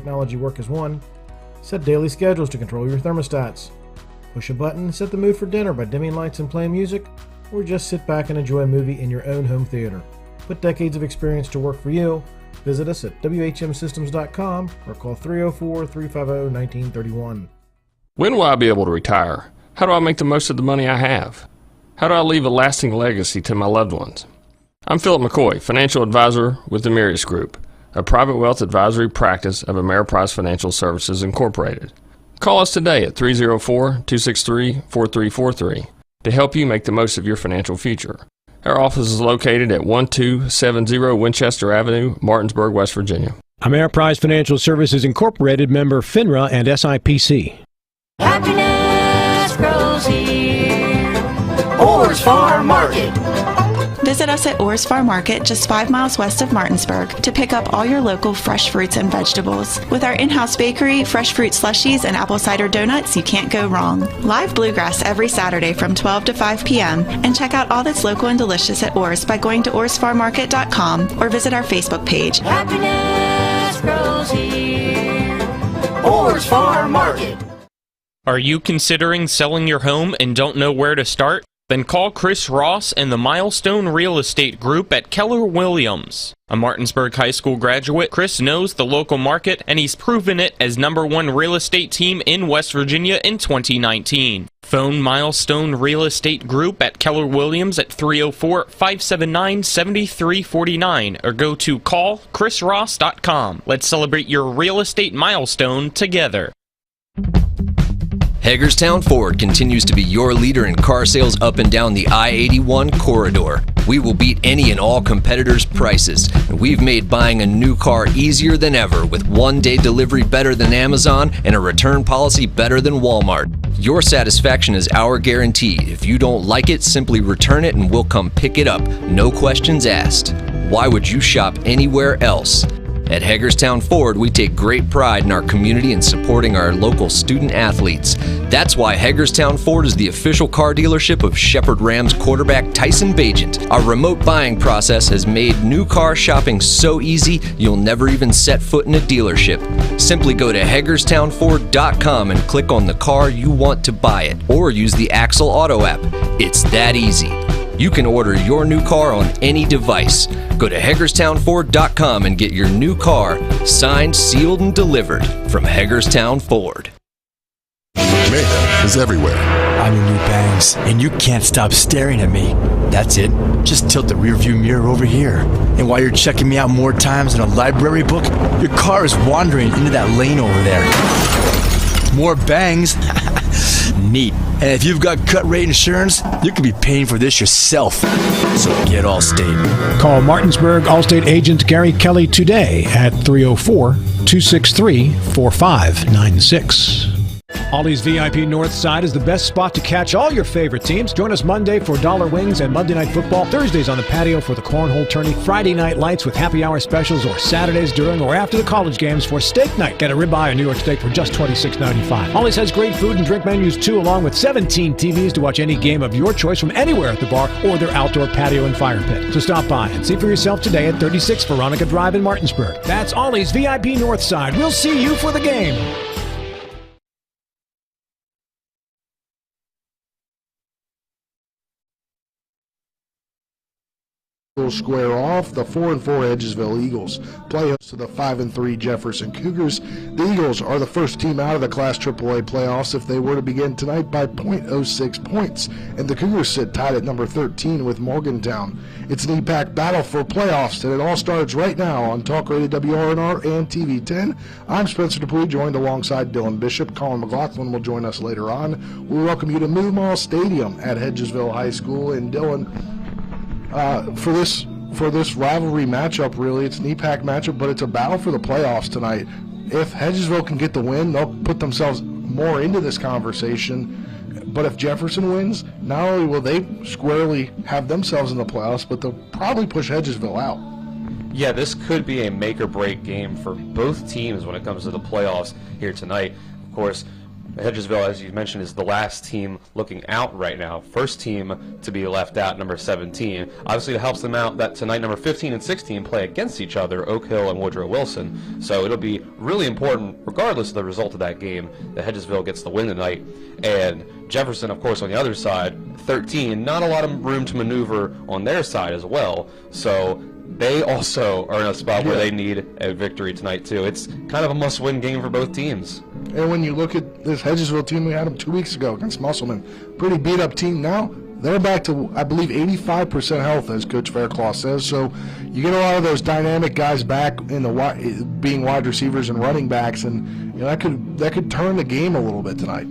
Technology work as one. Set daily schedules to control your thermostats. Push a button and set the mood for dinner by dimming lights and playing music, or just sit back and enjoy a movie in your own home theater. Put decades of experience to work for you. Visit us at whmsystems.com or call 304-350-1931. When will I be able to retire? How do I make the most of the money I have? How do I leave a lasting legacy to my loved ones? I'm Philip McCoy, financial advisor with the Mirius Group, a private wealth advisory practice of Ameriprise Financial Services Incorporated. Call us today at 304-263-4343 to help you make the most of your financial future. Our office is located at 1270 Winchester Avenue, Martinsburg, West Virginia. Ameriprise Financial Services Incorporated, member FINRA and SIPC. Happiness grows here. Orr's Farm Market. Visit us at Orr's Farm Market, just 5 miles west of Martinsburg, to pick up all your local fresh fruits and vegetables. With our in-house bakery, fresh fruit slushies, and apple cider donuts, you can't go wrong. Live bluegrass every Saturday from 12 to 5 p.m. And check out all that's local and delicious at Orr's by going to orrsfarmmarket.com or visit our Facebook page. Happiness grows here. Orr's Farm Market. Are you considering selling your home and don't know where to start? Then call Chris Ross and the Milestone Real Estate Group at Keller Williams. A Martinsburg High School graduate, Chris knows the local market, and he's proven it as #1 real estate team in West Virginia in 2019. Phone Milestone Real Estate Group at Keller Williams at 304-579-7349 or go to callchrisross.com. Let's celebrate your real estate milestone together. Hagerstown Ford continues to be your leader in car sales up and down the I-81 corridor. We will beat any and all competitors' prices, and we've made buying a new car easier than ever with one-day delivery better than Amazon and a return policy better than Walmart. Your satisfaction is our guarantee. If you don't like it, simply return it and we'll come pick it up. No questions asked. Why would you shop anywhere else? At Hagerstown Ford, we take great pride in our community and supporting our local student athletes. That's why Hagerstown Ford is the official car dealership of Shepherd Rams quarterback Tyson Bagent. Our remote buying process has made new car shopping so easy, you'll never even set foot in a dealership. Simply go to HagerstownFord.com and click on the car you want to buy it, or use the Axle Auto app. It's that easy. You can order your new car on any device. Go to HagerstownFord.com and get your new car signed, sealed, and delivered from Hagerstown Ford. Mayhem is everywhere. I'm your new bangs, and you can't stop staring at me. That's it. Just tilt the rearview mirror over here. And while you're checking me out more times than a library book, your car is wandering into that lane over there. More bangs. Neat. And if you've got cut rate insurance, you could be paying for this yourself. So get Allstate. Call Martinsburg Allstate agent Gary Kelly today at 304-263-4596. Ollie's VIP North Side is the best spot to catch all your favorite teams. Join us Monday for Dollar Wings and Monday Night Football, Thursdays on the patio for the Cornhole Tourney, Friday night lights with happy hour specials, or Saturdays during or after the college games for steak night. Get a ribeye or New York steak for just $26.95. Ollie's has great food and drink menus too, along with 17 TVs to watch any game of your choice from anywhere at the bar or their outdoor patio and fire pit. So stop by and see for yourself today at 36 Veronica Drive in Martinsburg. That's Ollie's VIP North Side. We'll see you for the game. Will square off. The 4-4 Hedgesville Eagles play host to the 5-3 Jefferson Cougars. The Eagles are the first team out of the Class AAA playoffs if they were to begin tonight by .06 points, and the Cougars sit tied at number 13 with Morgantown. It's an EPAC battle for playoffs, and it all starts right now on Talk Radio WRNR and TV 10. I'm Spencer Dupuy, joined alongside Dylan Bishop. Colin McLaughlin will join us later on. We welcome you to Moo Mall Stadium at Hedgesville High School. And Dylan, for this rivalry matchup, really, it's an EPAC matchup, but it's a battle for the playoffs tonight. If Hedgesville can get the win, they'll put themselves more into this conversation. But if Jefferson wins, not only will they squarely have themselves in the playoffs, but they'll probably push Hedgesville out. Yeah, this could be a make-or-break game for both teams when it comes to the playoffs here tonight. Of course, Hedgesville, as you mentioned, is the last team looking out right now. First team to be left out, number 17. Obviously, it helps them out that tonight number 15 and 16 play against each other, Oak Hill and Woodrow Wilson. So it'll be really important, regardless of the result of that game, that Hedgesville gets the win tonight. And Jefferson, of course, on the other side, 13. Not a lot of room to maneuver on their side as well. So they also are in a spot where they need a victory tonight, too. It's kind of a must-win game for both teams. And when you look at this Hedgesville team, we had them 2 weeks ago against Musselman. Pretty beat-up team now. They're back to, I believe, 85% health, as Coach Faircloth says. So you get a lot of those dynamic guys back in the being wide receivers and running backs, and that could turn the game a little bit tonight.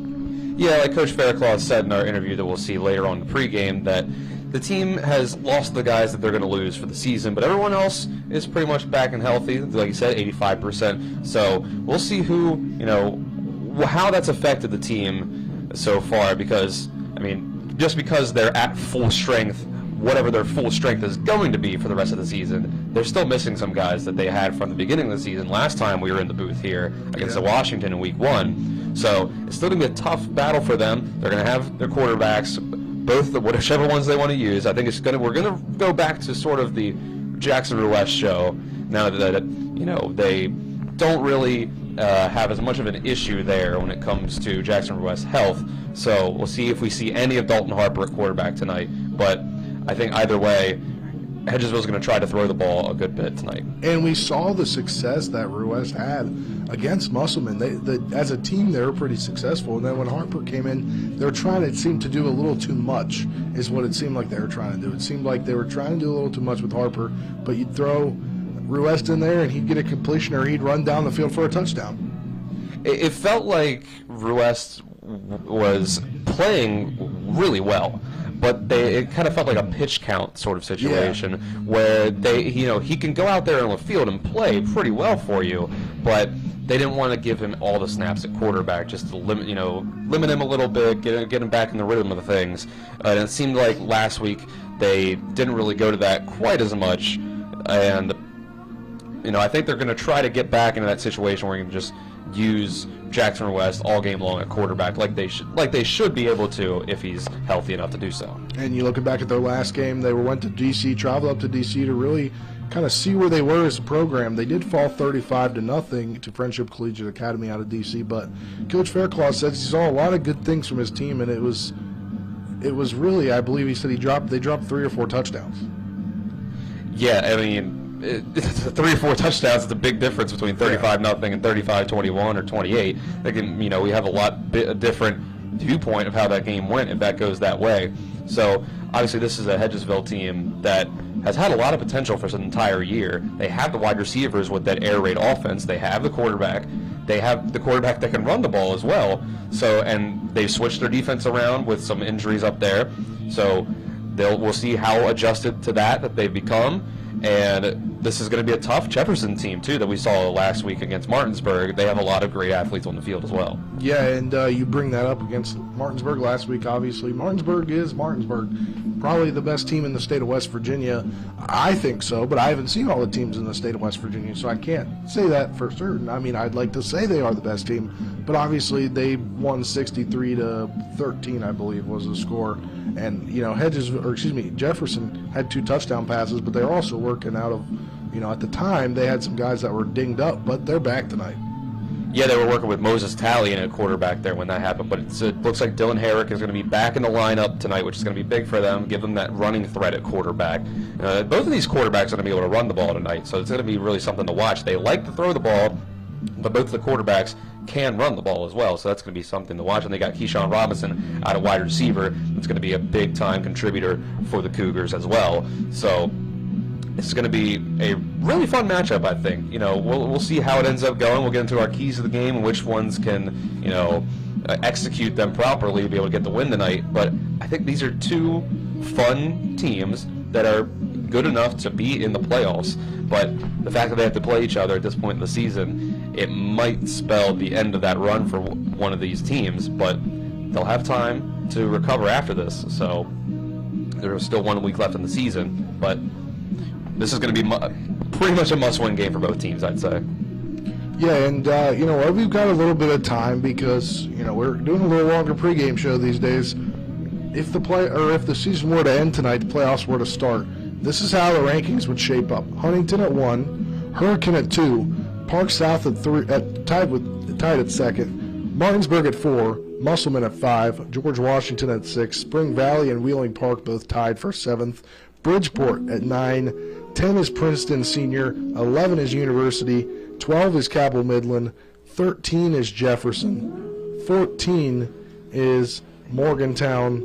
Yeah, like Coach Faircloth said in our interview that we'll see later on in the pregame, that the team has lost the guys that they're going to lose for the season, but everyone else is pretty much back and healthy. Like you said, 85%. So we'll see how that's affected the team so far, because, just because they're at full strength, whatever their full strength is going to be for the rest of the season, they're still missing some guys that they had from the beginning of the season. Last time we were in the booth here against the Washington in Week 1. So it's still going to be a tough battle for them. They're going to have their quarterbacks, whichever ones they want to use. I think we're going to go back to sort of the Jacksonville West show now that they don't really have as much of an issue there when it comes to Jacksonville West health. So we'll see if we see any of Dalton Harper at quarterback tonight. But I think either way, Hedgesville's going to try to throw the ball a good bit tonight. And we saw the success that Ruest had against Musselman. As a team, they were pretty successful. And then when Harper came in, they were trying to seem to do a little too much, is what it seemed like they were trying to do. It seemed like they were trying to do a little too much with Harper, but you'd throw Ruest in there and he'd get a completion or he'd run down the field for a touchdown. It felt like Ruest was playing really well, but it kind of felt like a pitch count sort of situation where he can go out there on the field and play pretty well for you, but they didn't want to give him all the snaps at quarterback just to limit him a little bit, get him back in the rhythm of the things. And it seemed like last week they didn't really go to that quite as much, and I think they're going to try to get back into that situation where you can just use Jackson West all game long at quarterback like they should be able to if he's healthy enough to do so. And you looking back at their last game, they went to D.C., traveled up to D.C. to really kind of see where they were as a program. They did fall 35-0 to Friendship Collegiate Academy out of D.C., but Coach Faircloth said he saw a lot of good things from his team, and it was really, I believe he said they dropped 3 or 4 touchdowns. Yeah, 3 or 4 touchdowns is a big difference between 35-0 and 35-21 or 28. They can, we have a different viewpoint of how that game went if that goes that way. So obviously this is a Hedgesville team that has had a lot of potential for an entire year. They have the wide receivers with that air raid offense. They have the quarterback. They have the quarterback that can run the ball as well. So, and they switched their defense around with some injuries up there. So we'll see how adjusted to that they've become. And this is going to be a tough Jefferson team, too, that we saw last week against Martinsburg. They have a lot of great athletes on the field as well. Yeah, and you bring that up against Martinsburg last week, obviously. Martinsburg is Martinsburg. Probably the best team in the state of West Virginia. I think so, but I haven't seen all the teams in the state of West Virginia, so I can't say that for certain. I'd like to say they are the best team, but obviously they won 63-13, I believe, was the score. And, Jefferson had 2 touchdown passes, but they're also working out of, at the time they had some guys that were dinged up, but they're back tonight. Yeah, they were working with Moses Talley in at quarterback there when that happened, but it looks like Dylan Herrick is going to be back in the lineup tonight, which is going to be big for them, give them that running threat at quarterback. Both of these quarterbacks are going to be able to run the ball tonight, so it's going to be really something to watch. They like to throw the ball, but both of the quarterbacks can run the ball as well, so that's going to be something to watch. And they got Keyshawn Robinson out of wide receiver. That's going to be a big-time contributor for the Cougars as well. So this is going to be a really fun matchup, I think. We'll see how it ends up going. We'll get into our keys of the game and which ones can, execute them properly to be able to get the win tonight. But I think these are 2 fun teams that are good enough to be in the playoffs. But the fact that they have to play each other at this point in the season, it might spell the end of that run for one of these teams. But they'll have time to recover after this. So there's still 1 week left in the season. But this is going to be pretty much a must-win game for both teams, I'd say. Yeah, and we've got a little bit of time because we're doing a little longer pregame show these days. If the season were to end tonight, the playoffs were to start, this is how the rankings would shape up. Huntington at 1, Hurricane at 2, Park South at 3, tied at 2nd, Martinsburg at 4, Musselman at 5, George Washington at 6, Spring Valley and Wheeling Park both tied for 7th, Bridgeport at 9, 10 is Princeton Senior, 11 is University, 12 is Cabell Midland, 13 is Jefferson, 14 is Morgantown,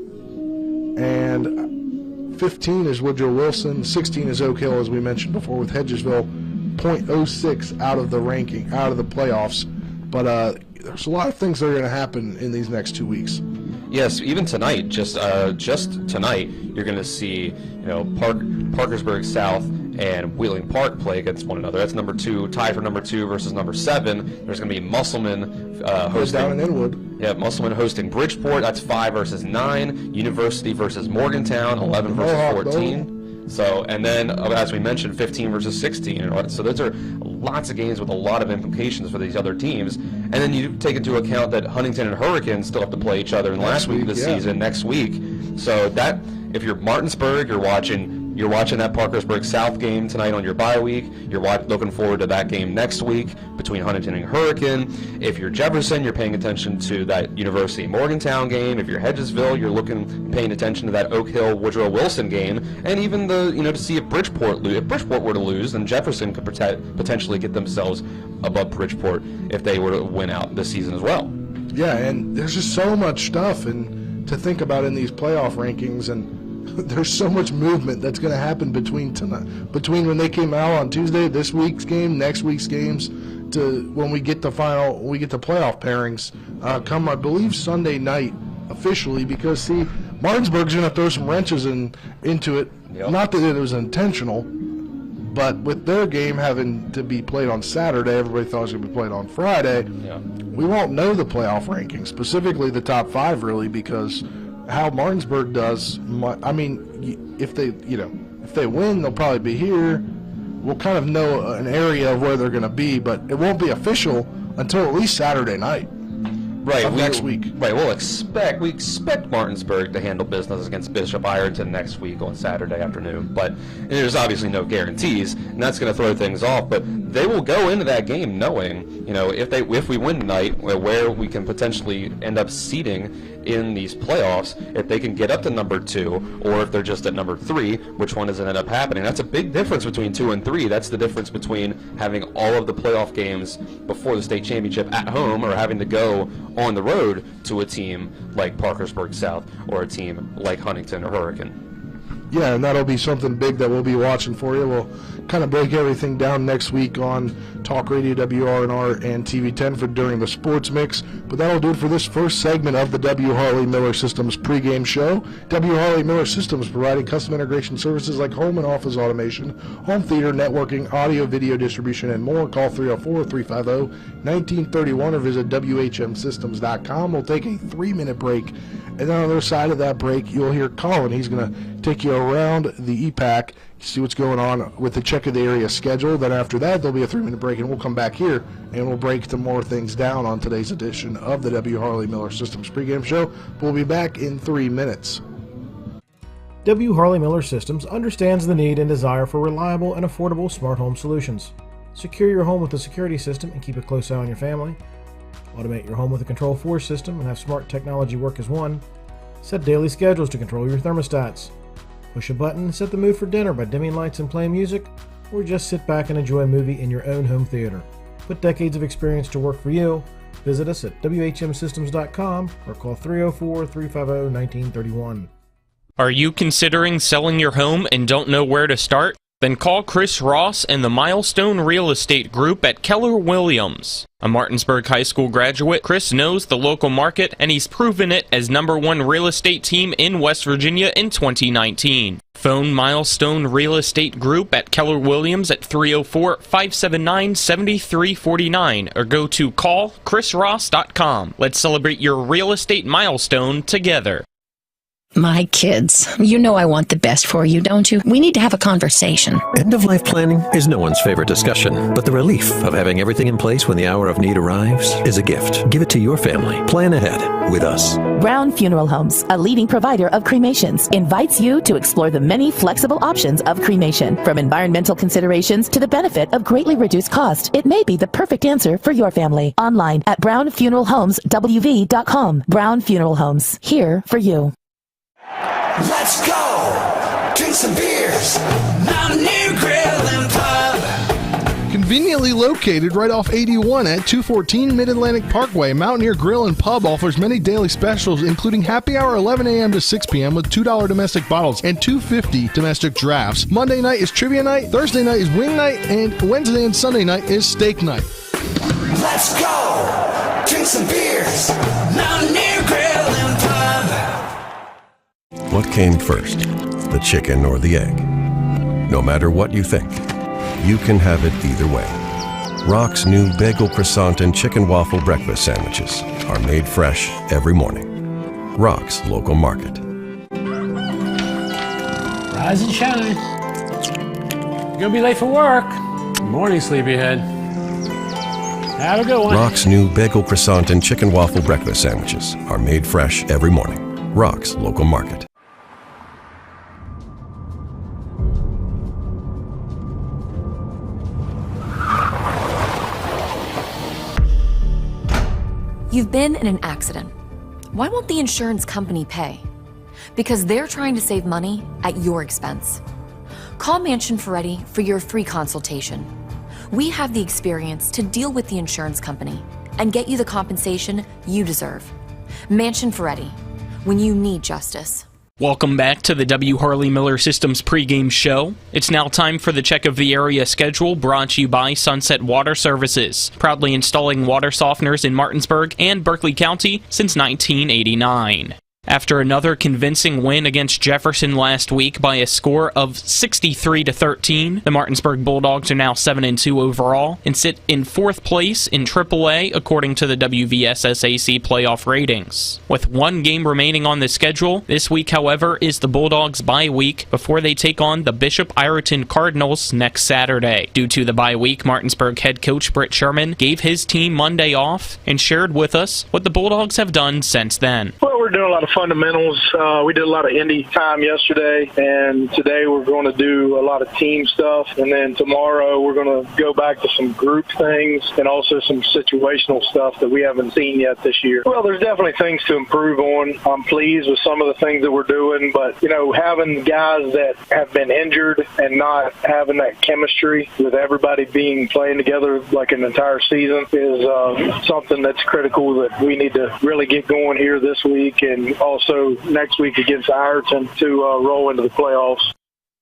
and 15 is Woodrow Wilson, 16 is Oak Hill, as we mentioned before, with Hedgesville, .06 out of the playoffs. But there's a lot of things that are going to happen in these next 2 weeks. Yes, even tonight, just tonight, you're going to see Parkersburg South and Wheeling Park play against one another. That's number 2, tied for number 2 versus number 7. There's going to be Musselman hosting down in Inwood. Yeah, Musselman hosting Bridgeport. That's 5 versus 9. University versus Morgantown, 11 versus 14. So, and then as we mentioned, 15 versus 16. So those are lots of games with a lot of implications for these other teams. And then you take into account that Huntington and Hurricane still have to play each other in the last week of the season next week. So that, if you're Martinsburg, you're watching that Parkersburg South game tonight on your bye week. You're looking forward to that game next week between Huntington and Hurricane. If you're Jefferson, you're paying attention to that University Morgantown game. If you're Hedgesville, you're paying attention to that Oak Hill Woodrow Wilson game, and even to see if Bridgeport were to lose, then Jefferson could potentially get themselves above Bridgeport if they were to win out this season as well. Yeah, and there's just so much stuff to think about in these playoff rankings, and there's so much movement that's going to happen between when they came out on Tuesday, this week's game, next week's games, to when we get the playoff pairings come, I believe, Sunday night officially, because see, Martinsburg's going to throw some wrenches into it. Yep. Not that it was intentional, but with their game having to be played on Saturday, everybody thought it was going to be played on Friday. Yeah. We won't know the playoff rankings, specifically the top 5, really, because how Martinsburg does. I mean, if they win, they'll probably be here. We'll kind of know an area of where they're going to be, but it won't be official until at least Saturday night. Right, next week. Right, we expect Martinsburg to handle business against Bishop Ironton next week on Saturday afternoon. But there's obviously no guarantees, and that's going to throw things off. But they will go into that game knowing, if we win tonight, where we can potentially end up seeding in these playoffs, if they can get up to number 2, or if they're just at number 3, which one does it end up happening? That's a big difference between 2 and 3. That's the difference between having all of the playoff games before the state championship at home, or having to go on the road to a team like Parkersburg South or a team like Huntington or Hurricane. Yeah, and that'll be something big that we'll be watching for you. We'll kind of break everything down next week on Talk Radio WRNR and TV10 during the Sports Mix. But that'll do it for this first segment of the W. Harley Miller Systems pregame show. W. Harley Miller Systems providing custom integration services like home and office automation, home theater, networking, audio, video distribution, and more. Call 304-350-1931 or visit WHMsystems.com. We'll take a 3-minute break. And then on the other side of that break, you'll hear Colin. He's going to take you around the EPAC, see what's going on with the check of the area schedule. Then after that, there'll be a 3-minute break, and we'll come back here, and we'll break some more things down on today's edition of the W. Harley Miller Systems pregame show. We'll be back in 3 minutes. W. Harley Miller Systems understands the need and desire for reliable and affordable smart home solutions. Secure your home with a security system and keep a close eye on your family. Automate your home with a Control4 system and have smart technology work as one. Set daily schedules to control your thermostats. Push a button and set the mood for dinner by dimming lights and playing music, or just sit back and enjoy a movie in your own home theater. Put decades of experience to work for you. Visit us at WHMsystems.com or call 304-350-1931. Are you considering selling your home and don't know where to start? Then call Chris Ross and the Milestone Real Estate Group at Keller Williams. A Martinsburg High School graduate, Chris knows the local market, and he's proven it as #1 real estate team in West Virginia in 2019. Phone Milestone Real Estate Group at Keller Williams at 304-579-7349 or go to callchrisross.com. Let's celebrate your real estate milestone together. My kids. You know I want the best for you, don't you? We need to have a conversation. End-of-life planning is no one's favorite discussion, but the relief of having everything in place when the hour of need arrives is a gift. Give it to your family. Plan ahead with us. Brown Funeral Homes, a leading provider of cremations, invites you to explore the many flexible options of cremation. From environmental considerations to the benefit of greatly reduced cost, it may be the perfect answer for your family. Online at brownfuneralhomeswv.com. Brown Funeral Homes, here for you. Let's go! Drink some beers! Mountaineer Grill and Pub! Conveniently located right off 81 at 214 Mid-Atlantic Parkway, Mountaineer Grill and Pub offers many daily specials, including happy hour 11 a.m. to 6 p.m. with $2 domestic bottles and $2.50 domestic drafts. Monday night is trivia night, Thursday night is wing night, and Wednesday and Sunday night is steak night. Let's go! Drink some beers! Mountaineer Grill and Pub! What came first, the chicken or the egg? No matter what you think, you can have it either way. Rock's new bagel croissant and chicken waffle breakfast sandwiches are made fresh every morning. Rock's local market. Rise and shine. You're gonna be late for work. Good morning, sleepyhead. Have a good one. Rock's new bagel croissant and chicken waffle breakfast sandwiches are made fresh every morning. Rock's local market. You've been in an accident. Why won't the insurance company pay? Because they're trying to save money at your expense. Call Mansion Ferretti for your free consultation. We have the experience to deal with the insurance company and get you the compensation you deserve. Mansion Ferretti, when you need justice. Welcome back to the W. Harley Miller Systems pregame show. It's now time for the check of the area schedule, brought to you by Sunset Water Services, proudly installing water softeners in Martinsburg and Berkeley County since 1989. After another convincing win against Jefferson last week by a score of 63-13, the Martinsburg Bulldogs are now 7-2 overall and sit in 4th place in AAA according to the WVSSAC playoff ratings. With one game remaining on the schedule, this week, however, is the Bulldogs' bye week before they take on the Bishop Ireton Cardinals next Saturday. Due to the bye week, Martinsburg head coach Britt Sherman gave his team Monday off and shared with us what the Bulldogs have done since then. Well, we're doing a lot of fundamentals. We did a lot of indie time yesterday, and today we're going to do a lot of team stuff, and then tomorrow we're going to go back to some group things and also some situational stuff that we haven't seen yet this year. Well, there's definitely things to improve on. I'm pleased with some of the things that we're doing, but, you know, having guys that have been injured and not having that chemistry with everybody playing together like an entire season is something that's critical that we need to really get going here this week and also next week against Ireton to roll into the playoffs.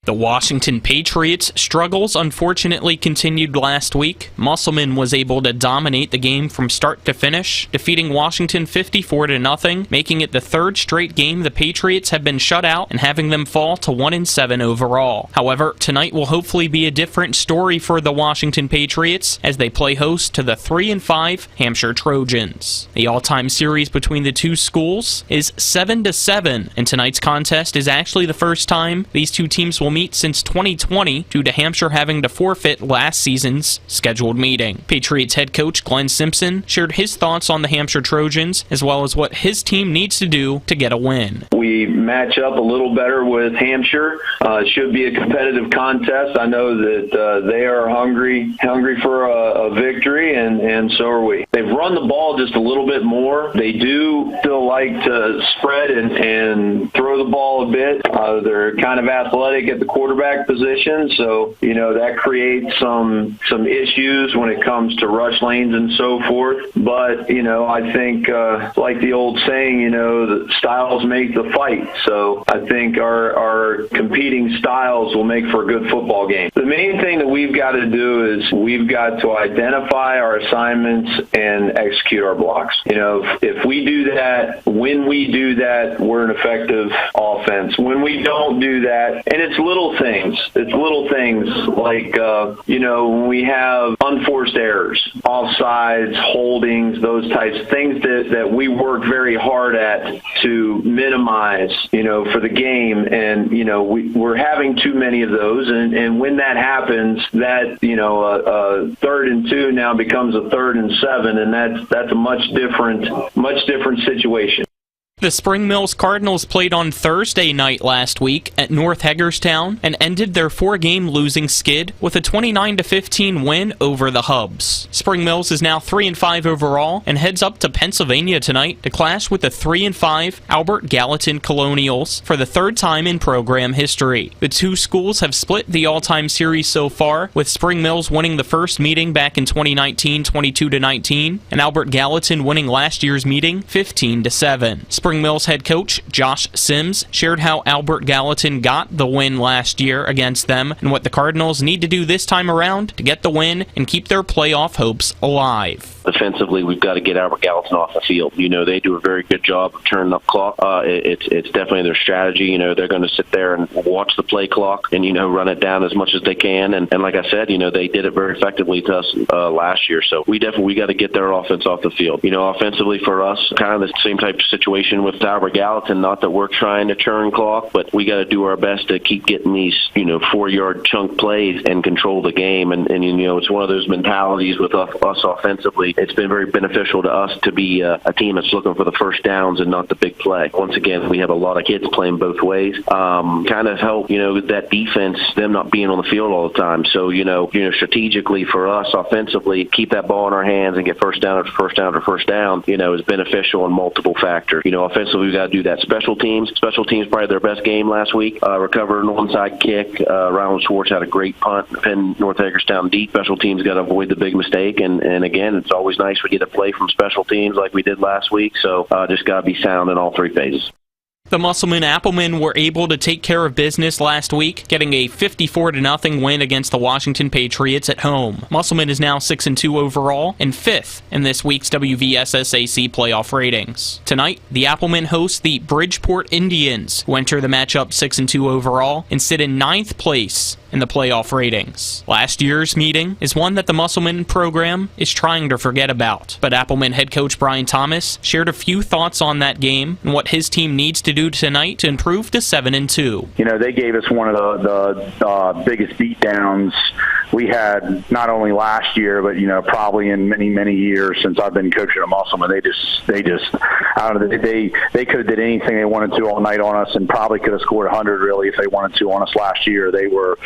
The Washington Patriots' struggles unfortunately continued last week. Musselman was able to dominate the game from start to finish, defeating Washington 54-0, making it the third straight game the Patriots have been shut out and having them fall to 1-7 overall. However, tonight will hopefully be a different story for the Washington Patriots as they play host to the 3-5 Hampshire Trojans. The all-time series between the two schools is 7-7, and tonight's contest is actually the first time these two teams will meet since 2020 due to Hampshire having to forfeit last season's scheduled meeting. Patriots head coach Glenn Simpson shared his thoughts on the Hampshire Trojans as well as what his team needs to do to get a win. We match up a little better with Hampshire. It should be a competitive contest. I know that they are hungry for a victory, and so are we. They've run the ball just a little bit more. They do still like to spread and throw the ball a bit. They're kind of athletic at the quarterback position, so that creates some issues when it comes to rush lanes and so forth. But I think like the old saying, the styles make the fight. So I think our competing styles will make for a good football game. The main thing that we've got to do is we've got to identify our assignments and execute our blocks. If we do that, when we do that, we're an effective offense. When we don't do that, and it's little little things. It's little things like, when we have unforced errors, offsides, holdings, those types of things that we work very hard at to minimize, for the game. And, we're having too many of those. And when that happens, that, a 3rd and 2 now becomes a 3rd and 7. And that's a much different situation. The Spring Mills Cardinals played on Thursday night last week at North Hagerstown and ended their 4-game losing skid with a 29-15 win over the Hubs. Spring Mills is now 3-5 overall and heads up to Pennsylvania tonight to clash with the 3-5 Albert Gallatin Colonials for the 3rd time in program history. The two schools have split the all-time series so far, with Spring Mills winning the first meeting back in 2019 22-19 and Albert Gallatin winning last year's meeting 15-7. Spring Mills head coach Josh Sims shared how Albert Gallatin got the win last year against them and what the Cardinals need to do this time around to get the win and keep their playoff hopes alive. Defensively, we've got to get Albert Gallatin off the field. They do a very good job of turning up clock. It's definitely their strategy. They're going to sit there and watch the play clock and, run it down as much as they can. And like I said, they did it very effectively to us last year. So we got to get their offense off the field. Offensively for us, kind of the same type of situation with Albert Gallatin. Not that we're trying to turn clock, but we got to do our best to keep getting these, 4-yard chunk plays and control the game. And it's one of those mentalities with us offensively. It's been very beneficial to us to be a team that's looking for the first downs and not the big play. Once again, we have a lot of kids playing both ways. Kind of help, that defense, them not being on the field all the time. So, strategically for us offensively, keep that ball in our hands and get first down after first down after first down, is beneficial in multiple factors. Offensively, we've got to do that. Special teams probably their best game last week. Recovered an onside kick. Ronald Schwartz had a great punt. Pinned North Hagerstown deep. Special teams got to avoid the big mistake. And again, it's always nice we get a play from special teams like we did last week. So just got to be sound in all 3 phases. The Musselman-Applemen were able to take care of business last week, getting a 54-0 win against the Washington Patriots at home. Musselman is now 6-2 overall and 5th in this week's WVSSAC playoff ratings. Tonight, the Applemen host the Bridgeport Indians, who enter the matchup 6-2 overall and sit in 9th place in the playoff ratings. Last year's meeting is one that the Musselman program is trying to forget about, but Appleman head coach Brian Thomas shared a few thoughts on that game and what his team needs to do tonight to improve to 7-2. They gave us one of the biggest beatdowns we had, not only last year, but probably in many years since I've been coaching at Musselman. They just I don't know, they could have did anything they wanted to all night on us, and probably could have scored 100 really if they wanted to on us last year. They were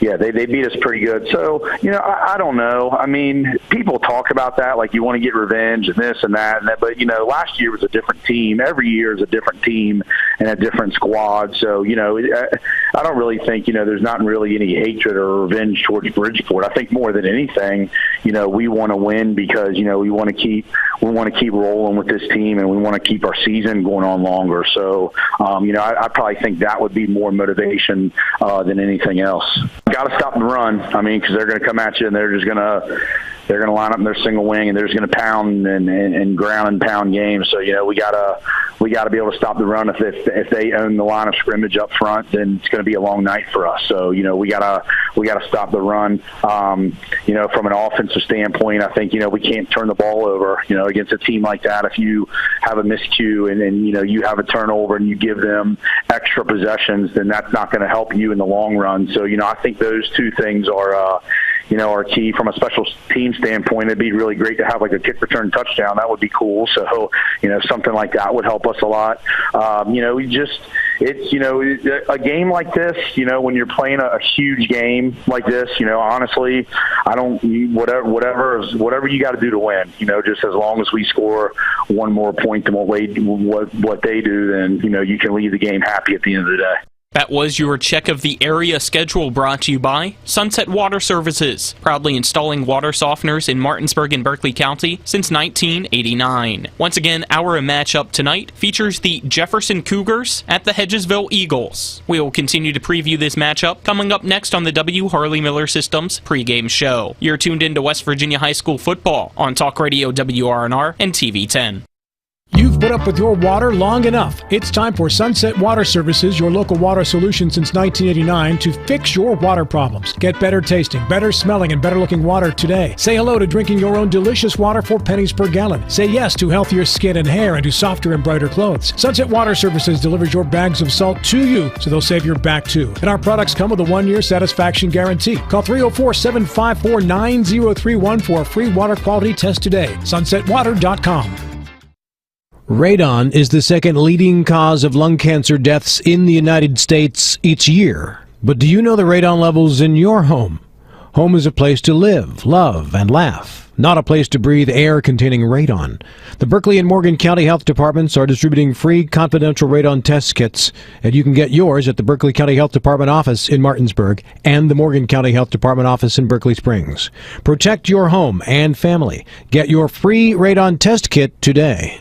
they beat us pretty good. So I don't know. I mean, people talk about that like you want to get revenge and this and that, but last year was a different team. Every year is a different team and a different squad. So I don't really think there's not really any hatred or revenge towards Bridgeport. I think more than anything, we want to win because we want to keep rolling with this team, and we want to keep our season going on longer. So I probably think that would be more motivation than anything else. Got to stop the run. I mean, because they're going to come at you and they're going to line up in their single wing and they're just going to pound and ground and pound games. So we got to be able to stop the run. If they own the line of scrimmage up front, then it's going to be a long night for us. So we got to stop the run. From an offensive standpoint, I think we can't turn the ball over. Against a team like that, if you have a miscue and you have a turnover and you give them extra possessions, then that's not going to help you in the long run. So I think those two things are key. From a special team standpoint, it'd be really great to have like a kick return touchdown. That would be cool. So, something like that would help us a lot. It's a game like this, when you're playing a huge game like this, honestly, whatever you got to do to win, just as long as we score one more point than what they do, then, you can leave the game happy at the end of the day. That was your check of the area schedule, brought to you by Sunset Water Services, proudly installing water softeners in Martinsburg and Berkeley County since 1989. Once again, our matchup tonight features the Jefferson Cougars at the Hedgesville Eagles. We will continue to preview this matchup coming up next on the W. Harley Miller Systems pregame show. You're tuned into West Virginia High School football on Talk Radio WRNR and TV 10. You've put up with your water long enough. It's time for Sunset Water Services, your local water solution since 1989, to fix your water problems. Get better tasting, better smelling, and better looking water today. Say hello to drinking your own delicious water for pennies per gallon. Say yes to healthier skin and hair and to softer and brighter clothes. Sunset Water Services delivers your bags of salt to you, so they'll save your back too. And our products come with a 1-year satisfaction guarantee. Call 304-754-9031 for a free water quality test today. SunsetWater.com. Radon is the second leading cause of lung cancer deaths in the United States each year. But do you know the radon levels in your home? Home is a place to live, love, and laugh, not a place to breathe air containing radon. The Berkeley and Morgan County Health Departments are distributing free confidential radon test kits, and you can get yours at the Berkeley County Health Department office in Martinsburg and the Morgan County Health Department office in Berkeley Springs. Protect your home and family. Get your free radon test kit today.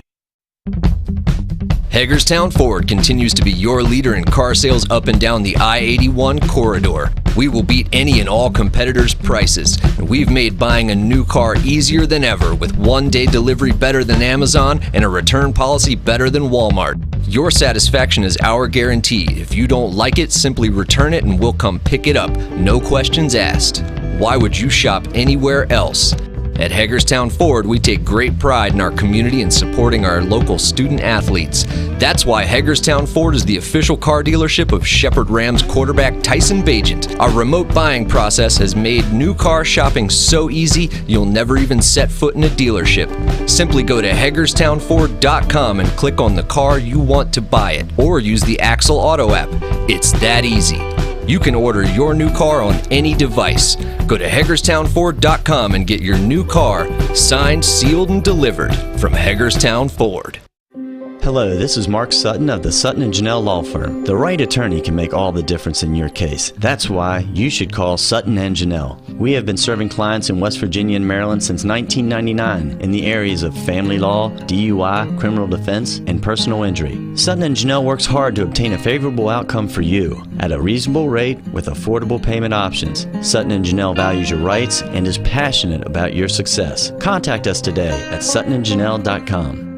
Hagerstown Ford continues to be your leader in car sales up and down the I-81 corridor. We will beat any and all competitors' prices, and we've made buying a new car easier than ever with 1-day delivery better than Amazon and a return policy better than Walmart. Your satisfaction is our guarantee. If you don't like it, simply return it and we'll come pick it up. No questions asked. Why would you shop anywhere else? At Hagerstown Ford, we take great pride in our community and supporting our local student athletes. That's why Hagerstown Ford is the official car dealership of Shepherd Rams quarterback Tyson Bagent. Our remote buying process has made new car shopping so easy, you'll never even set foot in a dealership. Simply go to HagerstownFord.com and click on the car you want to buy it, or use the Axle Auto app. It's that easy. You can order your new car on any device. Go to HagerstownFord.com and get your new car signed, sealed, and delivered from Hagerstown Ford. Hello, this is Mark Sutton of the Sutton & Janelle Law Firm. The right attorney can make all the difference in your case. That's why you should call Sutton & Janelle. We have been serving clients in West Virginia and Maryland since 1999 in the areas of family law, DUI, criminal defense, and personal injury. Sutton & Janelle works hard to obtain a favorable outcome for you at a reasonable rate with affordable payment options. Sutton & Janelle values your rights and is passionate about your success. Contact us today at suttonandjanelle.com.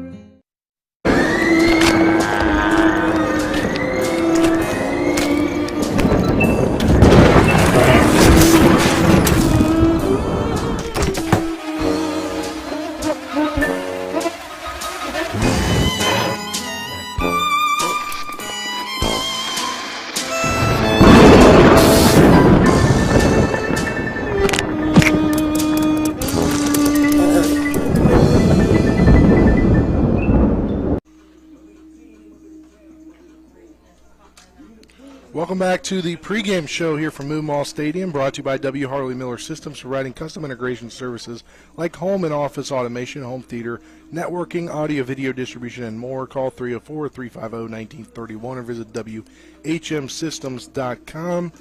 Welcome back to the pregame show here from Moon Mall Stadium, brought to you by W. Harley Miller Systems, providing custom integration services like home and office automation, home theater, networking, audio, video distribution, and more. Call 304-350-1931 or visit WHMsystems.com.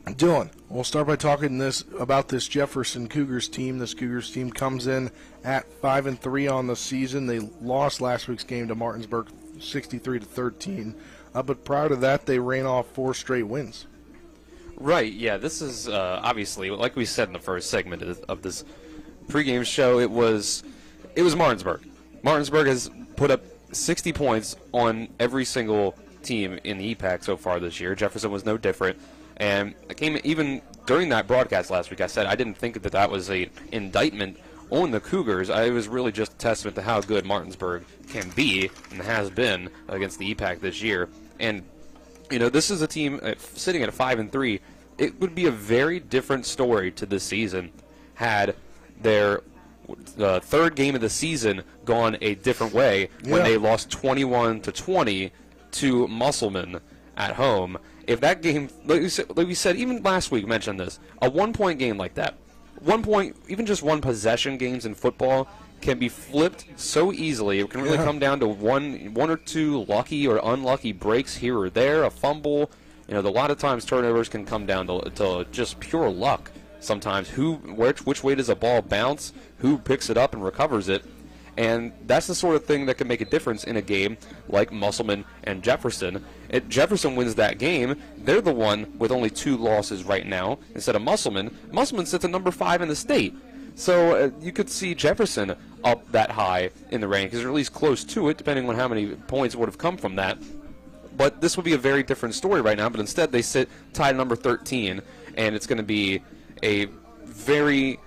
Dylan, we'll start by talking about this Jefferson Cougars team. This Cougars team comes in at 5-3 on the season. They lost last week's game to Martinsburg 63-13. But prior to that, they ran off 4 straight wins. Right, yeah, this is obviously, like we said in the first segment of this pregame show, it was Martinsburg. Martinsburg has put up 60 points on every single team in the EPAC so far this year. Jefferson was no different. And even during that broadcast last week, I said I didn't think that was an indictment on the Cougars. It was really just a testament to how good Martinsburg can be and has been against the EPAC this year. And, you know, this is a team sitting at 5-3. It would be a very different story to this season had their third game of the season gone a different way when they lost 21-20 to Musselman at home. If that game, like we said, even last week mentioned this, a 1-point game like that, 1 point, even just one possession games in football can be flipped so easily. It can really come down to one or two lucky or unlucky breaks here or there, a fumble. You know, a lot of times turnovers can come down to just pure luck. Sometimes which way does a ball bounce, who picks it up and recovers it. And that's the sort of thing that can make a difference in a game like Musselman and Jefferson. If Jefferson wins that game, they're the one with only 2 losses right now instead of Musselman. Musselman sits at number 5 in the state. So you could see Jefferson up that high in the rankings, or at least close to it, depending on how many points would have come from that. But this would be a very different story right now, but instead they sit tied number 13, and it's going to be a very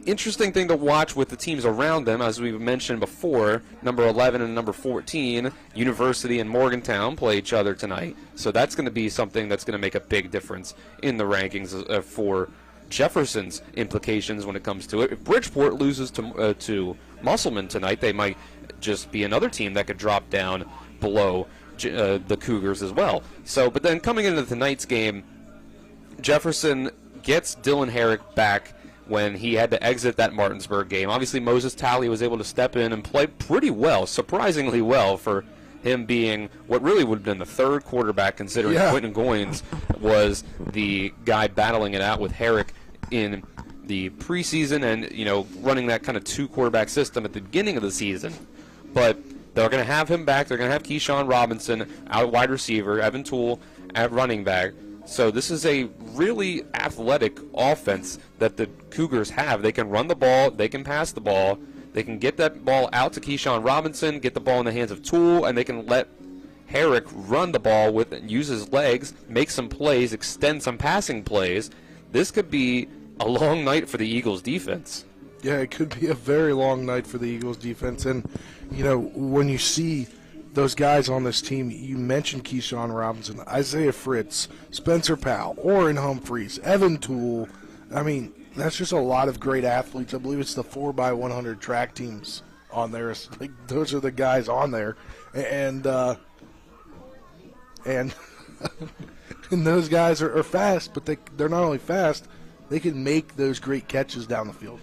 interesting thing to watch with the teams around them. As we mentioned before, number 11 and number 14, University and Morgantown, play each other tonight. So that's going to be something that's going to make a big difference in the rankings for Jefferson's implications when it comes to it. If Bridgeport loses to Musselman tonight, they might just be another team that could drop down below the Cougars as well. So, but then coming into tonight's game, Jefferson gets Dylan Herrick back when he had to exit that Martinsburg game. Obviously, Moses Talley was able to step in and play pretty well, surprisingly well, for him being what really would have been the third quarterback, considering Quentin Goins was the guy battling it out with Herrick in the preseason and, you know, running that kind of two-quarterback system at the beginning of the season. But they're going to have him back. They're going to have Keyshawn Robinson out at wide receiver, Evan Toole at running back. So this is a really athletic offense that the Cougars have. They can run the ball. They can pass the ball. They can get that ball out to Keyshawn Robinson, get the ball in the hands of Toole, and they can let Herrick run the ball with and use his legs, make some plays, extend some passing plays. This could be a long night for the Eagles defense. Yeah, it could be a very long night for the Eagles defense. And, you know, when you see those guys on this team, you mentioned Keyshawn Robinson, Isaiah Fritz, Spencer Powell, Orrin Humphreys, Evan Toole. I mean, that's just a lot of great athletes. I believe it's the 4x100 track teams on there. It's like, those are the guys on there. And and those guys are fast, but they're not only fast, they can make those great catches down the field.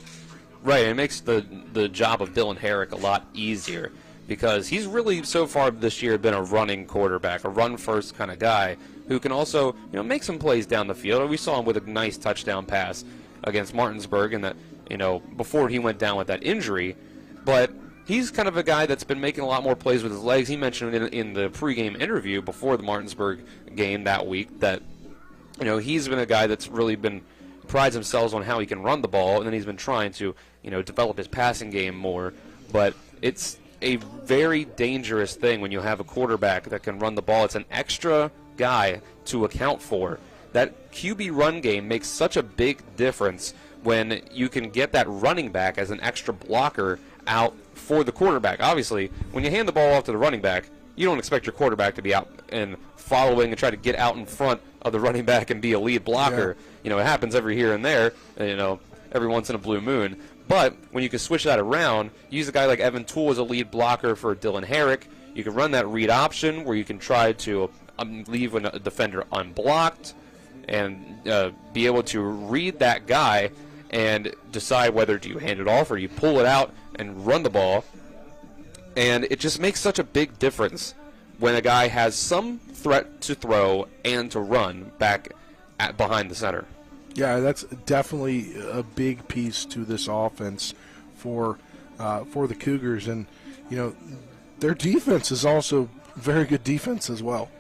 Right, it makes the job of Dylan Herrick a lot easier, because he's really, so far this year, been a running quarterback, a run-first kind of guy who can also, you know, make some plays down the field. We saw him with a nice touchdown pass against Martinsburg, and that, you know, before he went down with that injury. But he's kind of a guy that's been making a lot more plays with his legs. He mentioned in the pregame interview before the Martinsburg game that week that, you know, he's been a guy that's really been prides himself on how he can run the ball, and then he's been trying to, you know, develop his passing game more. But it's a very dangerous thing when you have a quarterback that can run the ball. It's an extra guy to account for. That QB run game makes such a big difference when you can get that running back as an extra blocker out for the quarterback. Obviously, when you hand the ball off to the running back, you don't expect your quarterback to be out and following and try to get out in front of the running back and be a lead blocker. Yeah. You know, it happens every here and there, you know, every once in a blue moon. But when you can switch that around, use a guy like Evan Toole as a lead blocker for Dylan Herrick. You can run that read option where you can try to leave a defender unblocked and be able to read that guy and decide whether do you hand it off or you pull it out and run the ball. And it just makes such a big difference when a guy has some threat to throw and to run back behind the center. Yeah, that's definitely a big piece to this offense for the Cougars. And, you know, their defense is also very good defense as well.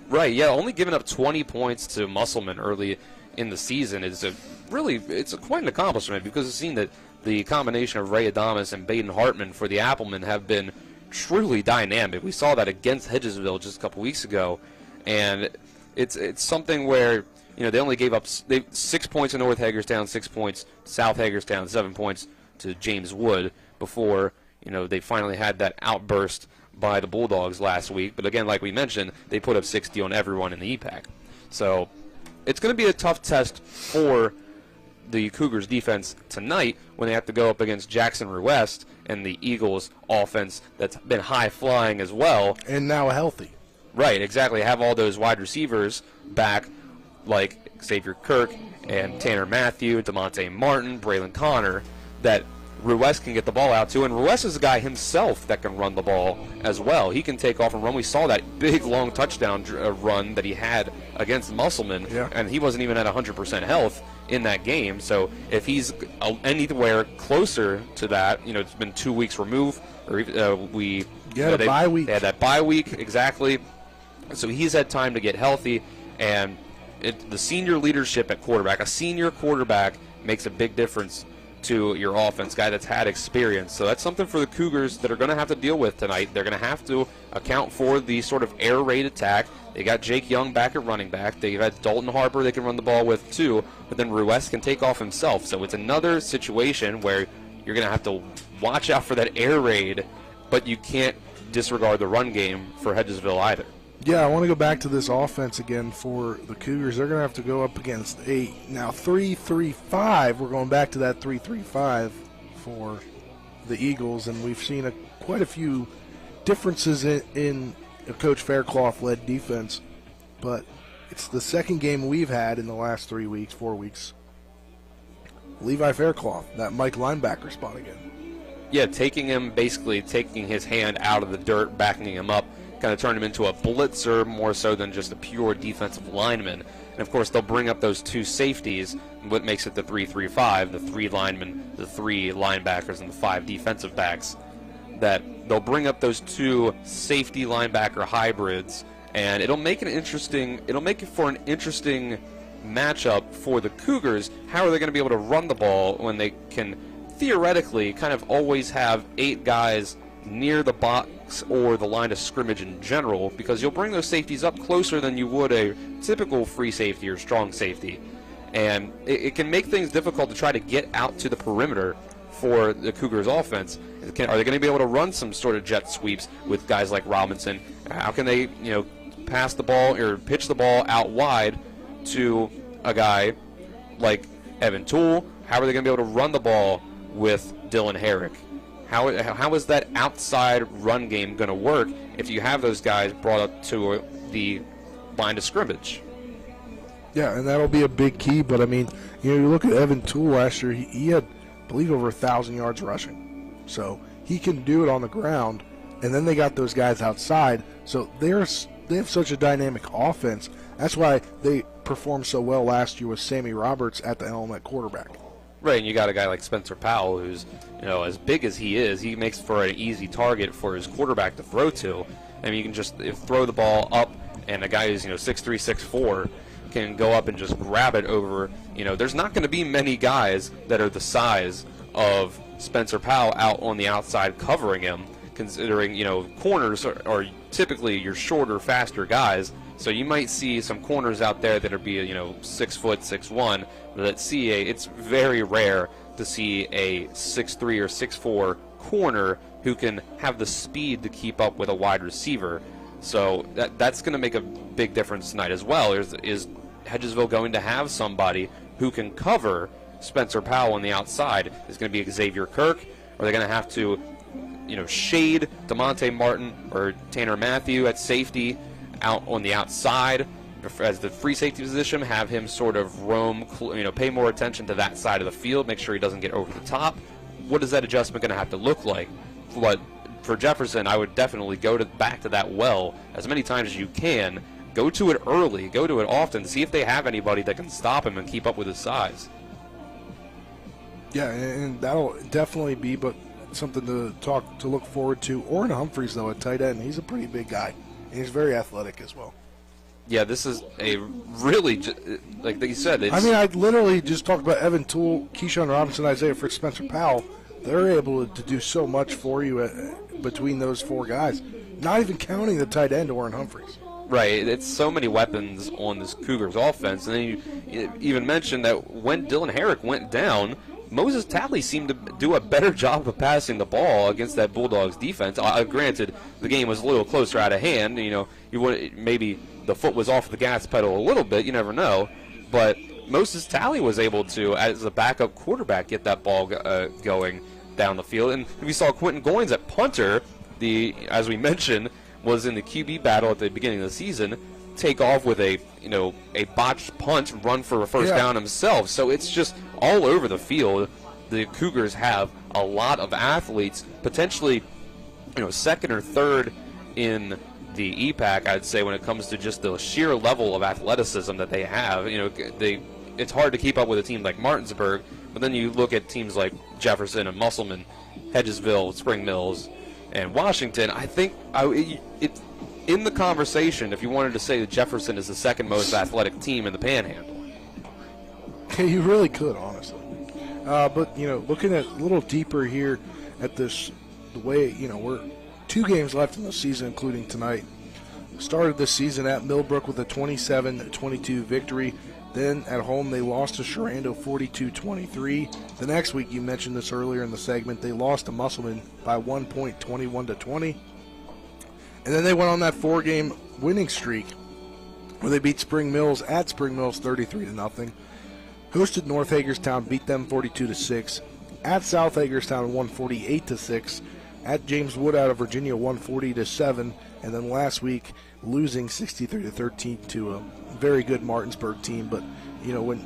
Right, yeah, only giving up 20 points to Musselman early in the season is quite an accomplishment, because it's seen that the combination of Ray Adamas and Baden Hartman for the Applemen have been truly dynamic. We saw that against Hedgesville just a couple weeks ago, and it's something where, you know, they only gave up 6 points to North Hagerstown, 6 points to South Hagerstown, 7 points to James Wood before, you know, they finally had that outburst by the Bulldogs last week. But again, like we mentioned, they put up 60 on everyone in the EPAC. So it's going to be a tough test for the Cougars defense tonight when they have to go up against Jackson West and the Eagles offense that's been high-flying as well. And now healthy. Right, exactly. Have all those wide receivers back, like Xavier Kirk and Tanner Matthew, DeMonte Martin, Braylon Connor, that Ruest can get the ball out to. And Ruest is a guy himself that can run the ball as well. He can take off and run. We saw that big, long touchdown run that he had against Musselman, and he wasn't even at 100% health in that game. So if he's anywhere closer to that, you know, it's been 2 weeks removed. Or a bye week. They had that bye week, exactly. So he's had time to get healthy, and the senior leadership at quarterback, a senior quarterback makes a big difference to your offense, guy that's had experience. So that's something for the Cougars that are going to have to deal with tonight. They're going to have to account for the sort of air raid attack. They got Jake Young back at running back. They've had Dalton Harper they can run the ball with too, but then Ruiz can take off himself. So it's another situation where you're going to have to watch out for that air raid, but you can't disregard the run game for Hedgesville either. Yeah, I want to go back to this offense again for the Cougars. They're going to have to go up against a now 3-3-5. We're going back to that 3-3-5 for the Eagles, and we've seen quite a few differences in a Coach Faircloth-led defense, but it's the second game we've had in the last 4 weeks. Levi Faircloth, that Mike linebacker spot again. Yeah, taking his hand out of the dirt, backing him up, kind of turn him into a blitzer more so than just a pure defensive lineman. And, of course, they'll bring up those two safeties, what makes it the 3-3-5, the 3 linemen, the 3 linebackers, and the 5 defensive backs, that they'll bring up those 2 safety linebacker hybrids, and it'll make it for an interesting matchup for the Cougars. How are they going to be able to run the ball when they can theoretically kind of always have 8 guys near the box or the line of scrimmage in general, because you'll bring those safeties up closer than you would a typical free safety or strong safety, and it can make things difficult to try to get out to the perimeter for the Cougars offense. Are they going to be able to run some sort of jet sweeps with guys like Robinson? How can they pass the ball or pitch the ball out wide to a guy like Evan Toole? How are they going to be able to run the ball with Dylan Herrick? How is that outside run game going to work if you have those guys brought up to the line of scrimmage? Yeah, and that'll be a big key. But, I mean, you look at Evan Toole last year, he had, I believe, over 1,000 yards rushing. So he can do it on the ground. And then they got those guys outside. So they have such a dynamic offense. That's why they performed so well last year with Sammy Roberts at the helm at quarterback. Right, and you got a guy like Spencer Powell who's, as big as he is, he makes for an easy target for his quarterback to throw to. I mean, you can just throw the ball up, and a guy who's, 6'3", 6'4", can go up and just grab it over. There's not going to be many guys that are the size of Spencer Powell out on the outside covering him, considering, corners are typically your shorter, faster guys. So you might see some corners out there that are 6 foot, 6'1", that it's very rare to see a 6'3" or 6'4" corner who can have the speed to keep up with a wide receiver. So that's going to make a big difference tonight as well. Is Hedgesville going to have somebody who can cover Spencer Powell on the outside? Is going to be Xavier Kirk? Or are they going to have to, shade DeMonte Martin or Tanner Matthew at safety out on the outside as the free safety position, have him sort of roam, pay more attention to that side of the field, make sure he doesn't get over the top? What is that adjustment going to have to look like? But for Jefferson, I would definitely go back to that well as many times as you can. Go to it early, go to it often, see if they have anybody that can stop him and keep up with his size. Yeah, and that'll definitely be something to look forward to. Orrin Humphreys, though, at tight end, he's a pretty big guy. And he's very athletic as well. Yeah, this is a really, like you said, I literally just talked about Evan Toole, Keyshawn Robinson, Isaiah Fritz, Spencer Powell. They're able to do so much for you between those 4 guys, not even counting the tight end, Orrin Humphreys. Right, it's so many weapons on this Cougars offense. And then you even mentioned that when Dylan Herrick went down, Moses Talley seemed to do a better job of passing the ball against that Bulldogs defense. Granted, the game was a little closer out of hand. Maybe the foot was off the gas pedal a little bit. You never know. But Moses Talley was able to, as a backup quarterback, get that ball going down the field. And we saw Quentin Goins at punter, as we mentioned, was in the QB battle at the beginning of the season, take off with a botched punt, run for a first down himself. So it's just all over the field. The Cougars have a lot of athletes, potentially, second or third in the EPAC, I'd say, when it comes to just the sheer level of athleticism that they have. It's hard to keep up with a team like Martinsburg, but then you look at teams like Jefferson and Musselman, Hedgesville, Spring Mills, and Washington. I think it's in the conversation if you wanted to say that Jefferson is the second most athletic team in the Panhandle. Okay, you really could, honestly. But, looking at a little deeper here at this, the way, we're 2 games left in the season, including tonight. Started this season at Millbrook with a 27-22 victory. Then at home they lost to Sharando 42-23. The next week, you mentioned this earlier in the segment, they lost to Musselman by 1 point, 21-20. And then they went on that 4-game winning streak where they beat Spring Mills at Spring Mills 33-0. Hosted North Hagerstown, beat them 42-6. At South Hagerstown won 48-6. At James Wood out of Virginia won 40-7. And then last week losing 63-13 to a very good Martinsburg team. But when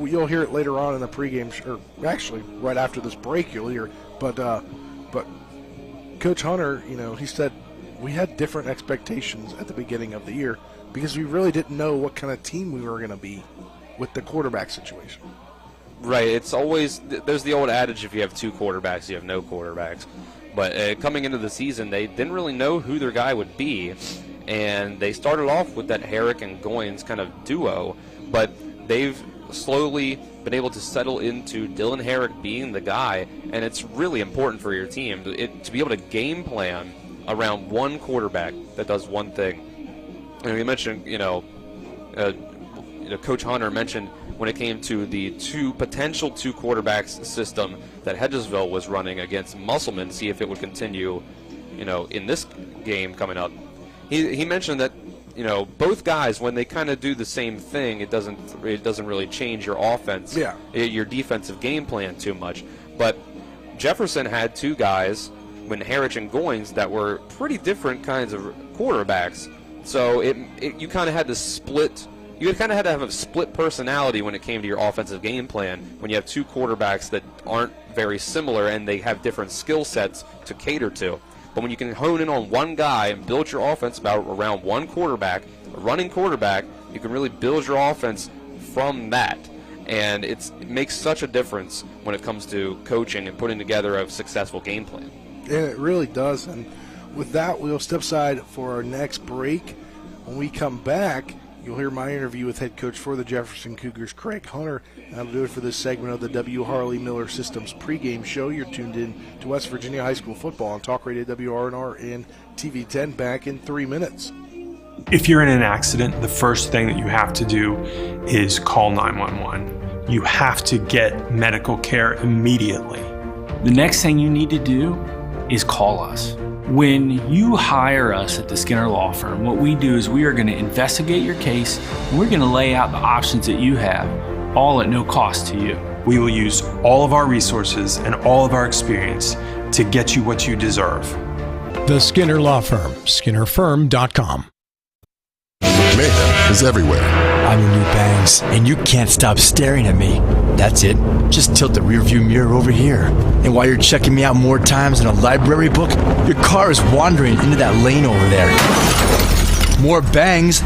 you'll hear it later on in the pregame, or actually right after this break you'll hear. But Coach Hunter, he said we had different expectations at the beginning of the year because we really didn't know what kind of team we were going to be with the quarterback situation. Right. It's always, there's the old adage, if you have 2 quarterbacks, you have no quarterbacks. But coming into the season, they didn't really know who their guy would be. And they started off with that Herrick and Goins kind of duo. But they've slowly been able to settle into Dylan Herrick being the guy. And it's really important for your team to be able to game plan around one quarterback that does one thing. And you mentioned, Coach Hunter mentioned when it came to the potential two quarterbacks system that Hedgesville was running against Musselman, see if it would continue, in this game coming up. He mentioned that, both guys, when they kind of do the same thing, it doesn't really change your offense, your defensive game plan too much. But Jefferson had 2 guys, when Harrich and Goins, that were pretty different kinds of quarterbacks. So you kind of had to split. You kind of had to have a split personality when it came to your offensive game plan when you have 2 quarterbacks that aren't very similar and they have different skill sets to cater to. But when you can hone in on one guy and build your offense around one quarterback, a running quarterback, you can really build your offense from that. And it makes such a difference when it comes to coaching and putting together a successful game plan. And it really does. And with that, we'll step aside for our next break. When we come back, you'll hear my interview with head coach for the Jefferson Cougars, Craig Hunter. And that'll do it for this segment of the W. Harley Miller Systems pregame show. You're tuned in to West Virginia High School football on Talk Radio WRNR and TV 10. Back in 3 minutes. If you're in an accident, the first thing that you have to do is call 911. You have to get medical care immediately. The next thing you need to do is call us. When you hire us at the Skinner Law Firm, what we do is we are going to investigate your case and we're going to lay out the options that you have, all at no cost to you. We will use all of our resources and all of our experience to get you what you deserve. The Skinner Law Firm, SkinnerFirm.com. Mayhem is everywhere. I'm your new bangs, and you can't stop staring at me. That's it. Just tilt the rearview mirror over here. And while you're checking me out more times than a library book, your car is wandering into that lane over there. More bangs?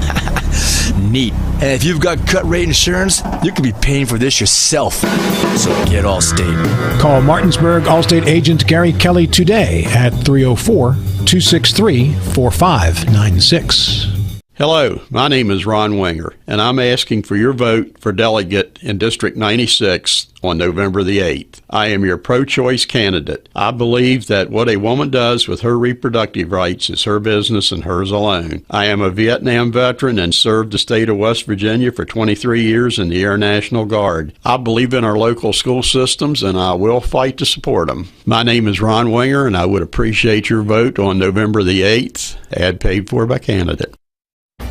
Neat. And if you've got cut rate insurance, you could be paying for this yourself. So get Allstate. Call Martinsburg Allstate agent Gary Kelly today at 304-263-4596. Hello, my name is Ron Winger, and I'm asking for your vote for delegate in District 96 on November the 8th. I am your pro-choice candidate. I believe that what a woman does with her reproductive rights is her business and hers alone. I am a Vietnam veteran and served the state of West Virginia for 23 years in the Air National Guard. I believe in our local school systems, and I will fight to support them. My name is Ron Winger, and I would appreciate your vote on November the 8th. Ad paid for by candidate.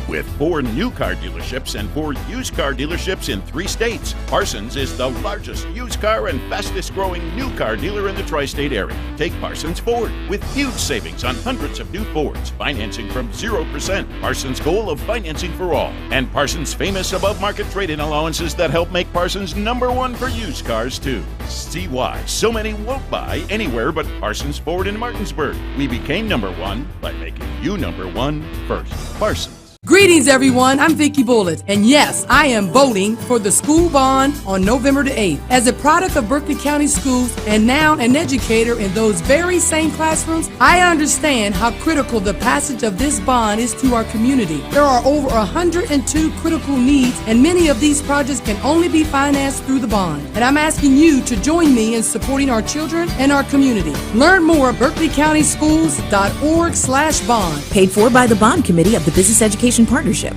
With 4 new car dealerships and 4 used car dealerships in 3 states, Parsons is the largest used car and fastest growing new car dealer in the tri-state area. Take Parsons Ford with huge savings on hundreds of new Fords, financing from 0%, Parsons' goal of financing for all, and Parsons' famous above-market trade-in allowances that help make Parsons #1 for used cars too. See why so many won't buy anywhere but Parsons Ford in Martinsburg. We became #1 by making you #1 first. Parsons. Greetings, everyone. I'm Vicki Bullitt, and yes, I am voting for the school bond on November the 8th. As a product of Berkeley County Schools and now an educator in those very same classrooms, I understand how critical the passage of this bond is to our community. There are over 102 critical needs, and many of these projects can only be financed through the bond. And I'm asking you to join me in supporting our children and our community. Learn more at berkeleycountyschools.org/bond. Paid for by the Bond Committee of the Business Education Partnership.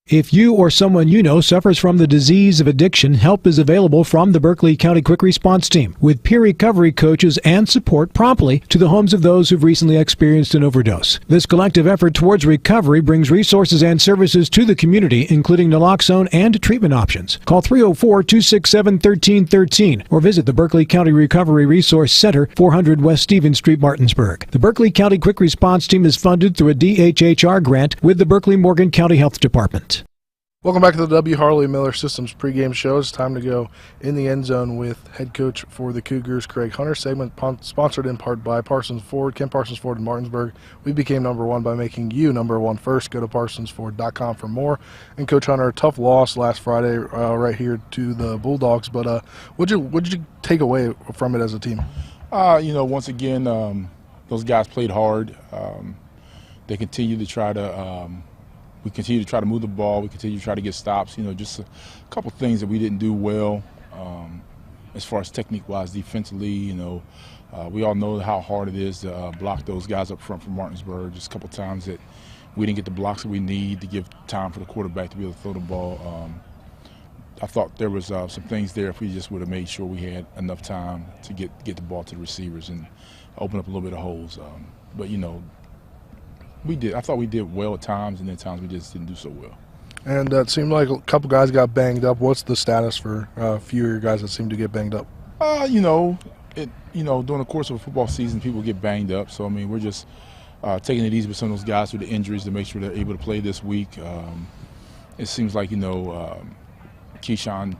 If you or someone you know suffers from the disease of addiction, help is available from the Berkeley County Quick Response Team with peer recovery coaches and support promptly to the homes of those who've recently experienced an overdose. This collective effort towards recovery brings resources and services to the community, including naloxone and treatment options. Call 304-267-1313 or visit the Berkeley County Recovery Resource Center, 400 West Stevens Street, Martinsburg. The Berkeley County Quick Response Team is funded through a DHHR grant with the Berkeley Morgan County Health Department. Welcome back to the W. Harley Miller Systems pregame show. It's time to go in the end zone with head coach for the Cougars, Craig Hunter. Segment sponsored in part by Parsons Ford, Ken Parsons Ford in Martinsburg. We became number one by making you number one first. Go to parsonsford.com for more. And Coach Hunter, a tough loss last Friday right here to the Bulldogs. But what'd you take away from it as a team? Once again, those guys played hard. They continue to try to. We continue to try to move the ball. We continue to try to get stops. Just a couple things that we didn't do well as far as technique-wise, defensively. We all know how hard it is to block those guys up front from Martinsburg. Just a couple times that we didn't get the blocks that we need to give time for the quarterback to be able to throw the ball. I thought there was some things there if we just would have made sure we had enough time to get the ball to the receivers and open up a little bit of holes. But we did. I thought we did well at times, and then times we just didn't do so well. And it seemed like a couple guys got banged up. What's the status for a few of your guys that seem to get banged up? During the course of a football season, people get banged up. So we're just taking it easy with some of those guys through the injuries to make sure they're able to play this week. It seems like Keyshawn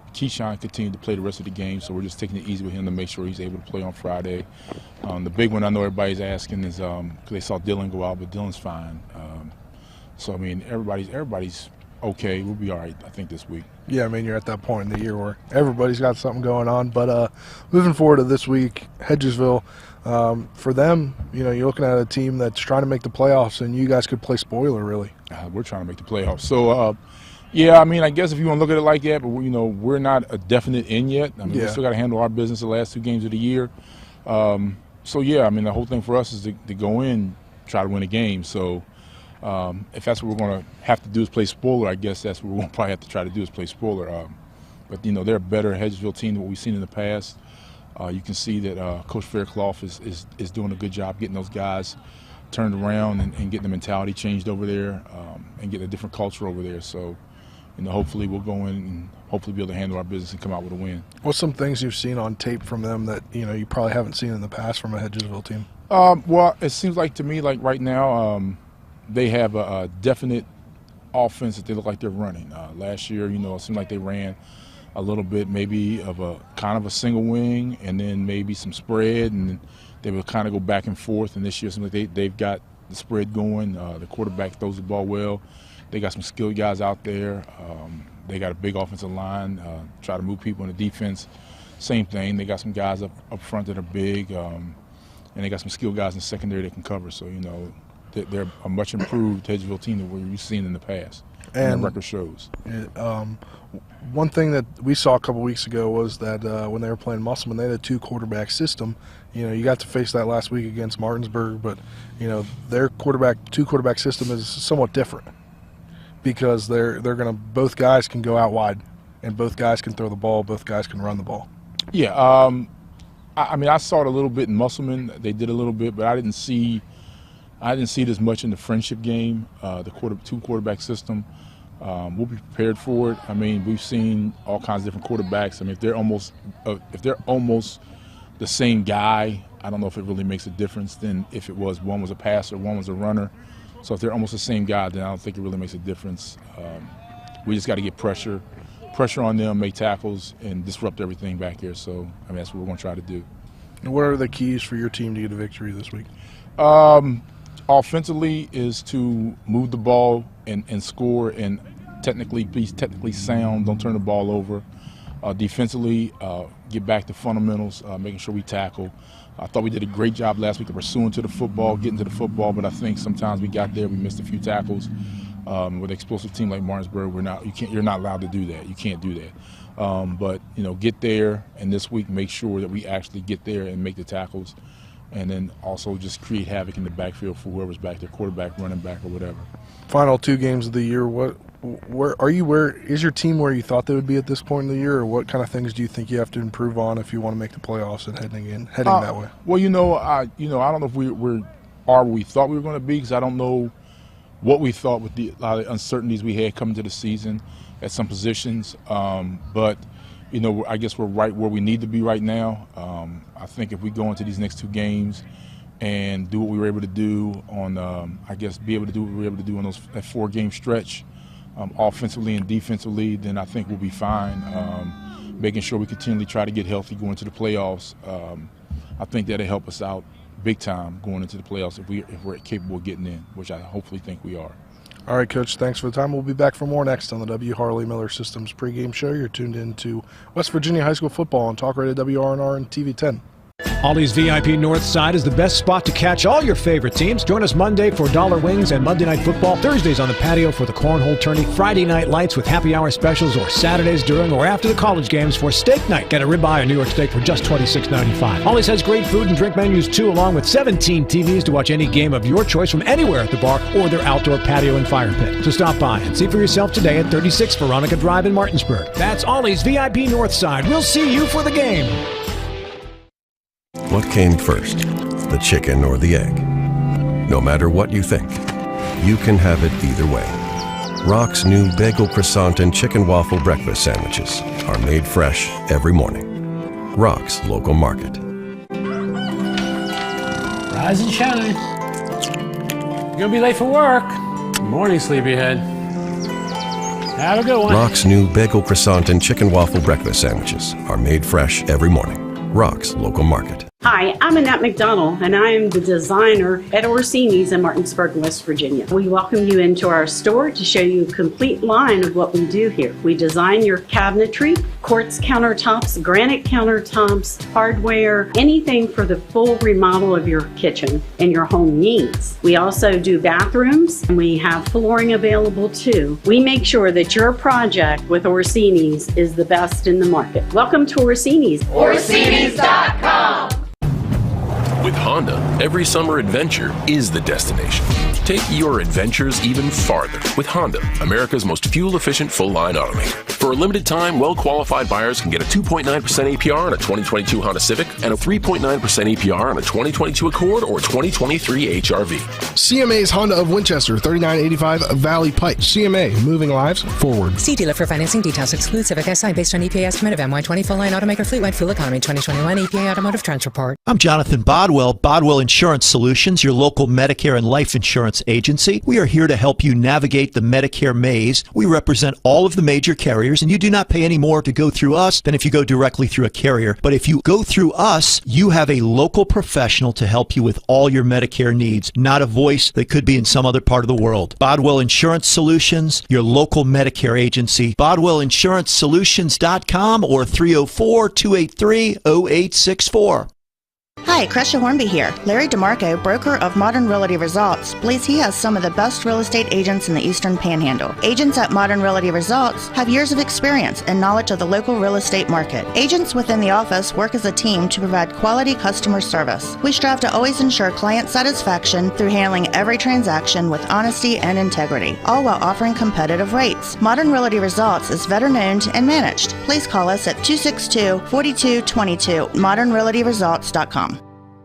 continued to play the rest of the game, so we're just taking it easy with him to make sure he's able to play on Friday. The big one I know everybody's asking is because they saw Dylan go out, but Dylan's fine. Everybody's okay. We'll be all right, I think, this week. Yeah, you're at that point in the year where everybody's got something going on. But moving forward to this week, Hedgesville, for them, you're looking at a team that's trying to make the playoffs, and you guys could play spoiler, really. We're trying to make the playoffs. So, I guess if you want to look at it like that, but we're not a definite in yet. We still got to handle our business the last 2 games of the year. The whole thing for us is to go in, try to win a game. So if that's what we're going to have to do is play spoiler, I guess that's what we're going to probably have to try to do is play spoiler. But they're a better Hedgesville team than what we've seen in the past. You can see that Coach Faircloth is doing a good job getting those guys turned around and getting the mentality changed over there and getting a different culture over there. So. Hopefully we'll go in and hopefully be able to handle our business and come out with a win. What's some things you've seen on tape from them that you probably haven't seen in the past from a Hedgesville team? Well, it seems like to me like right now they have a definite offense that they look like they're running. Last year, it seemed like they ran a little bit maybe of a kind of a single wing and then maybe some spread, and they would kind of go back and forth. And this year, it seems like they've got the spread going. The quarterback throws the ball well. They got some skilled guys out there. They got a big offensive line, try to move people in the defense. Same thing. They got some guys up front that are big, and they got some skilled guys in the secondary that can cover. So, they're a much improved Hedgesville team than we've seen in the past, and the record shows. One thing that we saw a couple weeks ago was that when they were playing Musselman, they had a 2-quarterback system. You got to face that last week against Martinsburg, but, their 2-quarterback system is somewhat different. Because they're gonna both guys can go out wide, and both guys can throw the ball, both guys can run the ball. Yeah, I saw it a little bit in Musselman. They did a little bit, but I didn't see it as much in the friendship game. The 2-quarterback system. We'll be prepared for it. We've seen all kinds of different quarterbacks. If they're almost the same guy, I don't know if it really makes a difference. Then if it was one was a passer, one was a runner. So if they're almost the same guy, then I don't think it really makes a difference. We just got to get pressure on them, make tackles, and disrupt everything back here. So, that's what we're going to try to do. And what are the keys for your team to get a victory this week? Offensively is to move the ball and score and be technically sound, don't turn the ball over. Defensively, get back to fundamentals, making sure we tackle. I thought we did a great job last week of pursuing to the football, getting to the football, but I think sometimes we got there, we missed a few tackles. With an explosive team like Martinsburg, you're not allowed to do that. You can't do that. But get there, and this week make sure that we actually get there and make the tackles, and then also just create havoc in the backfield for whoever's back there, quarterback, running back, or whatever. Final 2 games of the year. Where is your team where you thought they would be at this point in the year, or what kind of things do you think you have to improve on if you want to make the playoffs and heading that way? Well, I don't know if we are where we thought we were going to be, because I don't know what we thought with the uncertainties we had coming to the season at some positions. But I guess we're right where we need to be right now. I think if we go into these next 2 games and do what we were able to do on, be able to do what we were able to do on that 4-game stretch, offensively and defensively, then I think we'll be fine. Making sure we continually try to get healthy going into the playoffs. I think that'll help us out big time going into the playoffs if we're capable of getting in, which I hopefully think we are. All right, Coach, thanks for the time. We'll be back for more next on the W. Harley Miller Systems pregame show. You're tuned in to West Virginia High School football on Talk Radio WRNR and TV 10. Ollie's VIP North Side is the best spot to catch all your favorite teams. Join us Monday for Dollar Wings and Monday Night Football, Thursdays on the patio for the Cornhole Tourney, Friday night lights with happy hour specials, or Saturdays during or after the college games for steak night. Get a ribeye or New York steak for just $26.95. Ollie's has great food and drink menus too, along with 17 TVs to watch any game of your choice from anywhere at the bar or their outdoor patio and fire pit. So stop by and see for yourself today at 36 Veronica Drive in Martinsburg. That's Ollie's VIP North Side. We'll see you for the game. What came first, the chicken or the egg? No matter what you think, you can have it either way. Rock's new bagel croissant and chicken waffle breakfast sandwiches are made fresh every morning. Rock's Local Market. Rise and shine. You're gonna be late for work. Good morning, sleepyhead. Have a good one. Rock's new bagel croissant and chicken waffle breakfast sandwiches are made fresh every morning. Rock's Local Market. Hi, I'm Annette McDonald, and I am the designer at Orsini's in Martinsburg, West Virginia. We welcome you into our store to show you a complete line of what we do here. We design your cabinetry, quartz countertops, granite countertops, hardware, anything for the full remodel of your kitchen and your home needs. We also do bathrooms, and we have flooring available too. We make sure that your project with Orsini's is the best in the market. Welcome to Orsini's. Orsini's.com. With Honda, every summer adventure is the destination. Take your adventures even farther with Honda, America's most fuel-efficient full-line automaker. For a limited time, well-qualified buyers can get a 2.9% APR on a 2022 Honda Civic and a 3.9% APR on a 2022 Accord or 2023 HRV. CMA's Honda of Winchester, 3985 Valley Pike. CMA, moving lives forward. See dealer for financing details. Exclude Civic Si based on EPA estimate of MY20 full-line automaker fleet-wide fuel economy 2021 EPA Automotive Trends Report. I'm Jonathan Bodwell Insurance Solutions, your local Medicare and life insurance agency. We are here to help you navigate the Medicare maze. We represent all of the major carriers, and you do not pay any more to go through us than if you go directly through a carrier. But if you go through us, you have a local professional to help you with all your Medicare needs, not a voice that could be in some other part of the world. Bodwell Insurance Solutions, your local Medicare agency. BodwellInsuranceSolutions.com or 304-283-0864. Hi, Crescia Hornby here. Larry DeMarco, broker of Modern Realty Results, believes he has some of the best real estate agents in the Eastern Panhandle. Agents at Modern Realty Results have years of experience and knowledge of the local real estate market. Agents within the office work as a team to provide quality customer service. We strive to always ensure client satisfaction through handling every transaction with honesty and integrity, all while offering competitive rates. Modern Realty Results is veteran-owned and managed. Please call us at 262-4222, modernrealtyresults.com.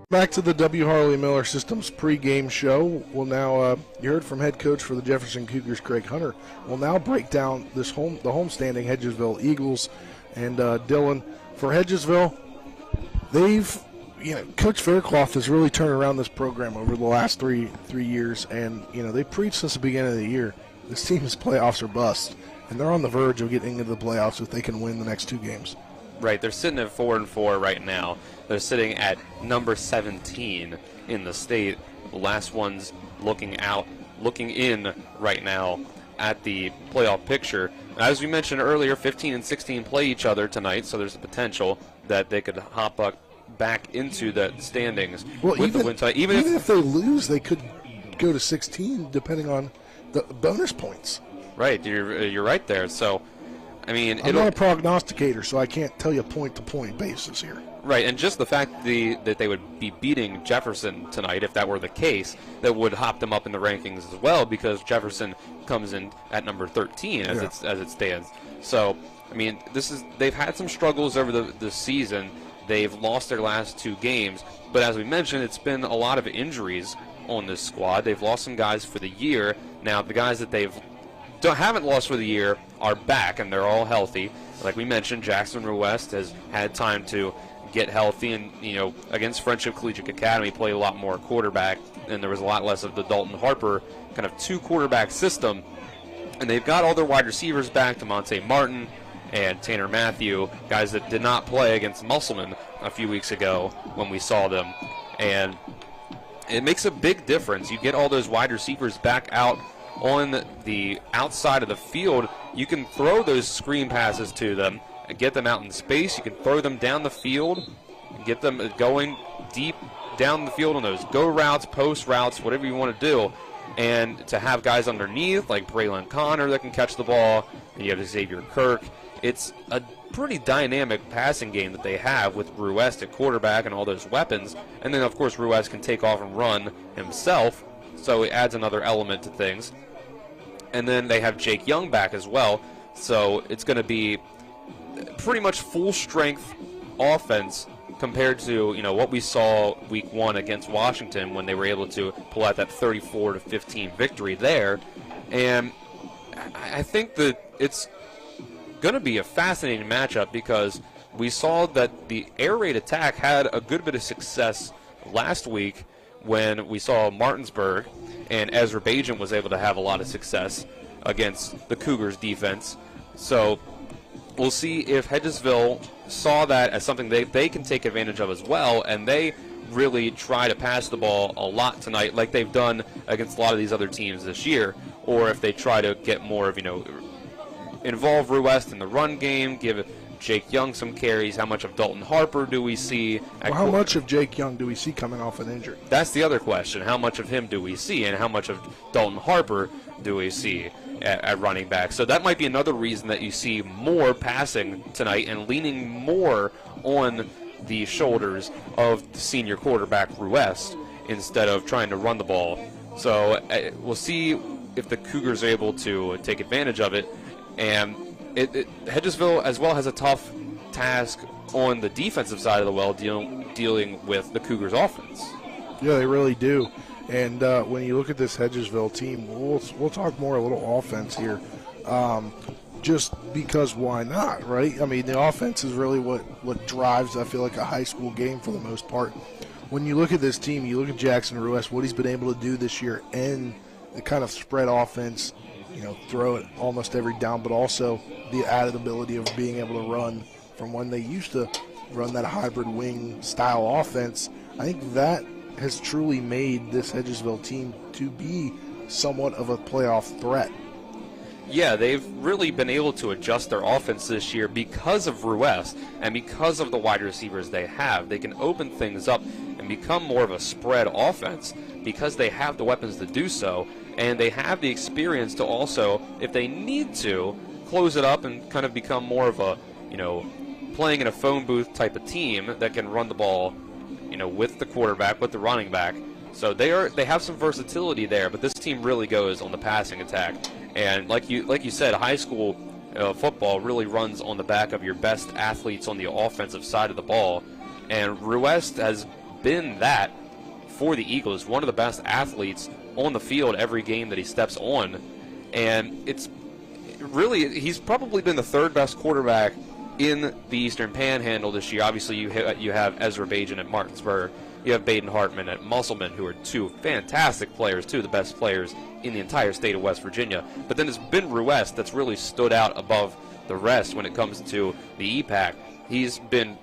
Back to the W. Harley Miller Systems pregame show. We'll now, you heard from head coach for the Jefferson Cougars, Craig Hunter. We'll now break down the homestanding Hedgesville Eagles. And Dylan, for Hedgesville, Coach Faircloth has really turned around this program over the last three years. And, they preached since the beginning of the year, this team is playoffs or bust. And they're on the verge of getting into the playoffs if they can win the next 2 games. Right, they're sitting at 4-4 right now. They're sitting at number 17 in the state. The last one's looking in right now at the playoff picture. As we mentioned earlier, 15 and 16 play each other tonight, so there's a potential that they could hop back into the standings with the win tonight. Even if they lose, they could go to 16 depending on the bonus points. Right, you're right there. So, I mean, I'm not a prognosticator, so I can't tell you point-to-point basis here. Right, and just the fact that they would be beating Jefferson tonight, if that were the case, that would hop them up in the rankings as well, because Jefferson comes in at number 13 as it stands. So, I mean, they've had some struggles over the season. They've lost their last 2 games, but as we mentioned, it's been a lot of injuries on this squad. They've lost some guys for the year. Now, the guys that haven't lost for the year are back, and they're all healthy. Like we mentioned, Jackson Ruest has had time to get healthy, and against Friendship Collegiate Academy played a lot more quarterback, and there was a lot less of the Dalton Harper kind of 2-quarterback system. And they've got all their wide receivers back, DeMonte Martin and Tanner Matthew, guys that did not play against Musselman a few weeks ago when we saw them. And it makes a big difference. You get all those wide receivers back out on the outside of the field. You can throw those screen passes to them and get them out in space. You can throw them down the field and get them going deep down the field on those go routes, post routes, whatever you want to do. And to have guys underneath like Braylon Connor that can catch the ball, and you have Xavier Kirk. It's a pretty dynamic passing game that they have with Ruest at quarterback and all those weapons. And then, of course, Ruest can take off and run himself, so it adds another element to things. And then they have Jake Young back as well, so it's going to be pretty much full-strength offense compared to what we saw week 1 against Washington when they were able to pull out that 34-15 victory there. And I think that it's going to be a fascinating matchup because we saw that the air raid attack had a good bit of success last week when we saw Martinsburg, and Azerbaijan was able to have a lot of success against the Cougars defense. So we'll see if Hedgesville saw that as something they can take advantage of as well, and they really try to pass the ball a lot tonight like they've done against a lot of these other teams this year, or if they try to get more of, involve Ruest in the run game, give Jake Young some carries. How much of Dalton Harper do we see? How much of Jake Young do we see coming off an injury? That's the other question. How much of him do we see, and how much of Dalton Harper do we see at running back? So that might be another reason that you see more passing tonight and leaning more on the shoulders of the senior quarterback Ruest instead of trying to run the ball. So we'll see if the Cougars are able to take advantage of it. And Hedgesville as well has a tough task on the defensive side of the well, dealing with the Cougars' offense. Yeah, they really do. And when you look at this Hedgesville team, we'll talk more a little offense here, just because why not, right? I mean, the offense is really what drives, I feel like, a high school game for the most part. When you look at this team, you look at Jackson Ruest, what he's been able to do this year, and the kind of spread offense, throw it almost every down, but also the added ability of being able to run from when they used to run that hybrid wing style offense. I think that has truly made this Hedgesville team to be somewhat of a playoff threat. Yeah, they've really been able to adjust their offense this year because of Ruest and because of the wide receivers they have. They can open things up and become more of a spread offense because they have the weapons to do so, and they have the experience to also, if they need to, close it up and kind of become more of a, playing in a phone booth type of team that can run the ball, with the quarterback, with the running back. So they have some versatility there, but this team really goes on the passing attack. And like you said, high school football really runs on the back of your best athletes on the offensive side of the ball. And Ruest has been that for the Eagles, one of the best athletes on the field every game that he steps on. And it's really, he's probably been the third best quarterback in the Eastern Panhandle this year. Obviously, you have Azerbaijan at Martinsburg. You have Baden Hartman at Musselman, who are two fantastic players, two of the best players in the entire state of West Virginia. But then it's been Ruest that's really stood out above the rest when it comes to the EPAC. he's been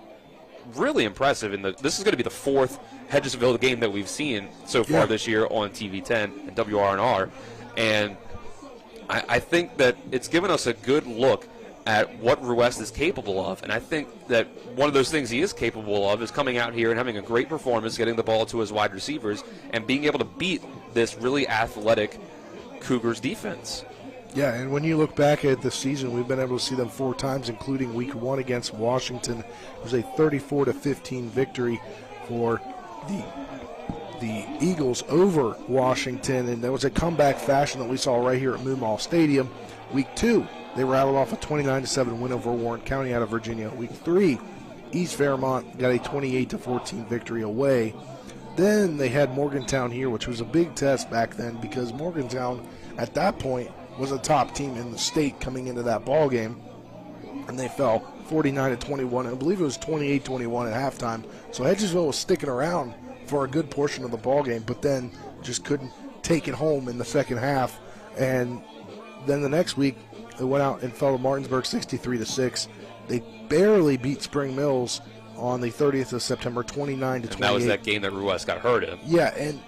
really impressive. This is going to be the fourth Hedgesville game that we've seen so far this year on TV10 and WRNR, and I think that it's given us a good look at what Ruest is capable of, and I think that one of those things he is capable of is coming out here and having a great performance, getting the ball to his wide receivers, and being able to beat this really athletic Cougars defense. Yeah, and when you look back at the season, we've been able to see them 4 times, including Week 1 against Washington. It was a 34-15 victory for the Eagles over Washington, and there was a comeback fashion that we saw right here at Moomaw Stadium. Week 2, they rattled off a 29-7 win over Warren County out of Virginia. Week 3, East Fairmont got a 28-14 victory away. Then they had Morgantown here, which was a big test back then because Morgantown at that point was a top team in the state coming into that ball game, and they fell 49-21. I believe it was 28-21 at halftime. So Hedgesville was sticking around for a good portion of the ball game, but then just couldn't take it home in the second half. And then the next week, they went out and fell to Martinsburg 63-6. They barely beat Spring Mills on the 30th of September, 29-28. And that was that game that Ruest got hurt in. Yeah, and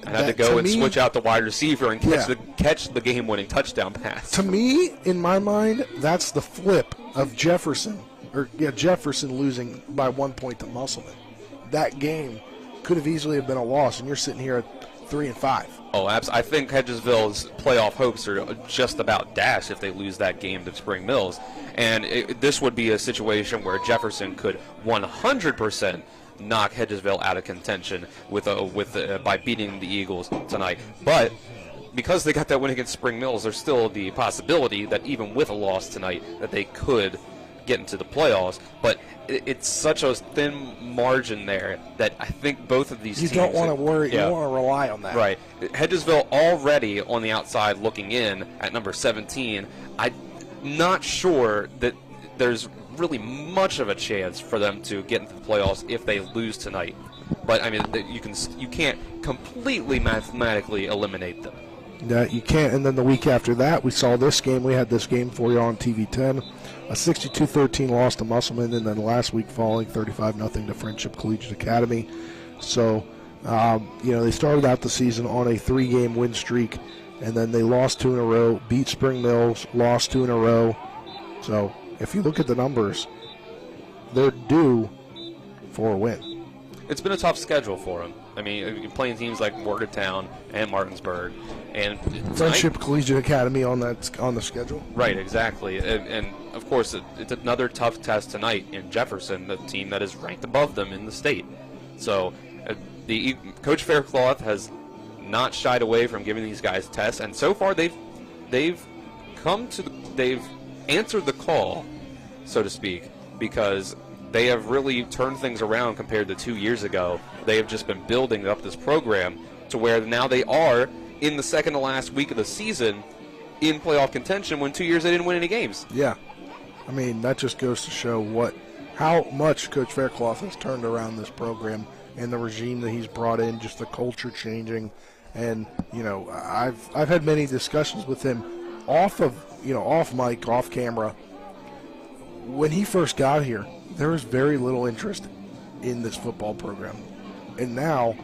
had to go and switch out the wide receiver and catch the game-winning touchdown pass. To me, in my mind, that's the flip of Jefferson losing by 1 point to Musselman. That game could have easily have been a loss, and you're sitting here at 3-5. Oh, I think Hedgesville's playoff hopes are just about dashed if they lose that game to Spring Mills. And this would be a situation where Jefferson could 100% knock Hedgesville out of contention by beating the Eagles tonight. But because they got that win against Spring Mills, there's still the possibility that even with a loss tonight that they could get into the playoffs. But it's such a thin margin there that I think both of these teams... You don't want to worry. You don't want to rely on that. Right. Hedgesville already on the outside looking in at number 17. I'm not sure that there's really much of a chance for them to get into the playoffs if they lose tonight. But, I mean, you can't completely mathematically eliminate them. Yeah, you can't. And then the week after that, we saw this game. We had this game for you on TV10. A 62-13 loss to Musselman, and then last week falling 35-0 to Friendship Collegiate Academy. So, they started out the season on a 3-game win streak, and then they lost 2 in a row, beat Spring Mills, lost 2 in a row. So, if you look at the numbers, they're due for a win. It's been a tough schedule for them. I mean, you're playing teams like Morgantown and Martinsburg, and Friendship Collegiate Academy on the schedule. Right, exactly, and of course it's another tough test tonight in Jefferson, the team that is ranked above them in the state. So, Coach Faircloth has not shied away from giving these guys tests, and so far they've answered the call, so to speak, because they have really turned things around compared to 2 years ago. They have just been building up this program to where now they are in the second to last week of the season in playoff contention when 2 years they didn't win any games. Yeah. I mean, that just goes to show how much Coach Faircloth has turned around this program and the regime that he's brought in, just the culture changing. And, I've had many discussions with him off mic, off camera. When he first got here, there was very little interest in this football program. And now,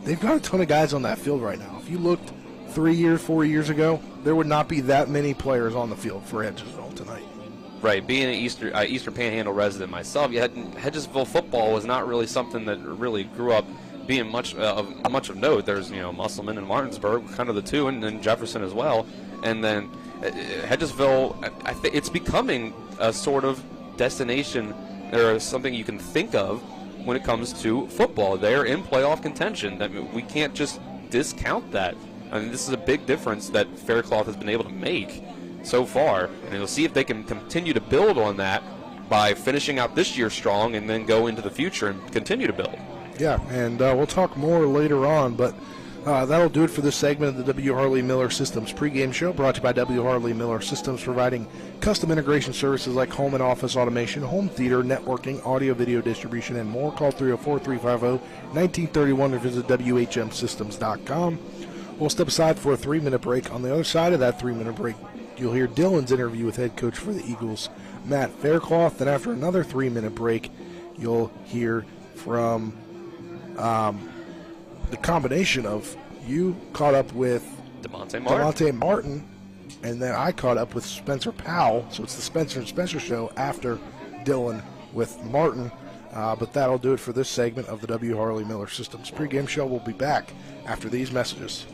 they've got a ton of guys on that field right now. If you looked 4 years ago, there would not be that many players on the field for Hedgesville tonight. Right, being an Eastern Panhandle resident myself, Hedgesville football was not really something that really grew up being much of note. There's Musselman and Martinsburg, kind of the two, and then Jefferson as well. And then Hedgesville, I think it's becoming a sort of destination or something you can think of when it comes to football. They're in playoff contention. I mean, we can't just discount that. I mean, this is a big difference that Faircloth has been able to make so far, and we'll see if they can continue to build on that by finishing out this year strong and then go into the future and continue to build. Yeah, and we'll talk more later on, but that'll do it for this segment of the W. Harley Miller Systems pregame show, brought to you by W. Harley Miller Systems, providing custom integration services like home and office automation, home theater, networking, audio-video distribution, and more. Call 304-350-1931 or visit WHMsystems.com. We'll step aside for a 3-minute break. On the other side of that 3-minute break, you'll hear Dylan's interview with head coach for the Eagles, Matt Faircloth. Then after another 3-minute break, you'll hear from the combination of you caught up with Devontae Martin, and then I caught up with Spencer Powell. So it's the Spencer and Spencer show after Dylan with Martin. But that'll do it for this segment of the W. Harley Miller Systems pregame show. We'll be back after these messages.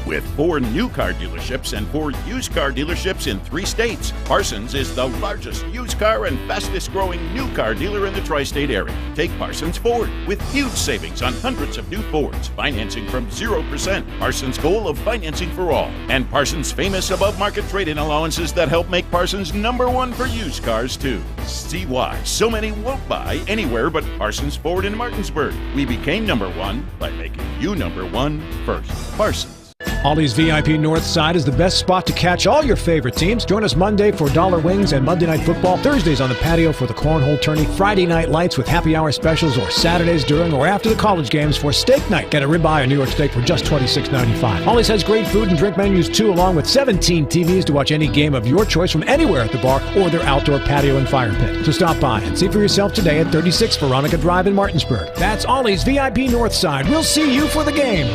With 4 new car dealerships and 4 used car dealerships in 3 states, Parsons is the largest used car and fastest growing new car dealer in the tri-state area. Take Parsons Ford with huge savings on hundreds of new Fords, financing from 0%, Parsons' goal of financing for all, and Parsons' famous above-market trade-in allowances that help make Parsons #1 for used cars too. See why so many won't buy anywhere but Parsons Ford in Martinsburg. We became #1 by making you #1 first. Parsons. Ollie's VIP North Side is the best spot to catch all your favorite teams. Join us Monday for dollar wings and Monday Night Football, Thursdays on the patio for the cornhole tourney, Friday night lights with happy hour specials, or Saturdays during or after the college games for steak night. Get a ribeye or New York steak for just $26.95. Ollie's has great food and drink menus too, along with 17 TVs to watch any game of your choice from anywhere at the bar or their outdoor patio and fire pit. So stop by and see for yourself today at 36 Veronica Drive in Martinsburg. That's Ollie's VIP North Side. We'll see you for the game.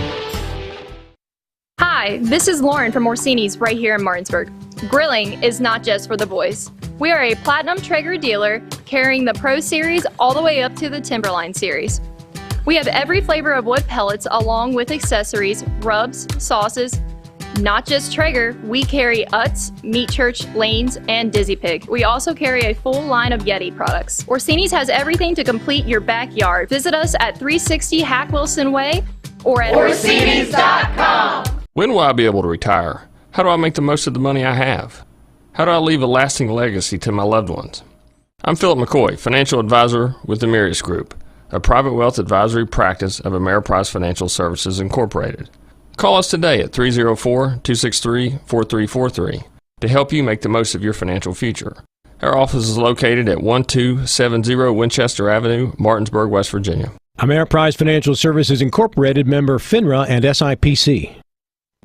Hi, this is Lauren from Orsini's right here in Martinsburg. Grilling is not just for the boys. We are a Platinum Traeger dealer carrying the Pro Series all the way up to the Timberline Series. We have every flavor of wood pellets along with accessories, rubs, sauces. Not just Traeger, we carry Utz, Meat Church, Lanes, and Dizzy Pig. We also carry a full line of Yeti products. Orsini's has everything to complete your backyard. Visit us at 360 Hack Wilson Way or at Orsinis.com. When will I be able to retire? How do I make the most of the money I have? How do I leave a lasting legacy to my loved ones? I'm Philip McCoy, financial advisor with the Mirius Group, a private wealth advisory practice of Ameriprise Financial Services Incorporated. Call us today at 304-263-4343 to help you make the most of your financial future. Our office is located at 1270 Winchester Avenue, Martinsburg, West Virginia. Ameriprise Financial Services Incorporated, member FINRA and SIPC.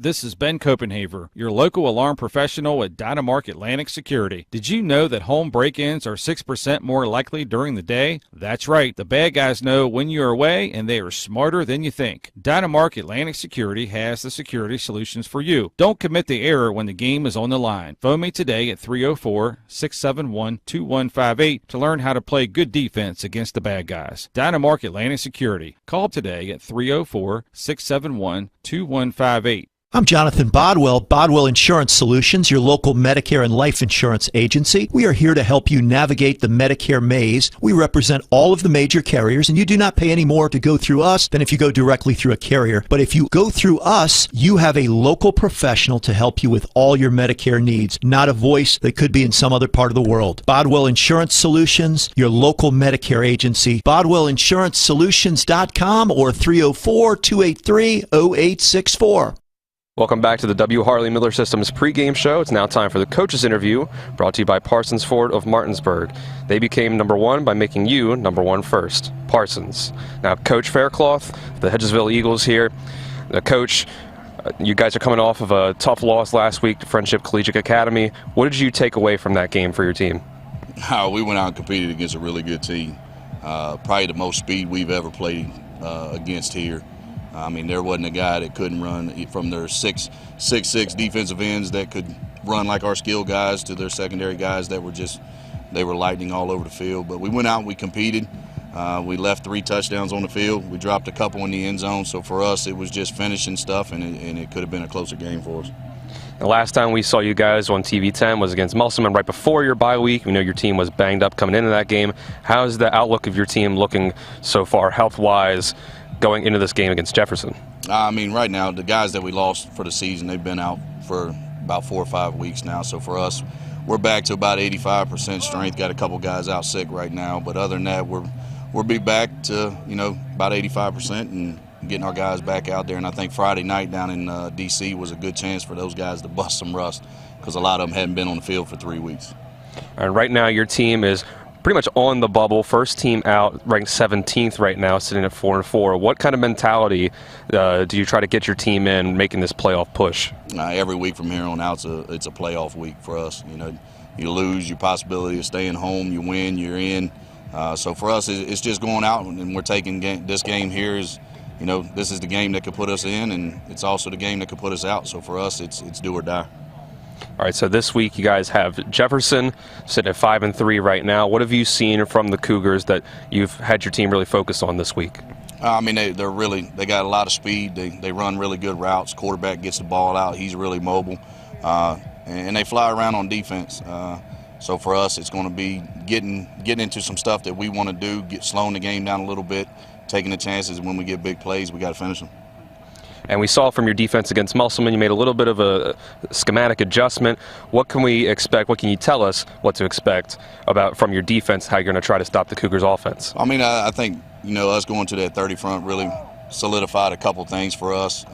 This is Ben Copenhaver, your local alarm professional at Dynamark Atlantic Security. Did you know that home break-ins are 6% more likely during the day? That's right. The bad guys know when you're away, and they are smarter than you think. Dynamark Atlantic Security has the security solutions for you. Don't commit the error when the game is on the line. Phone me today at 304-671-2158 to learn how to play good defense against the bad guys. Dynamark Atlantic Security. Call today at 304-671-2158. I'm Jonathan Bodwell, Bodwell Insurance Solutions, your local Medicare and life insurance agency. We are here to help you navigate the Medicare maze. We represent all of the major carriers, and you do not pay any more to go through us than if you go directly through a carrier. But if you go through us, you have a local professional to help you with all your Medicare needs, not a voice that could be in some other part of the world. Bodwell Insurance Solutions, your local Medicare agency. BodwellInsuranceSolutions.com or 304-283-0864. Welcome back to the W. Harley Miller Systems pregame show. It's now time for the coaches interview, brought to you by Parsons Ford of Martinsburg. They became #1 by making you #1 first. Parsons. Now, Coach Faircloth, the Hedgesville Eagles here. Coach, you guys are coming off of a tough loss last week to Friendship Collegiate Academy. What did you take away from that game for your team? We went out and competed against a really good team. Probably the most speed we've ever played against here. I mean, there wasn't a guy that couldn't run from their 6'6" defensive ends that could run like our skill guys to their secondary guys that were they were lightning all over the field. But we went out and we competed. We left 3 touchdowns on the field. We dropped a couple in the end zone. So for us, it was just finishing stuff, and it could have been a closer game for us. The last time we saw you guys on TV10 was against Musselman right before your bye week. We know your team was banged up coming into that game. How's the outlook of your team looking so far, health-wise, going into this game against Jefferson? I mean, right now, the guys that we lost for the season, they've been out for about 4 or 5 weeks now. So for us, we're back to about 85% strength. Got a couple guys out sick right now, but other than that, we'll be back to about 85% and getting our guys back out there. And I think Friday night down in D.C. was a good chance for those guys to bust some rust because a lot of them hadn't been on the field for 3 weeks. And right now, your team is pretty much on the bubble. First team out, ranked 17th right now, sitting at 4-4. What kind of mentality do you try to get your team in making this playoff push? Every week from here on out, it's a playoff week for us. you lose, your possibility of staying home, you win, you're in. So for us, it's just going out, and we're taking this game here is, this is the game that could put us in, and it's also the game that could put us out. So for us, it's do or die. All right, so this week you guys have Jefferson sitting at 5-3 right now. What have you seen from the Cougars that you've had your team really focus on this week? They got a lot of speed. They run really good routes. Quarterback gets the ball out. He's really mobile, and they fly around on defense. So for us, it's going to be getting into some stuff that we want to do, slowing the game down a little bit, taking the chances, and when we get big plays, we got to finish them. And we saw from your defense against Musselman, you made a little bit of a schematic adjustment. What can we expect? What can you tell us what to expect about from your defense, how you're going to try to stop the Cougars' offense? I think, us going to that 30 front really solidified a couple things for us,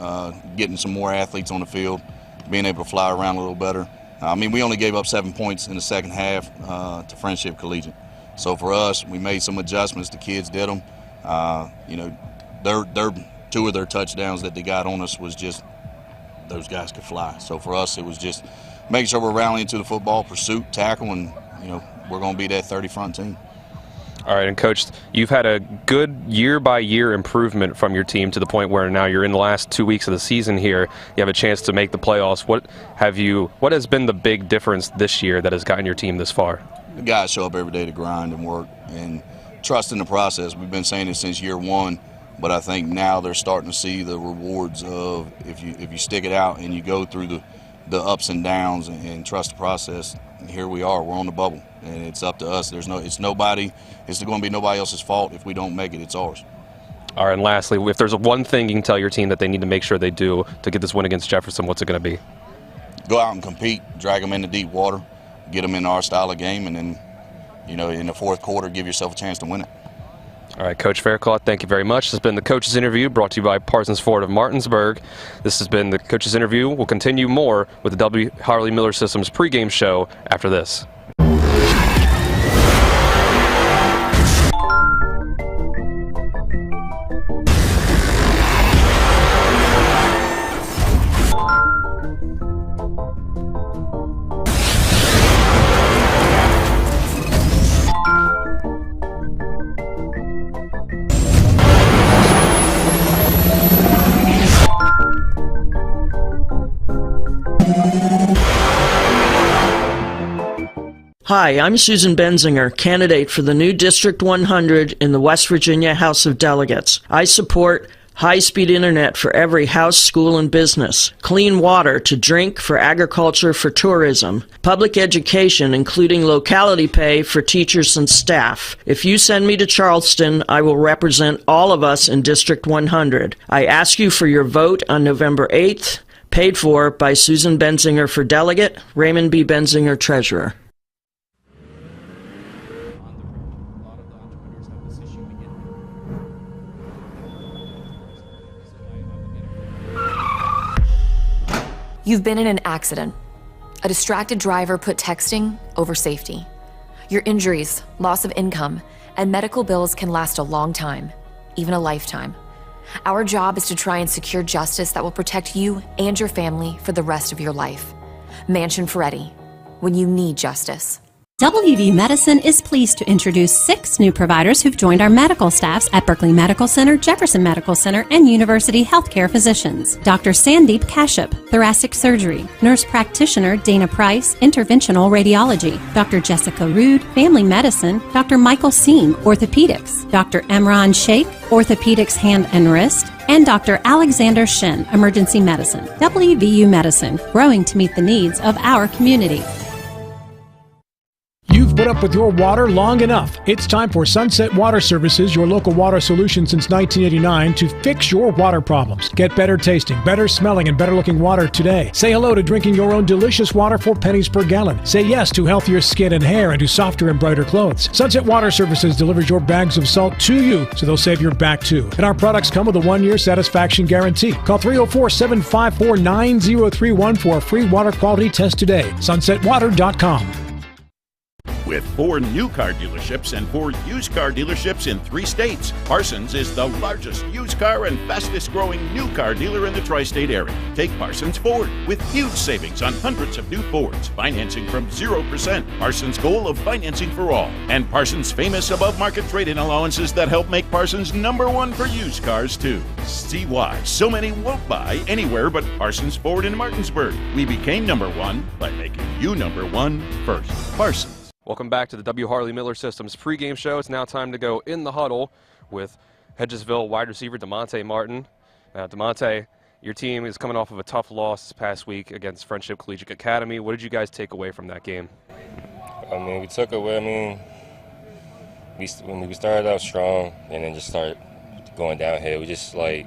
getting some more athletes on the field, being able to fly around a little better. We only gave up 7 points in the second half to Friendship Collegiate. So for us, we made some adjustments. The kids did them. Their 2 of their touchdowns that they got on us was just those guys could fly. So for us, it was just making sure we're rallying to the football, pursuit, tackle, and we're going to be that 30 front team. All right, and Coach, you've had a good year-by-year improvement from your team to the point where now you're in the last 2 weeks of the season here. You have a chance to make the playoffs. What has been the big difference this year that has gotten your team this far? The guys show up every day to grind and work and trust in the process. We've been saying it since year one, but I think now they're starting to see the rewards of if you stick it out and you go through the ups and downs and trust the process. And here we are. We're on the bubble, and it's up to us. It's going to be nobody else's fault. If we don't make it, it's ours. All right, and lastly, if there's one thing you can tell your team that they need to make sure they do to get this win against Jefferson, what's it going to be? Go out and compete, drag them into deep water, get them in our style of game, and then, in the fourth quarter, give yourself a chance to win it. All right, Coach Faircloth, thank you very much. This has been the Coach's Interview brought to you by Parsons Ford of Martinsburg. This has been the Coach's Interview. We'll continue more with the W. Harley Miller Systems pregame show after this. Hi, I'm Susan Benzinger, candidate for the new District 100 in the West Virginia House of Delegates. I support high-speed internet for every house, school, and business, clean water to drink for agriculture, for tourism, public education, including locality pay for teachers and staff. If you send me to Charleston, I will represent all of us in District 100. I ask you for your vote on November 8th, paid for by Susan Benzinger for delegate, Raymond B. Benzinger, treasurer. You've been in an accident. A distracted driver put texting over safety. Your injuries, loss of income, and medical bills can last a long time, even a lifetime. Our job is to try and secure justice that will protect you and your family for the rest of your life. Mansion Ferretti, when you need justice. WVU Medicine is pleased to introduce 6 new providers who've joined our medical staffs at Berkeley Medical Center, Jefferson Medical Center, and University Healthcare Physicians. Dr. Sandeep Kashyap, Thoracic Surgery. Nurse Practitioner Dana Price, Interventional Radiology. Dr. Jessica Rude, Family Medicine. Dr. Michael Seen, Orthopedics. Dr. Emran Sheikh, Orthopedics Hand and Wrist. And Dr. Alexander Shen, Emergency Medicine. WVU Medicine, growing to meet the needs of our community. You've put up with your water long enough. It's time for Sunset Water Services, your local water solution since 1989, to fix your water problems. Get better tasting, better smelling, and better looking water today. Say hello to drinking your own delicious water for pennies per gallon. Say yes to healthier skin and hair and to softer and brighter clothes. Sunset Water Services delivers your bags of salt to you, so they'll save your back too. And our products come with a 1-year satisfaction guarantee. Call 304-754-9031 for a free water quality test today. SunsetWater.com. With 4 new car dealerships and 4 used car dealerships in 3 states, Parsons is the largest used car and fastest growing new car dealer in the tri-state area. Take Parsons Ford with huge savings on hundreds of new Fords, financing from 0%, Parsons' goal of financing for all, and Parsons' famous above-market trade-in allowances that help make Parsons #1 for used cars too. See why so many won't buy anywhere but Parsons Ford in Martinsburg. We became #1 by making you #1 first. Parsons. Welcome back to the W. Harley Miller Systems pregame show. It's now time to go in the huddle with Hedgesville wide receiver DeMonte Martin. DeMonte, your team is coming off of a tough loss this past week against Friendship Collegiate Academy. What did you guys take away from that game? We took away, we started out strong and then just started going downhill. We just let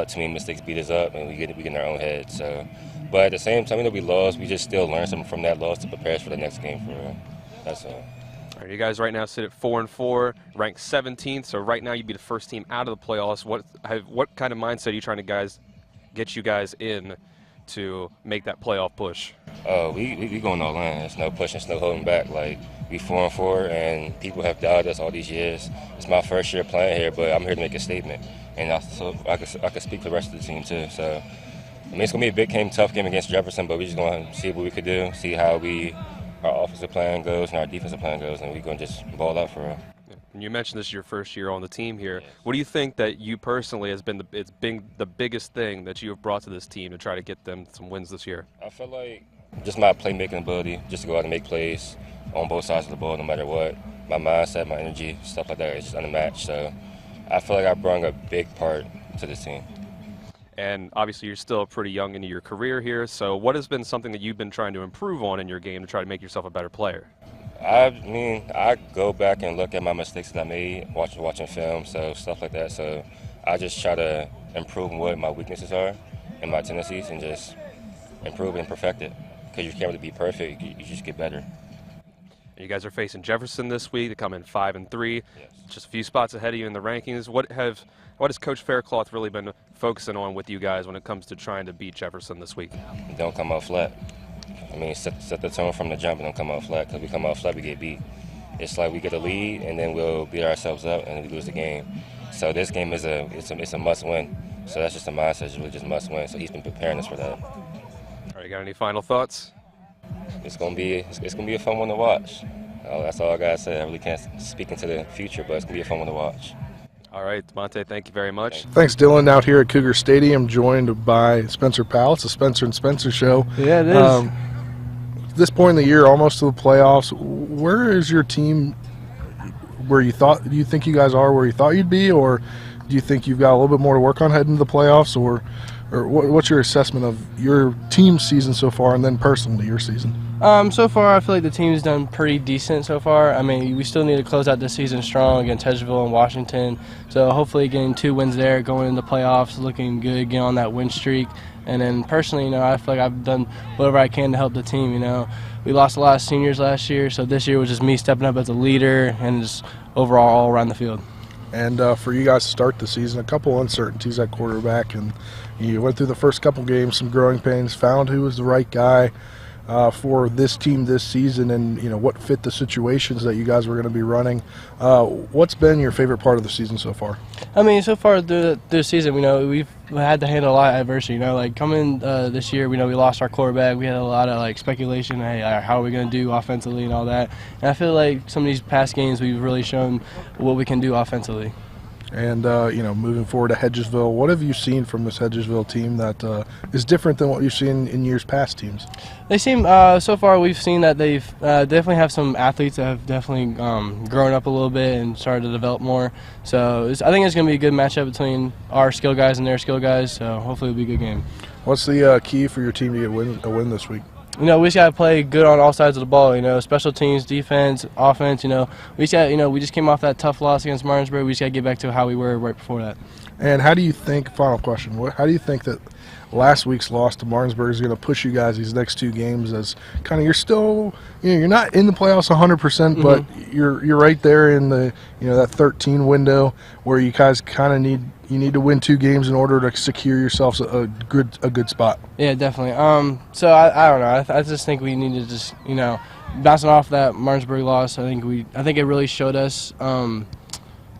too many mistakes beat us up and we get in our own head. So, but at the same time, we lost. We just still learned something from that loss to prepare us for the next game for real. That's all. All right, you guys right now sit at 4-4, ranked 17th. So right now you'd be the first team out of the playoffs. What kind of mindset are you trying to get you guys in to make that playoff push? Oh, we going all in. There's no pushing, there's no holding back. We 4-4, and people have doubted us all these years. It's my first year playing here, but I'm here to make a statement, and I can speak for the rest of the team too. So, it's gonna be a big game, tough game against Jefferson, but we're just gonna see what we could do, see how our offensive plan goes and our defensive plan goes, and we're going to just ball out for real. And you mentioned this is your first year on the team here. Yes. What do you think that you personally has been the biggest thing that you have brought to this team to try to get them some wins this year? I feel like just my playmaking ability, just to go out and make plays on both sides of the ball no matter what. My mindset, my energy, stuff like that is just unmatched. So I feel like I brought a big part to this team. And obviously you're still pretty young into your career here, so what has been something that you've been trying to improve on in your game to try to make yourself a better player? I go back and look at my mistakes that I made watching film, so stuff like that. So I just try to improve what my weaknesses are and my tendencies and just improve and perfect it. Because you can't really be perfect, you just get better. You guys are facing Jefferson this week. They come in 5-3, yes. Just a few spots ahead of you in the rankings. What has Coach Faircloth really been focusing on with you guys when it comes to trying to beat Jefferson this week? Don't come out flat. Set the tone from the jump and don't come out flat, because we come out flat, we get beat. It's like we get a lead and then we'll beat ourselves up and we lose the game. So this game is a must win. So that's just a mindset, it's really just must win. So he's been preparing us for that. All right, you got any final thoughts? It's gonna be a fun one to watch. That's all I gotta say. I really can't speak into the future, but it's gonna be a fun one to watch. All right, DeMonte, thank you very much. Thanks, Dylan. Out here at Cougar Stadium, joined by Spencer Powell. It's a Spencer and Spencer show. Yeah, it is. At this point in the year, almost to the playoffs, where is your team? Do you think you guys are where you thought you'd be, or do you think you've got a little bit more to work on heading into the playoffs, or what's your assessment of your team's season so far, and then personally your season? So far, I feel like the team's done pretty decent so far. We still need to close out this season strong against Hedgesville and Washington. So hopefully getting 2 wins there, going into the playoffs, looking good, getting on that win streak. And then personally, I feel like I've done whatever I can to help the team. We lost a lot of seniors last year, so this year was just me stepping up as a leader and just overall all around the field. And for you guys to start the season, a couple uncertainties at quarterback, and you went through the first couple games, some growing pains, found who was the right guy for this team this season, and what fit the situations that you guys were going to be running. What's been your favorite part of the season so far? So far through the season, we've had to handle a lot of adversity. Coming this year, we lost our quarterback. We had a lot of speculation. Hey, how are we going to do offensively and all that? And I feel like some of these past games, we've really shown what we can do offensively. And, moving forward to Hedgesville, what have you seen from this Hedgesville team that is different than what you've seen in years past teams? They seem, so far we've seen that they've definitely have some athletes that have definitely grown up a little bit and started to develop more. So I think it's going to be a good matchup between our skill guys and their skill guys, so hopefully it'll be a good game. What's the key for your team to get a win this week? We just got to play good on all sides of the ball, special teams, defense, offense, we just came off that tough loss against Martinsburg. We just got to get back to how we were right before that. And how do you think, final question, how do you think that last week's loss to Martinsburg is going to push you guys these next 2 games as kind of you're still, you're not in the playoffs 100%, but you're right there in the, that 13 window where you guys kind of need to win 2 games in order to secure yourselves a good spot. Yeah, definitely. So I don't know. I just think we need to just bouncing off that Martinsburg loss, I think it really showed us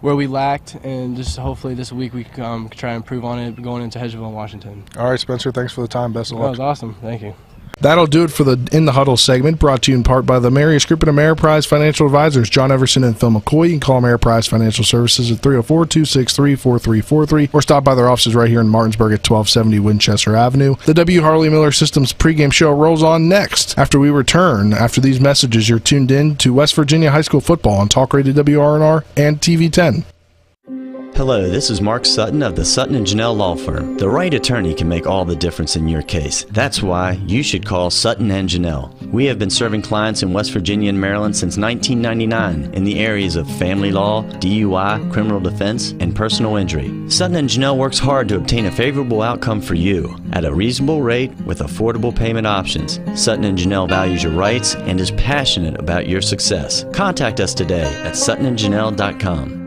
where we lacked, and just hopefully this week we can try and improve on it going into Hedgesville and Washington. All right, Spencer, thanks for the time. Best of luck. That was awesome. Thank you. That'll do it for the In the Huddle segment, brought to you in part by the Marius Group and Ameriprise Financial Advisors, John Everson and Phil McCoy. You can call Ameriprise Financial Services at 304-263-4343 or stop by their offices right here in Martinsburg at 1270 Winchester Avenue. The W. Harley Miller Systems pregame show rolls on next. After we return, after these messages, you're tuned in to West Virginia High School football on Talk Radio WRNR and TV 10. Hello, this is Mark Sutton of the Sutton & Janelle Law Firm. The right attorney can make all the difference in your case. That's why you should call Sutton & Janelle. We have been serving clients in West Virginia and Maryland since 1999 in the areas of family law, DUI, criminal defense, and personal injury. Sutton & Janelle works hard to obtain a favorable outcome for you at a reasonable rate with affordable payment options. Sutton & Janelle values your rights and is passionate about your success. Contact us today at suttonandjanelle.com.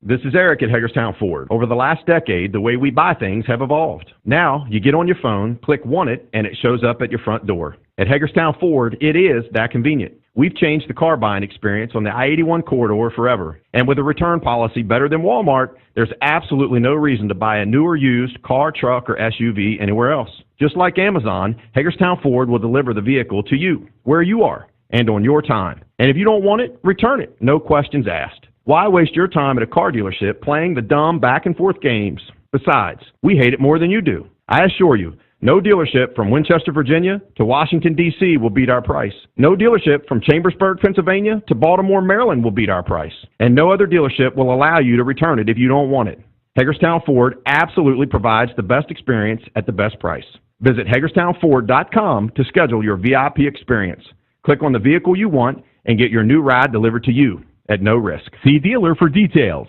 This is Eric at Hagerstown Ford. Over the last decade, the way we buy things have evolved. Now, you get on your phone, click Want It, and it shows up at your front door. At Hagerstown Ford, it is that convenient. We've changed the car buying experience on the I-81 corridor forever. And with a return policy better than Walmart, there's absolutely no reason to buy a new or used car, truck, or SUV anywhere else. Just like Amazon, Hagerstown Ford will deliver the vehicle to you, where you are, and on your time. And if you don't want it, return it. No questions asked. Why waste your time at a car dealership playing the dumb back-and-forth games? Besides, we hate it more than you do. I assure you, no dealership from Winchester, Virginia to Washington, D.C. will beat our price. No dealership from Chambersburg, Pennsylvania to Baltimore, Maryland will beat our price. And no other dealership will allow you to return it if you don't want it. Hagerstown Ford absolutely provides the best experience at the best price. Visit HagerstownFord.com to schedule your VIP experience. Click on the vehicle you want and get your new ride delivered to you at no risk. See dealer for details.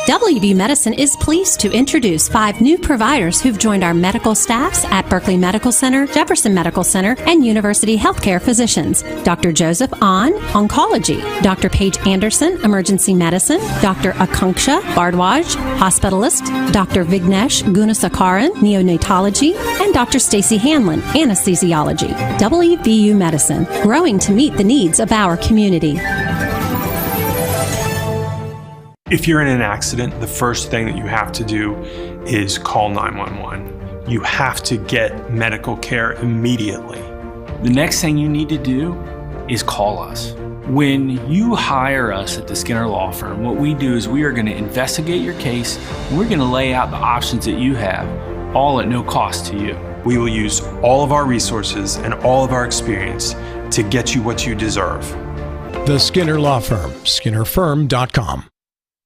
WB Medicine is pleased to introduce 5 new providers who've joined our medical staffs at Berkeley Medical Center, Jefferson Medical Center, and University Healthcare Physicians. Dr. Joseph Ahn, Oncology. Dr. Paige Anderson, Emergency Medicine. Dr. Akanksha Bardwaj, Hospitalist. Dr. Vignesh Gunasakaran, Neonatology. And Dr. Stacy Hanlon, Anesthesiology. WVU Medicine, growing to meet the needs of our community. If you're in an accident, the first thing that you have to do is call 911. You have to get medical care immediately. The next thing you need to do is call us. When you hire us at the Skinner Law Firm, what we do is we are going to investigate your case and we're going to lay out the options that you have, all at no cost to you. We will use all of our resources and all of our experience to get you what you deserve. The Skinner Law Firm, SkinnerFirm.com.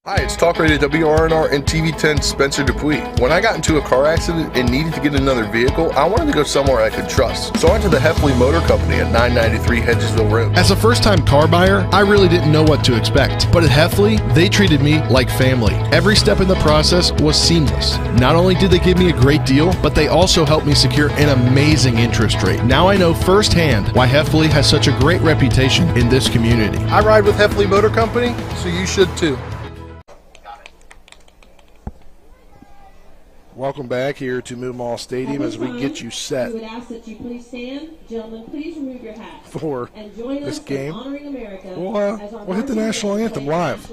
Hi, it's Talk Radio WRNR and TV 10 Spencer Dupuis. When I got into a car accident and needed to get another vehicle, I wanted to go somewhere I could trust. So I went to the Heffley Motor Company at 993 Hedgesville Road. As a first-time car buyer, I really didn't know what to expect. But at Heffley, they treated me like family. Every step in the process was seamless. Not only did they give me a great deal, but they also helped me secure an amazing interest rate. Now I know firsthand why Heffley has such a great reputation in this community. I ride with Heffley Motor Company, so you should too. Welcome back here to Mill Mall Stadium as we get you set. We would ask that you please stand. Gentlemen, please remove your hats. For and join this us game. In honoring America We'll hit the national anthem live.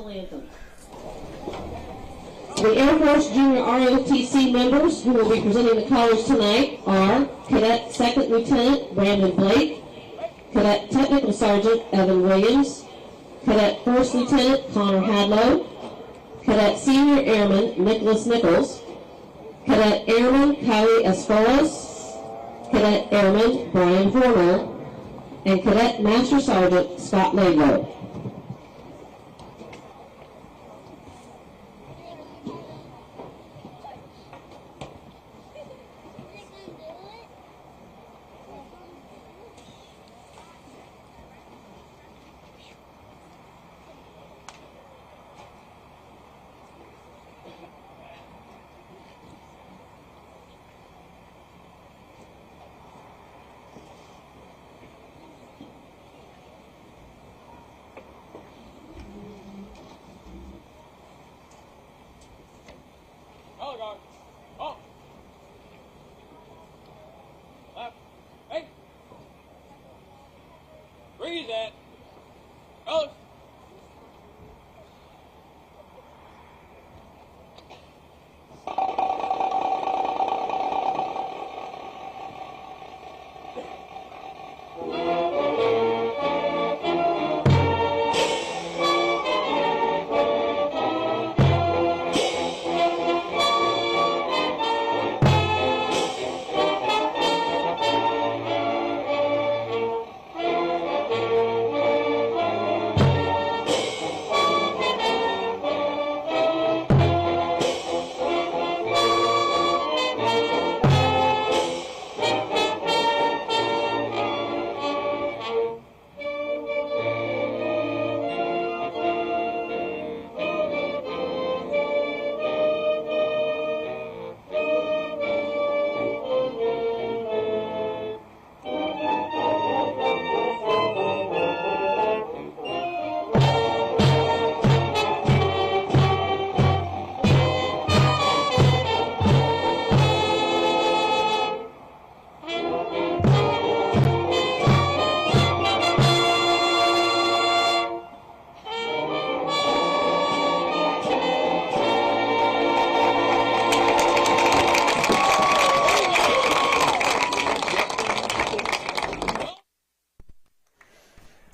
The Air Force Junior ROTC members who will be presenting the colors tonight are Cadet Second Lieutenant Brandon Blake, Cadet Technical Sergeant Evan Williams, Cadet First Lieutenant Connor Hadlow, Cadet Senior Airman Nicholas Nichols, Cadet Airman Kylie Esfolas, Cadet Airman Brian Horner, and Cadet Master Sergeant Scott Laidlow.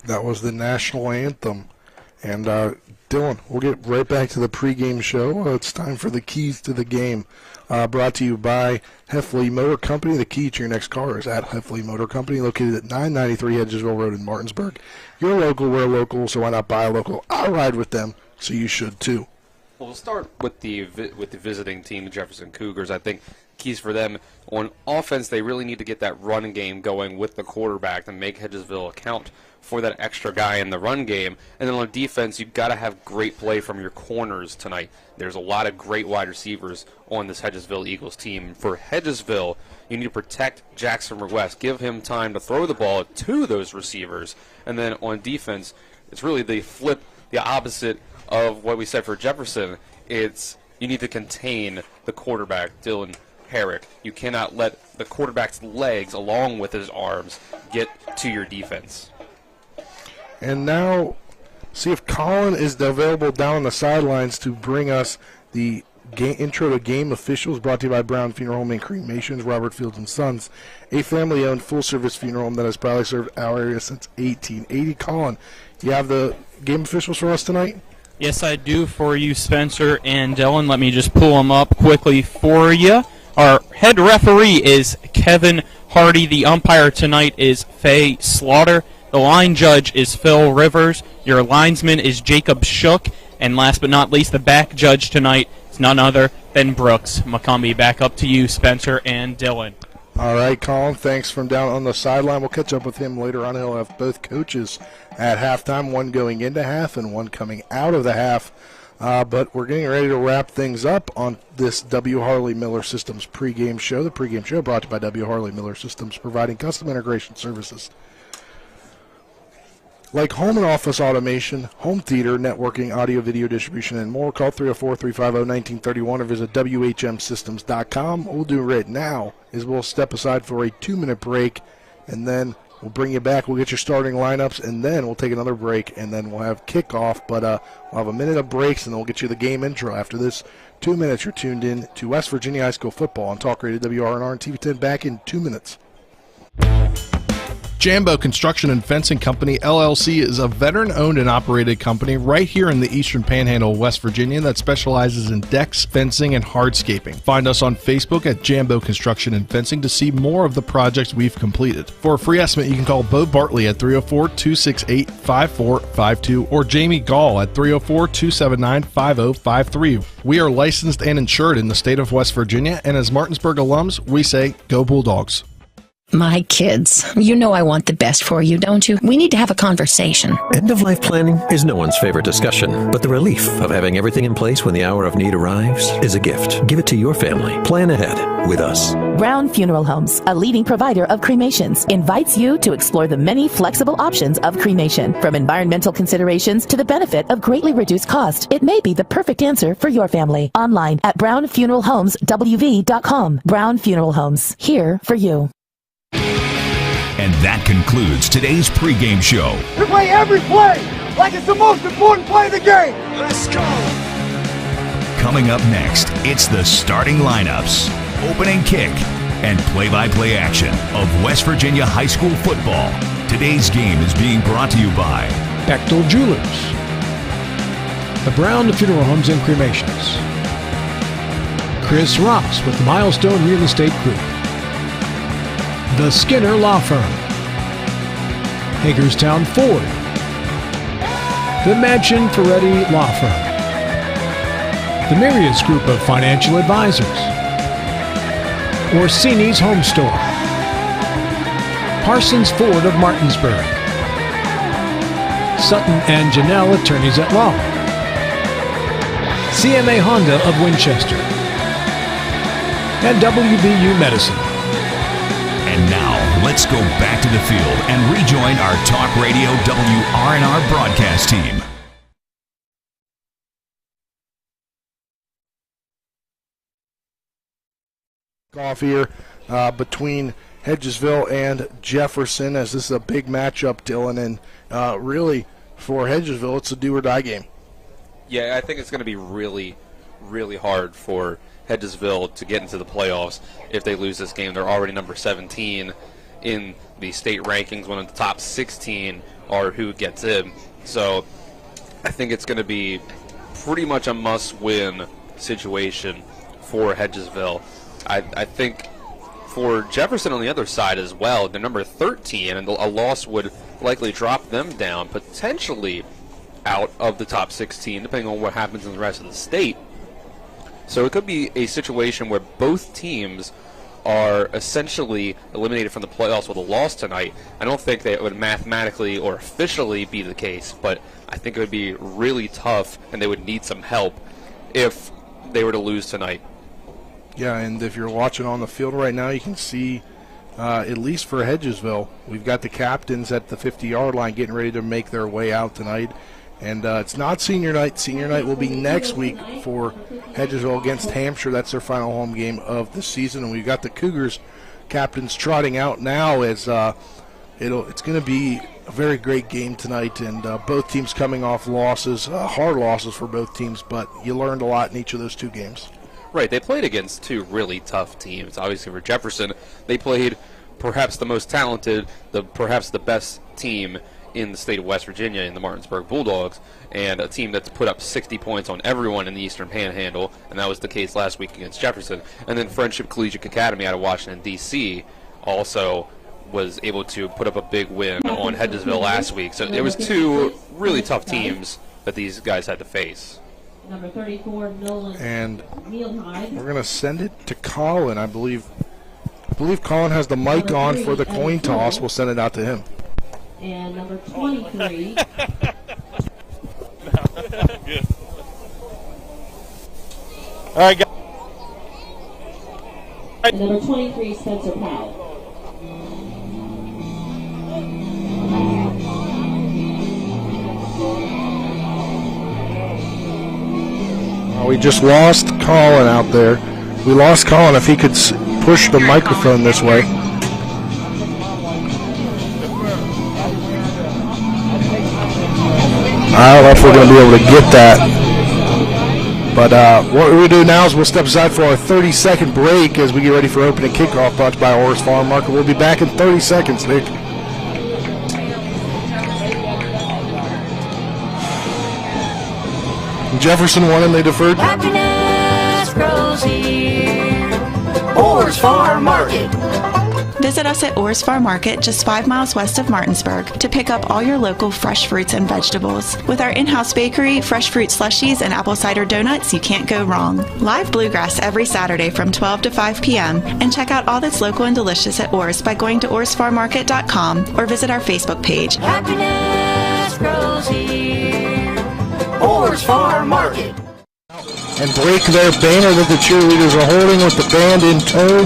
That was the national anthem. And Dylan, we'll get right back to the pregame show. It's time for the keys to the game. Brought to you by Heffley Motor Company. The key to your next car is at Heffley Motor Company, located at 993 Hedgesville Road in Martinsburg. You're local, we're local, so why not buy a local? I ride with them, so you should too. Well, we'll start with the visiting team, the Jefferson Cougars. I think keys for them on offense, they really need to get that run game going with the quarterback to make Hedgesville account for that extra guy in the run game. And then on defense, you've got to have great play from your corners tonight. There's a lot of great wide receivers on this Hedgesville Eagles team. For Hedgesville, you need to protect Jackson West. Give him time to throw the ball to those receivers. And then on defense, it's really the opposite of what we said for Jefferson. It's you need to contain the quarterback, Dylan Herrick. You cannot let the quarterback's legs, along with his arms, get to your defense. And now, see if Colin is available down on the sidelines to bring us the intro to game officials, brought to you by Brown Funeral Home and Cremations, Robert Fields and Sons, a family-owned full-service funeral home that has proudly served our area since 1880. Colin, you have the game officials for us tonight? Yes, I do for you, Spencer and Dylan. Let me just pull them up quickly for you. Our head referee is Kevin Hardy. The umpire tonight is Faye Slaughter. The line judge is Phil Rivers. Your linesman is Jacob Shook. And last but not least, the back judge tonight is none other than Brooks McCombie. Back up to you, Spencer and Dylan. All right, Colin, thanks from down on the sideline. We'll catch up with him later on. He'll have both coaches at halftime, one going into half and one coming out of the half. But we're getting ready to wrap things up on this W. Harley Miller Systems pregame show. The pregame show brought to you by W. Harley Miller Systems, providing custom integration services like home and office automation, home theater, networking, audio, video distribution, and more. Call 304-350-1931 or visit WHMsystems.com. What we'll do right now is we'll step aside for a 2-minute break, and then we'll bring you back. We'll get your starting lineups, and then we'll take another break, and then we'll have kickoff. But we'll have a minute of breaks, and then we'll get you the game intro. After this 2 minutes, you're tuned in to West Virginia High School football on Talk Radio WRNR and TV10. Back in 2 minutes. Jambo Construction and Fencing Company, LLC, is a veteran-owned and operated company right here in the eastern panhandle of West Virginia that specializes in decks, fencing, and hardscaping. Find us on Facebook at Jambo Construction and Fencing to see more of the projects we've completed. For a free estimate, you can call Bo Bartley at 304-268-5452 or Jamie Gall at 304-279-5053. We are licensed and insured in the state of West Virginia, and as Martinsburg alums, we say, go Bulldogs. My kids, you know I want the best for you, don't you? We need to have a conversation. End-of-life planning is no one's favorite discussion, but the relief of having everything in place when the hour of need arrives is a gift. Give it to your family. Plan ahead with us. Brown Funeral Homes, a leading provider of cremations, invites you to explore the many flexible options of cremation. From environmental considerations to the benefit of greatly reduced cost, it may be the perfect answer for your family. Online at brownfuneralhomeswv.com. Brown Funeral Homes, here for you. And that concludes today's pregame show. We play every play like it's the most important play of the game. Let's go. Coming up next, it's the starting lineups, opening kick, and play-by-play action of West Virginia high school football. Today's game is being brought to you by Bechtel Jewelers, the Brown Funeral Homes and Cremations, Chris Ross with the Milestone Real Estate Group, the Skinner Law Firm, Hagerstown Ford, the Madchen Ferretti Law Firm, the Marius Group of Financial Advisors, Orsini's Home Store, Parsons Ford of Martinsburg, Sutton and Janelle Attorneys at Law, CMA Honda of Winchester, and WVU Medicine. And now, let's go back to the field and rejoin our Talk Radio WRNR broadcast team. Off here between Hedgesville and Jefferson, as this is a big matchup, Dylan, and really for Hedgesville, it's a do-or-die game. Yeah, I think it's going to be really, really hard for Hedgesville to get into the playoffs if they lose this game. They're already number 17 in the state rankings, one of the top 16 are who gets in. So I think it's going to be pretty much a must-win situation for Hedgesville. I think for Jefferson on the other side as well, they're number 13, and a loss would likely drop them down, potentially out of the top 16, depending on what happens in the rest of the state. So it could be a situation where both teams are essentially eliminated from the playoffs with a loss tonight. I don't think that it would mathematically or officially be the case, but I think it would be really tough, and they would need some help if they were to lose tonight. Yeah, and if you're watching on the field right now, you can see, at least for Hedgesville, we've got the captains at the 50-yard line getting ready to make their way out tonight. And it's not senior night. Senior night will be next week for Hedgesville against Hampshire. That's their final home game of the season. And we've got the Cougars captains trotting out now as it's going to be a very great game tonight. And both teams coming off losses, hard losses for both teams, but you learned a lot in each of those two games. Right, they played against two really tough teams. Obviously for Jefferson, they played perhaps the most talented, perhaps the best team in the state of West Virginia in the Martinsburg Bulldogs, and a team that's put up 60 points on everyone in the Eastern Panhandle, and that was the case last week against Jefferson. And then Friendship Collegiate Academy out of Washington, D.C. also was able to put up a big win on Hedgesville last week. So it was two really tough teams that these guys had to face. Number 34, Nolan. And we're going to send it to Colin. I believe Colin has the mic on for the coin toss. We'll send it out to him. And number 23. Good. All right, guys. And number 23, Spencer Powell. We just lost Colin out there. We lost Colin. If he could push the microphone this way. I don't know if we're going to be able to get that. But what we do now is we'll step aside for our 30-second break as we get ready for opening kickoff brought by Orris Farm Market. We'll be back in 30 seconds, Nick. Jefferson won and they deferred. Happiness grows here. Orris Farm Market. Visit us at Orris Farm Market, just 5 miles west of Martinsburg, to pick up all your local fresh fruits and vegetables. With our in-house bakery, fresh fruit slushies, and apple cider donuts, you can't go wrong. Live bluegrass every Saturday from 12 to 5 p.m. And check out all that's local and delicious at Orris by going to orrisfarmmarket.com or visit our Facebook page. Happiness grows here. Orris Farm Market. And break their banner that the cheerleaders are holding with the band in tow.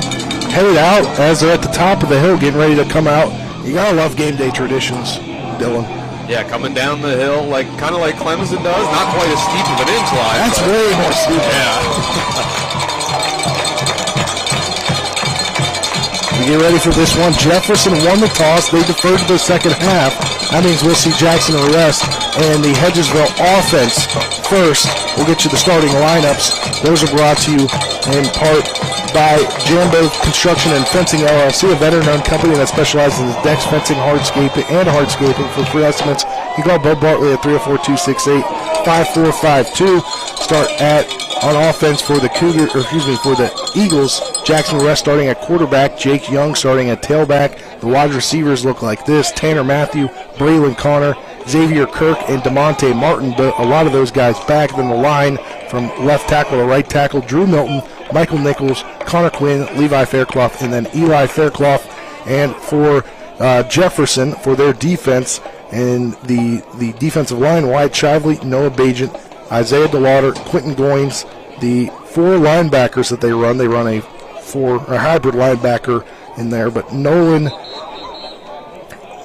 Headed out as they're at the top of the hill getting ready to come out. You gotta love game day traditions, Dylan. Yeah, coming down the hill kind of like Clemson does. Not quite as steep of an incline. That's way more steep. Yeah. We get ready for this one. Jefferson won the toss. They deferred to the second half. That means we'll see Jackson arrest and the Hedgesville offense first. We'll get you the starting lineups. Those are brought to you in part by Jambo Construction and Fencing LLC, a veteran-owned company that specializes in decks, fencing, hardscaping, and hardscaping. For free estimates, you call Bud Bartley at 304-268-5452. Start on offense for the for the Eagles. Jackson West starting at quarterback, Jake Young starting at tailback. The wide receivers look like this: Tanner Matthew, Braylon Connor, Xavier Kirk, and DeMonte Martin. A lot of those guys back. Then the line from left tackle to right tackle: Drew Milton, Michael Nichols, Connor Quinn, Levi Faircloth, and then Eli Faircloth. And for Jefferson, for their defense, and the defensive line, Wyatt Shively, Noah Bajent, Isaiah DeLauder, Quentin Goins. The 4 linebackers that they run a hybrid linebacker in there, but Nolan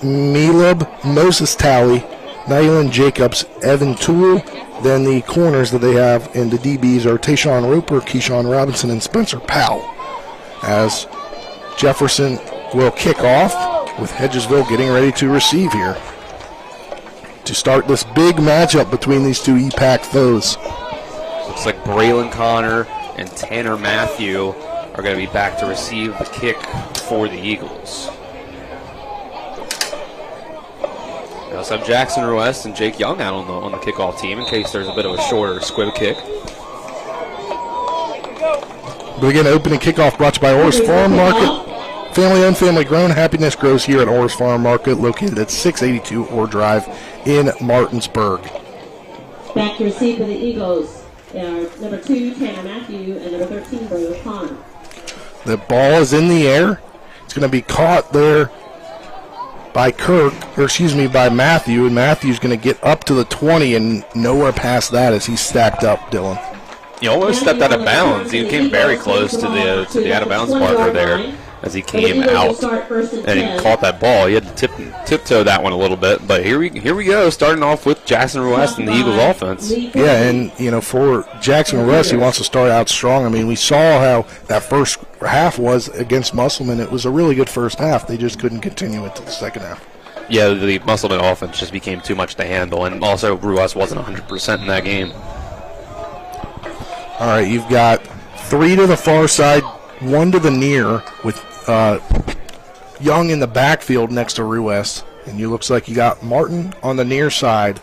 Meleb, Moses Talley, Nylan Jacobs, Evan Toole. Then the corners that they have in the DBs are Tayshawn Roper, Keyshawn Robinson, and Spencer Powell. As Jefferson will kick off with Hedgesville getting ready to receive here to start this big matchup between these two EPAC foes. Looks like Braylon Connor and Tanner Matthew are going to be back to receive the kick for the Eagles. We also have Jackson Ruest and Jake Young out on the kickoff team in case there's a bit of a shorter squib kick. But again, opening kickoff brought to you by Orr's Farm Market. Family-owned, family-grown. Happiness grows here at Orr's Farm Market, located at 682 Orr Drive in Martinsburg. Back to receive for the Eagles are number 2, Tanner Matthew, and number 13, Bruno Connor. The ball is in the air. It's going to be caught there by by Matthew, and Matthew's going to get up to the 20 and nowhere past that as he's stacked up, Dylan. He almost stepped out of bounds. He came very close to the out-of-bounds marker there as he came out and he caught that ball. He had to tiptoe that one a little bit, but here we go, starting off with Jackson Ruest and the Eagles offense. Yeah, and for Jackson Ruest, he wants to start out strong. I mean, we saw how that first half was against Musselman. It was a really good first half. They just couldn't continue it to the second half. Yeah, the Musselman offense just became too much to handle, and also Ruest wasn't 100% in that game. All right, you've got 3 to the far side, 1 to the near with Young in the backfield next to Ruest. And you looks like you got Martin on the near side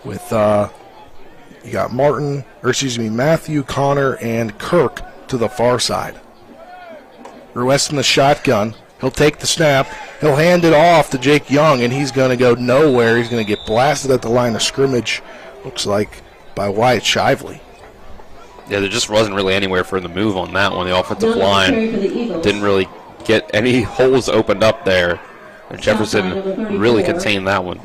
with you got Matthew, Connor, and Kirk to the far side. Ruest in the shotgun. He'll take the snap. He'll hand it off to Jake Young, and he's going to go nowhere. He's going to get blasted at the line of scrimmage, looks like, by Wyatt Shively. Yeah, there just wasn't really anywhere for him to move on that one. The offensive line didn't really get any holes opened up there. And Jefferson really contained that one.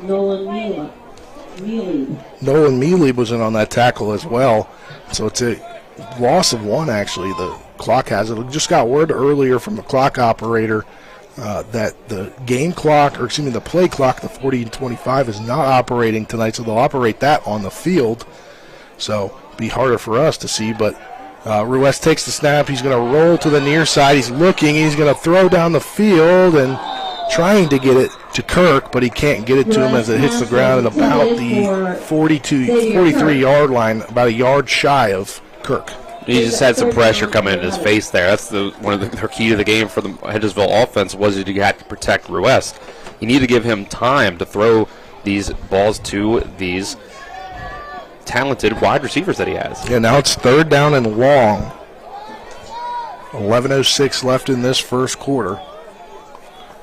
Nolan Mealy was in on that tackle as well. So it's a loss of 1, actually. The clock has it. We just got word earlier from the clock operator that the the play clock, the 40 and 25, is not operating tonight, so they'll operate that on the field. So be harder for us to see, but Ruest takes the snap. He's going to roll to the near side. He's looking. He's going to throw down the field and trying to get it to Kirk, but he can't get it to him as it hits the ground at about the 43-yard line, about a yard shy of Kirk. He just had some pressure coming in his face there. That's one of the key to the game for the Hedgesville offense was that you had to protect Ruest. You need to give him time to throw these balls to these talented wide receivers that he has. Yeah, now it's 3rd down and long. 11:06 left in this first quarter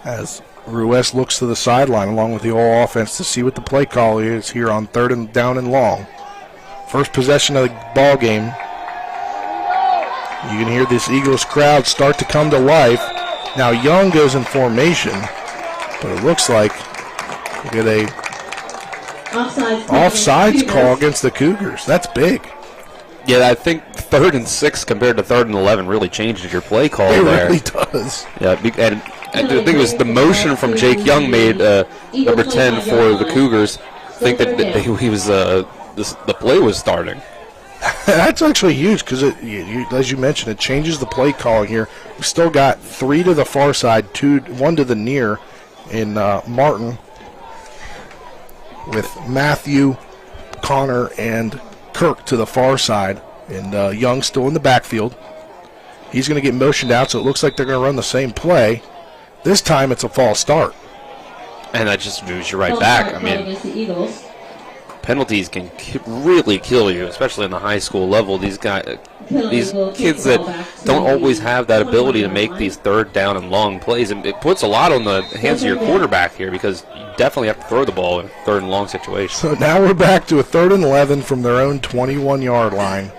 as Ruest looks to the sideline along with the whole offense to see what the play call is here on 3rd down and long. First possession of the ball game. You can hear this Eagles crowd start to come to life. Now Young goes in formation, but it looks like we get a offsides call against the Cougars. That's big. Yeah, I think 3rd and 6 compared to 3rd and 11 really changes your play call there. It really does. Yeah, and I think it was the motion from Jake Young made number 10 for the Cougars think that he was the play was starting. That's actually huge because, as you mentioned, it changes the play calling here. We've still got 3 to the far side, 1 to the near in Martin with Matthew, Connor, and Kirk to the far side, and Young still in the backfield. He's going to get motioned out, so it looks like they're going to run the same play. This time it's a false start. And that just moves you right back. I mean, penalties can really kill you, especially in the high school level. These kids that don't always have that ability to make these 3rd down and long plays, and it puts a lot on the hands of your quarterback here because you definitely have to throw the ball in a 3rd and long situation. So now we're back to a 3rd and 11 from their own 21-yard line.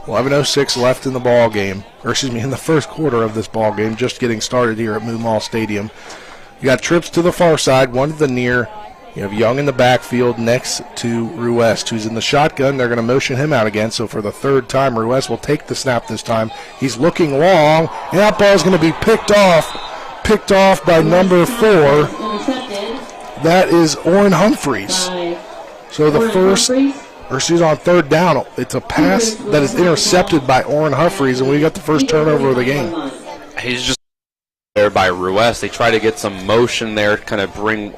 11:06 left in the ball game, in the first quarter of this ball game, just getting started here at Moo Mall Stadium. You got trips to the far side, 1 to the near. You have Young in the backfield next to Ruest, who's in the shotgun. They're going to motion him out again, so for the 3rd time, Ruest will take the snap this time. He's looking long, and that ball's going to be picked off by number 4. That is Orrin Humphreys. So the she's on 3rd down. It's a pass that is intercepted by Orrin Humphreys, and we got the first turnover of the game. He's just there by Ruest. They try to get some motion there, kind of bring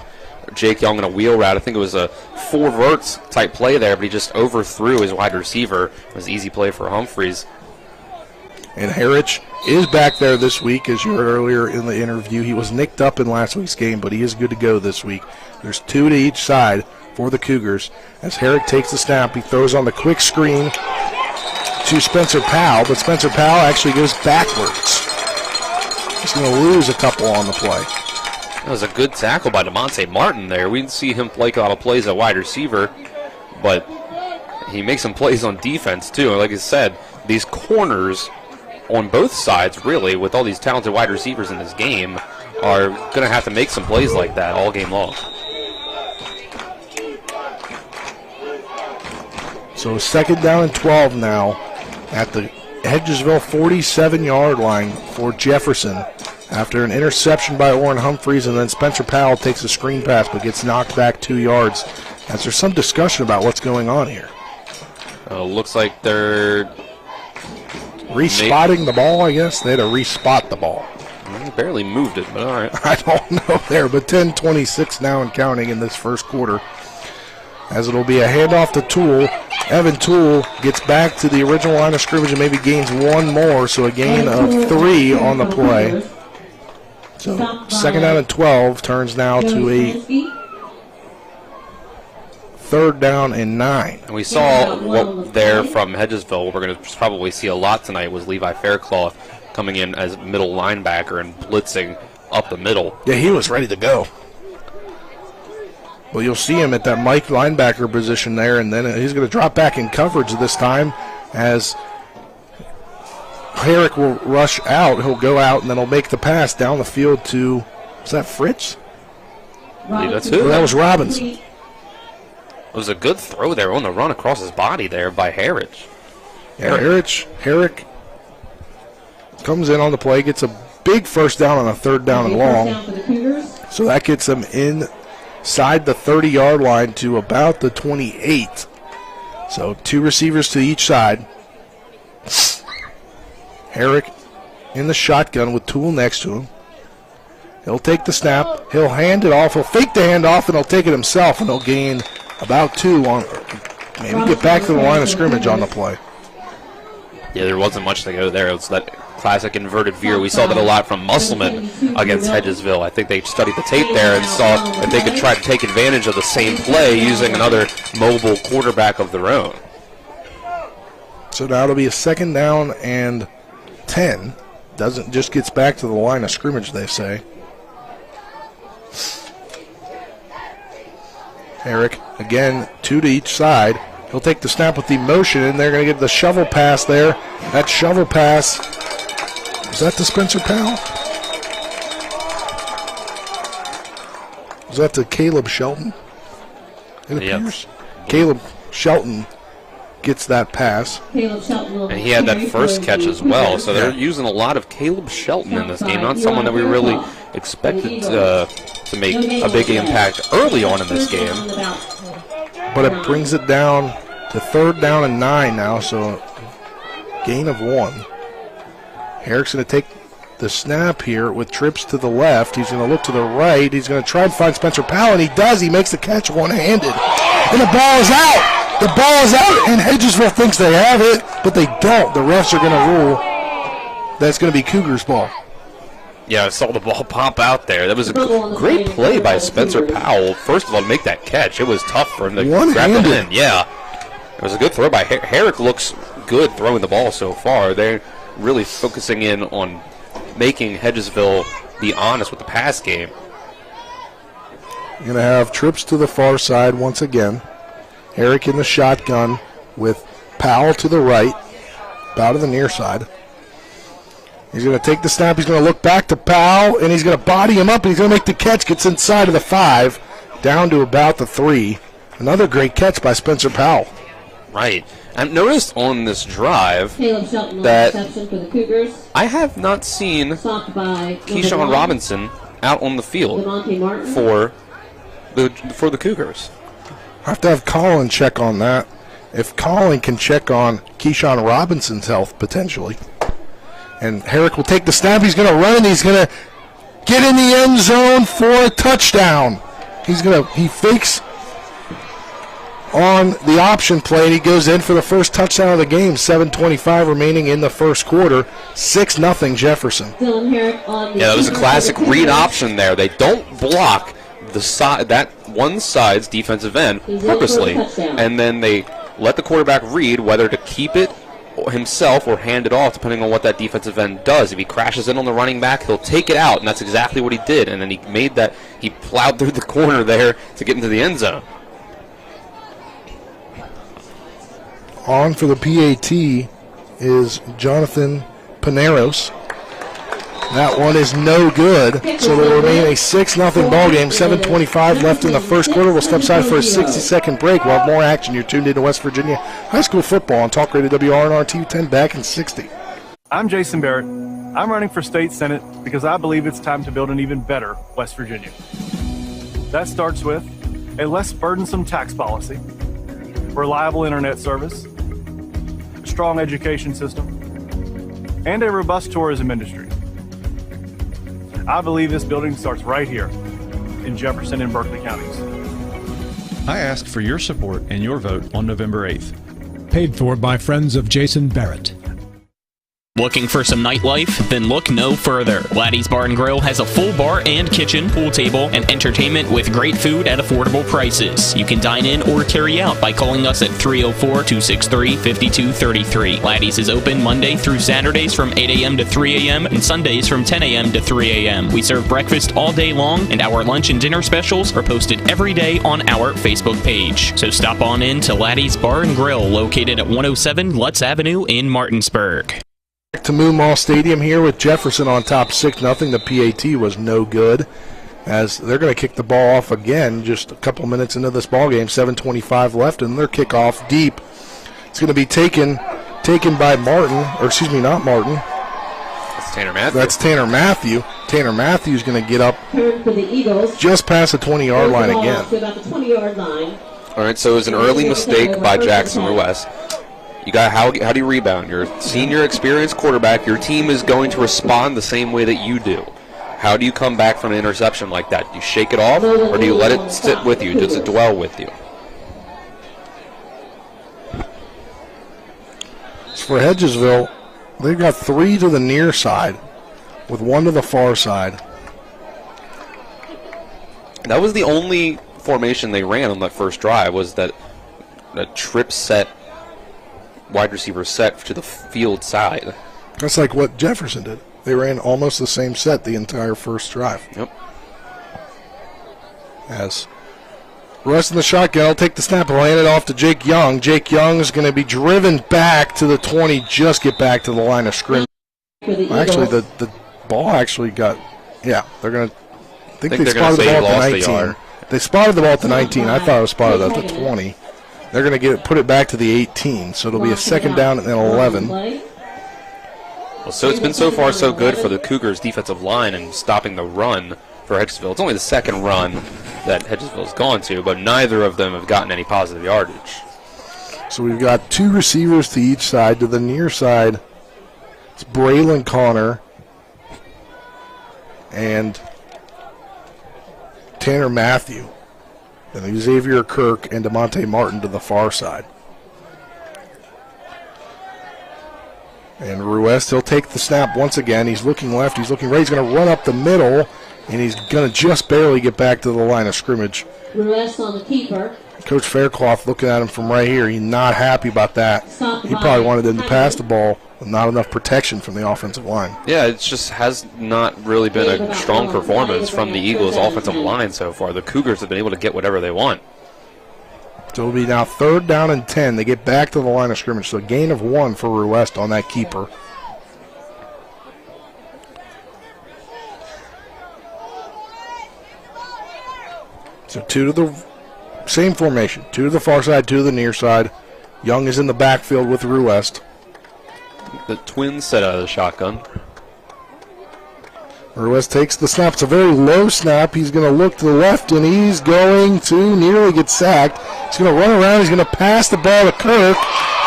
Jake Young in a wheel route. I think it was a 4 verts type play there, but he just overthrew his wide receiver. It was an easy play for Humphreys. And Harich is back there this week, as you heard earlier in the interview. He was nicked up in last week's game, but he is good to go this week. There's 2 to each side for the Cougars. As Herrick takes the snap, he throws on the quick screen to Spencer Powell, but Spencer Powell actually goes backwards. He's going to lose a couple on the play. That was a good tackle by DeMonte Martin there. We didn't see him make a lot of plays at wide receiver, but he makes some plays on defense too. And like I said, these corners on both sides, really, with all these talented wide receivers in this game, are going to have to make some plays like that all game long. So 2nd down and 12 now at the Hedgesville 47-yard line for Jefferson. After an interception by Orrin Humphreys, and then Spencer Powell takes a screen pass but gets knocked back 2 yards. As there's some discussion about what's going on here. Looks like they're respotting the ball, I guess. They had to respot the ball. Barely moved it, but all right. I don't know there, but 10:26 now and counting in this first quarter. As it'll be a handoff to Toole. Evan Toole gets back to the original line of scrimmage and maybe gains 1 more, so a gain of 3 on the play. So 2nd down and 12 turns now to a 3rd down and 9. And we saw what there from Hedgesville. We're going to probably see a lot tonight was Levi Faircloth coming in as middle linebacker and blitzing up the middle. Yeah, he was ready to go. Well, you'll see him at that Mike linebacker position there, and then he's going to drop back in coverage this time as Herrick will rush out. He'll go out, and then he'll make the pass down the field to, is that Fritz? Yeah, that's who? Well, that was Robinson. It was a good throw there on the run across his body there by Herrick. Yeah, Herrick comes in on the play, gets a big first down on a 3rd down and long. So that gets him inside the 30-yard line to about the 28. So 2 receivers to each side. Herrick in the shotgun with Toole next to him. He'll take the snap. He'll hand it off. He'll fake the handoff, and he'll take it himself, and he'll gain about 2 on, maybe get back to the line of scrimmage on the play. Yeah, there wasn't much to go there. It was that classic inverted veer. We saw that a lot from Musselman against Hedgesville. I think they studied the tape there and saw that they could try to take advantage of the same play using another mobile quarterback of their own. So now it'll be a 2nd down and 10. Just gets back to the line of scrimmage, they say. Herrick, again, 2 to each side. He'll take the snap with the motion, and they're going to get the shovel pass there. That shovel pass, was that to Spencer Powell? Was that to Caleb Shelton? It appears. Yep. Caleb Shelton gets that pass. And he had that first catch as well, so they're using a lot of Caleb Shelton in this game, not someone that we really expected to make a big impact early on in this game. But it brings it down to 3rd down and 9 now, so gain of 1. Herrick's going to take the snap here with trips to the left. He's going to look to the right. He's going to try and find Spencer Powell, and he does. He makes the catch one-handed. And the ball is out. The ball is out, and Hedgesville thinks they have it, but they don't. The refs are going to rule that's going to be Cougars ball. Yeah, I saw the ball pop out there. That was a great play by Spencer Powell. First of all, to make that catch, it was tough for him to grab it in. Yeah, it was a good throw by Herrick. Looks good throwing the ball so far. They're really focusing in on making Hedgesville be honest with the pass game. You're going to have trips to the far side once again. Herrick in the shotgun with Powell to the right, Powell to the near side. He's going to take the snap. He's going to look back to Powell, and he's going to body him up, and he's going to make the catch. Gets inside of the 5, down to about the 3. Another great catch by Spencer Powell. Right. I've noticed on this drive that I have not seen Keyshawn Robinson out on the field for the Cougars. I have to have Colin check on that. If Colin can check on Keyshawn Robinson's health, potentially. And Herrick will take the snap. He's going to run, and he's going to get in the end zone for a touchdown. He fakes on the option play, and he goes in for the first touchdown of the game. 7:25 remaining in the first quarter. 6-0 Jefferson. Yeah, that was a classic read option there. They don't block the side, that one side's defensive end purposely, and then they let the quarterback read whether to keep it himself or hand it off, depending on what that defensive end does. If he crashes in on the running back, he'll take it out, and that's exactly what he did. And then he plowed through the corner there to get into the end zone. On for the PAT is Jonathan Paneros. That one is no good, so there will remain a 6-0 ball game. 7:25 left in the first quarter. We'll step aside for a 60-second break. We'll have more action. You're tuned into West Virginia High School football on Talk Radio WRNR TV 10 back in 60. I'm Jason Barrett. I'm running for state senate because I believe it's time to build an even better West Virginia. That starts with a less burdensome tax policy, reliable internet service, a strong education system, and a robust tourism industry. I believe this building starts right here in Jefferson and Berkeley counties. I ask for your support and your vote on November 8th. Paid for by friends of Jason Barrett. Looking for some nightlife? Then look no further. Laddie's Bar and Grill has a full bar and kitchen, pool table, and entertainment with great food at affordable prices. You can dine in or carry out by calling us at 304-263-5233. Laddie's is open Monday through Saturdays from 8 a.m. to 3 a.m. and Sundays from 10 a.m. to 3 a.m. We serve breakfast all day long, and our lunch and dinner specials are posted every day on our Facebook page. So stop on in to Laddie's Bar and Grill, located at 107 Lutz Avenue in Martinsburg. Back to Moon Mall Stadium here with Jefferson on top 6-0. The PAT was no good, as they're going to kick the ball off again just a couple minutes into this ball game. 7:25 left, and their kickoff deep. It's going to be taken by Martin, or excuse me, not Martin. That's Tanner Matthew. That's Tanner Matthew. Tanner Matthew's going to get up For the Eagles. just past the 20-yard line again. To about the 20-yard line. All right, so it was an early mistake by Jackson Ruest. You got how do you rebound? You're a senior, experienced quarterback. Your team is going to respond the same way that you do. How do you come back from an interception like that? Do you shake it off, or do you let it sit with you? Does it dwell with you? For Hedgesville, they've got 3 to the near side with 1 to the far side. That was the only formation they ran on that first drive, was that trip set, wide receiver set to the field side. That's like what Jefferson did. They ran almost the same set the entire first drive. Yep. As Russ in the shotgun, will take the snap and hand it off to Jake Young. Jake Young is going to be driven back to the 20, just get back to the line of scrimmage. Actually, the ball actually got, they're going to, I think they spotted the ball at the 19. They spotted the ball at the 19. I thought it was spotted at the 20. They're going to put it back to the 18, so it'll be a second down and 11. Well, so it's been so far so good for the Cougars' defensive line and stopping the run for Hedgesville. It's only the second run that Hedgesville's gone to, but neither of them have gotten any positive yardage. So we've got 2 receivers to each side. To the near side, it's Braylon Connor and Tanner Matthew. And Xavier Kirk and DeMonte Martin to the far side. And Ruest, he'll take the snap once again. He's looking left, he's looking right. He's going to run up the middle, and he's going to just barely get back to the line of scrimmage. Ruest on the keeper. Coach Faircloth looking at him from right here. He's not happy about that. He probably wanted him to pass the ball with not enough protection from the offensive line. Yeah, it just has not really been a strong performance from the Eagles' offensive line so far. The Cougars have been able to get whatever they want. So it'll be now 3rd down and 10. They get back to the line of scrimmage. So a gain of 1 for Ruest on that keeper. So 2 to the same formation. 2 to the far side, 2 to the near side. Young is in the backfield with Ruest. The Twins set out of the shotgun. Ruest takes the snap. It's a very low snap. He's going to look to the left, and he's going to nearly get sacked. He's going to run around. He's going to pass the ball to Kirk.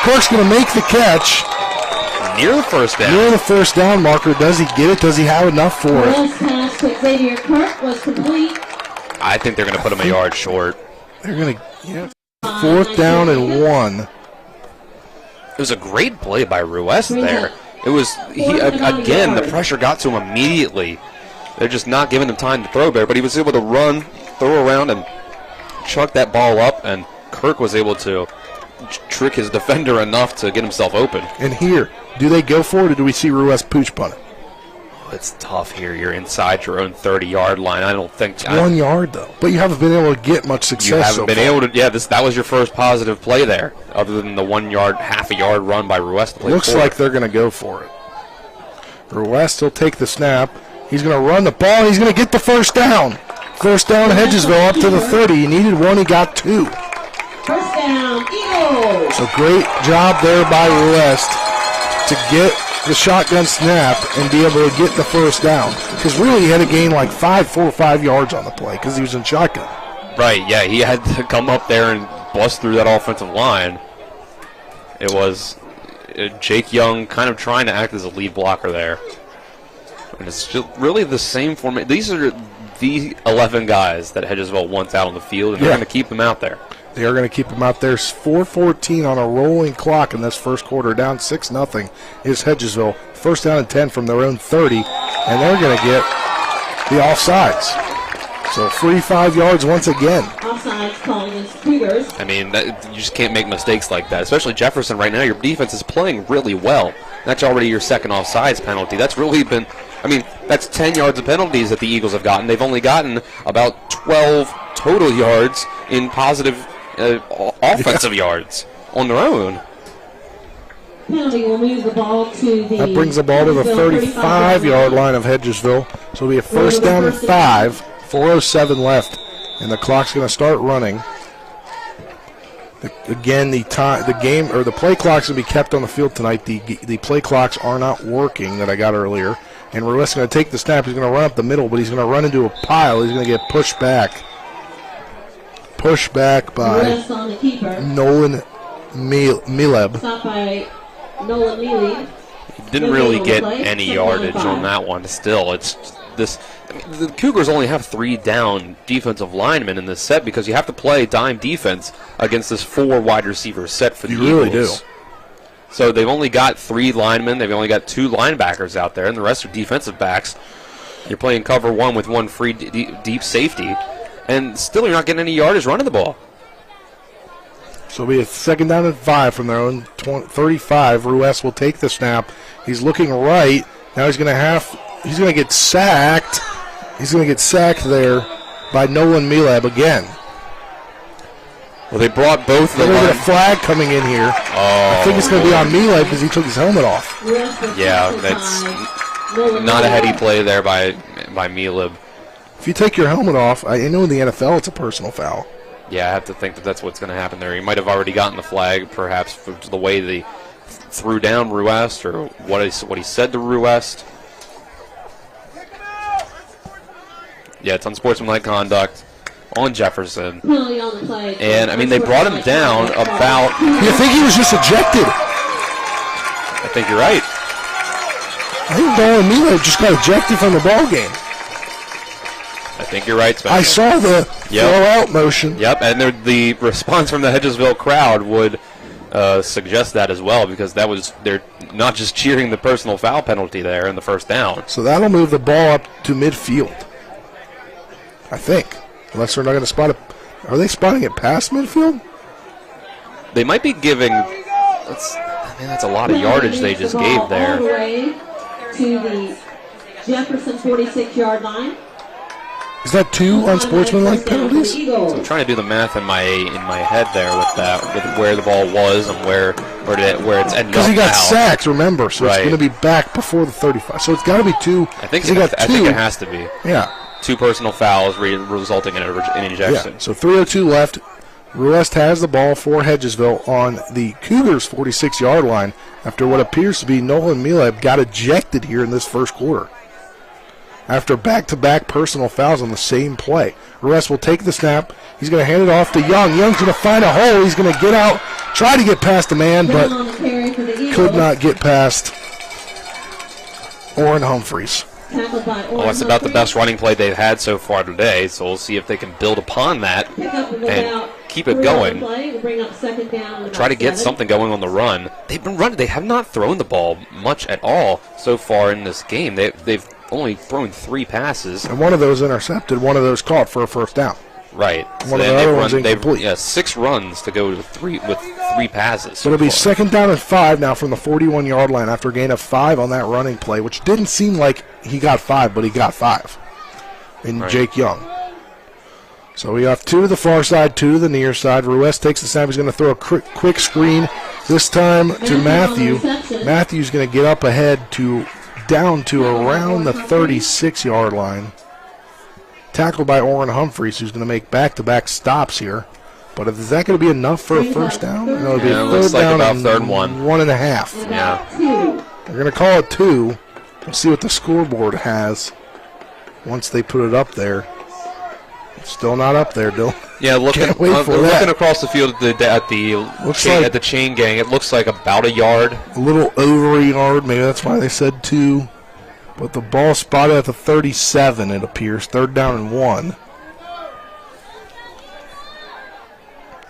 Kirk's going to make the catch. Near the first down. Near the first down marker. Does he get it? Does he have enough for it? Last pass to Xavier Kirk was complete. I think they're going to put him a yard short. They're going to, 4th down and 1. It was a great play by Ruest there. It was, again, the pressure got to him immediately. They're just not giving him time to throw there, but he was able to run, throw around, and chuck that ball up, and Kirk was able to trick his defender enough to get himself open. And here, do they go for it, or do we see Ruest pooch punt it? It's tough here. You're inside your own 30-yard line. I don't think... It's 1 yard, though. But you haven't been able to get much success You haven't so been far. able to... Yeah, that was your first positive play there, other than the 1 yard, half a yard run by Ruest. Looks like they're going to go for it. Ruest will take the snap. He's going to run the ball. He's going to get the first down. First down, Hedgesville up to the 30. He needed 1. He got 2. First down, Eagles. So great job there by Ruest to get the shotgun snap and be able to get the first down. Because really he had to gain like 4 or 5 yards on the play because he was in shotgun. Right, yeah, he had to come up there and bust through that offensive line. It was Jake Young kind of trying to act as a lead blocker there. And it's still really the same formation. These are the 11 guys that Hedgesville wants out on the field, and they're going to keep them out there. They are going to keep them out there. 4:14 on a rolling clock in this first quarter. Down 6-0 is Hedgesville. First down and 10 from their own 30, and they're going to get the offsides. So free 5 yards once again. Offsides calling against Cougars. I mean, you just can't make mistakes like that, especially Jefferson right now. Your defense is playing really well. That's already your second offsides penalty. That's really been, I mean, that's 10 yards of penalties that the Eagles have gotten. They've only gotten about 12 total yards in positive offensive yards on their own. Penalty will move the ball to the... That brings the ball to the 35-yard line of Hedgesville. So it'll be a first down and 5. 4:07 left, and the clock's going to start running. Again, the play clock's going to be kept on the field tonight. The play clocks are not working that I got earlier. And Ruest's going to take the snap. He's going to run up the middle, but he's going to run into a pile. He's going to get pushed back. Pushed back by Nolan Mileb. Stopped by Nolan Mealy. Didn't really get any yardage on that one. Still, it's this. The Cougars only have 3 down defensive linemen in this set because you have to play dime defense against this 4 wide receiver set for the Eagles. You really do. So they've only got 3 linemen. They've only got 2 linebackers out there, and the rest are defensive backs. You're playing cover 1 with 1 free deep safety, and still you're not getting any yardage running the ball. So it'll be a second down and 5 from their own 35. Ruest will take the snap. He's looking right. Now he's going to get sacked. He's going to get sacked there by Nolan Mileb again. Well, they brought both the There's a flag coming in here. I think it's going to be on Mileb because he took his helmet off. Yeah, that's not a heady play there by Mileb. If you take your helmet off, I know in the NFL it's a personal foul. Yeah, I have to think that that's what's going to happen there. He might have already gotten the flag, perhaps, for the way they threw down Ruest or what he said to Ruest. Yeah, it's unsportsmanlike conduct on Jefferson. Penalty on the play. And, I mean, they brought him down about... You think he was just ejected? I think you're right. I think Nolan Mileb just got ejected from the ball game. I think you're right, Spencer. I saw the throw-out motion. Yep, and the response from the Hedgesville crowd would suggest that as well, because they're not just cheering the personal foul penalty there in the first down. So that'll move the ball up to midfield, I think. Unless they're not going to spot it. Are they spotting it past midfield? They might be giving... That's a lot of yardage they just gave there. All the way to the Jefferson 46-yard line. Is that 2 unsportsmanlike penalties? So I'm trying to do the math in my head there with that, with where the ball was and where it's ended up. Because he got sacked, remember, so it's going to be back before the 35. So it's got to be 2. I think it has to be. Yeah. 2 personal fouls resulting in an ejection. Yeah. So 3:02 left. Ruest has the ball for Hedgesville on the Cougars' 46-yard line after what appears to be Nolan Mileb got ejected here in this first quarter. After back-to-back personal fouls on the same play. Ruest will take the snap. He's going to hand it off to Young. Young's going to find a hole. He's going to get out, try to get past the man, but could not get past Orrin Humphreys. Well, that's about the best running play they've had so far today, so we'll see if they can build upon that and keep it going. Bring up second down. Try to get something going on the run. They've been running. They have not thrown the ball much at all so far in this game. They've only thrown 3 passes. And one of those intercepted, one of those caught for a first down. Right. One of the other ones incomplete. Yeah, 6 runs to go with 3 passes. So it'll be second down and 5 now from the 41-yard line after a gain of 5 on that running play, which didn't seem like he got 5, but he got 5 in Jake Young. So we have 2 to the far side, 2 to the near side. Ruiz takes the snap. He's going to throw a quick screen, this time to Matthew. Matthew's going to get up ahead down to around the 36-yard line. Tackled by Orrin Humphreys, who's going to make back-to-back stops here. But is that going to be enough for a first down? No, it'll be it looks like about third and 1. 1.5. Yeah. They're going to call it 2. We'll see what the scoreboard has once they put it up there. It's still not up there, Dylan. Yeah, looking across the field at the chain gang, it looks like about a yard. A little over a yard, maybe that's why they said 2. But the ball spotted at the 37, it appears. Third down and 1.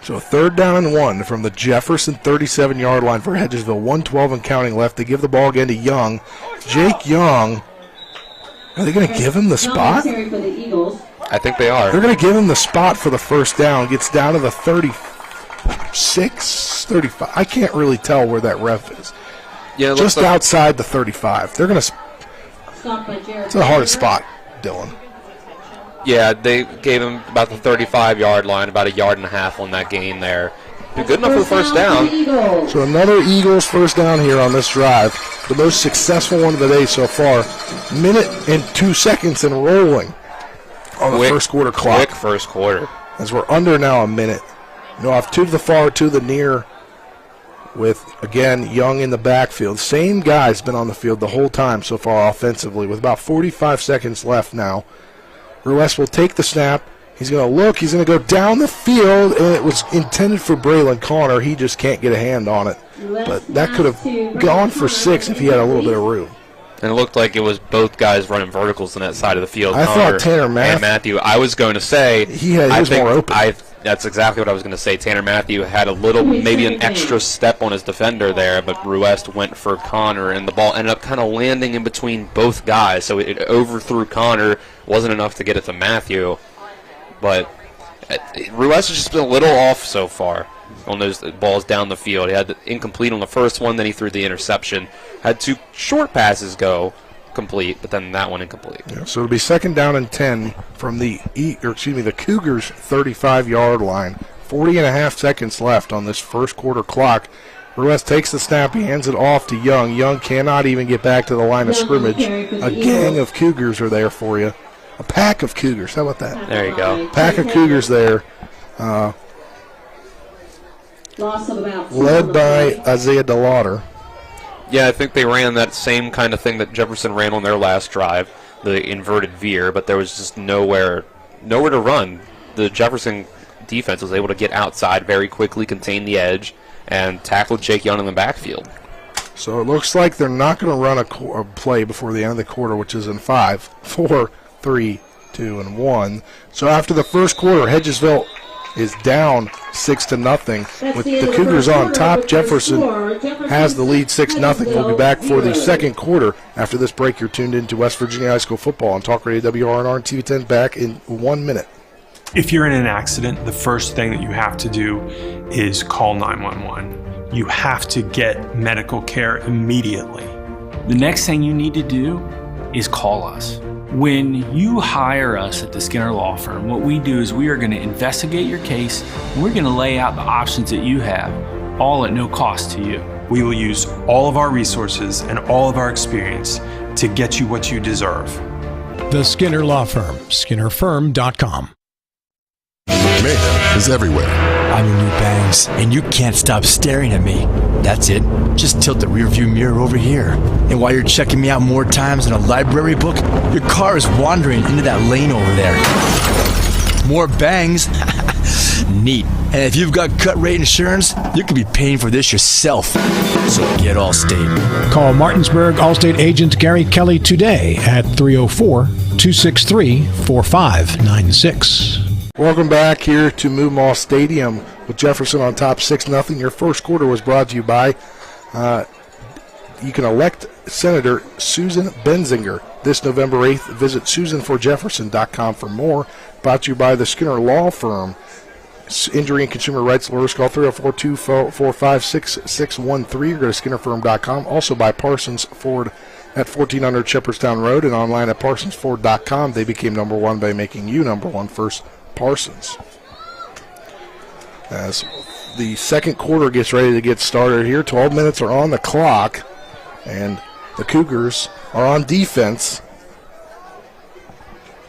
So third down and 1 from the Jefferson 37-yard line for Hedgesville. 1:12 and counting left. They give the ball again to Young. Jake Young. Are they going to give him the spot? I think they are. They're going to give him the spot for the first down. Gets down to the 36, 35. I can't really tell where that ref is. Yeah, just outside the 35. They're going to. It's a hard spot, Dylan. Yeah, they gave him about the 35-yard line, about a yard and a half on that gain there. Good enough for the first down. So another Eagles first down here on this drive. The most successful one of the day so far. Minute and 2 seconds and rolling on the first quarter clock. Quick first quarter. As we're under now a minute. You'll have 2 to the far, 2 to the near. With, again, Young in the backfield. Same guy's been on the field the whole time so far offensively. With about 45 seconds left now. Ruiz will take the snap. He's going to look. He's going to go down the field, and it was intended for Braylon Connor. He just can't get a hand on it. But that could have gone for 6 if he had a little bit of room. And it looked like it was both guys running verticals on that side of the field. I thought Tanner and Matthew. I was going to say he was more open. That's exactly what I was going to say. Tanner Matthew had a little, maybe an extra step on his defender there, but Ruiz went for Connor, and the ball ended up kind of landing in between both guys. So it overthrew Connor. Wasn't enough to get it to Matthew. But Ruiz has just been a little off so far on those balls down the field. He had the incomplete on the first one, then he threw the interception. Had 2 short passes go complete, but then that one incomplete. Yeah, so it'll be second down and 10 from the Cougars 35-yard line. 40.5 seconds left on this first quarter clock. Ruiz takes the snap. He hands it off to Young. Young cannot even get back to the line of scrimmage. A gang of Cougars are there for you. A pack of Cougars. How about that? There you go. Pack of Cougars there. Led by Isaiah DeLauder. Yeah, I think they ran that same kind of thing that Jefferson ran on their last drive, the inverted veer, but there was just nowhere to run. The Jefferson defense was able to get outside very quickly, contain the edge, and tackle Jake Young in the backfield. So it looks like they're not going to run a play before the end of the quarter, which is in 5, 4, 3, 2, and 1. So after the first quarter, Hedgesville is down 6-0. With the Cougars on top, Jefferson has the lead 6-0. We'll be back for the second quarter. After this break, you're tuned into West Virginia High School football on Talk Radio WRNR and TV10. Back in 1 minute. If you're in an accident, the first thing that you have to do is call 911. You have to get medical care immediately. The next thing you need to do is call us. When you hire us at the Skinner Law Firm, what we do is we are going to investigate your case, and we're going to lay out the options that you have, all at no cost to you. We will use all of our resources and all of our experience to get you what you deserve. The Skinner Law Firm, SkinnerFirm.com. Mayhem is everywhere. I'm your new bangs, and you can't stop staring at me. That's it. Just tilt the rearview mirror over here. And while you're checking me out more times than a library book, your car is wandering into that lane over there. More bangs? Neat. And if you've got cut rate insurance, you could be paying for this yourself. So get Allstate. Call Martinsburg Allstate agent Gary Kelly today at 304-263-4596. Welcome back here to Moo Stadium with Jefferson on top 6-0. Your first quarter was brought to you by, you can elect Senator Susan Benzinger this November 8th. Visit SusanForJefferson.com for more. Brought to you by the Skinner Law Firm. Injury and Consumer Rights lawyers, call 304-245-6613 or go to SkinnerFirm.com. Also by Parsons Ford at 1400 Shepherdstown Road and online at ParsonsFord.com. They became number one by making you number one first. Parsons. As the second quarter gets ready to get started here, 12 minutes are on the clock, and the Cougars are on defense.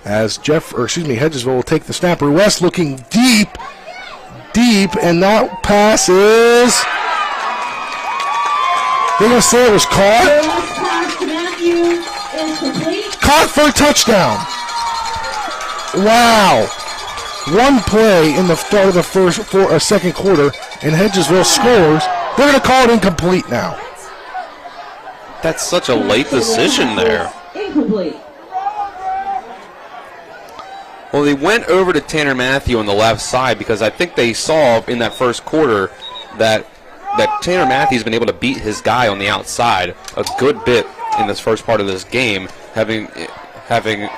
As Hedgesville will take the snap. West looking deep, and that pass is. They're going to say it was caught. Caught for a touchdown. Wow. One play in the start of the second quarter, and Hedgesville scores. They're going to call it incomplete now. That's such a late decision there. Incomplete. Well, they went over to Tanner Matthew on the left side because I think they saw in that first quarter that Tanner Matthew's been able to beat his guy on the outside a good bit in this first part of this game, having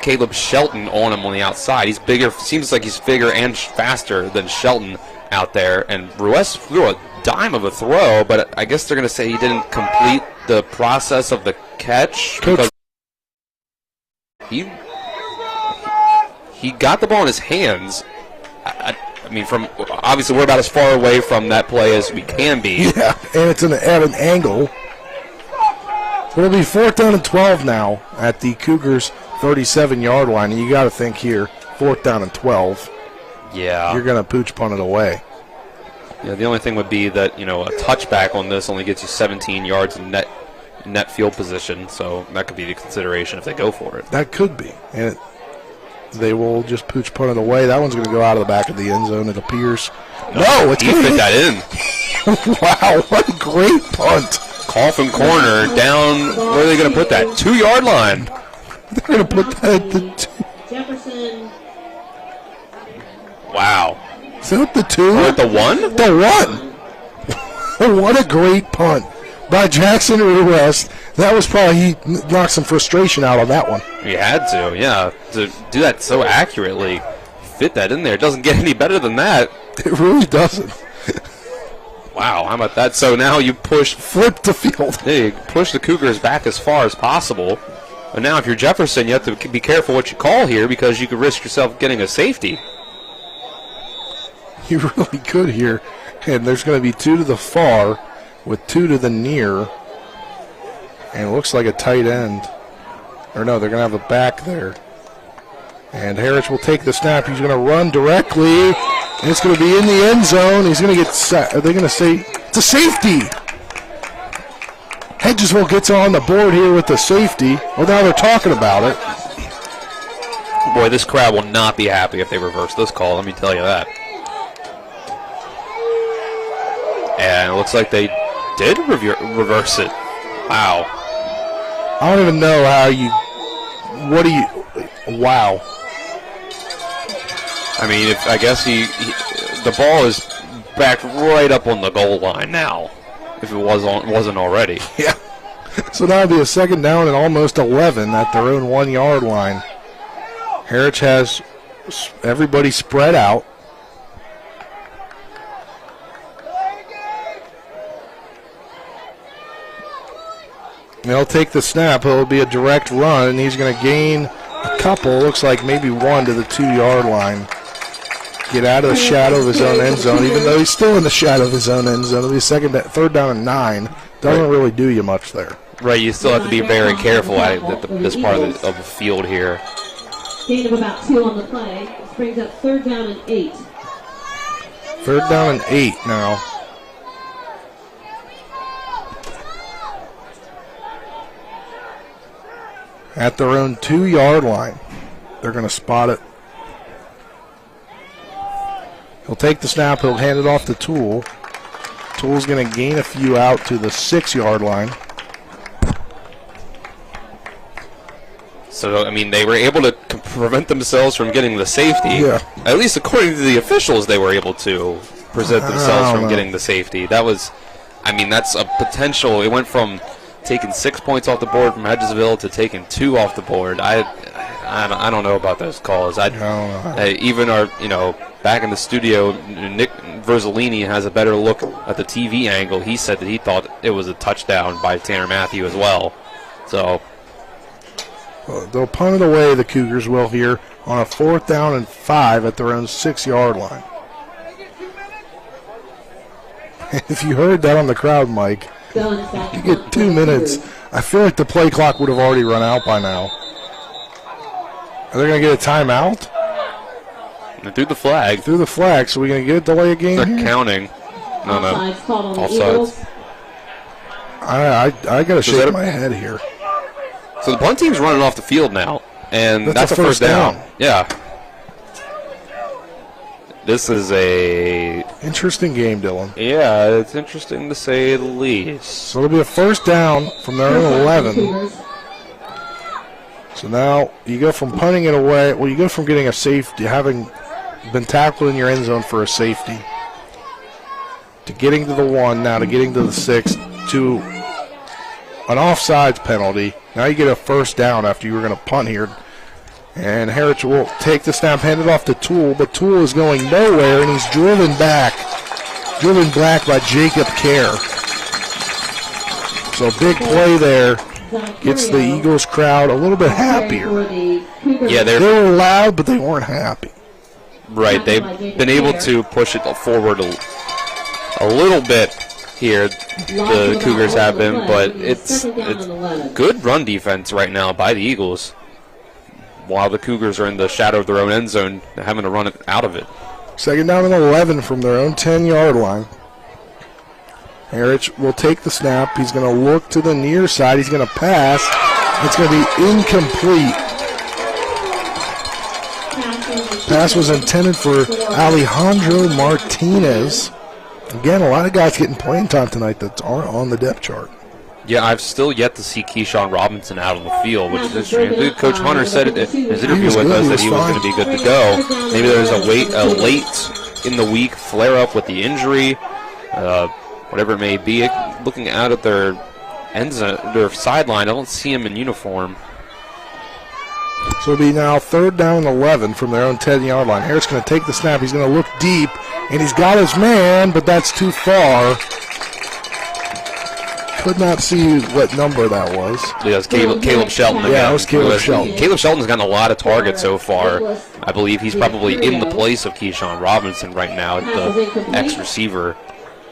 Caleb Shelton on him on the outside. He's bigger, seems like he's bigger and faster than Shelton out there. And Ruiz threw a dime of a throw, but I guess they're going to say he didn't complete the process of the catch. Because he got the ball in his hands. I mean, obviously we're about as far away from that play as we can be. Yeah, and it's at an angle. It'll be 4th down and 12 now at the Cougars' 37-yard line. And you got to think here, 4th down and 12. Yeah. You're going to pooch punt it away. Yeah, the only thing would be that, a touchback on this only gets you 17 yards in net field position, so that could be the consideration if they go for it. That could be. And they will just pooch punt it away. That one's going to go out of the back of the end zone, it appears. No, it's going to fit that in. Wow, what a great punt. Coffin corner down, where are they going to put that? 2-yard line. They're going to put that at the 2. Jefferson. Wow. Is that the 2? Or at the 1? The 1. What a great punt by Jackson Ruiz. That was probably, he knocked some frustration out on that one. He had to, yeah. To do that so accurately, fit that in there. It doesn't get any better than that. It really doesn't. Wow, how about that? So now you flip the field. Hey, push the Cougars back as far as possible. But now if you're Jefferson, you have to be careful what you call here because you could risk yourself getting a safety. You really could here. And there's going to be 2 to the far with 2 to the near. And it looks like a tight end. Or no, they're going to have a back there. And Harris will take the snap. He's going to run directly. And it's going to be in the end zone. He's going to get sacked. Are they going to say it's a safety? Hedgesville gets on the board here with the safety. Well, now they're talking about it. Boy, this crowd will not be happy if they reverse this call. Let me tell you that. And it looks like they did reverse it. Wow. I don't even know how you. Wow. I mean, I guess the ball is back right up on the goal line now, if it wasn't already. Yeah. So now it'll be a 2nd down and almost 11 at their own 1-yard line. Harwich has everybody spread out. They'll take the snap. It'll be a direct run, and he's going to gain a couple. Looks like maybe 1 to the 2-yard line. Get out of the shadow of his own end zone, even though he's still in the shadow of his own end zone. It'll be 3rd down and 9. Doesn't really do you much there. Right, you still have to be very careful at this part of the field here. Gain of about 2 on the play. This brings up 3rd down and 8. 3rd down and 8 now. At their own 2-yard line. They're going to spot it. He'll take the snap. He'll hand it off to Toole. Toole's going to gain a few out to the 6-yard line. So, I mean, they were able to prevent themselves from getting the safety. Yeah. At least according to the officials, they were able to present themselves from getting the safety. That was, I mean, that's a potential. It went from taking 6 points off the board from Hedgesville to taking 2 off the board. I don't know about those calls. Even our, back in the studio, Nick Verzolini has a better look at the TV angle. He said that he thought it was a touchdown by Tanner Matthew as well. So they'll punt it away, the Cougars will here, on a 4th down and 5 at their own 6-yard line. If you heard that on the crowd mic, you get 2 minutes. I feel like the play clock would have already run out by now. Are they going to get a timeout? Through the flag. Through the flag, so we're going to get a delay of game They're here? counting. No. Offsides. I got to shake my head here. So the punt team's running off the field now, and that's a first down. Yeah. This is a interesting game, Dylan. Yeah, it's interesting to say the least. So it'll be a first down from their own 11. So now you go from punting it away. Well, you go from getting a safety, having been tackled in your end zone for a safety, to getting to the 1, now to getting to the 6, to an offsides penalty. Now you get a first down after you were going to punt here. And Harris will take the snap, hand it off to Toole, but Toole is going nowhere, and he's driven back by Jacob Kerr. So big play there. Gets the Eagles crowd a little bit happier. Yeah, they were loud, but they weren't happy. Right, they've been able to push it forward a little bit here. The Cougars have been, but it's good run defense right now by the Eagles. While the Cougars are in the shadow of their own end zone, having to run it out of it. 2nd down and 11 from their own 10-yard line. Harris will take the snap. He's going to look to the near side. He's going to pass. It's going to be incomplete. Pass was intended for Alejandro Martinez. Again, a lot of guys getting playing time tonight that aren't on the depth chart. Yeah, I've still yet to see Keyshawn Robinson out on the field, which is interesting. Coach Hunter said in his interview with us that he was going to be good to go. Maybe there's a late in the week flare-up with the injury, whatever it may be. Looking out at their sideline, I don't see him in uniform. So it'll be now 3rd down and 11 from their own 10-yard line. Harris going to take the snap. He's going to look deep, and he's got his man, but that's too far. Could not see what number that was. Yeah, it was Caleb Shelton again. Yeah, it was Caleb Shelton. Caleb Shelton's gotten a lot of targets so far. I believe he's probably in the place of Keyshawn Robinson right now, the ex-receiver.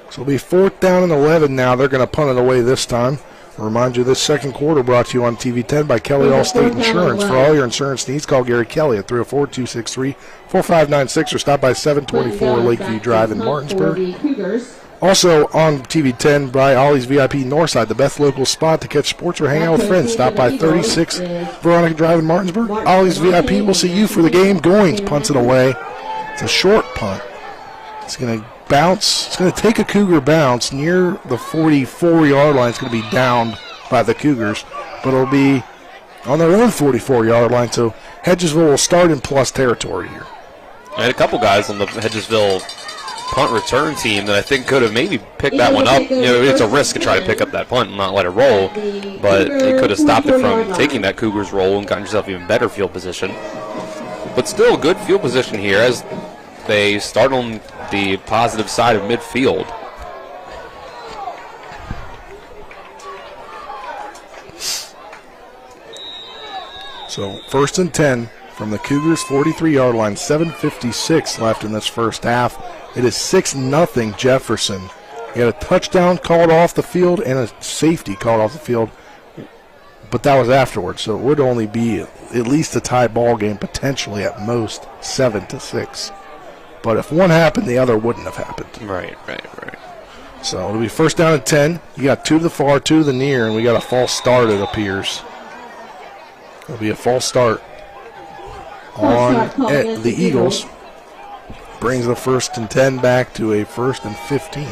So it'll be 4th down and 11 now. They're going to punt it away this time. I'll remind you, this second quarter brought to you on TV 10 by Kelly Allstate Insurance. For all your insurance needs, call Gary Kelly at 304-263-4596 or stop by 724 Lakeview Drive in Martinsburg. Also on TV 10 by Ollie's VIP Northside, the best local spot to catch sports or hang out with friends. Stop by 36 Veronica Drive in Martinsburg. Ollie's VIP will see you for the game. Goins punts it away. It's a short punt. It's going to bounce. It's going to take a Cougar bounce near the 44-yard line. It's going to be downed by the Cougars, but it'll be on their own 44-yard line. So Hedgesville will start in plus territory here. I had a couple guys on the Hedgesville punt return team that I think could have maybe picked that one up. It's a risk to try to pick up that punt and not let it roll, but it could have stopped it from taking that Cougars roll and gotten yourself even better field position. But still good field position here as they start on the positive side of midfield. So 1st and 10 from the Cougars' 43-yard line. 7:56 left in this first half. It is 6-0 Jefferson. He had a touchdown called off the field and a safety called off the field, but that was afterwards. So it would only be at least a tie ball game, potentially at most 7-6. But if one happened, the other wouldn't have happened. Right. So it'll be 1st down and 10. You got 2 to the far, 2 to the near, and we got a false start, it appears. It'll be a false start on the Eagles. Brings the 1st and 10 back to a 1st and 15.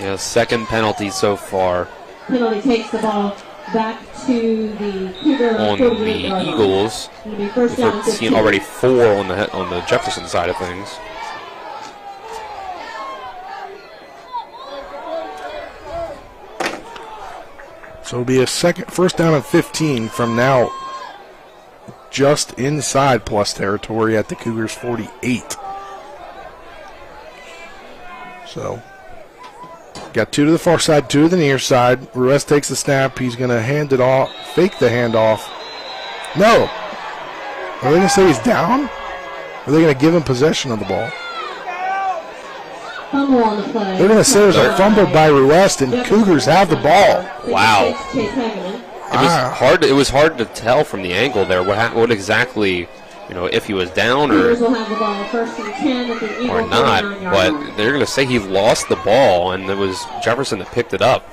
Yeah, second penalty so far. Penalty takes the ball back to the Cougar on the Eagles. We've seen already 4 on the Jefferson side of things. So it'll be a first down and 15 from now just inside plus territory at the Cougars 48. So got 2 to the far side, 2 to the near side. Ruiz takes the snap. He's going to hand it off, fake the handoff. No. Are they going to say he's down? Or are they going to give him possession of the ball? Fumble on the play. They're going to say there's a fumble by Ruiz, and Cougars have the ball. Wow. It was hard to tell from the angle there what exactly, if he was down or not. But they're going to say he lost the ball, and it was Jefferson that picked it up.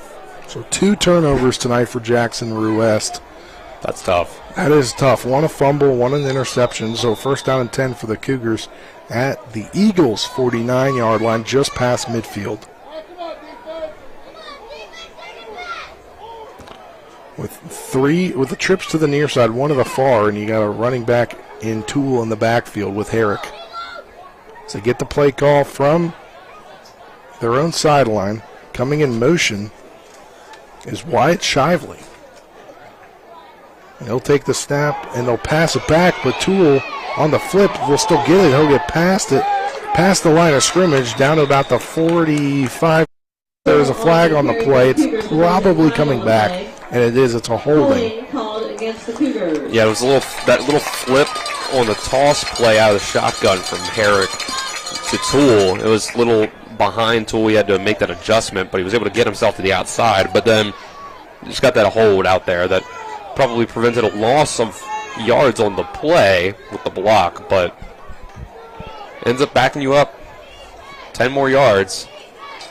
So 2 turnovers tonight for Jackson Ruiz. That's tough. That is tough. 1 a fumble, 1 an interception. So first down and 10 for the Cougars at the Eagles' 49-yard line, just past midfield. With the trips to the near side, 1 to the far, and you got a running back in Toole in the backfield with Herrick. So get the play call from their own sideline. Coming in motion is Wyatt Shively. And he'll take the snap, and they'll pass it back, but Toole on the flip will still get it. He'll get past it, past the line of scrimmage, down to about the 45. There's a flag on the play. It's probably coming back, and it is. It's a holding. Yeah, it was that little flip on the toss play out of the shotgun from Herrick to Toole. It was a little behind Toole. He had to make that adjustment, but he was able to get himself to the outside. But then just got that hold out there that probably prevented a loss of yards on the play with the block, but ends up backing you up 10 more yards.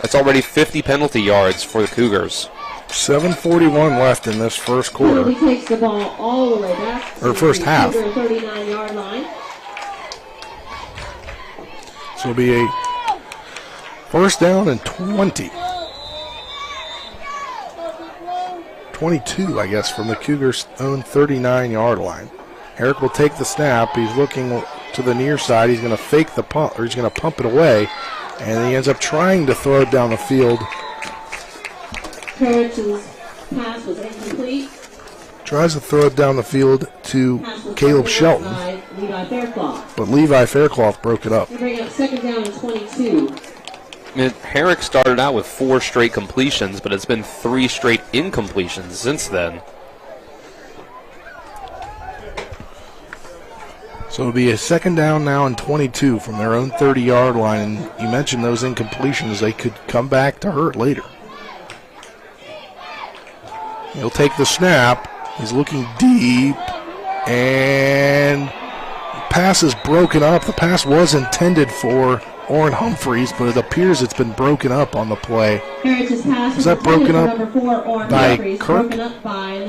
That's already 50 penalty yards for the Cougars. 7:41 left in this first quarter. He takes the ball all the way back or first half. 39-yard line. So it'll be a first down and 20. 22, I guess, from the Cougars' own 39-yard line. Herrick will take the snap. He's looking to the near side. He's going to fake the pump, or he's going to pump it away, and he ends up trying to throw it down the field. Herrick's pass was incomplete. Tries to throw it down the field to Caleb Shelton, but Levi Faircloth broke it up. They bring up second down and 22. Herrick started out with 4 straight completions, but it's been 3 straight incompletions since then. So it'll be a second down now and 22 from their own 30-yard line. And you mentioned those incompletions. They could come back to hurt later. He'll take the snap. He's looking deep. And the pass is broken up. The pass was intended for Orrin Humphreys, but it appears it's been broken up on the play. Was that broken up by Kirk?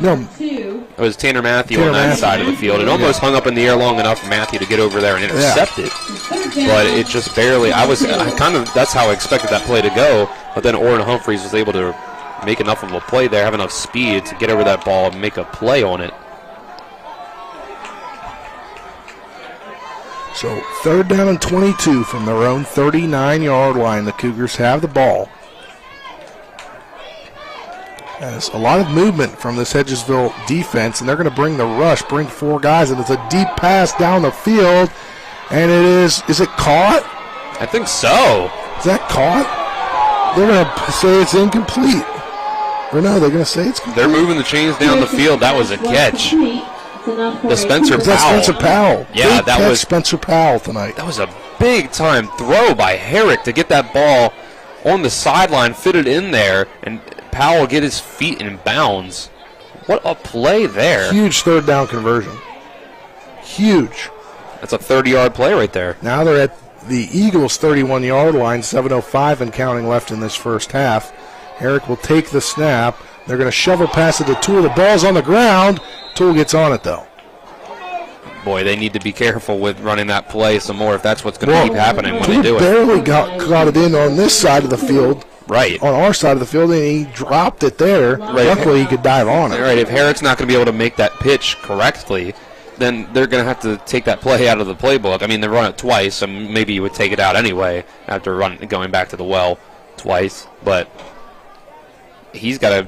No. It was Tanner Matthew on that side of the field. It almost hung up in the air long enough for Matthew to get over there and intercept it. But it just barely, that's how I expected that play to go. But then Orrin Humphreys was able to make enough of a play there, have enough speed to get over that ball and make a play on it. So third down and 22 from their own 39-yard line. The Cougars have the ball. There's a lot of movement from this Hedgesville defense, and they're going to bring the rush, bring 4 guys, and it's a deep pass down the field, and is it caught? I think so. Is that caught? They're going to say it's incomplete. Or no, they're going to say it's complete. They're moving the chains down the field. That was a catch. The Spencer Powell. Spencer Powell. Yeah, big that was Spencer Powell tonight. That was a big-time throw by Herrick to get that ball on the sideline, fit it in there, and Powell get his feet in bounds. What a play there. Huge third down conversion. Huge. That's a 30-yard play right there. Now they're at the Eagles' 31-yard line, 7:05 and counting left in this first half. Herrick will take the snap. They're going to shovel past it to Toole. The ball's on the ground. Toole gets on it, though. Boy, they need to be careful with running that play some more if that's what's going to keep happening when they do it. Barely got it in on this side of the field. Right. on our side of the field, and he dropped it there. Right. Luckily, he could dive on it. Right. If Herrick's not going to be able to make that pitch correctly, then they're going to have to take that play out of the playbook. I mean, they run it twice, so maybe you would take it out anyway after going back to the well twice. But he's got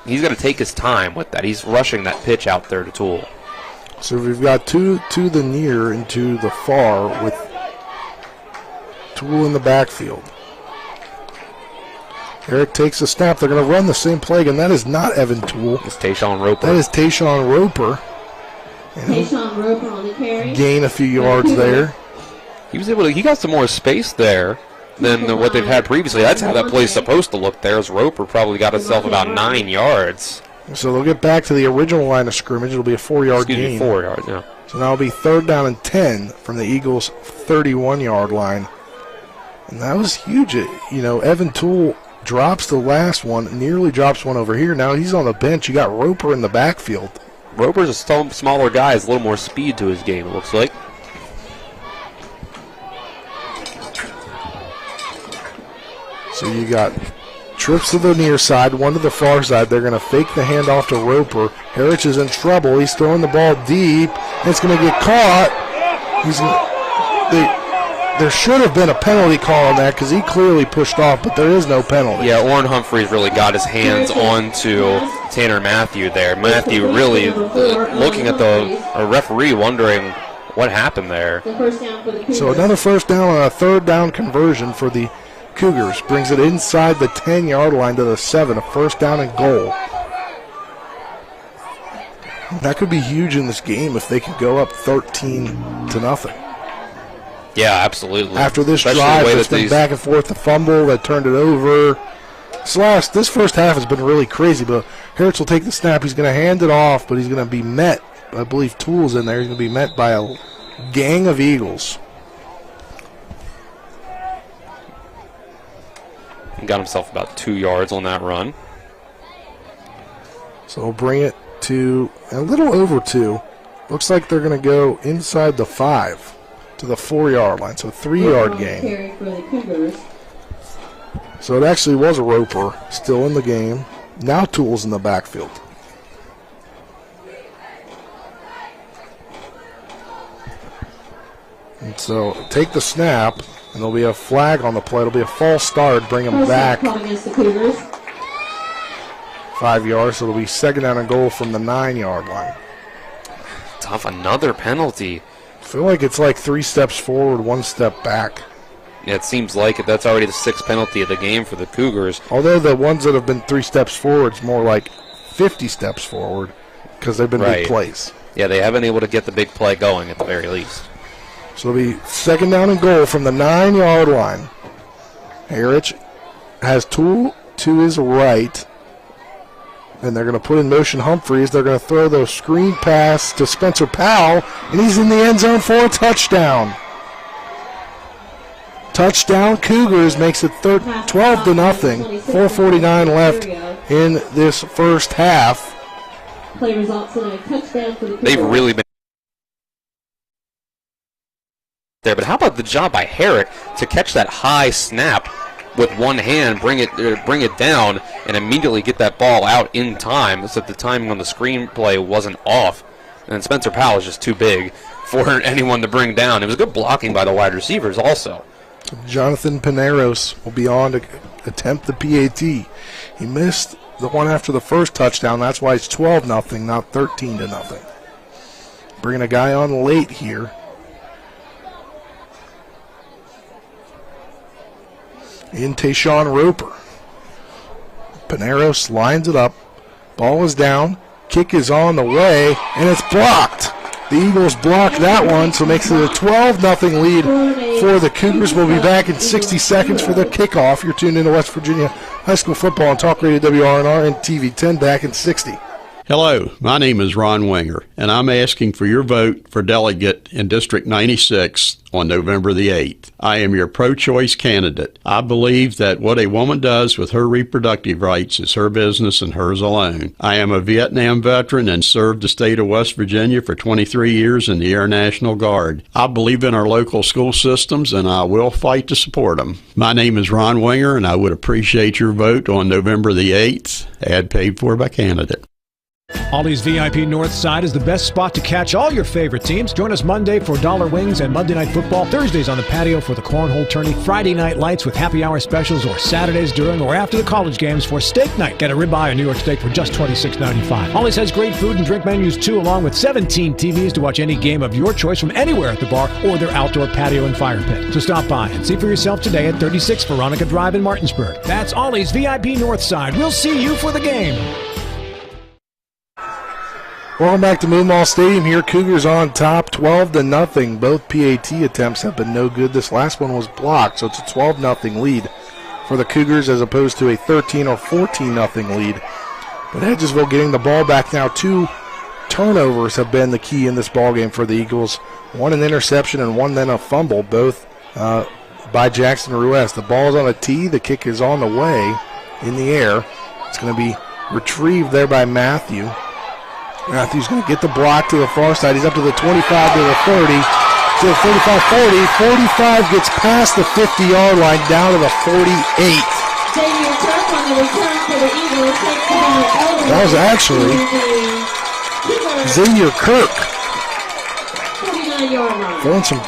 to take his time with that. He's rushing that pitch out there to Toole. So we've got two to the near and to the far with Toole in the backfield. Herrick takes a snap. They're going to run the same play again. That is not Evan Toole. It's Tayshawn Roper. That is Tayshawn Roper. Tayshawn Roper on the carry. Gain a few yards there. He got some more space there than what they've had previously. That's how that play's supposed to look there, as Roper probably got himself about 9 yards. So they'll get back to the original line of scrimmage. It'll be a 4-yard gain. Excuse me, 4 yards, yeah. So now it'll be 3rd down and 10 from the Eagles' 31-yard line. And that was huge. Evan Toole drops the last one, nearly drops one over here. Now he's on the bench. You got Roper in the backfield. Roper's a smaller guy. Has a little more speed to his game, it looks like. So you got trips to the near side, one to the far side. They're going to fake the handoff to Roper. Harris is in trouble. He's throwing the ball deep. It's going to get caught. There should have been a penalty call on that because he clearly pushed off, but there is no penalty. Yeah, Orrin Humphreys really got his hands onto Tanner Matthew there. Matthew really looking at the referee wondering what happened there. So another 1st down and a 3rd down conversion for the Cougars. Brings it inside the 10-yard line to the 7, a 1st down and goal. That could be huge in this game if they could go up 13-0. Yeah, absolutely. After this Especially drive, the way it's been back and forth, the fumble that turned it over. This first half has been really crazy, but Harris will take the snap. He's going to hand it off, but he's going to be met. I believe Toole's in there. He's going to be met by a gang of Eagles. He got himself about 2 yards on that run. So we'll bring it to a little over 2. Looks like they're going to go inside the 5 to the 4-yard line. So 3-yard gain. So it actually was a Roper still in the game. Now Toole's in the backfield. And so take the snap, and there'll be a flag on the play. It'll be a false start, bring him back 5 yards. So it'll be 2nd down and goal from the 9-yard line. Tough, another penalty. I feel like it's like 3 steps forward, 1 step back. Yeah, it seems like it. That's already the 6th penalty of the game for the Cougars. Although the ones that have been 3 steps forward, it's more like 50 steps forward because they've been big plays. Yeah, they haven't been able to get the big play going at the very least. So it'll be 2nd down and goal from the 9-yard line. Harris has Toole to his right. And they're going to put in motion Humphreys. They're going to throw the screen pass to Spencer Powell, and he's in the end zone for a touchdown. Touchdown Cougars makes it 12-0. 4:49 left in this first half. Play results tonight. Touchdown for the Cougars. They've really been there, but how about the job by Herrick to catch that high snap with one hand, bring it down, and immediately get that ball out in time so that the timing on the screenplay wasn't off. And Spencer Powell is just too big for anyone to bring down. It was good blocking by the wide receivers also. Jonathan Paneros will be on to attempt the PAT. He missed the one after the first touchdown. That's why it's 12-0, not 13-0. Bringing a guy on late here. In Tayshawn Roper. Paneros lines it up. Ball is down. Kick is on the way, and it's blocked. The Eagles block that one, so makes it a 12-0 lead for the Cougars. We'll be back in 60 seconds for the kickoff. You're tuned into West Virginia High School Football on Talk Radio WRNR and TV 10. Back in 60. Hello, my name is Ron Winger, and I'm asking for your vote for delegate in District 96 on November the 8th. I am your pro-choice candidate. I believe that what a woman does with her reproductive rights is her business and hers alone. I am a Vietnam veteran and served the state of West Virginia for 23 years in the Air National Guard. I believe in our local school systems, and I will fight to support them. My name is Ron Winger, and I would appreciate your vote on November the 8th. Ad paid for by candidate. Ollie's VIP North Side is the best spot to catch all your favorite teams. Join us Monday for dollar wings and Monday Night Football, Thursdays on the patio for the cornhole tourney, Friday night lights with happy hour specials, or Saturdays during or after the college games for steak night. Get a ribeye or New York steak for just $26.95. Ollie's has great food and drink menus too, along with 17 TVs to watch any game of your choice from anywhere at the bar or their outdoor patio and fire pit. So stop by and see for yourself today at 36 Veronica Drive in Martinsburg. That's Ollie's VIP North Side. We'll see you for the game. Welcome back to Moonmall Stadium here. Cougars on top, 12-0. Both PAT attempts have been no good. This last one was blocked, so it's a 12-0 lead for the Cougars as opposed to a 13 or 14-0 lead. But Hedgesville getting the ball back now. 2 turnovers have been the key in this ballgame for the Eagles. One an interception and one then a fumble, both by Jackson Ruest. The ball is on a tee. The kick is on the way in the air. It's going to be retrieved there by Matthew. Matthew's going to get the block to the far side. He's up to the 25, to the 30, to the 45, 40. 45 gets past the 50-yard line down to the 48. That was actually Xavier Kirk. Throwing some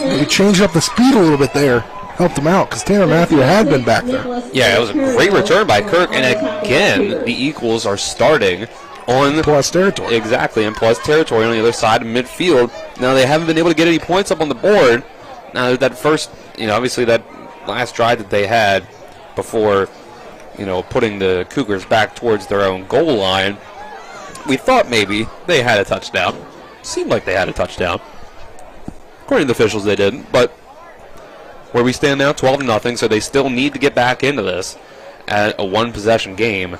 maybe changed up the speed a little bit there. Helped him out because Tanner Matthew had been back there. Yeah, it was a great return by Kirk, and again, the Eagles are starting on plus territory. Exactly, in plus territory on the other side of midfield. Now, they haven't been able to get any points up on the board. Now, that first, obviously that last drive that they had before, putting the Cougars back towards their own goal line, we thought maybe they had a touchdown. Seemed like they had a touchdown. According to the officials, they didn't, but where we stand now, 12-0, so they still need to get back into this at a one-possession game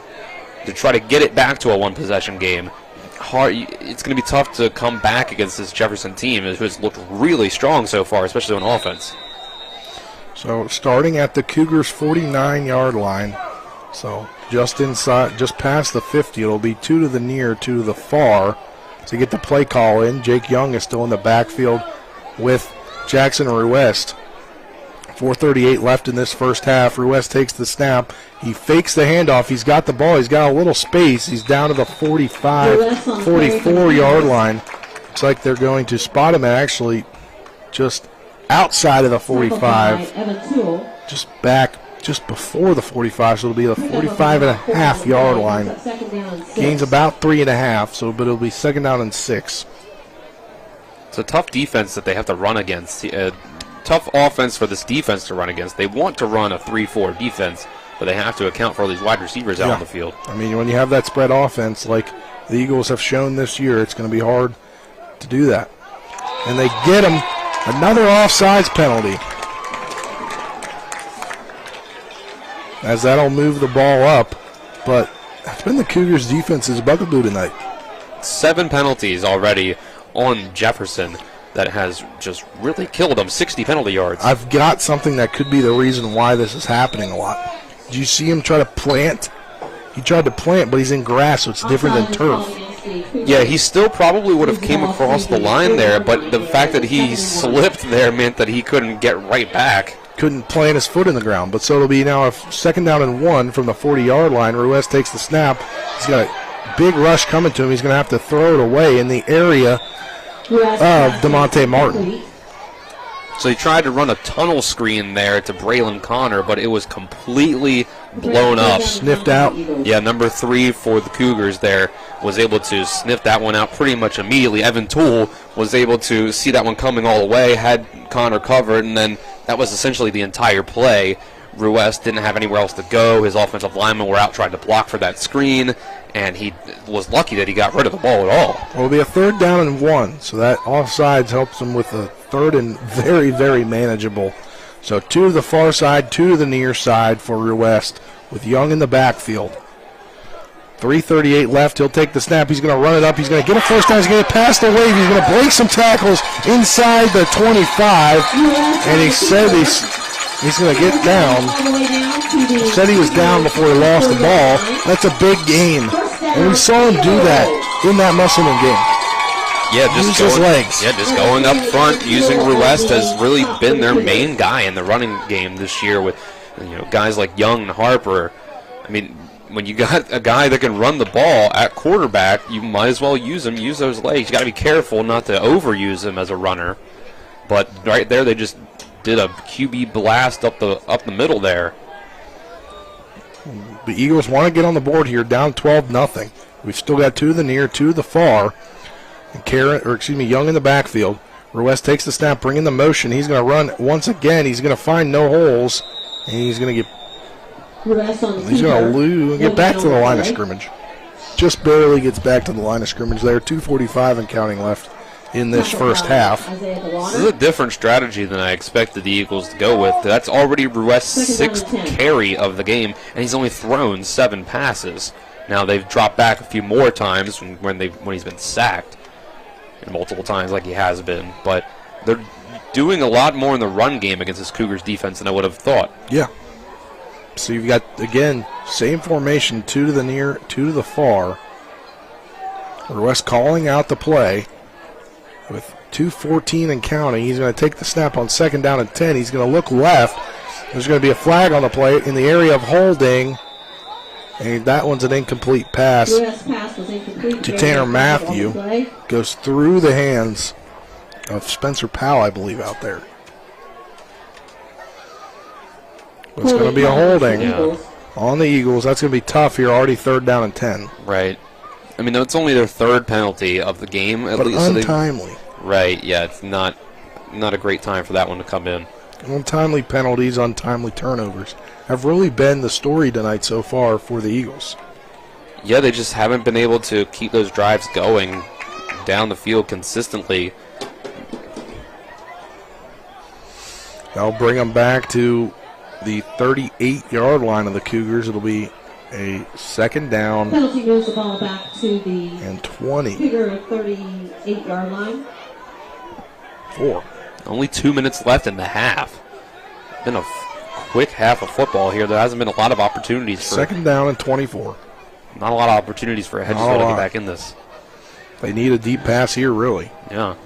to try to get it back to a one-possession game. It's going to be tough to come back against this Jefferson team, who has looked really strong so far, especially on offense. So starting at the Cougars' 49-yard line, so just inside, just past the 50, it'll be 2 to the near, 2 to the far. To get the play call in, Jake Young is still in the backfield with Jackson Ruest. 4:38 left in this first half. Ruest takes the snap. He fakes the handoff. He's got the ball. He's got a little space. He's down to the 45, 44-yard line. Looks like they're going to spot him actually just outside of the 45. Just before the 45, so it'll be the 45.5-yard line. Gains about 3.5, but it'll be second down and 6. It's a tough defense that they have to run against. Tough offense for this defense to run against. They want to run a 3-4 defense, but they have to account for all these wide receivers out on the field. I mean, when you have that spread offense like the Eagles have shown this year, it's going to be hard to do that. And they get him another offsides penalty. As that'll move the ball up, but it's been the Cougars' defense's bugaboo tonight. 7 penalties already on Jefferson. That has just really killed them. 60 penalty yards. I've got something that could be the reason why this is happening a lot. Did you see him try to plant? He tried to plant, but he's in grass, so it's different than turf. Yeah, he still probably would have came across the line there, but the fact that he slipped there meant that he couldn't get right back. Couldn't plant his foot in the ground. But so it'll be now a second down and 1 from the 40-yard line. Ruest takes the snap. He's got a big rush coming to him. He's going to have to throw it away in the area of DeMonte Martin. So he tried to run a tunnel screen there to Braylon Connor, but it was completely blown up. Sniffed out. Yeah, number 3 for the Cougars there was able to sniff that one out pretty much immediately. Evan Toole was able to see that one coming all the way, had Connor covered, and then that was essentially the entire play. Ruest didn't have anywhere else to go. His offensive linemen were out trying to block for that screen, and he was lucky that he got rid of the ball at all. Well, it'll be a third down and 1, so that offsides helps him with a third and very, very manageable. So 2 to the far side, 2 to the near side for Ruest with Young in the backfield. 3:38 left. He'll take the snap. He's going to run it up. He's going to get a first down. He's going to get past the wave. He's going to break some tackles inside the 25. And he said he's going to get down. He said he was down before he lost the ball. That's a big gain. And we saw him do that in that Musselman game. Yeah, just going up front, using Ruest has really been their main guy in the running game this year with guys like Young and Harper. I mean, when you got a guy that can run the ball at quarterback, you might as well use him, use those legs. You got to be careful not to overuse him as a runner. But right there, they just did a QB blast up the middle there. The Eagles want to get on the board here, down 12-0. We've still got 2 to the near, 2 to the far. And Young in the backfield. Ruest takes the snap, bringing the motion. He's going to run once again. He's going to find no holes, and he's going to get back to the line of scrimmage. Just barely gets back to the line of scrimmage there. 2:45 and counting left in this first half. This is a different strategy than I expected the Eagles to go with. That's already Ruest's 6th carry of the game, and he's only thrown 7 passes. Now they've dropped back a few more times when he's been sacked, and multiple times like he has been. But they're doing a lot more in the run game against this Cougars defense than I would have thought. Yeah. So you've got, again, same formation, 2 to the near, 2 to the far. Ruest calling out the play with 2:14 and counting. He's going to take the snap on 2nd down and 10. He's going to look left. There's going to be a flag on the play in the area of holding. And that one's an incomplete pass to Tanner Matthew. Goes through the hands of Spencer Powell, I believe, out there. It's going to be a holding on the Eagles. That's going to be tough here. Already 3rd down and 10. Right. I mean, it's only their 3rd penalty of the game. At least, untimely. Right, yeah. It's not a great time for that one to come in. Untimely penalties, untimely turnovers have really been the story tonight so far for the Eagles. Yeah, they just haven't been able to keep those drives going down the field consistently. I'll bring them back to the 38-yard line of the Cougars. It'll be a 2nd down. Penalty moves the ball back to the and 20. Cougar 38-yard line. 4. Only 2 minutes left in the half. Been a quick half of football here. There hasn't been a lot of opportunities for 2nd down and 24. Not a lot of opportunities for Hedgesville to get back in this. They need a deep pass here, really. Yeah.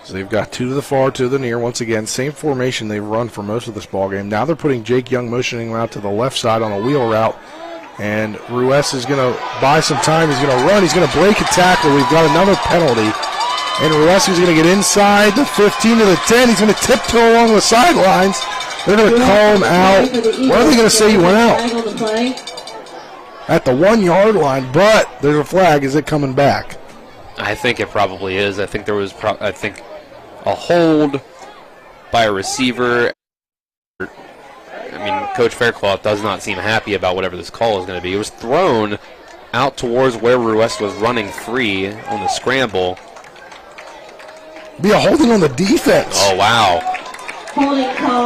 So they've got 2 to the far, 2 to the near. Once again, same formation they've run for most of this ball game. Now they're putting Jake Young motioning out to the left side on a wheel route. And Ruest is going to buy some time. He's going to run. He's going to break a tackle. We've got another penalty. And Ruest is going to get inside the 15 to the 10. He's going to tiptoe along the sidelines. They're going to call him out. What are they going to say he went out? At the 1-yard line, but there's a flag. Is it coming back? I think it probably is. I think there was a hold by a receiver. I mean, Coach Faircloth does not seem happy about whatever this call is going to be. It was thrown out towards where Ruest was running free on the scramble. Be a holding on the defense. Oh, wow.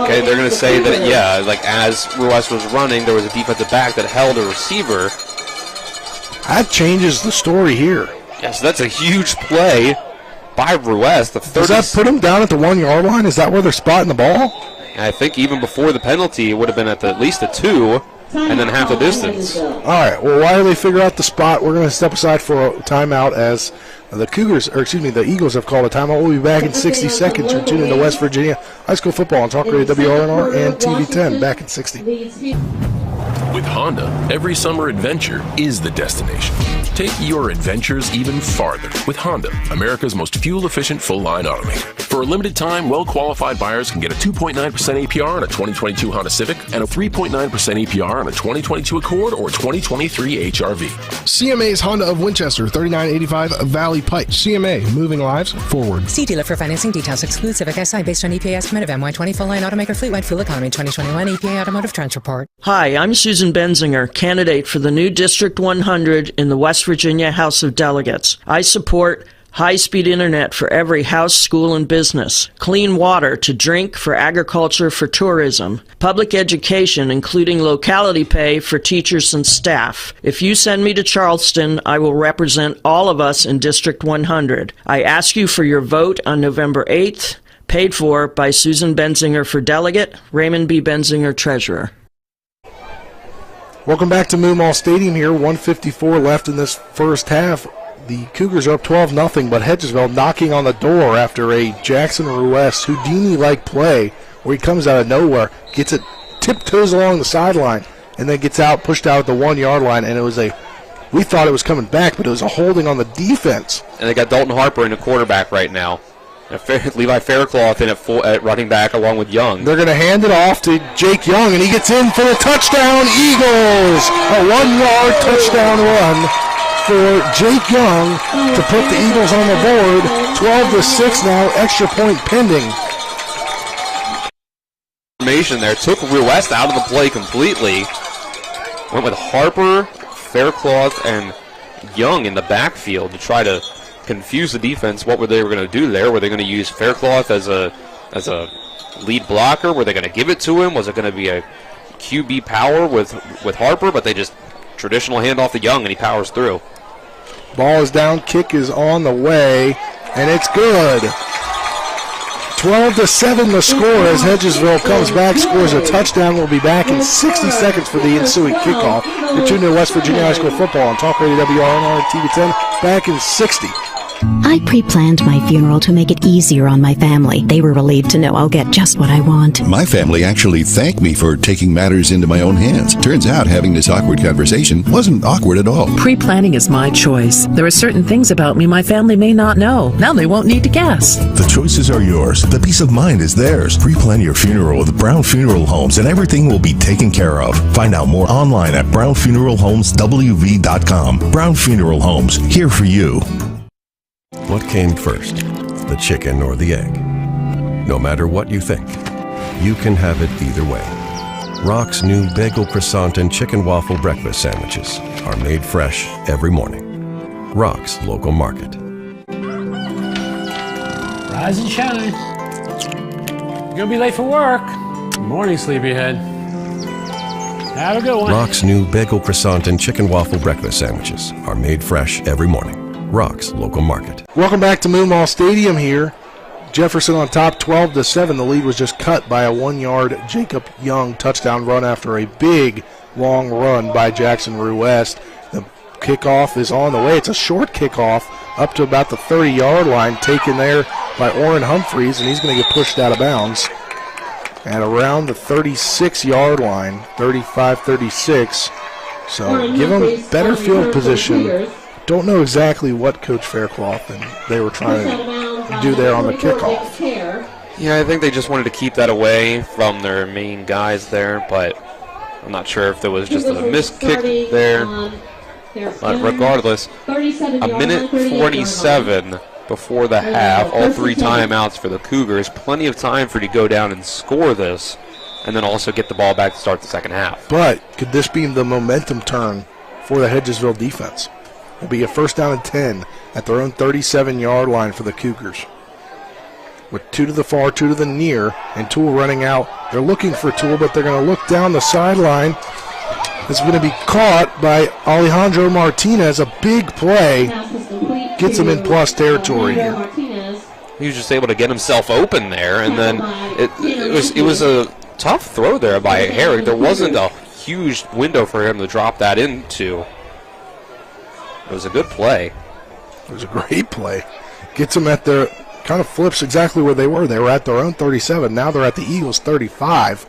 Okay, they're going to say that, yeah, like as Ruest was running, there was a defensive back that held a receiver. That changes the story here. Yeah, so that's a huge play by Ruest. Does that put them down at the 1-yard line? Is that where they're spotting the ball? I think even before the penalty, it would have been at least a 2, and then half the distance. All right, well, while they figure out the spot, we're going to step aside for a timeout as the Eagles have called a timeout. We'll be back in 60 seconds. You're tuning to West Virginia High School Football on Talk Radio WRNR and TV 10. Back in 60. With Honda, every summer adventure is the destination. Take your adventures even farther with Honda, America's most fuel-efficient full-line automaker. For a limited time, well-qualified buyers can get a 2.9% APR on a 2022 Honda Civic and a 3.9% APR on a 2022 Accord or 2023 HRV. CMA's Honda of Winchester, 3985 Valley Pike. CMA, moving lives forward. See dealer for financing details. Exclude Civic SI based on EPA estimate of MY20 full-line automaker fleet-wide fuel economy 2021 EPA Automotive Trends Report. Hi, I'm Susan Benzinger, candidate for the new District 100 in the West Virginia House of Delegates. I support high-speed internet for every house, school, and business, clean water to drink for agriculture, for tourism, public education, including locality pay for teachers and staff. If you send me to Charleston, I will represent all of us in District 100. I ask you for your vote on November 8th, paid for by Susan Benzinger for delegate, Raymond B. Benzinger, treasurer. Welcome back to Moomaw Stadium here. 1:54 left in this first half. The Cougars are up 12-0, but Hedgesville knocking on the door after a Jackson Ruest Houdini-like play where he comes out of nowhere, gets it, tiptoes along the sideline, and then gets out, pushed out at the 1-yard line, and we thought it was coming back, but it was a holding on the defense. And they got Dalton Harper in the quarterback right now. Levi Faircloth in at running back along with Young. They're going to hand it off to Jake Young, and he gets in for a touchdown, Eagles! A 1-yard touchdown run for Jake Young to put the Eagles on the board. 12-6 now, extra point pending. Formation there took Ruest out of the play completely. Went with Harper, Faircloth, and Young in the backfield to try to confuse the defense. What were they going to do there? Were they going to use Faircloth as a lead blocker? Were they going to give it to him? Was it going to be a QB power with Harper? But they just traditional handoff to Young, and he powers through. Ball is down, kick is on the way, and it's good. 12-7 the score as Hedgesville comes back, scores a touchdown. We'll be back in 60 seconds for the ensuing kickoff. You're tuned to West Virginia High School football on Talk Radio WRNR TV10. Back in 60. I pre-planned my funeral to make it easier on my family. They were relieved to know I'll get just what I want. My family actually thanked me for taking matters into my own hands. Turns out having this awkward conversation wasn't awkward at all. Pre-planning is my choice. There are certain things about me my family may not know. Now they won't need to guess. The choices are yours. The peace of mind is theirs. Pre-plan your funeral with Brown Funeral Homes and everything will be taken care of. Find out more online at brownfuneralhomeswv.com. Brown Funeral Homes, here for you. What came first, the chicken or the egg? No matter what you think, you can have it either way. Rock's new bagel croissant and chicken waffle breakfast sandwiches are made fresh every morning. Rock's Local Market. Rise and shine. You're gonna be late for work. Good morning, sleepyhead. Have a good one. Rock's new bagel croissant and chicken waffle breakfast sandwiches are made fresh every morning. Rock's Local Market. Welcome back to Moomaw Stadium here. Jefferson on top, 12-7. The lead was just cut by a 1-yard Jacob Young touchdown run after a big, long run by Jackson Ruest. The kickoff is on the way. It's a short kickoff up to about the 30-yard line, taken there by Orrin Humphreys, and he's going to get pushed out of bounds at around the 36-yard line, 35-36. So give him better field position. Don't know exactly what Coach Faircloth and they were trying to do there on the kickoff. Yeah, I think they just wanted to keep that away from their main guys there, but I'm not sure if there was just a missed kick there. But regardless, a minute 47 before the half, all 3 timeouts for the Cougars. Plenty of time for you to go down and score this, and then also get the ball back to start the second half. But could this be the momentum turn for the Hedgesville defense? Will be a first down and 10 at their own 37-yard line for the Cougars. With 2 to the far, 2 to the near, and Toole running out. They're looking for Toole, but they're going to look down the sideline. It's going to be caught by Alejandro Martinez. A big play. Gets him in plus territory here. He was just able to get himself open there, and then it was a tough throw there by Herrick. There wasn't a huge window for him to drop that into. It was a good play. It was a great play. Gets them at their, kind of flips exactly where they were. They were at their own 37. Now they're at the Eagles' 35.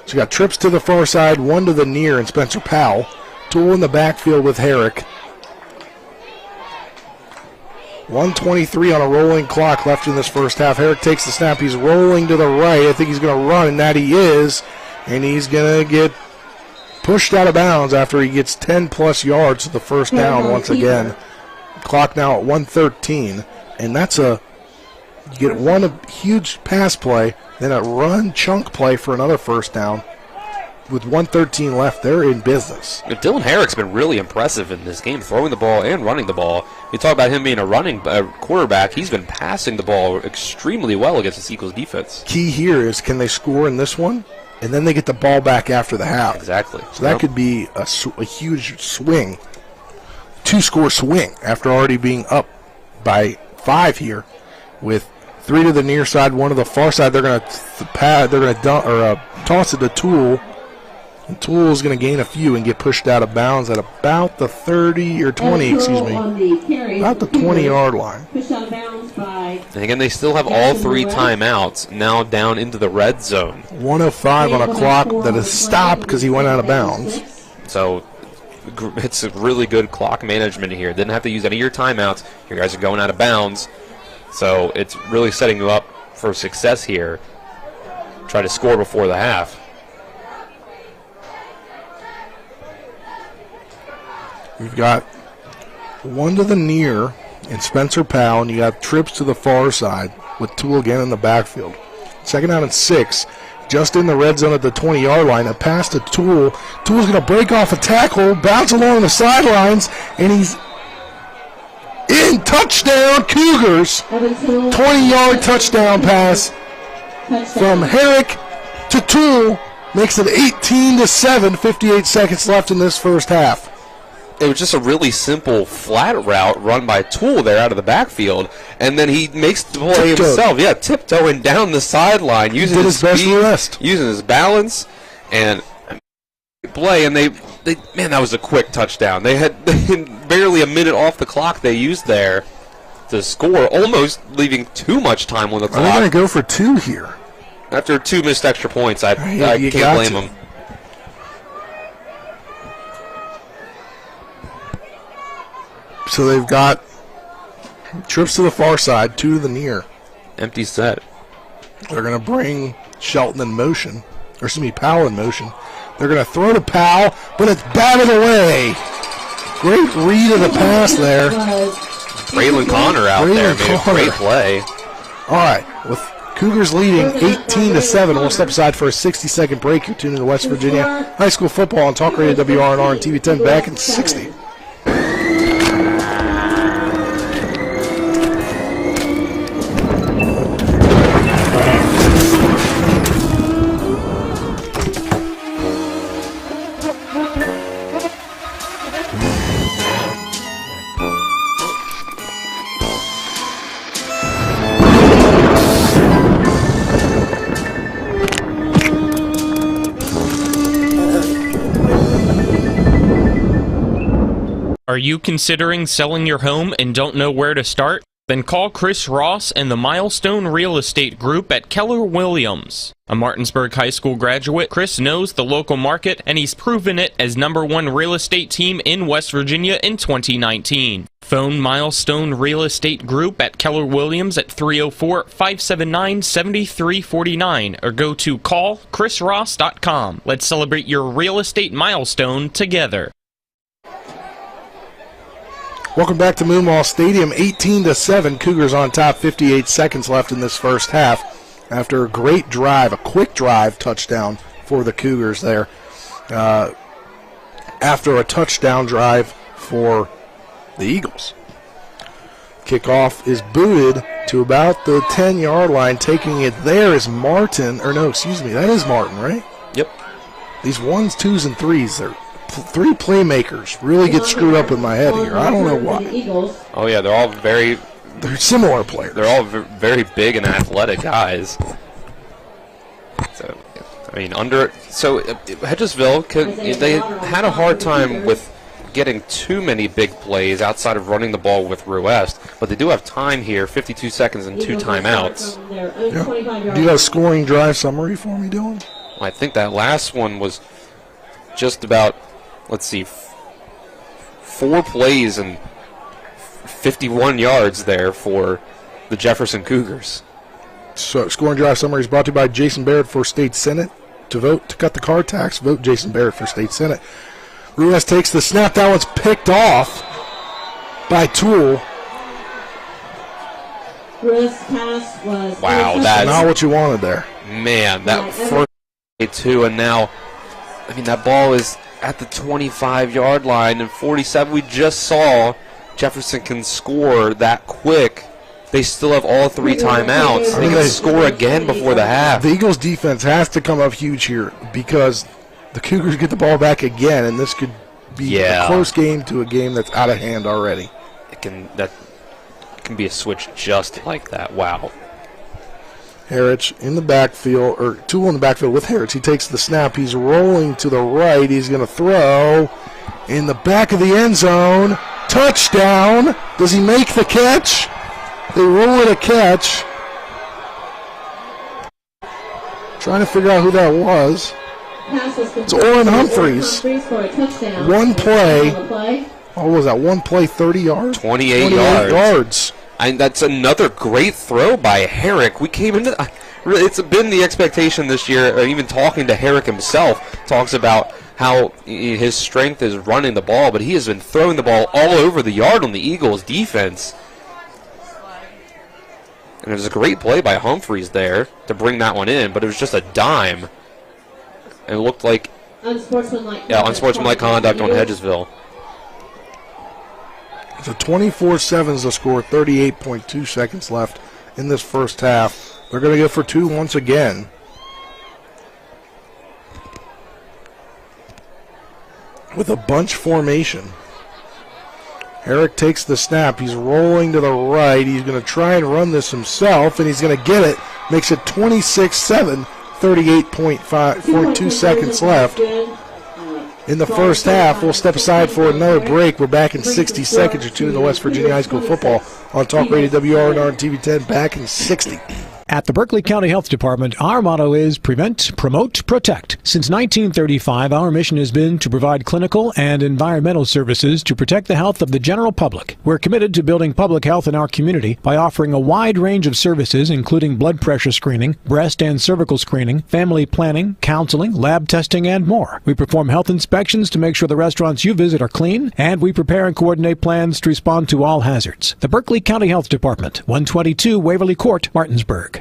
So you got trips to the far side, 1 to the near, and Spencer Powell. Toole in the backfield with Herrick. 1:23 on a rolling clock left in this first half. Herrick takes the snap. He's rolling to the right. I think he's going to run, and that he is. And he's going to get pushed out of bounds after he gets 10-plus yards to the first down once again. Clock now at 1:13, and that's you get one huge pass play, then a run chunk play for another first down. with 1:13 left, they're in business. Dylan Herrick's been really impressive in this game, throwing the ball and running the ball. You talk about him being a running quarterback. He's been passing the ball extremely well against this Eagles defense. Key here is, can they score in this one? And then they get the ball back after the half. Exactly. So that could be a huge swing, 2-score swing after already being up by 5 here, with 3 to the near side, 1 to the far side. They're going to toss it to Toole. And Toole is going to gain a few and get pushed out of bounds at about the 30 or 20, about the 20-yard line. And again, they still have all 3 timeouts now down into the red zone. 1:05 on a clock that is stopped because he went out of bounds. So it's a really good clock management here. Didn't have to use any of your timeouts. You guys are going out of bounds. So it's really setting you up for success here. Try to score before the half. We've got 1 to the near and Spencer Powell, and you got trips to the far side with Toole again in the backfield. 2nd down and 6, just in the red zone at the 20-yard line. A pass to Toole. Toole's going to break off a tackle, bounce along the sidelines, and he's in. Touchdown, Cougars. 20-yard touchdown pass from Herrick to Toole. Makes it 18-7, 58 seconds left in this first half. It was just a really simple flat route run by Toole there out of the backfield, and then he makes the play himself. Yeah, tiptoeing down the sideline, using his speed, using his balance, and play. And they man, that was a quick touchdown. They had barely a minute off the clock they used there to score, almost leaving too much time on the clock. Are they going to go for 2 here? After 2 missed extra points, I can't blame them. So they've got trips to the far side, 2 to the near. Empty set. They're going to bring Shelton in motion, or excuse me, Powell in motion. They're going to throw to Powell, but it's batted away. Great read of the pass there. Braylon Connor out there made a great play. All right, with Cougars leading 18-7, we'll step aside for a 60-second break. You're tuning to West Virginia High School football on Talk Radio WRNR and TV 10 back in 60. Are you considering selling your home and don't know where to start? Then call Chris Ross and the Milestone Real Estate Group at Keller Williams. A Martinsburg High School graduate, Chris knows the local market, and he's proven it as #1 real estate team in West Virginia in 2019. Phone Milestone Real Estate Group at Keller Williams at 304-579-7349 or go to callchrisross.com. Let's celebrate your real estate milestone together. Welcome back to Moonwall Stadium, 18-7. Cougars on top, 58 seconds left in this first half. After a great drive, a quick drive touchdown for the Cougars there. After a touchdown drive for the Eagles. Kickoff is booted to about the 10-yard line. Taking it there is Martin, or no, excuse me, that is Martin, right? Yep. These 1s, 2s, and 3s, they're 3 playmakers really get screwed up in my head here. I don't know why. Oh, yeah, they're similar players. They're all very big and athletic guys. So, I mean, Hedgesville, they had a hard time with getting too many big plays outside of running the ball with Ruest, but they do have time here, 52 seconds and 2 timeouts. Yeah. Do you have a scoring drive summary for me, Dylan? I think that last one was just about, let's see, 4 plays and 51 yards there for the Jefferson Cougars. So, scoring drive summary is brought to you by Jason Barrett for State Senate. To vote to cut the car tax, vote Jason Barrett for State Senate. Ruiz takes the snap. That one's picked off by Toole. Wow, that's not what you wanted there. Man, that first 2, and now I mean, that ball is at the 25-yard line, and 47. We just saw Jefferson can score that quick. They still have all 3 timeouts. They can score again before the half. The Eagles' defense has to come up huge here because the Cougars get the ball back again, and this could be a close game to a game that's out of hand already. That can be a switch just like that. Wow. Harris in the backfield, or Toole in the backfield with Harris. He takes the snap. He's rolling to the right. He's going to throw in the back of the end zone. Touchdown. Does he make the catch? They roll it a catch. Trying to figure out who that was. It's Orrin Humphreys. One play. What was that? One play, 30 yards? 28 yards. And that's another great throw by Herrick. We came into it's been the expectation this year, even talking to Herrick himself, talks about how his strength is running the ball, but he has been throwing the ball all over the yard on the Eagles' defense. And it was a great play by Humphreys there to bring that one in, but it was just a dime. And it looked like unsportsmanlike conduct on Hedgesville. So 24-7 is the score, 38.2 seconds left in this first half. They're going to go for 2 once again. With a bunch formation. Herrick takes the snap. He's rolling to the right. He's going to try and run this himself, and he's going to get it. Makes it 26-7, 38.2 seconds left in the first half. We'll step aside for another break. We're back in 60 seconds. You're tuning to West Virginia High School football on Talk Radio WRNR and TV 10. Back in 60. At the Berkeley County Health Department, our motto is prevent, promote, protect. Since 1935, our mission has been to provide clinical and environmental services to protect the health of the general public. We're committed to building public health in our community by offering a wide range of services, including blood pressure screening, breast and cervical screening, family planning, counseling, lab testing, and more. We perform health inspections to make sure the restaurants you visit are clean, and we prepare and coordinate plans to respond to all hazards. The Berkeley County Health Department, 122 Waverly Court, Martinsburg.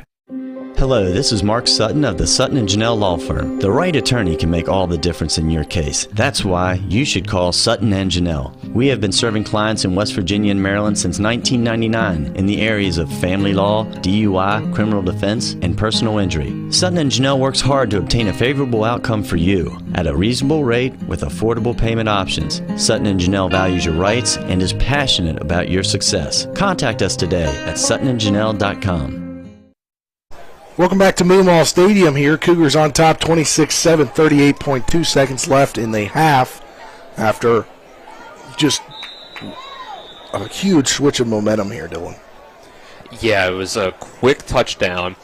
Hello, this is Mark Sutton of the Sutton & Janelle Law Firm. The right attorney can make all the difference in your case. That's why you should call Sutton & Janelle. We have been serving clients in West Virginia and Maryland since 1999 in the areas of family law, DUI, criminal defense, and personal injury. Sutton & Janelle works hard to obtain a favorable outcome for you at a reasonable rate with affordable payment options. Sutton & Janelle values your rights and is passionate about your success. Contact us today at suttonandjanelle.com. Welcome back to Moonlaw Stadium here. Cougars on top, 26-7, 38.2 seconds left in the half after just a huge switch of momentum here, Dylan. Yeah, it was a quick touchdown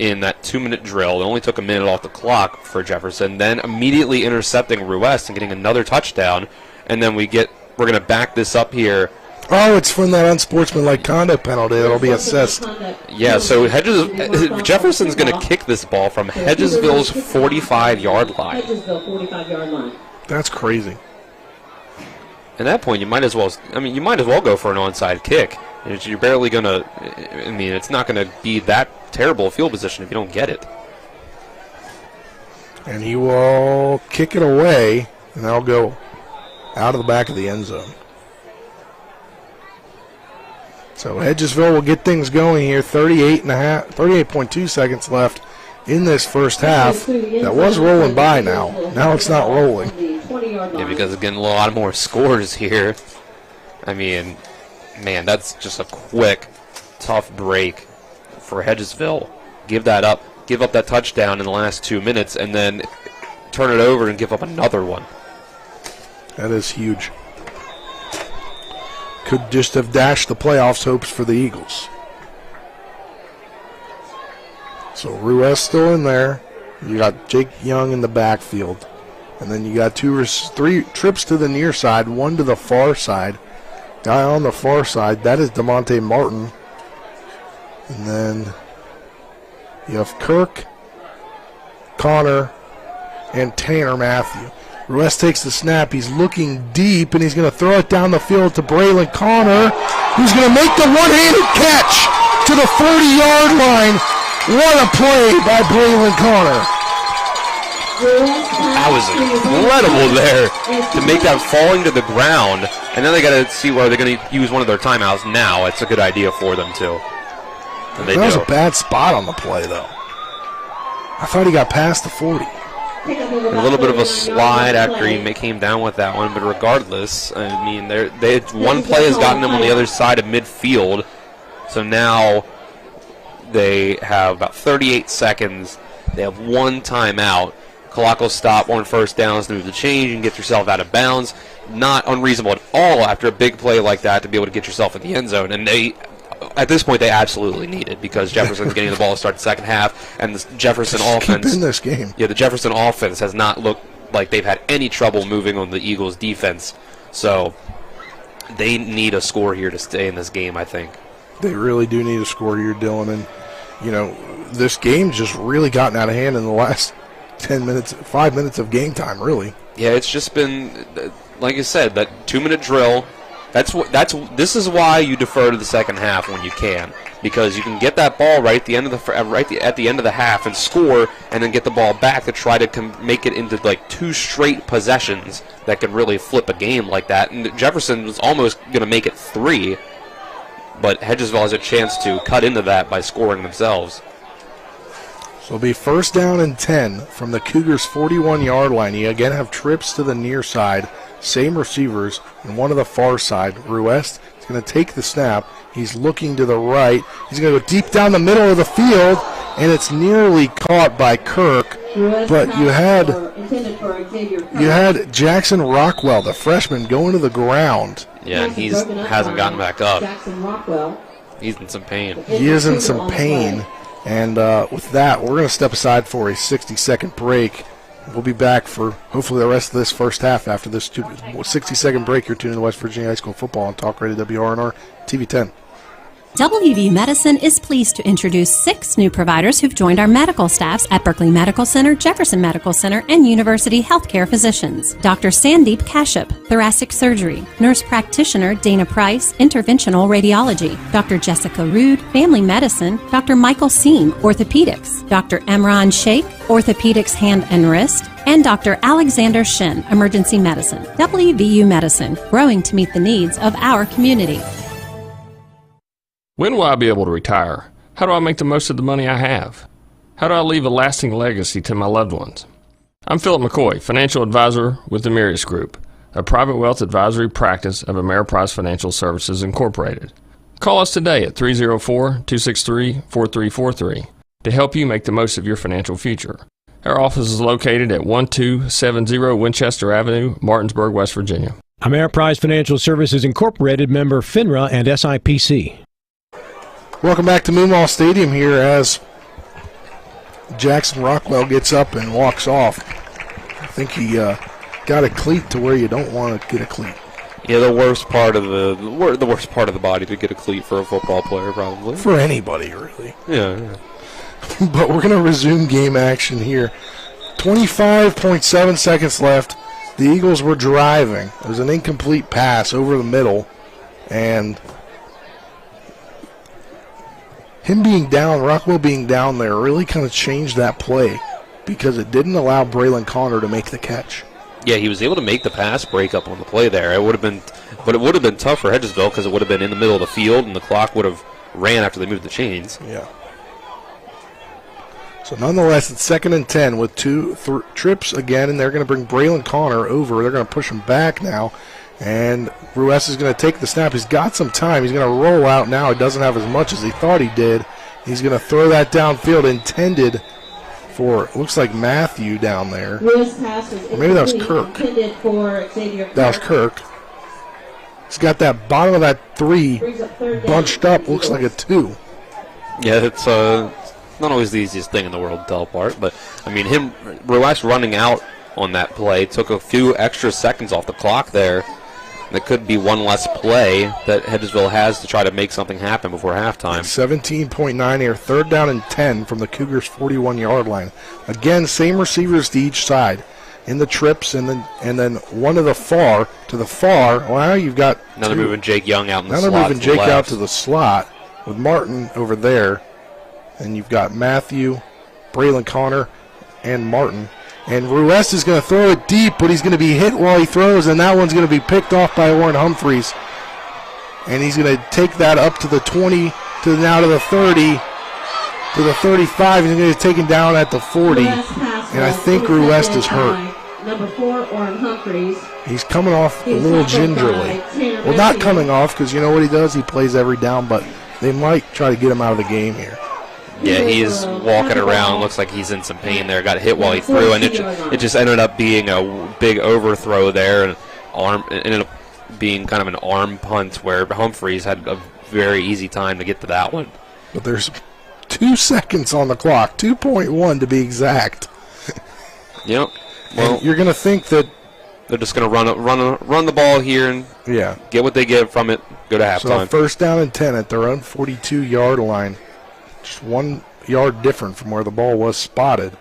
in that 2-minute drill. It only took a minute off the clock for Jefferson, then immediately intercepting Ruest and getting another touchdown. And then we're going to back this up here. Oh, it's from that unsportsmanlike conduct penalty that'll be assessed. Yeah, so Jefferson's going to kick this ball from Hedgesville's 45-yard line. That's crazy. At that point, you might as well go for an onside kick. You're barely going to, it's not going to be that terrible a field position if you don't get it. And he will kick it away, and that'll go out of the back of the end zone. So Hedgesville will get things going here. 38.2 seconds left in this first half. That was rolling by now. Now it's not rolling. Yeah, because it's getting a lot more scores here. I mean, man, that's just a quick, tough break for Hedgesville. Give that up. Give up that touchdown in the last 2 minutes, and then turn it over and give up another one. That is huge. Could just have dashed the playoffs hopes for the Eagles. So Ruest still in there. You got Jake Young in the backfield. And then you got 3 trips to the near side, 1 to the far side. Guy on the far side, that is DeMonte Martin. And then you have Kirk, Connor, and Tanner Matthew. Ruest takes the snap. He's looking deep, and he's going to throw it down the field to Braylon Connor, who's going to make the one-handed catch to the 40-yard line. What a play by Braylon Connor. That was incredible there to make that falling to the ground. And then they got to see where they're going to use one of their timeouts now. It's a good idea for them, too. And that was a bad spot on the play, though. I thought he got past the 40. A little bit of a slide after he came down with that one, but regardless, I mean, one play has gotten them on the other side of midfield, so now they have about 38 seconds. They have one timeout. Clock will stop on first downs to move the change and get yourself out of bounds. Not unreasonable at all after a big play like that to be able to get yourself in the end zone, and at this point, they absolutely need it because Jefferson's getting the ball to start the second half, and the Jefferson offense. Keep in this game. Yeah, the Jefferson offense has not looked like they've had any trouble moving on the Eagles' defense. So they need a score here to stay in this game, I think. They really do need a score here, Dylan. And, this game's just really gotten out of hand in the last 5 minutes of game time, really. Yeah, it's just been, like I said, that 2-minute drill. This is why you defer to the second half when you can, because you can get that ball right at the end of the half and score, and then get the ball back to try to make it into like 2 straight possessions that can really flip a game like that. And Jefferson was almost going to make it 3, but Hedgesville has a chance to cut into that by scoring themselves. So it'll be first down and 10 from the Cougars' 41-yard line. You again have trips to the near side. Same receivers, and one to the far side. Ruest is going to take the snap. He's looking to the right. He's going to go deep down the middle of the field, and it's nearly caught by Kirk. But you had Jackson Rockwell, the freshman, going to the ground. Yeah, and he hasn't gotten back up. He's in some pain. He is in some pain. And with that, we're going to step aside for a 60-second break. We'll be back for hopefully the rest of this first half after this 60-second break. You're tuning to West Virginia High School Football on Talk Radio WRNR TV 10. WVU Medicine is pleased to introduce 6 new providers who've joined our medical staffs at Berkeley Medical Center, Jefferson Medical Center, and University Healthcare Physicians. Dr. Sandeep Kashyap, Thoracic Surgery. Nurse Practitioner Dana Price, Interventional Radiology. Dr. Jessica Rude, Family Medicine. Dr. Michael Seen, Orthopedics. Dr. Emran Sheikh, Orthopedics Hand and Wrist. And Dr. Alexander Shin, Emergency Medicine. WVU Medicine, growing to meet the needs of our community. When will I be able to retire? How do I make the most of the money I have? How do I leave a lasting legacy to my loved ones? I'm Philip McCoy, financial advisor with the Mirius Group, a private wealth advisory practice of Ameriprise Financial Services Incorporated. Call us today at 304-263-4343 to help you make the most of your financial future. Our office is located at 1270 Winchester Avenue, Martinsburg, West Virginia. Ameriprise Financial Services Incorporated, member FINRA and SIPC. Welcome back to Moomaw Stadium here as Jackson Rockwell gets up and walks off. I think he got a cleat to where you don't want to get a cleat. Yeah, the worst part of the body to get a cleat for a football player, probably. For anybody, really. Yeah. But we're going to resume game action here. 25.7 seconds left. The Eagles were driving. It was an incomplete pass over the middle, and him being down, Rockwell being down there, really kind of changed that play because it didn't allow Braylon Connor to make the catch. Yeah, he was able to make the pass break up on the play there. It would have been tough for Hedgesville because it would have been in the middle of the field and the clock would have ran after they moved the chains. Yeah. So nonetheless, it's 2nd and 10 with 2 trips again, and they're going to bring Braylon Connor over. They're going to push him back now. And Ruess is going to take the snap. He's got some time. He's going to roll out now. He doesn't have as much as he thought he did. He's going to throw that downfield intended for, looks like Matthew down there. Or maybe that was Kirk. That was Kirk. He's got that bottom of that 3 bunched up. Looks like a 2. Yeah, it's not always the easiest thing in the world to tell apart. But, I mean, Ruess running out on that play took a few extra seconds off the clock there. That could be one less play that Hedgesville has to try to make something happen before halftime. 17.9 here, 3rd down and 10 from the Cougars' 41-yard line. Again, same receivers to each side in the trips, and then one to the far. Well, now you've got now they're moving Jake Young out in the slot. Now they're moving Jake out to the slot with Martin over there, and you've got Matthew, Braylon Connor, and Martin. And Ruest is going to throw it deep, but he's going to be hit while he throws, and that one's going to be picked off by Warren Humphreys. And he's going to take that up to the 20, now to the 30, to the 35. He's going to take him down at the 40. And I think Ruest is hurt. Number 4, Warren Humphreys. He's coming off a little gingerly. Well, not coming off, because you know what he does? He plays every down, but they might try to get him out of the game here. Yeah, he is walking around. Looks like he's in some pain there. Got hit while he threw, and it just ended up being a big overthrow there. And it ended up being kind of an arm punt where Humphreys had a very easy time to get to that one. But there's 2 seconds on the clock, 2.1 to be exact. Yep. Well, and you're going to think that they're just going to run the ball here and get what they get from it. Go to halftime. So first down and 10 at their own 42-yard line. Just 1 yard different from where the ball was spotted.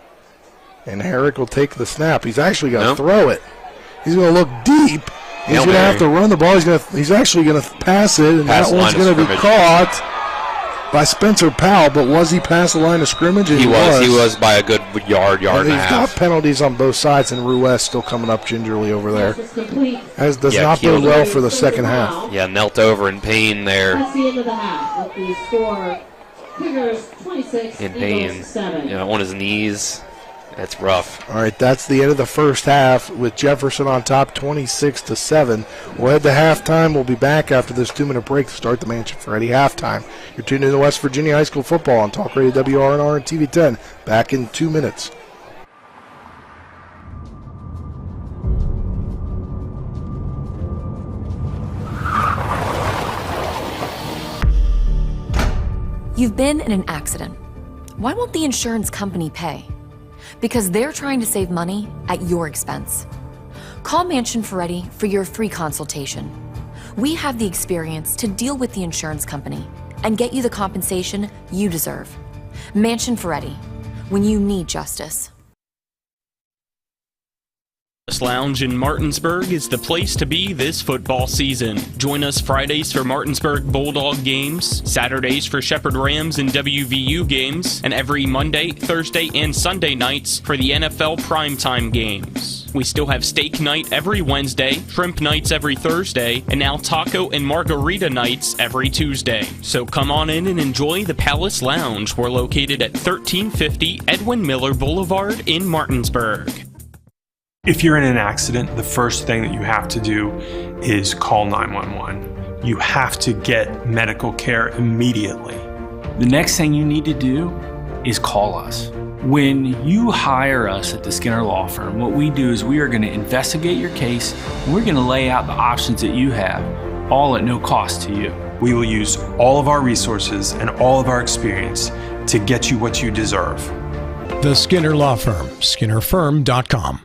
And Herrick will take the snap. He's actually going to throw it. He's going to look deep. He's going to have to run the ball. He's actually going to pass it, and that one's going to be caught by Spencer Powell. But was he past the line of scrimmage? He was by a good yard and a half. He's got penalties on both sides, and Ruest still coming up gingerly over there. As does not bode well for the second half. Yeah, knelt over in pain there. That's the end of the half with the score. Cougars 26, in pain. 7. On his knees. That's rough. All right, that's the end of the first half with Jefferson on top 26-7. We'll head to halftime. We'll be back after this 2-minute break to start the Mansion Freddy halftime. You're tuned in to West Virginia High School football on Talk Radio WRNR and TV 10. Back in 2 minutes. You've been in an accident. Why won't the insurance company pay? Because they're trying to save money at your expense. Call Mansion Ferretti for your free consultation. We have the experience to deal with the insurance company and get you the compensation you deserve. Mansion Ferretti, when you need justice. Lounge in Martinsburg is the place to be this football season. Join us Fridays for Martinsburg Bulldog games, Saturdays for Shepherd Rams and WVU games, and every Monday, Thursday, and Sunday nights for the NFL primetime games. We still have steak night every Wednesday, shrimp nights every Thursday, and now taco and margarita nights every Tuesday. So come on in and enjoy the Palace Lounge. We're located at 1350 Edwin Miller Boulevard in Martinsburg. If you're in an accident, the first thing that you have to do is call 911. You have to get medical care immediately. The next thing you need to do is call us. When you hire us at the Skinner Law Firm, what we do is we are going to investigate your case, and we're going to lay out the options that you have, all at no cost to you. We will use all of our resources and all of our experience to get you what you deserve. The Skinner Law Firm, SkinnerFirm.com.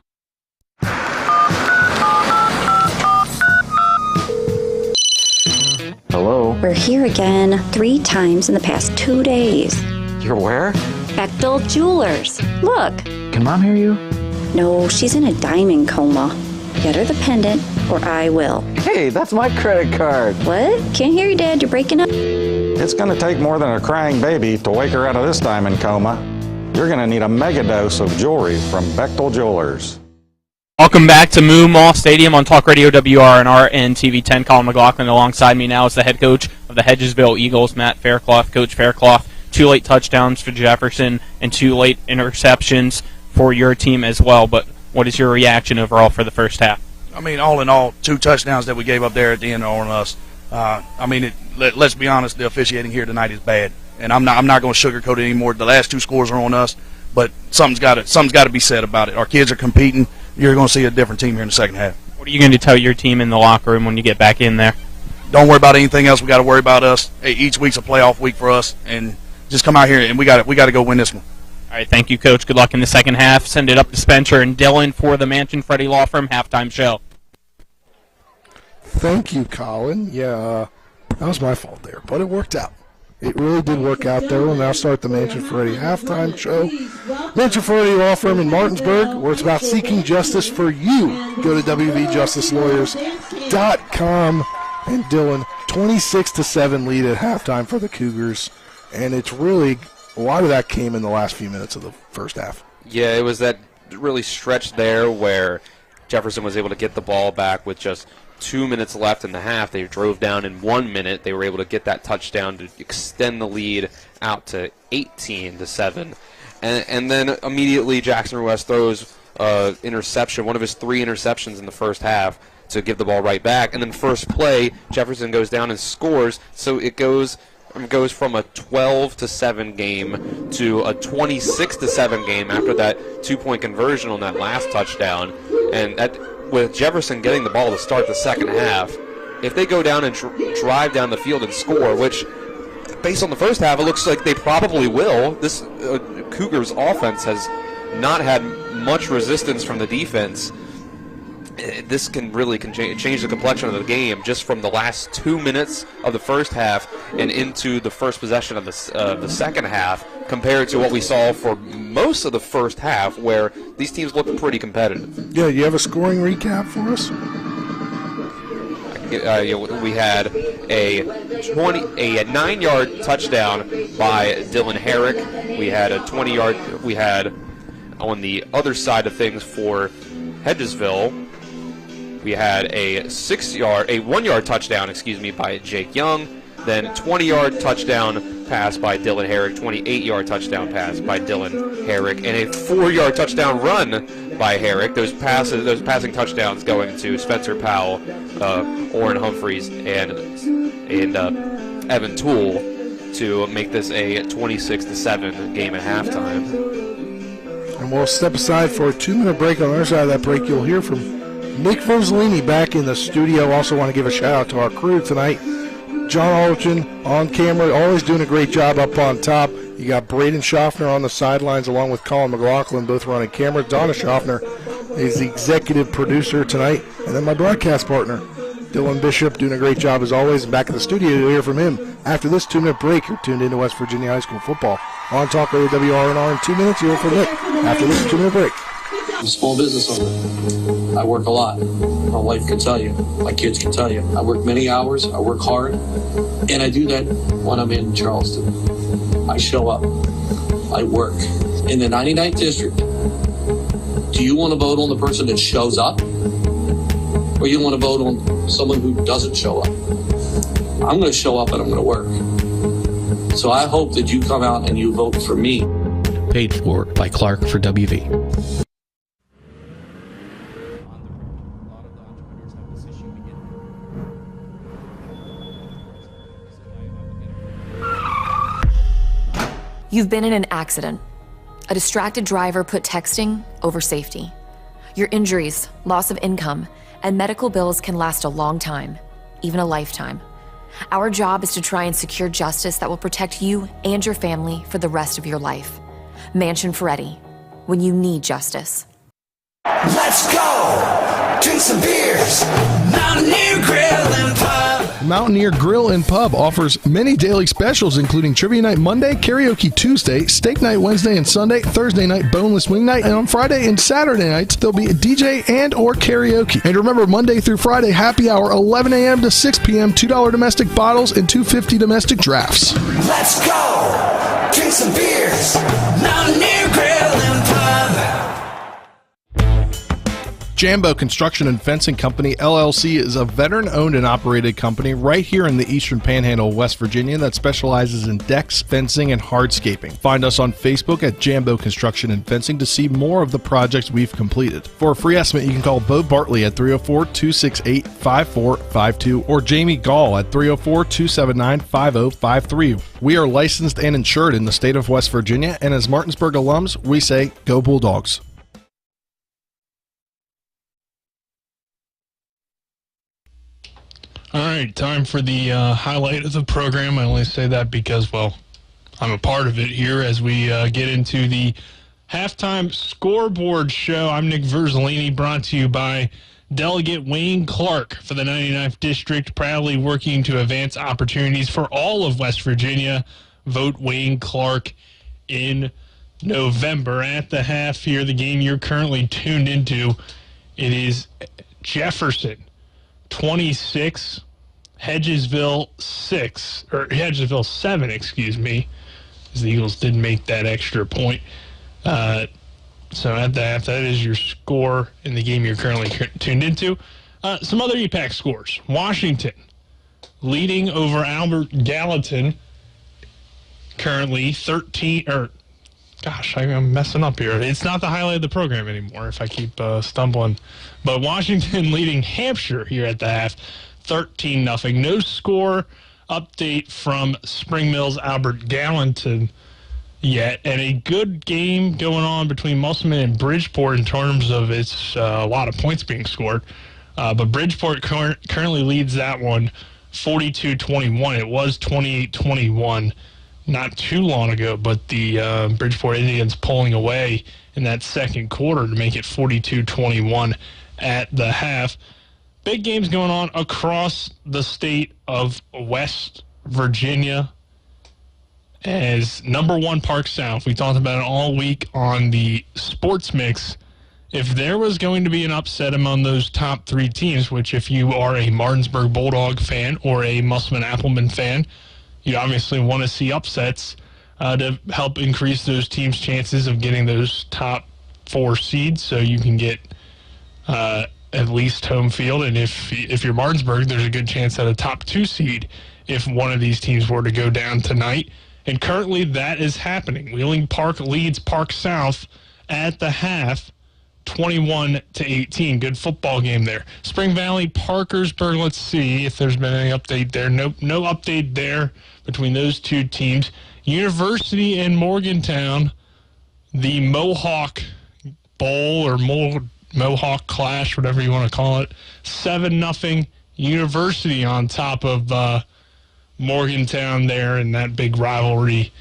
Hello? We're here again 3 times in the past 2 days. You're where? Bechtel Jewelers. Look. Can Mom hear you? No, she's in a diamond coma. Get her the pendant, or I will. Hey, that's my credit card. What? Can't hear you, Dad. You're breaking up. It's going to take more than a crying baby to wake her out of this diamond coma. You're going to need a mega dose of jewelry from Bechtel Jewelers. Welcome back to Moo Mall Stadium on Talk Radio WRNR and TV 10. Colin McLaughlin alongside me now is the head coach of the Hedgesville Eagles, Matt Faircloth. Coach Faircloth, 2 late touchdowns for Jefferson and 2 late interceptions for your team as well. But what is your reaction overall for the first half? I mean, all in all, 2 touchdowns that we gave up there at the end are on us. Let's be honest, the officiating here tonight is bad, and I'm not going to sugarcoat it anymore. The last 2 scores are on us, but something's got to be said about it. Our kids are competing. You're going to see a different team here in the second half. What are you going to tell your team in the locker room when you get back in there? Don't worry about anything else. We got to worry about us. Hey, each week's a playoff week for us, and just come out here and we got to go win this one. All right, thank you, Coach. Good luck in the second half. Send it up to Spencer and Dylan for the Mansion Freddy Law Firm halftime show. Thank you, Colin. Yeah, that was my fault there, but it worked out. It really did work out there. We'll now start the Mansion Ferretti halftime show. Mansion Ferretti Law Firm in Martinsburg, where it's about seeking justice for you. Go to WVJusticeLawyers.com. And Dylan, 26-7 lead at halftime for the Cougars. And it's really, a lot of that came in the last few minutes of the first half. Yeah, it was that really stretch there where Jefferson was able to get the ball back with just 2 minutes left in the half. They drove down in 1 minute. They were able to get that touchdown to extend the lead out to 18-7. And then immediately Jackson West throws interception, one of his 3 interceptions in the first half, to give the ball right back. And then first play, Jefferson goes down and scores. So it goes from a 12-7 game to a 26-7 game after that 2-point conversion on that last touchdown. And with Jefferson getting the ball to start the second half, if they go down and drive down the field and score, which based on the first half, it looks like they probably will. This Cougars offense has not had much resistance from the defense. This can really change the complexion of the game just from the last 2 minutes of the first half and into the first possession of the second half, compared to what we saw for most of the first half, where these teams looked pretty competitive. Yeah, you have a scoring recap for us? We had a 9-yard touchdown by Dylan Herrick. We had a 20-yard. We had on the other side of things for Hedgesville, we had a 1-yard touchdown, by Jake Young. Then 20-yard touchdown pass by Dylan Herrick, 28-yard touchdown pass by Dylan Herrick, and a 4-yard touchdown run by Herrick. Those passing touchdowns going to Spencer Powell, Orrin Humphreys, and Evan Toole to make this a 26-7 game at halftime. And we'll step aside for a 2-minute break. On the other side of that break, you'll hear from Nick Verzolini back in the studio. Also want to give a shout-out to our crew tonight. John Alderton on camera, always doing a great job up on top. You got Braden Schaffner on the sidelines along with Colin McLaughlin, both running camera. Donna Schaffner is the executive producer tonight. And then my broadcast partner, Dylan Bishop, doing a great job as always. And back in the studio, you'll hear from him after this 2-minute break. You're tuned into West Virginia High School football on Talk Radio WRNR. In 2 minutes, you'll hear from Nick after this 2-minute break. I'm a small business owner. I work a lot. My wife can tell you. My kids can tell you. I work many hours. I work hard. And I do that when I'm in Charleston. I show up. I work. In the 99th District, do you want to vote on the person that shows up? Or you want to vote on someone who doesn't show up? I'm going to show up and I'm going to work. So I hope that you come out and you vote for me. Paid for by Clark for WV. You've been in an accident. A distracted driver put texting over safety. Your injuries, loss of income, and medical bills can last a long time, even a lifetime. Our job is to try and secure justice that will protect you and your family for the rest of your life. Mansion Ferretti, when you need justice. Let's go! Drink some beers! Mountaineer Grill and Pub! Mountaineer Grill and Pub offers many daily specials, including Trivia Night Monday, Karaoke Tuesday, Steak Night Wednesday and Sunday, Thursday night Boneless Wing Night, and on Friday and Saturday nights, there'll be a DJ and or karaoke. And remember, Monday through Friday, happy hour, 11 a.m. to 6 p.m., $2 domestic bottles and $2.50 domestic drafts. Let's go! Drink some beers! Mountaineer Grill and Pub! Jambo Construction and Fencing Company, LLC, is a veteran-owned and operated company right here in the Eastern Panhandle, West Virginia, that specializes in decks, fencing, and hardscaping. Find us on Facebook at Jambo Construction and Fencing to see more of the projects we've completed. For a free estimate, you can call Bo Bartley at 304-268-5452 or Jamie Gall at 304-279-5053. We are licensed and insured in the state of West Virginia, and as Martinsburg alums, we say, Go Bulldogs. All right, time for the highlight of the program. I only say that because, well, I'm a part of it here as we get into the halftime scoreboard show. I'm Nick Verzolini, brought to you by Delegate Wayne Clark for the 99th District, proudly working to advance opportunities for all of West Virginia. Vote Wayne Clark in November. At the half here, the game you're currently tuned into, it is Jefferson 26, Hedgesville 7, excuse me, as the Eagles did make that extra point. So at that is your score in the game you're currently tuned into. Some other EPAC scores. Washington leading over Albert Gallatin, currently 13, I'm messing up here. It's not the highlight of the program anymore if I keep stumbling. But Washington leading Hampshire here at the half, 13-0. No score update from Spring Mills Albert Gallatin yet, and a good game going on between Musselman and Bridgeport in terms of its a lot of points being scored. But Bridgeport currently leads that one 42-21. It was 28-21 not too long ago, but the Bridgeport Indians pulling away in that second quarter to make it 42-21 at the half. Big games going on across the state of West Virginia as number one Park South. We talked about it all week on the Sports Mix. If there was going to be an upset among those top three teams, which if you are a Martinsburg Bulldog fan or a Musselman Appleman fan, you obviously want to see upsets to help increase those teams' chances of getting those top four seeds so you can get at least home field. And if you're Martinsburg, there's a good chance at a top two seed if one of these teams were to go down tonight. And currently that is happening. Wheeling Park leads Park South at the half, 21-18. Good football game there. Spring Valley, Parkersburg, let's see if there's been any update there. No update there between those two teams. University and Morgantown, the Mohawk Bowl or Mohawk Clash, whatever you want to call it, 7-0. University on top of Morgantown there in that big rivalry.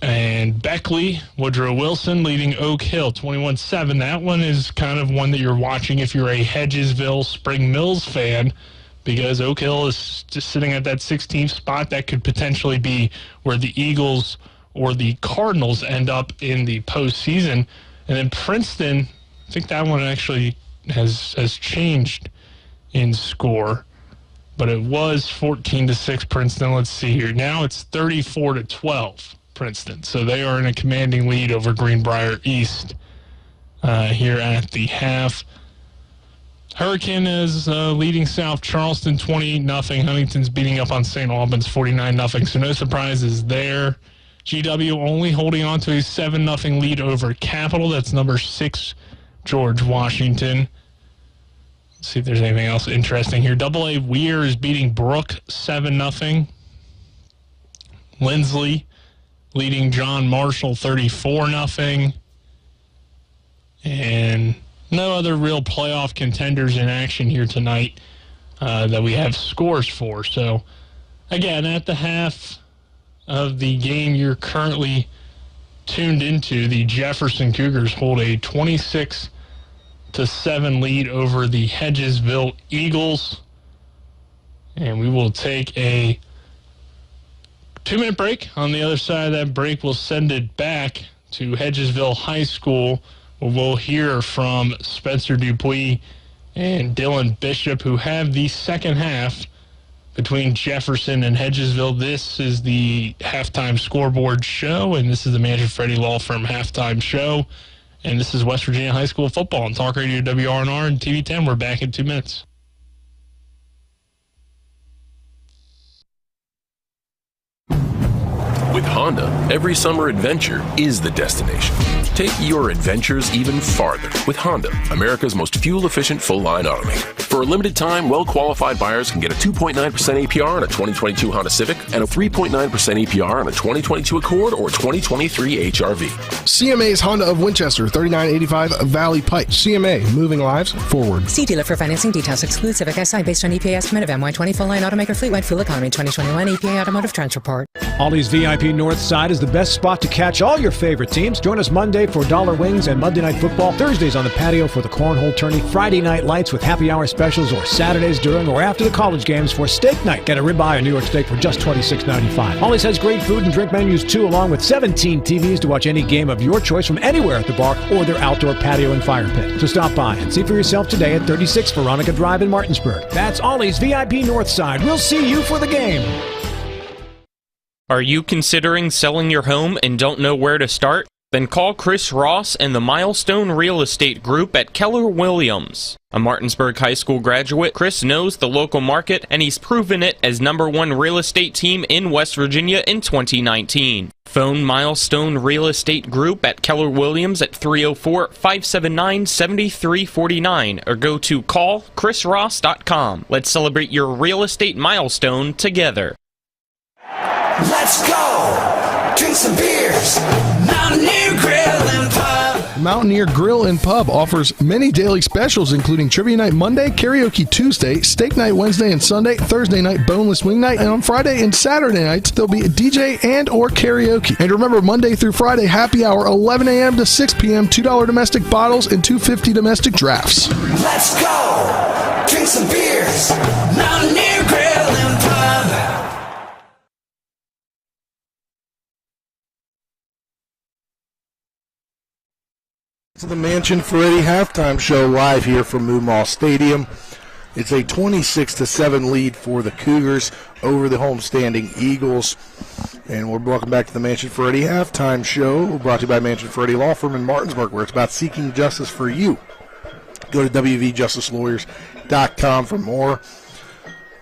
And Beckley, Woodrow Wilson leading Oak Hill 21-7. That one is kind of one that you're watching if you're a Hedgesville Spring Mills fan, because Oak Hill is just sitting at that 16th spot. That could potentially be where the Eagles or the Cardinals end up in the postseason. And then Princeton, I think that one actually has changed in score, but it was 14-6 Princeton. Let's see here. Now it's 34-12 Princeton. So they are in a commanding lead over Greenbrier East here at the half. Hurricane is leading South Charleston 28-0. Huntington's beating up on St. Albans 49-0. So no surprises there. GW only holding on to a 7-0 lead over Capital. That's number 6, George Washington. Let's see if there's anything else interesting here. AA Weir is beating Brook 7-0. Lindsley leading John Marshall 34-0. And no other real playoff contenders in action here tonight that we have scores for. So, again, at the half of the game you're currently tuned into, the Jefferson Cougars hold a 26-7 lead over the Hedgesville Eagles. And we will take a 2-minute break. On the other side of that break, we'll send it back to Hedgesville High School, where we'll hear from Spencer Dupuis and Dylan Bishop, who have the second half between Jefferson and Hedgesville. This is the halftime scoreboard show, and this is the Manager Freddie Law Firm halftime show. And this is West Virginia High School football on Talk Radio WRNR and TV 10. We're back in 2 minutes. With Honda, every summer adventure is the destination. Take your adventures even farther with Honda, America's most fuel-efficient full-line automaker. For a limited time, well-qualified buyers can get a 2.9% APR on a 2022 Honda Civic and a 3.9% APR on a 2022 Accord or 2023 HRV. CMA's Honda of Winchester, 3985 Valley Pike. CMA, moving lives forward. See dealer for financing details. Exclude Civic SI based on EPA estimate of MY20 full-line automaker fleet-wide fuel economy 2021 EPA Automotive Trends Report. Ollie's VIP North Side is the best spot to catch all your favorite teams. Join us Monday for dollar wings and Monday Night Football. Thursdays on the patio for the cornhole tourney. Friday night lights with happy hour specials, or Saturdays during or after the college games for steak night. Get a ribeye or New York steak for just $26.95. Ollie's has great food and drink menus too, along with 17 TVs to watch any game of your choice from anywhere at the bar or their outdoor patio and fire pit. So stop by and see for yourself today at 36 Veronica Drive in Martinsburg. That's Ollie's VIP North Side. We'll see you for the game. Are you considering selling your home and don't know where to start? Then call Chris Ross and the Milestone Real Estate Group at Keller Williams. A Martinsburg High School graduate, Chris knows the local market, and he's proven it as #1 real estate team in West Virginia in 2019. Phone Milestone Real Estate Group at Keller Williams at 304-579-7349 or go to callchrisross.com. Let's celebrate your real estate milestone together. Let's go! Drink some beers! Mountaineer Grill and Pub! Mountaineer Grill and Pub offers many daily specials, including Trivia Night Monday, Karaoke Tuesday, Steak Night Wednesday and Sunday, Thursday night Boneless Wing Night, and on Friday and Saturday nights, there'll be a DJ and or karaoke. And remember, Monday through Friday, happy hour, 11 a.m. to 6 p.m., $2 domestic bottles and $2.50 domestic drafts. Let's go! Drink some beers! Mountaineer Grill and Pub! To the Mansion Ferretti halftime show live here from Moomaw Stadium. It's a 26-7 lead for the Cougars over the homestanding Eagles. And we're welcome back to the Mansion Ferretti halftime show, brought to you by Mansion Ferretti Law Firm in Martinsburg, where it's about seeking justice for you. Go to wvjusticelawyers.com for more.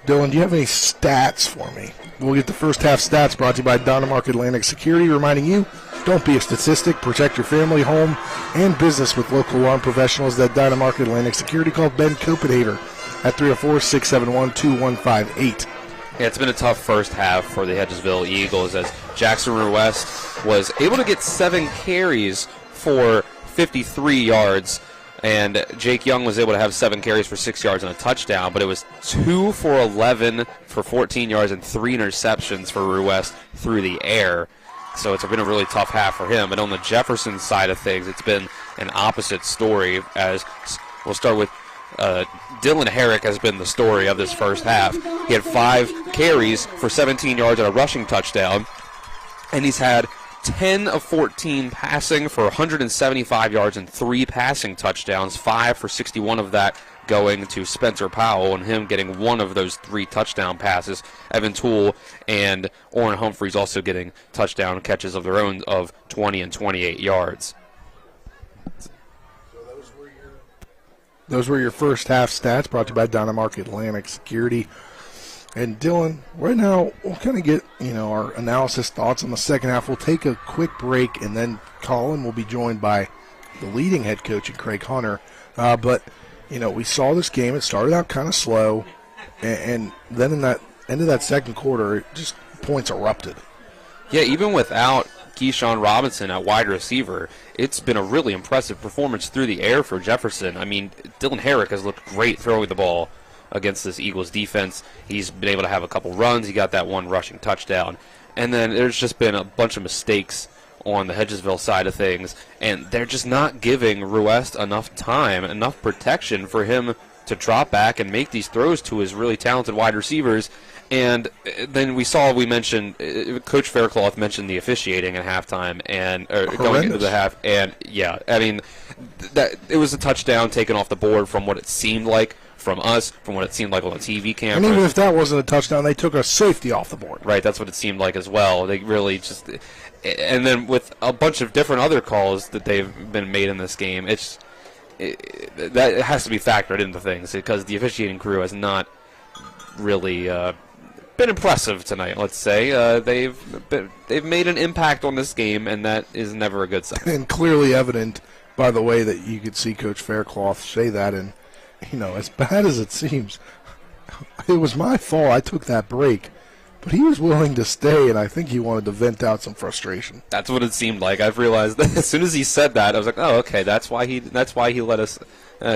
Dylan, do you have any stats for me? We'll get the first half stats brought to you by Dynamark Atlantic Security, reminding you, don't be a statistic. Protect your family, home, and business with local alarm professionals at Dynamark Atlantic Security. Call Ben Copenhaver at 304-671-2158. Yeah, it's been a tough first half for the Hedgesville Eagles as Jackson West was able to get 7 carries for 53 yards. And Jake Young was able to have 7 carries for 6 yards and a touchdown, but it was 2 for 11 for 14 yards and 3 interceptions for Rue West through the air. So it's been a really tough half for him. And on the Jefferson side of things, it's been an opposite story. As we'll start with Dylan Herrick has been the story of this first half. He had 5 carries for 17 yards and a rushing touchdown, and he's had 10 of 14 passing for 175 yards and 3 passing touchdowns, 5 for 61 of that going to Spencer Powell, and him getting 1 of those 3 touchdown passes. Evan Toole and Orrin Humphreys also getting touchdown catches of their own of 20 and 28 yards. Those were your first half stats brought to you by Dynamark Atlantic Security. And Dylan, right now we'll kind of get our analysis thoughts on the second half. We'll take a quick break, and then Colin will be joined by the leading head coach, Craig Hunter. But we saw this game. It started out kind of slow, and then in that end of that second quarter, it just points erupted. Yeah, even without Keyshawn Robinson at wide receiver, it's been a really impressive performance through the air for Jefferson. I mean, Dylan Herrick has looked great throwing the ball against this Eagles defense. He's been able to have a couple runs. He got that 1 rushing touchdown. And then there's just been a bunch of mistakes on the Hedgesville side of things, and they're just not giving Ruest enough time, enough protection for him to drop back and make these throws to his really talented wide receivers. And then we mentioned, Coach Faircloth mentioned the officiating at halftime and going into the half. And, yeah, I mean, that it was a touchdown taken off the board from what it seemed like from us, from what it seemed like on the TV camera. And even if that wasn't a touchdown, they took a safety off the board. Right, that's what it seemed like as well. They really just – and then with a bunch of different other calls that they've been made in this game, that has to be factored into things because the officiating crew has not really been impressive tonight, let's say. They've made an impact on this game, and that is never a good sign. And clearly evident by the way that you could see Coach Faircloth say that, and as bad as it seems, it was my fault. I took that break. But he was willing to stay, and I think he wanted to vent out some frustration. That's what it seemed like. I've realized that as soon as he said that, I was like, oh, okay, that's why he let us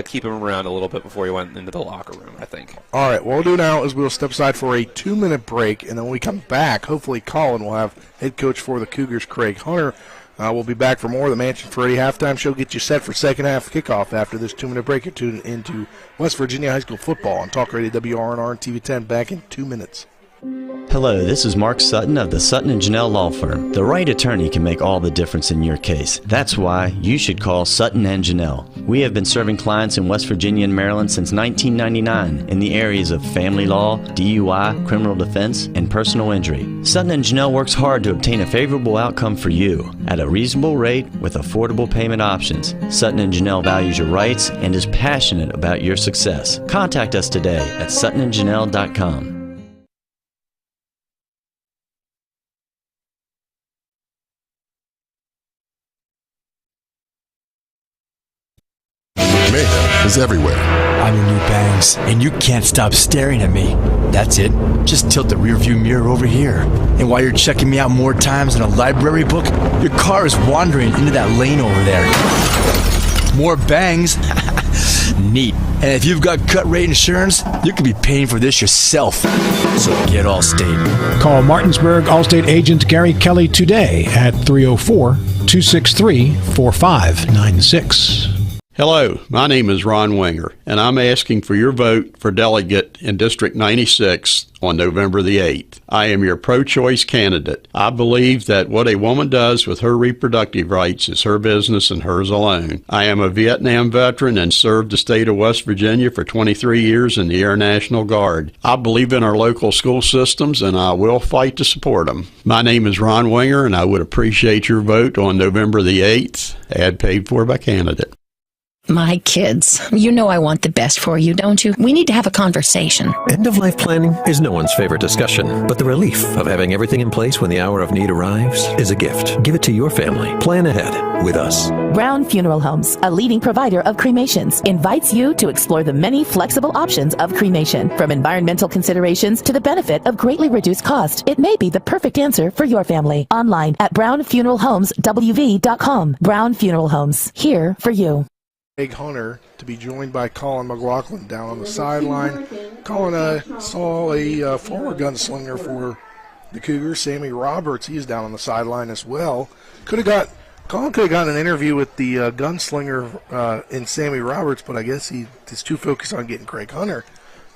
keep him around a little bit before he went into the locker room, I think. All right, what we'll do now is we'll step aside for a 2-minute break, and then when we come back, hopefully Colin will have head coach for the Cougars, Craig Hunter. We'll be back for more of the Mansion Ferretti halftime show. Get you set for second half kickoff after this 2-minute break. You're tuned into West Virginia High School football on Talk Radio WRNR and TV 10 back in 2 minutes. Hello, this is Mark Sutton of the Sutton & Janelle Law Firm. The right attorney can make all the difference in your case. That's why you should call Sutton & Janelle. We have been serving clients in West Virginia and Maryland since 1999 in the areas of family law, DUI, criminal defense, and personal injury. Sutton & Janelle works hard to obtain a favorable outcome for you at a reasonable rate with affordable payment options. Sutton & Janelle values your rights and is passionate about your success. Contact us today at suttonandjanelle.com. Mayhem is everywhere. I'm your new Bangs, and you can't stop staring at me. That's it. Just tilt the rearview mirror over here. And while you're checking me out more times than a library book, your car is wandering into that lane over there. More bangs? Neat. And if you've got cut rate insurance, you could be paying for this yourself. So get Allstate. Call Martinsburg Allstate agent Gary Kelly today at 304-263-4596. Hello, my name is Ron Winger, and I'm asking for your vote for delegate in District 96 on November the 8th. I am your pro-choice candidate. I believe that what a woman does with her reproductive rights is her business and hers alone. I am a Vietnam veteran and served the state of West Virginia for 23 years in the Air National Guard. I believe in our local school systems, and I will fight to support them. My name is Ron Winger, and I would appreciate your vote on November the 8th. Ad paid for by candidate. My kids, you know I want the best for you, don't you? We need to have a conversation. End-of-life planning is no one's favorite discussion, but the relief of having everything in place when the hour of need arrives is a gift. Give it to your family. Plan ahead with us. Brown Funeral Homes, a leading provider of cremations, invites you to explore the many flexible options of cremation. From environmental considerations to the benefit of greatly reduced cost, it may be the perfect answer for your family. Online at brownfuneralhomeswv.com. Brown Funeral Homes, here for you. Craig Hunter to be joined by Colin McLaughlin down on the sideline. Colin saw a former gunslinger for the Cougars, Sammy Roberts. He's down on the sideline as well. Colin could have gotten an interview with the gunslinger in Sammy Roberts, but I guess he's too focused on getting Craig Hunter.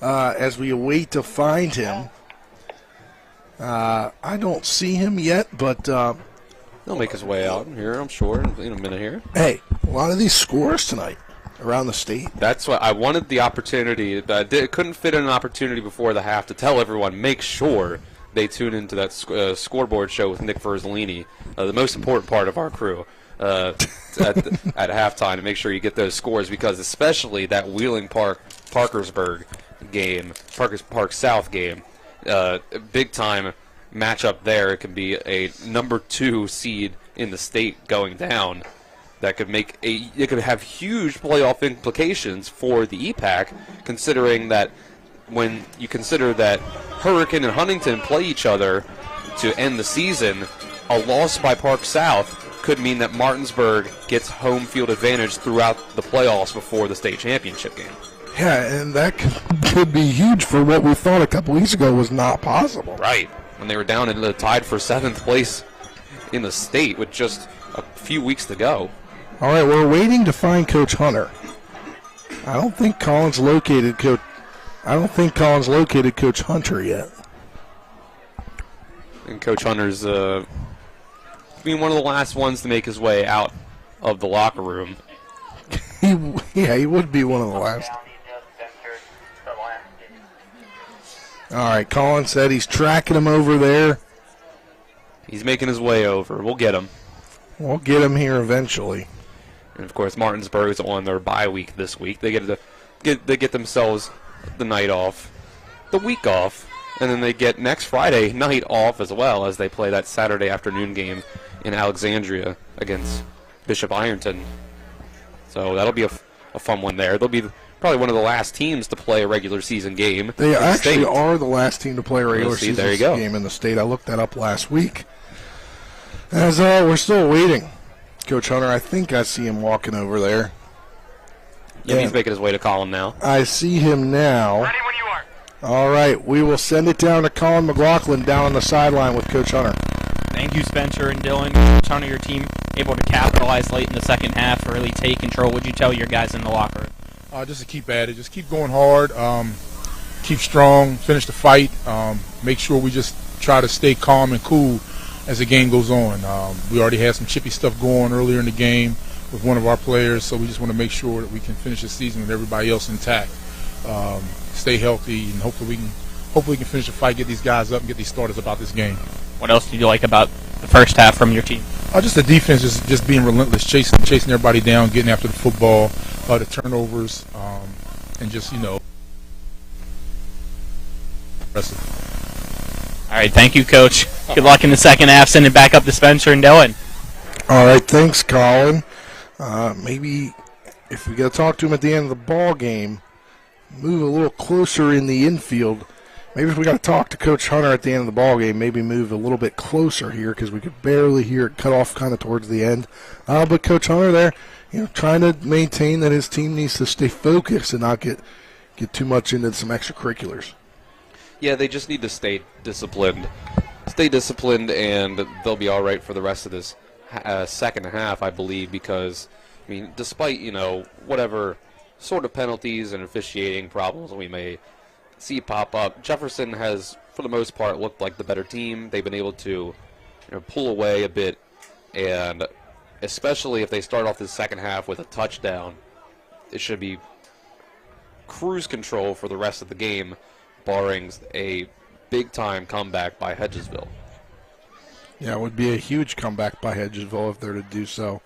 As we await to find him, I don't see him yet, but he'll make his way out here, I'm sure, in a minute here. Hey, a lot of these scores tonight around the state. That's what I wanted the opportunity. Couldn't fit in an opportunity before the half to tell everyone, make sure they tune into that scoreboard show with Nick Verzolini, the most important part of our crew, at halftime, to make sure you get those scores, because especially that Wheeling Parkersburg game, Park South game, big time matchup there. It can be a number 2 seed in the state going down. That could it could have huge playoff implications for the EPAC, considering that when you consider that Hurricane and Huntington play each other to end the season, a loss by Park South could mean that Martinsburg gets home field advantage throughout the playoffs before the state championship game. Yeah, and that could be huge for what we thought a couple weeks ago was not possible. Right, when they were down and tied for 7th place in the state with just a few weeks to go. All right, we're waiting to find Coach Hunter. I don't think Colin's located Coach Hunter yet. And Coach Hunter's being one of the last ones to make his way out of the locker room. He would be one of the last. All right, Colin said he's tracking him over there. He's making his way over. We'll get him. We'll get him here eventually. And of course, Martinsburg is on their bye week this week. They get themselves the night off, the week off, and then they get next Friday night off as well, as they play that Saturday afternoon game in Alexandria against Bishop Ironton. So that'll be a fun one there. They'll be probably one of the last teams to play a regular season game. They actually are the last team to play a regular season game in the state. I looked that up last week. As we're still waiting. Coach Hunter, I think I see him walking over there. Yeah, he's making his way to Colin now. I see him now. Ready when you are. All right, we will send it down to Colin McLaughlin down on the sideline with Coach Hunter. Thank you, Spencer and Dylan. Coach Hunter, your team able to capitalize late in the second half, really take control. What'd you tell your guys in the locker room? Just to keep at it, just keep going hard. keep strong, finish the fight, make sure we just try to stay calm and cool as the game goes on. We already had some chippy stuff going earlier in the game with one of our players, so we just want to make sure that we can finish the season with everybody else intact, stay healthy, and hopefully we can finish the fight, get these guys up, and get these starters about this game. What else did you like about the first half from your team? Just the defense is just being relentless, chasing everybody down, getting after the football, the turnovers, and just, impressive. All right, thank you, Coach. Good luck in the second half. Send it back up to Spencer and Dylan. All right, thanks, Colin. Maybe if we got to talk to him at the end of the ball game, move a little closer in the infield. Maybe if we got to talk to Coach Hunter at the end of the ball game, maybe move a little bit closer here because we could barely hear it cut off kind of towards the end. But Coach Hunter there, trying to maintain that his team needs to stay focused and not get too much into some extracurriculars. Yeah, they just need to stay disciplined. And they'll be all right for the rest of this second half, I believe, because, despite, whatever sort of penalties and officiating problems we may see pop up, Jefferson has, for the most part, looked like the better team. They've been able to pull away a bit, and especially if they start off the second half with a touchdown, it should be cruise control for the rest of the game, barring a big-time comeback by Hedgesville. Yeah, it would be a huge comeback by Hedgesville if they're to do so.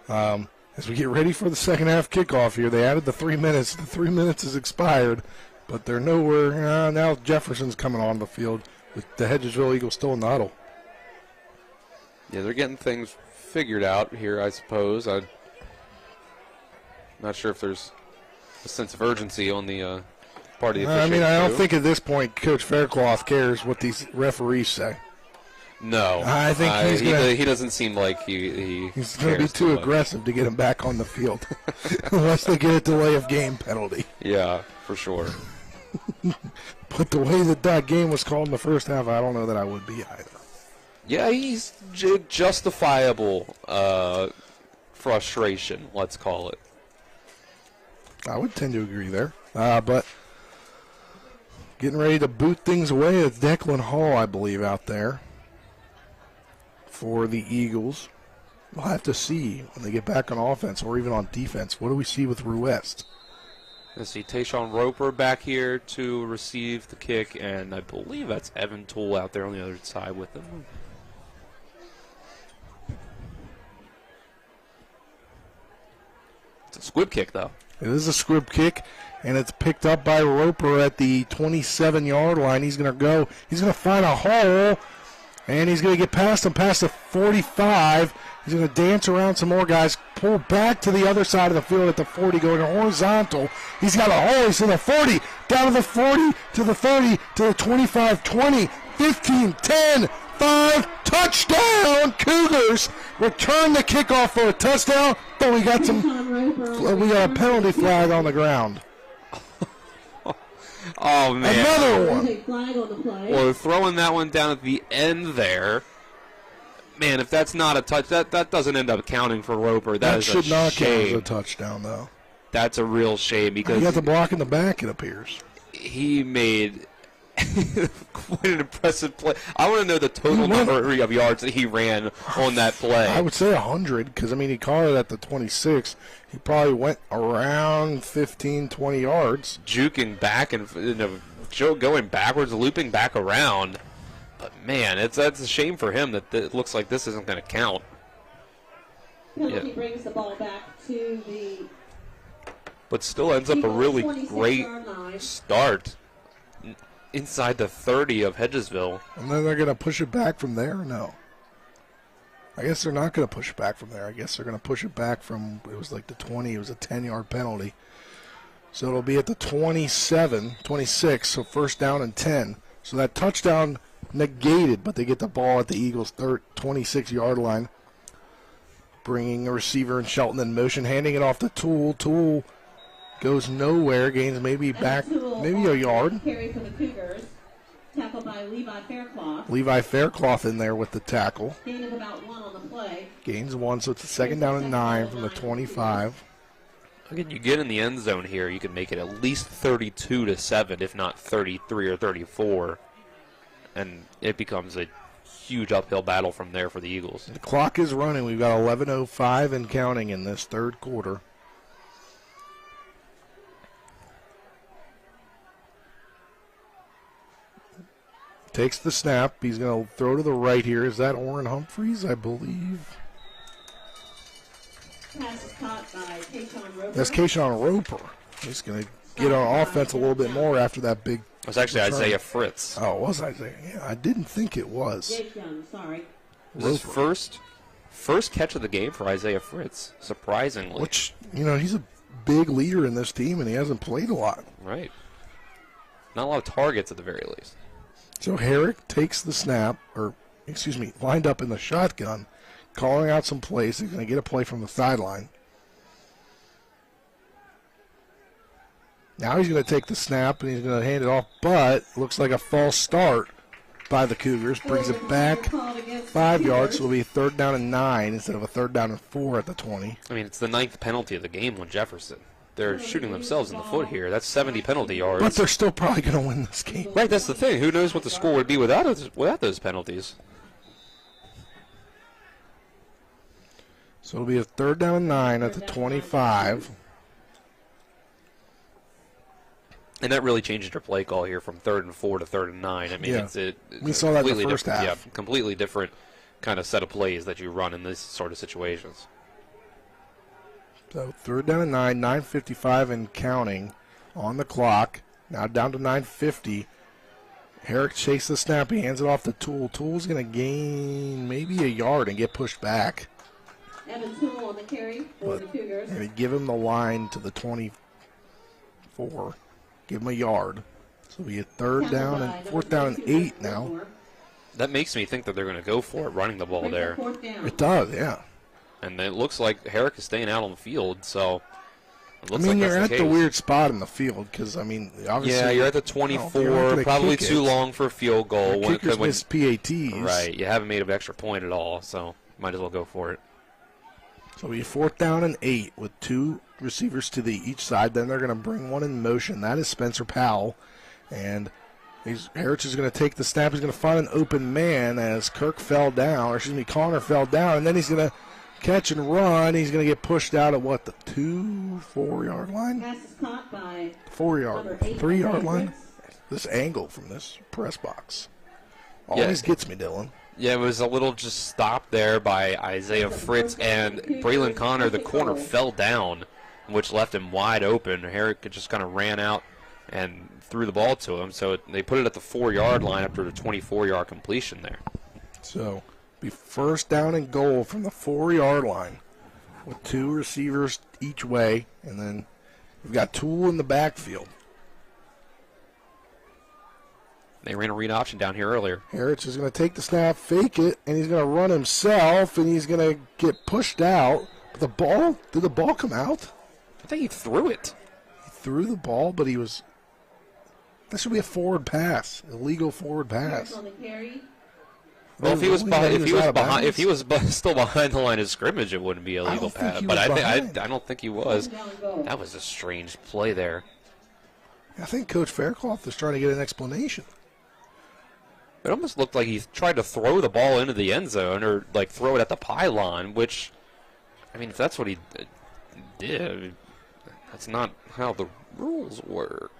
As we get ready for the second half kickoff here, they added the 3 minutes. The 3 minutes has expired, but they're nowhere. Now Jefferson's coming on the field with the Hedgesville Eagles still in the huddle. Yeah, they're getting things figured out here, I suppose. I'm not sure if there's a sense of urgency on the part of the officiating. I don't think at this point Coach Faircloth cares what these referees say. No, I think he doesn't seem like he's going to be too aggressive to get him back on the field, unless they get a delay of game penalty. Yeah, for sure. But the way that game was called in the first half, I don't know that I would be either. Yeah, he's justifiable frustration, let's call it. I would tend to agree there, but getting ready to boot things away at Declan Hall, I believe, out there. For the Eagles, we'll have to see when they get back on offense or even on defense. What do we see with Ruest? Let's see, Tayshawn Roper back here to receive the kick, and I believe that's Evan Toole out there on the other side with him. It's a squib kick, though. It is a squib kick, and it's picked up by Roper at the 27-yard line. He's going to find a hole. And he's going to get past him, past the 45. He's going to dance around some more guys, pull back to the other side of the field at the 40, going horizontal. He's got a hole. He's in the 40, down to the 40, to the 30, to the 25, 20, 15, 10, 5, touchdown! Cougars return the kickoff for a touchdown, but we got a penalty flag on the ground. Oh, man. Another one. Well, they're throwing that one down at the end there. Man, if that's not a touch, that doesn't end up counting for Roper. That should not count as a touchdown, though. That's a real shame because he got the block in the back, it appears. He made quite an impressive play. I want to know the total number of yards that he ran on that play. I would say 100 because, he caught it at the 26. He probably went around 15, 20 yards. Juking back and going backwards, looping back around. But, man, that's a shame for him that it looks like this isn't going to count. Penalty brings the ball back to the... But still ends up a really great start inside the 30 of Hedgesville. And then they're going to push it back from there or no? I guess they're not going to push it back from there. I guess they're going to push it back from, it was like the 20. It was a 10-yard penalty. So it'll be at the 27, 26, so first down and 10. So that touchdown negated, but they get the ball at the Eagles' 26-yard line. Bringing a receiver in Shelton in motion, handing it off to Toole. Toole goes nowhere, gains maybe a yard. Carry for the Cougars. Tackled by Levi Faircloth. Levi Faircloth in there with the tackle. Gain of about 1 on the play. Gains 1, so it's a second down and 9 from the 25. Again, you get in the end zone here, you can make it at least 32-7, if not 33 or 34, and it becomes a huge uphill battle from there for the Eagles. The clock is running. We've got 11:05 and counting in this third quarter. Takes the snap. He's going to throw to the right here. Is that Orrin Humphreys, I believe? Pass is caught by Kayshawn Roper. That's Kayshawn Roper. He's going to get on offense a little bit more after that big. It was actually return. Isaiah Fritz. Oh, it was Isaiah. Yeah, I didn't think it was. Jason, sorry. This is first catch of the game for Isaiah Fritz, surprisingly. Which, he's a big leader in this team, and he hasn't played a lot. Right. Not a lot of targets at the very least. So Herrick takes the snap, lined up in the shotgun, calling out some plays. He's going to get a play from the sideline. Now he's going to take the snap, and he's going to hand it off, but looks like a false start by the Cougars. Brings it back 5 yards, so it'll be 3rd down and 9 instead of a 3rd down and 4 at the 20. I mean, it's the 9th penalty of the game on Jefferson. They're shooting themselves in the foot here. That's 70 penalty yards. But they're still probably going to win this game. Right, that's the thing. Who knows what the score would be without those penalties? So it'll be a 3rd down and 9 at the 25. And that really changed their play call here from 3rd and 4 to 3rd and 9. I mean, yeah. it's we saw that in the first half. Yeah, completely different kind of set of plays that you run in this sort of situations. So 3rd down and 9, 9:55 and counting on the clock. Now down to 9:50. Herrick chases the snap. He hands it off to Toole. Toole's going to gain maybe a yard and get pushed back. Evan Toole on the carry for the Cougars. And give him the line to the 24. Give him a yard. So we get 3rd down and 4th down and 8 now. That makes me think that they're going to go for it, running the ball there. It does, yeah. And it looks like Herrick is staying out on the field, so it looks you're at the weird spot in the field because, obviously. Yeah, you're at the 24, probably too long for a field goal. Kickers miss PATs. Right, you haven't made an extra point at all, so might as well go for it. So we 4th down and 8 with 2 receivers to each side. Then they're going to bring one in motion. That is Spencer Powell. And Harris is going to take the snap. He's going to find an open man as Connor fell down. And then he's going to catch and run. He's going to get pushed out at the 4-yard line? Pass is caught by 3-yard line? This angle from this press box always gets me, Dylan. Yeah, it was a little just stopped there by Isaiah Fritz, and Braylon Connor, the corner, fell down, which left him wide open. Herrick just kind of ran out and threw the ball to him, so they put it at the 4-yard line after the 24-yard completion there. So, be 1st down and goal from the 4-yard line with 2 receivers each way, and then we've got Toole in the backfield. They ran a read option down here earlier. Harris is going to take the snap, fake it, and he's going to run himself, and he's going to get pushed out. But did the ball come out? I think he threw it. He threw the ball, but that should be a forward pass, illegal forward pass. On the carry. Well, if he was still behind the line of scrimmage, it wouldn't be a legal pass. But I don't think he was. That was a strange play there. I think Coach Faircloth is trying to get an explanation. It almost looked like he tried to throw the ball into the end zone or throw it at the pylon, which, I mean, if that's what he did, that's not how the rules work.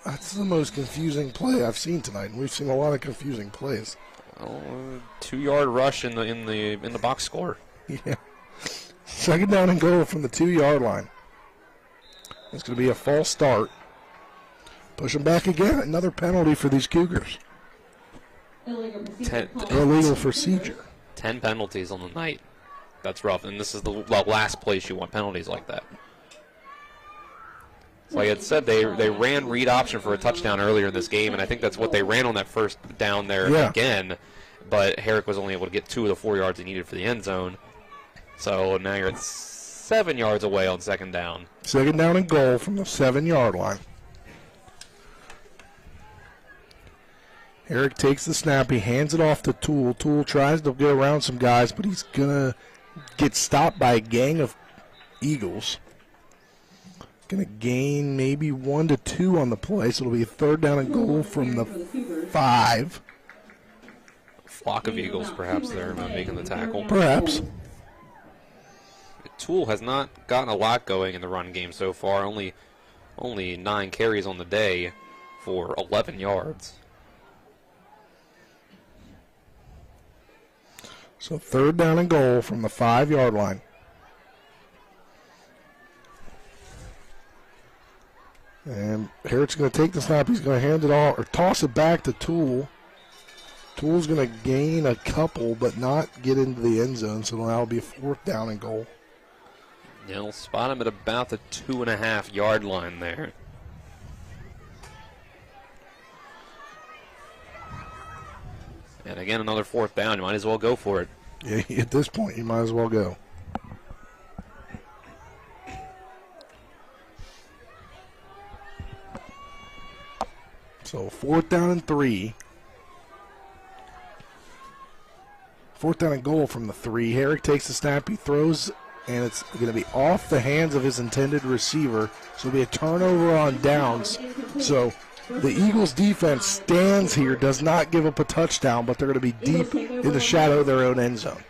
That's the most confusing play I've seen tonight, and we've seen a lot of confusing plays. Well, 2-yard rush in the box score. Yeah. 2nd down and goal from the 2-yard line. It's going to be a false start. Push them back again. Another penalty for these Cougars. Illegal procedure. 10 penalties on the night. That's rough. And this is the last place you want penalties like that. Like I said, they ran read option for a touchdown earlier in this game, and I think that's what they ran on that 1st down there again. But Herrick was only able to get 2 of the 4 yards he needed for the end zone. So now you're at 7 yards away on 2nd down. 2nd down and goal from the 7-yard line. Herrick takes the snap. He hands it off to Toole. Toole tries to get around some guys, but he's going to get stopped by a gang of Eagles. Going to gain maybe 1 to 2 on the play, so it'll be a 3rd down and goal from the 5. Flock of Eagles, perhaps, there making the tackle. Perhaps. Toole has not gotten a lot going in the run game so far. Only 9 carries on the day for 11 yards. So 3rd down and goal from the 5-yard line. And Herrick's going to take the snap. He's going to hand it off or toss it back to Toole. Toole's going to gain a couple but not get into the end zone, so that'll be a 4th down and goal. You'll spot him at about the 2.5-yard line there. And again, another 4th down. You might as well go for it. Yeah, at this point, you might as well go. So 4th down and 3. 4th down and goal from the 3. Herrick takes the snap. He throws, and it's going to be off the hands of his intended receiver. So it'll be a turnover on downs. So the Eagles defense stands here, does not give up a touchdown, but they're going to be deep in the shadow of their own end zone.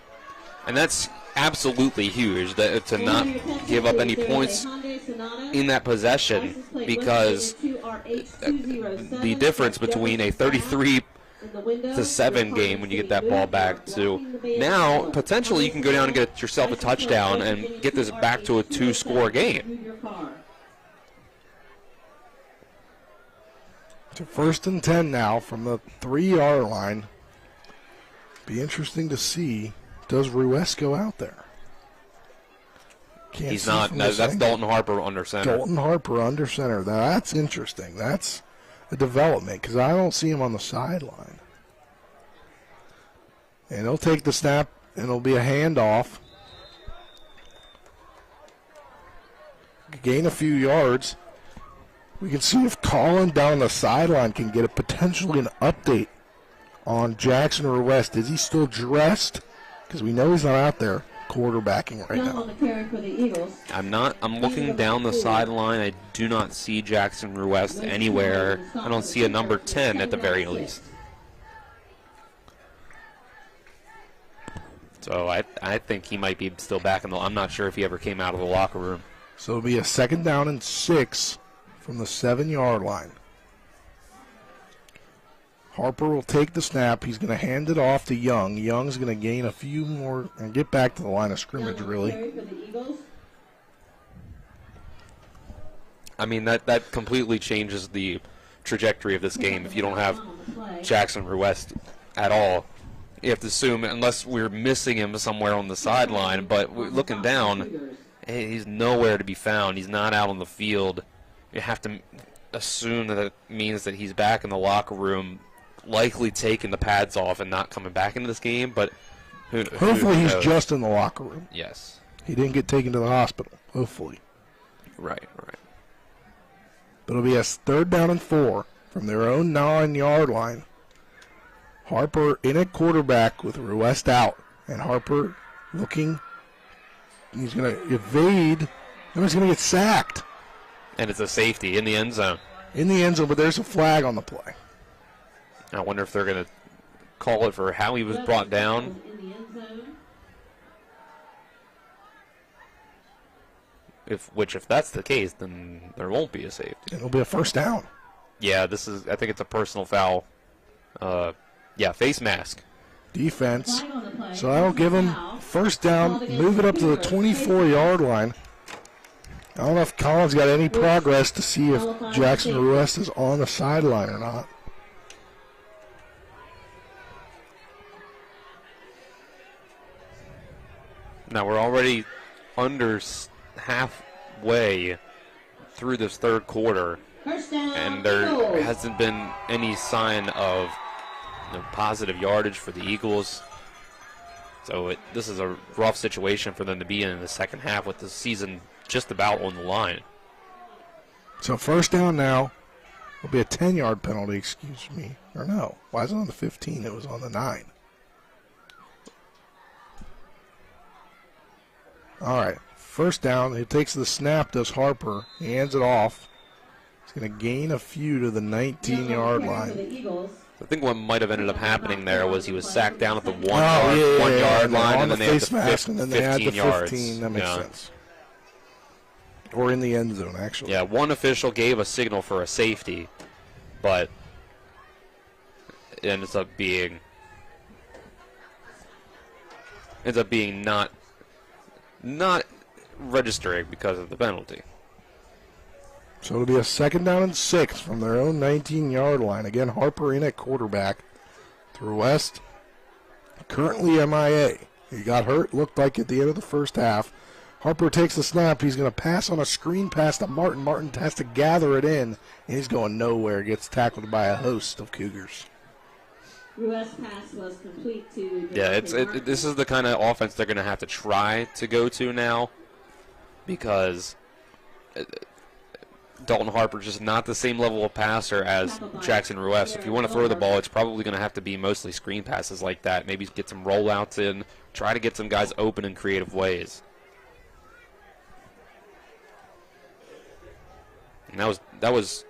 And that's absolutely huge, to not give up any points in that possession, because the difference between a 33-7 game when you get that ball back to now, potentially you can go down and get yourself a touchdown and get this back to a 2-score game. To 1st and 10 now from the 3-yard line. Be interesting to see, does Ruiz go out there? He's not. No, that's Dalton Harper under center. Dalton Harper under center. Now, that's interesting. That's a development because I don't see him on the sideline. And he'll take the snap, and it'll be a handoff. Gain a few yards. We can see if Colin down the sideline can get potentially an update on Jackson Ruiz. Is he still dressed? Because we know he's not out there quarterbacking right now. I'm looking down the sideline. I do not see Jackson Ruiz anywhere. I don't see a number 10 at the very least. So I think he might be still back in the. I'm not sure if he ever came out of the locker room. So it'll be a 2nd down and 6 from the 7-yard line. Harper will take the snap. He's going to hand it off to Young. Young's going to gain a few more and get back to the line of scrimmage, really. I mean, that completely changes the trajectory of this game if you don't have Jackson Ruiz at all. You have to assume, unless we're missing him somewhere on the sideline, but looking down, he's nowhere to be found. He's not out on the field. You have to assume that it means that he's back in the locker room, likely taking the pads off and not coming back into this game, but hopefully he's just in the locker room. Yes. He didn't get taken to the hospital, hopefully. Right. But it'll be a 3rd down and 4 from their own 9-yard line. Harper in at quarterback with Ruiz out, and Harper looking. He's going to evade, and he's going to get sacked. And it's a safety in the end zone. In the end zone, but there's a flag on the play. I wonder if they're going to call it for how he was brought down. If that's the case, then there won't be a safety. It'll be a 1st down. Yeah, I think it's a personal foul. Face mask. Defense. So that'll give him 1st down, move it up to the 24-yard line. I don't know if Colin's got any progress to see if Jackson Ruiz is on the sideline or not. Now we're already under halfway through this 3rd quarter, and there hasn't been any sign of positive yardage for the Eagles. So this is a rough situation for them to be in the second half with the season just about on the line. So 1st down now will be a 10-yard penalty, excuse me. Or no, why is it on the 15? It was on the 9. All right, First down, he takes the snap, does Harper. He hands it off. He's going to gain a few to the 19-yard line. I think what might have ended up happening there was he was sacked down at the 1 yard line, and then they had the 15 yards. That makes sense. Or in the end zone, actually. Yeah, one official gave a signal for a safety, but it ends up being not registering because of the penalty. So it'll be a 2nd down and 6 from their own 19-yard line. Again, Harper in at quarterback. Through West, currently MIA. He got hurt, looked like at the end of the first half. Harper takes the snap. He's going to pass on a screen pass to Martin. Martin has to gather it in, and he's going nowhere. Gets tackled by a host of Cougars. Ruiz pass was complete to this is the kind of offense they're going to have to try to go to now, because Dalton Harper's just not the same level of passer as Jackson Ruiz. So if you want to throw the ball, it's probably going to have to be mostly screen passes like that. Maybe get some rollouts in, try to get some guys open in creative ways. And that was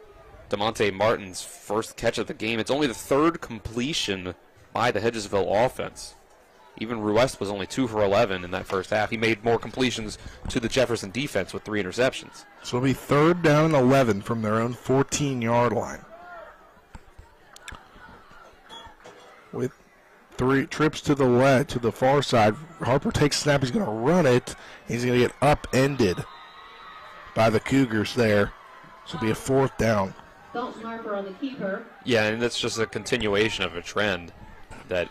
DeMonte Martin's first catch of the game. It's only the 3rd completion by the Hedgesville offense. Even Ruiz was only 2 for 11 in that first half. He made more completions to the Jefferson defense with 3 interceptions. So it'll be 3rd down and 11 from their own 14-yard line. With 3 trips to the far side, Harper takes snap. He's going to run it. He's going to get upended by the Cougars there. So it'll be a 4th down. Dalton Harper on the keeper. Yeah, and that's just a continuation of a trend that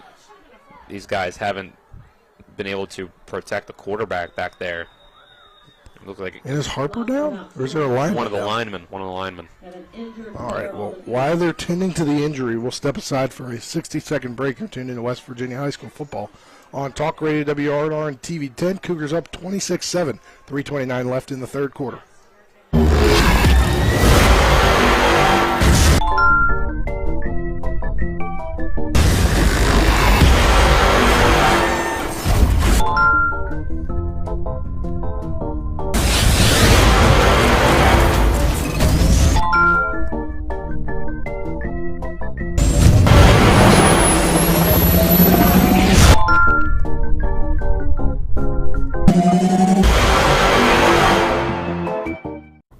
these guys haven't been able to protect the quarterback back there. It looks like. And is Harper down? Or is there a lineman? One of the linemen. All right, well, while they're tending to the injury, we'll step aside for a 60-second break and tune into West Virginia High School football on Talk Radio WRNR and TV 10. Cougars up 26-7. 3:29 left in the 3rd quarter.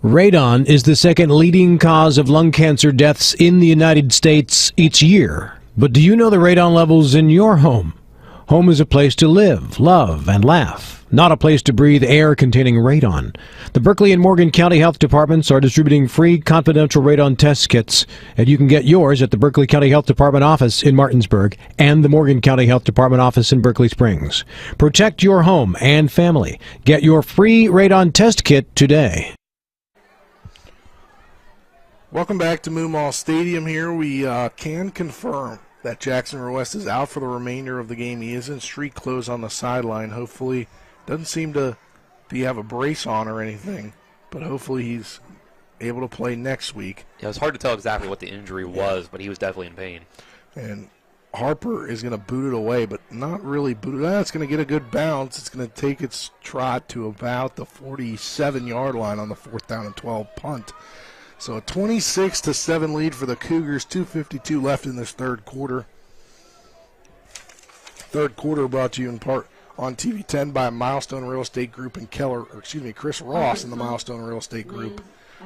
Radon is the 2nd leading cause of lung cancer deaths in the United States each year. But do you know the radon levels in your home? Home is a place to live, love, and laugh, not a place to breathe air containing radon. The Berkeley and Morgan County Health Departments are distributing free confidential radon test kits, and you can get yours at the Berkeley County Health Department office in Martinsburg and the Morgan County Health Department office in Berkeley Springs. Protect your home and family. Get your free radon test kit today. Welcome back to Moomaw Stadium here. We can confirm that Jackson Ruiz is out for the remainder of the game. He is in street clothes on the sideline. Hopefully, doesn't seem to have a brace on or anything, but hopefully he's able to play next week. Yeah, it was hard to tell exactly what the injury was, but he was definitely in pain. And Harper is going to boot it away, but not really boot it out. It's going to get a good bounce. It's going to take its trot to about the 47-yard line on the 4th down and 12 punt. So a 26-7 lead for the Cougars, 2:52 left in this 3rd quarter. 3rd quarter brought to you in part on TV 10 by Milestone Real Estate Group and Chris Ross in the Milestone Real Estate Group.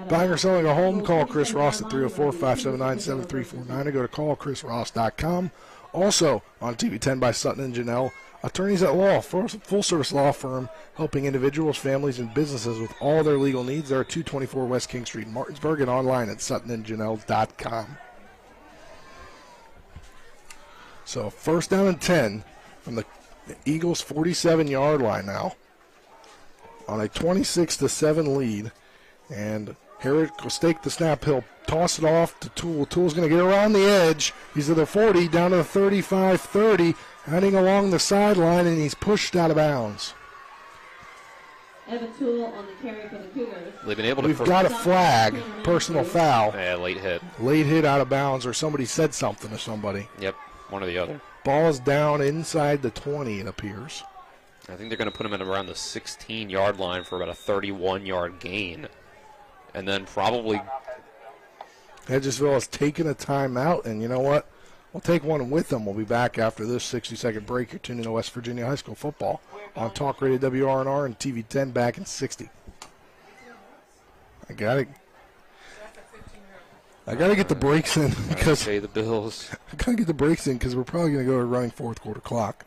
Buying or selling a home, call Chris Ross at 304-579-7349 or go to callchrisross.com. Also on TV 10 by Sutton and Janelle, attorneys at law, full-service law firm helping individuals, families, and businesses with all their legal needs. They're at 224 West King Street in Martinsburg and online at suttonandjanelle.com. So 1st down and 10 from the Eagles' 47-yard line now on a 26-7 lead. And Herrick will stake the snap. He'll toss it off to Toole. Toole's going to get around the edge. He's at the 40, down to the 35-30, heading along the sideline, and he's pushed out of bounds. Evan Toole on the carry for the Cougars. They've been able to. We've got a flag, personal foul. Yeah, late hit. Late hit out of bounds, or somebody said something to somebody. Yep, one or the other. Ball is down inside the 20, it appears. I think they're going to put him at around the 16-yard line for about a 31-yard gain. And then probably... Hedgesville has taken a timeout, and you know what? We'll take one with them. We'll be back after this 60-second break. You're tuning to West Virginia High School football on Talk Radio WRNR and TV 10 back in 60. I gotta get the breaks in because pay the bills. I gotta get the breaks in because we're probably gonna go to running fourth quarter clock.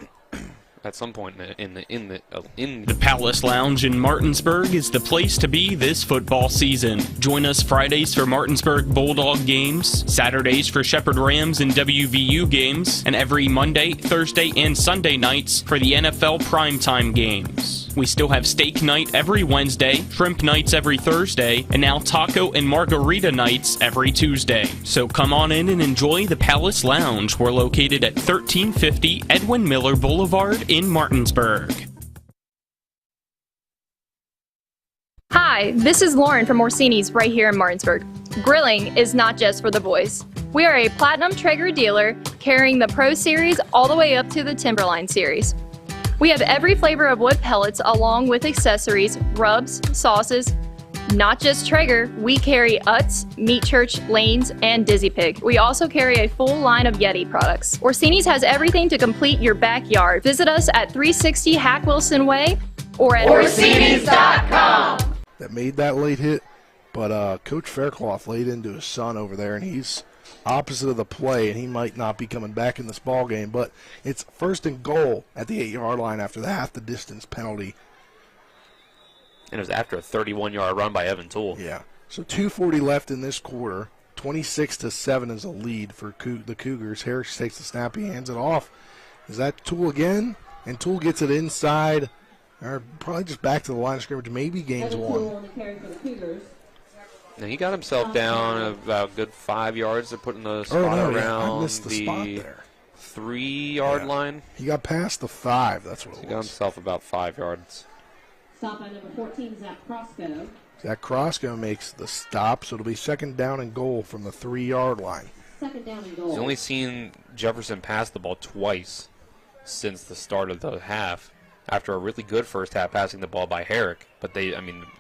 At some point in The Palace Lounge in Martinsburg is the place to be this football season. Join us Fridays for Martinsburg Bulldog games, Saturdays for Shepherd Rams and WVU games, and every Monday, Thursday, and Sunday nights for the NFL primetime games. We still have steak night every Wednesday, shrimp nights every Thursday, and now taco and margarita nights every Tuesday. So come on in and enjoy the Palace Lounge. We're located at 1350 Edwin Miller Boulevard in Martinsburg. Hi, this is Lauren from Orsini's right here in Martinsburg. Grilling is not just for the boys. We are a Platinum Traeger dealer carrying the Pro Series all the way up to the Timberline Series. We have every flavor of wood pellets along with accessories, rubs, sauces. Not just Traeger, we carry Utz, Meat Church, Lanes, and Dizzy Pig. We also carry a full line of Yeti products. Orsini's has everything to complete your backyard. Visit us at 360 Hack Wilson Way or at Orsinis.com. That made that late hit, but Coach Faircloth laid into his son over there, and he's opposite of the play, and he might not be coming back in this ball game. But it's first and goal at the 8-yard line after the half the distance penalty. And it was after a 31-yard run by Evan Toole. Yeah. So 2:40 left in this quarter. 26-7 is a lead for the Cougars. Harris takes the snap. He hands it off. Is that Toole again? And Toole gets it inside. Or probably just back to the line of scrimmage. Maybe gains one. Now he got himself down about a good 5 yards. They're putting the spot around the 3-yard line. He got past the 5. That's what it was. He got himself about 5 yards. Stop by number 14, Zach Crosco. Zach Crosco makes the stop, so it'll be second down and goal from the 3-yard line. Second down and goal. He's only seen Jefferson pass the ball twice since the start of the half, after a really good first half passing the ball by Herrick. But the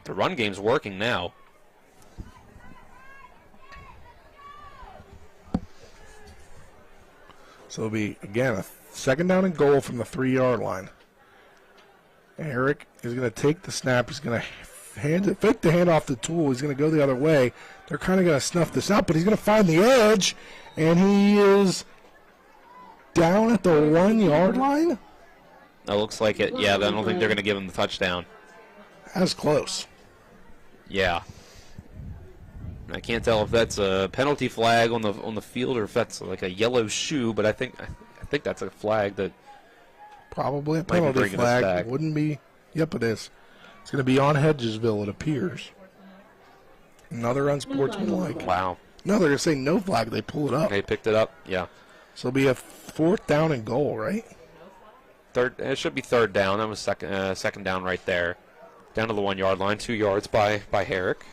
run game's working now. So it'll be, again, a second down and goal from the 3-yard line. Herrick is going to take the snap. He's going to fake the hand off the Toole. He's going to go the other way. They're kind of going to snuff this out, but he's going to find the edge, and he is down at the 1-yard line. That looks like it. Yeah, I don't think they're going to give him the touchdown. That's close. Yeah. I can't tell if that's a penalty flag on the field or if that's like a yellow shoe, but I think that's a flag that probably a penalty flag. Wouldn't be. Yep, it is. It's going to be on Hedgesville, it appears. Another unsportsmanlike. Wow. No, they're going to say no flag. They pull it up. They picked it up. Yeah. So it'll be a fourth down and goal, right? It should be third down. That was second down right there. Down to the 1-yard line, 2 yards by Herrick.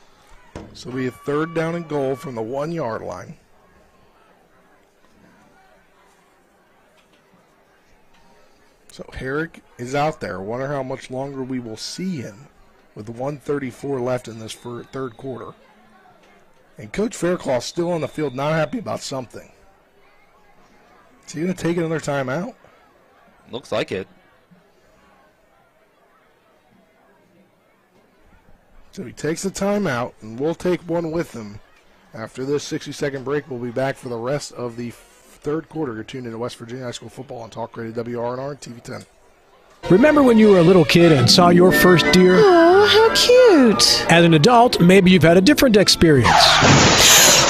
So it'll be a third down and goal from the 1-yard line. So Herrick is out there. Wonder how much longer we will see him with 1:34 left in this third quarter. And Coach Faircloth still on the field, not happy about something. Is he going to take another timeout? Looks like it. So he takes the timeout, and we'll take one with him. After this 60-second break, we'll be back for the rest of the third quarter. You're tuned into West Virginia High School football on Talk Radio WRNR and TV 10. Remember when you were a little kid and saw your first deer? Oh, how cute. As an adult, maybe you've had a different experience.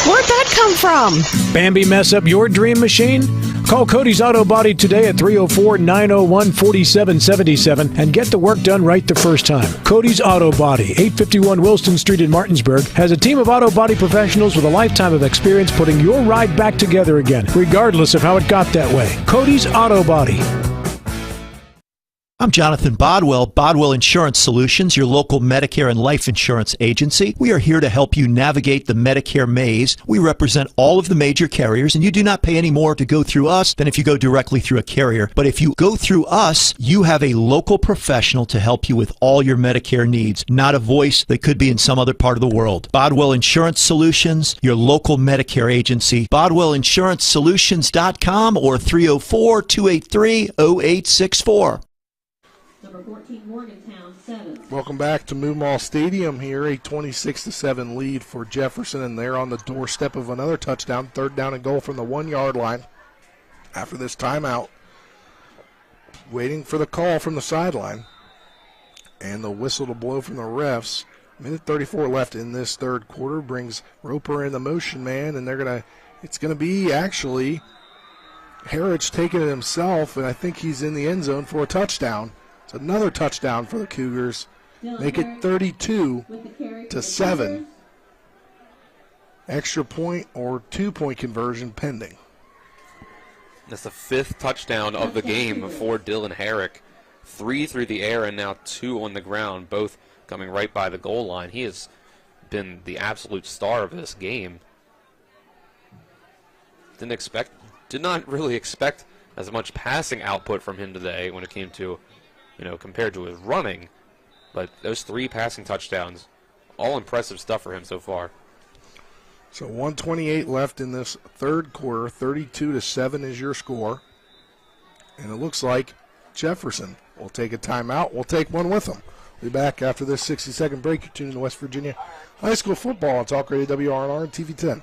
Where'd that come from? Bambi mess up your dream machine? Call Cody's Auto Body today at 304-901-4777 and get the work done right the first time. Cody's Auto Body, 851 Wilston Street in Martinsburg, has a team of auto body professionals with a lifetime of experience putting your ride back together again, regardless of how it got that way. Cody's Auto Body. I'm Jonathan Bodwell, Bodwell Insurance Solutions, your local Medicare and life insurance agency. We are here to help you navigate the Medicare maze. We represent all of the major carriers, and you do not pay any more to go through us than if you go directly through a carrier. But if you go through us, you have a local professional to help you with all your Medicare needs, not a voice that could be in some other part of the world. Bodwell Insurance Solutions, your local Medicare agency. BodwellInsuranceSolutions.com or 304-283-0864. Number 14, Morgantown, 7. Welcome back to Moomaw Stadium here. A 26-7 lead for Jefferson, and they're on the doorstep of another touchdown. 3rd down and goal from the 1-yard line after this timeout. Waiting for the call from the sideline and the whistle to blow from the refs. Minute 34 left in this third quarter brings Roper in the motion man, and it's going to be actually Harridge taking it himself, and I think he's in the end zone for a touchdown. It's another touchdown for the Cougars. Make it 32-7. Extra point or 2-point conversion pending. That's the 5th touchdown of the game for Dylan Herrick. 3 through the air and now 2 on the ground, both coming right by the goal line. He has been the absolute star of this game. Did not really expect as much passing output from him today when it came to, compared to his running. But those 3 passing touchdowns, all impressive stuff for him so far. So 1:28 left in this third quarter. 32-7 is your score. And it looks like Jefferson will take a timeout. We'll take one with them. We'll be back after this 60-second break. You're tuning to West Virginia High School Football on Talk Radio WRNR and TV 10.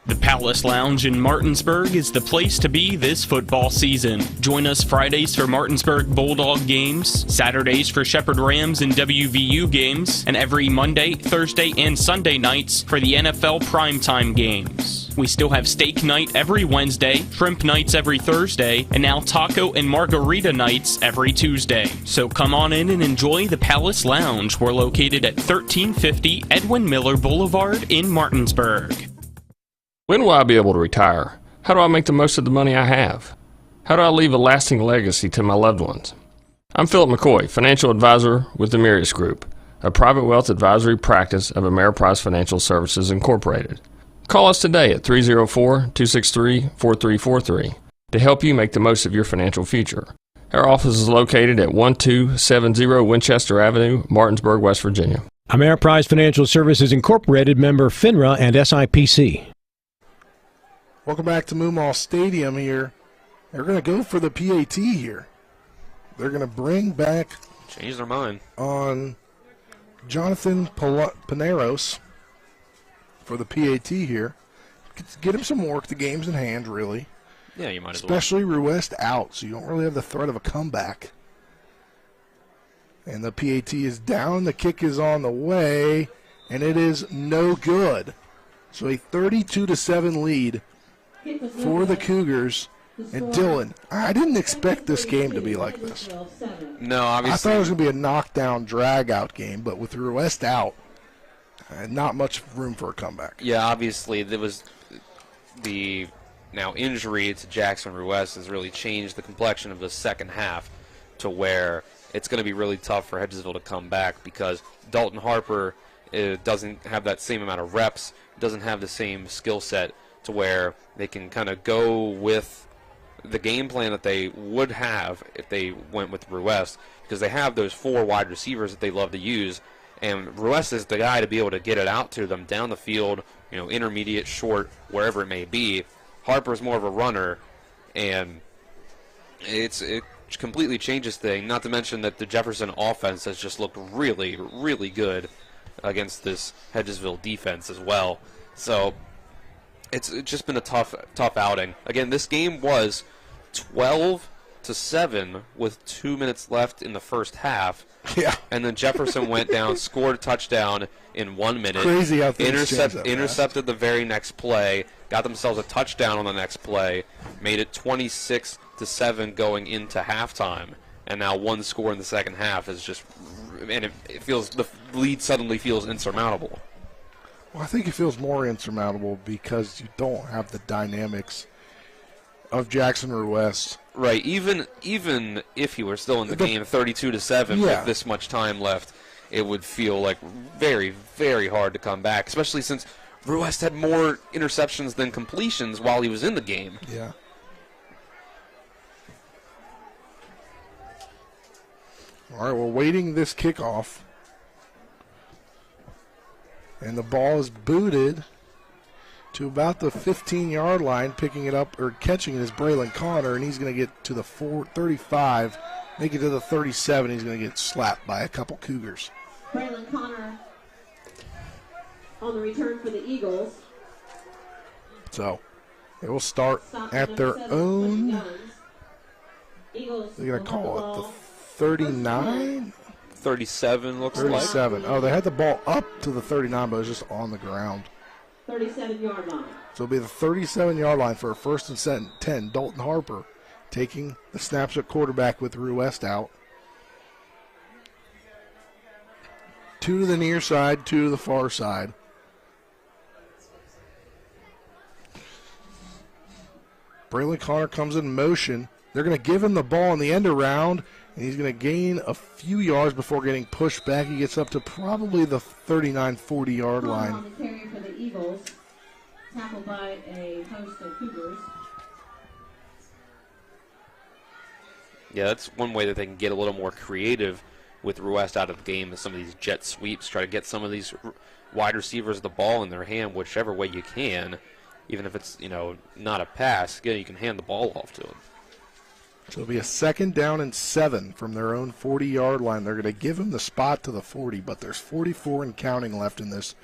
The Palace Lounge in Martinsburg is the place to be this football season. Join us Fridays for Martinsburg Bulldog games, Saturdays for Shepherd Rams and WVU games, and every Monday, Thursday, and Sunday nights for the NFL primetime games. We still have steak night every Wednesday, shrimp nights every Thursday, and now taco and margarita nights every Tuesday. So come on in and enjoy the Palace Lounge. We're located at 1350 Edwin Miller Boulevard in Martinsburg. When will I be able to retire? How do I make the most of the money I have? How do I leave a lasting legacy to my loved ones? I'm Philip McCoy, financial advisor with the Mirius Group, a private wealth advisory practice of Ameriprise Financial Services Incorporated. Call us today at 304-263-4343 to help you make the most of your financial future. Our office is located at 1270 Winchester Avenue, Martinsburg, West Virginia. Ameriprise Financial Services Incorporated, member FINRA and SIPC. Welcome back to Moomaw Stadium here. They're going to go for the PAT here. They're going to bring back... Change their mind. ...on Jonathan Paneros for the PAT here. Get him some work. The game's in hand, really. Yeah, you might as well. Especially Ruest out, so you don't really have the threat of a comeback. And the PAT is down. The kick is on the way, and it is no good. So a 32-7 lead for the Cougars. And Dylan, I didn't expect this game to be like this. No, obviously. I thought it was going to be a knockdown, drag-out game, but with Ruest out, not much room for a comeback. Yeah, obviously, there was the injury to Jackson Ruest has really changed the complexion of the second half to where it's going to be really tough for Hedgesville to come back because Dalton Harper doesn't have that same amount of reps, doesn't have the same skill set to where they can kind of go with the game plan that they would have if they went with Ruest, because they have those 4 wide receivers that they love to use, and Ruest is the guy to be able to get it out to them down the field, intermediate, short, wherever it may be. Harper's more of a runner, and it completely changes things, not to mention that the Jefferson offense has just looked really, really good against this Hedgesville defense as well. So it's just been a tough outing. Again, this game was 12-7 with 2 minutes left in the first half. Yeah. And then Jefferson went down, scored a touchdown in 1 minute. Crazy how things intercepted the very next play, got themselves a touchdown on the next play, made it 26-7 going into halftime. And now 1 score in the second half is just, and it feels, the lead suddenly feels insurmountable. Well, I think it feels more insurmountable because you don't have the dynamics of Jackson West. Right. Even if he were still in the game 32-7 with this much time left, it would feel like very, very hard to come back, especially since West had more interceptions than completions while he was in the game. Yeah. All right, we're waiting this kickoff. And the ball is booted to about the 15-yard line. Picking it up or catching it is Braylon Connor, and he's going to get to the 35, make it to the 37. He's going to get slapped by a couple Cougars. Braylon Connor on the return for the Eagles. So they will start at their own. They're going to call it the 39? 37 looks 37. like. Oh, they had the ball up to the 39, but it was just on the ground. 37-yard line. So it'll be the 37-yard line for a 1st and 10. Dalton Harper taking the snaps at quarterback with Rue West out. 2 to the near side, 2 to the far side. Braylon Connor comes in motion. They're going to give him the ball in the end around, and he's going to gain a few yards before getting pushed back. He gets up to probably the 39, 40-yard line. On the carry for the Eagles, tackled by a host of Cougars. Yeah, that's one way that they can get a little more creative with West out of the game is some of these jet sweeps. Try to get some of these wide receivers the ball in their hand whichever way you can. Even if it's, not a pass, you can hand the ball off to them. So it'll be a 2nd down and 7 from their own 40-yard line. They're going to give him the spot to the 40, but there's 44 and counting left in this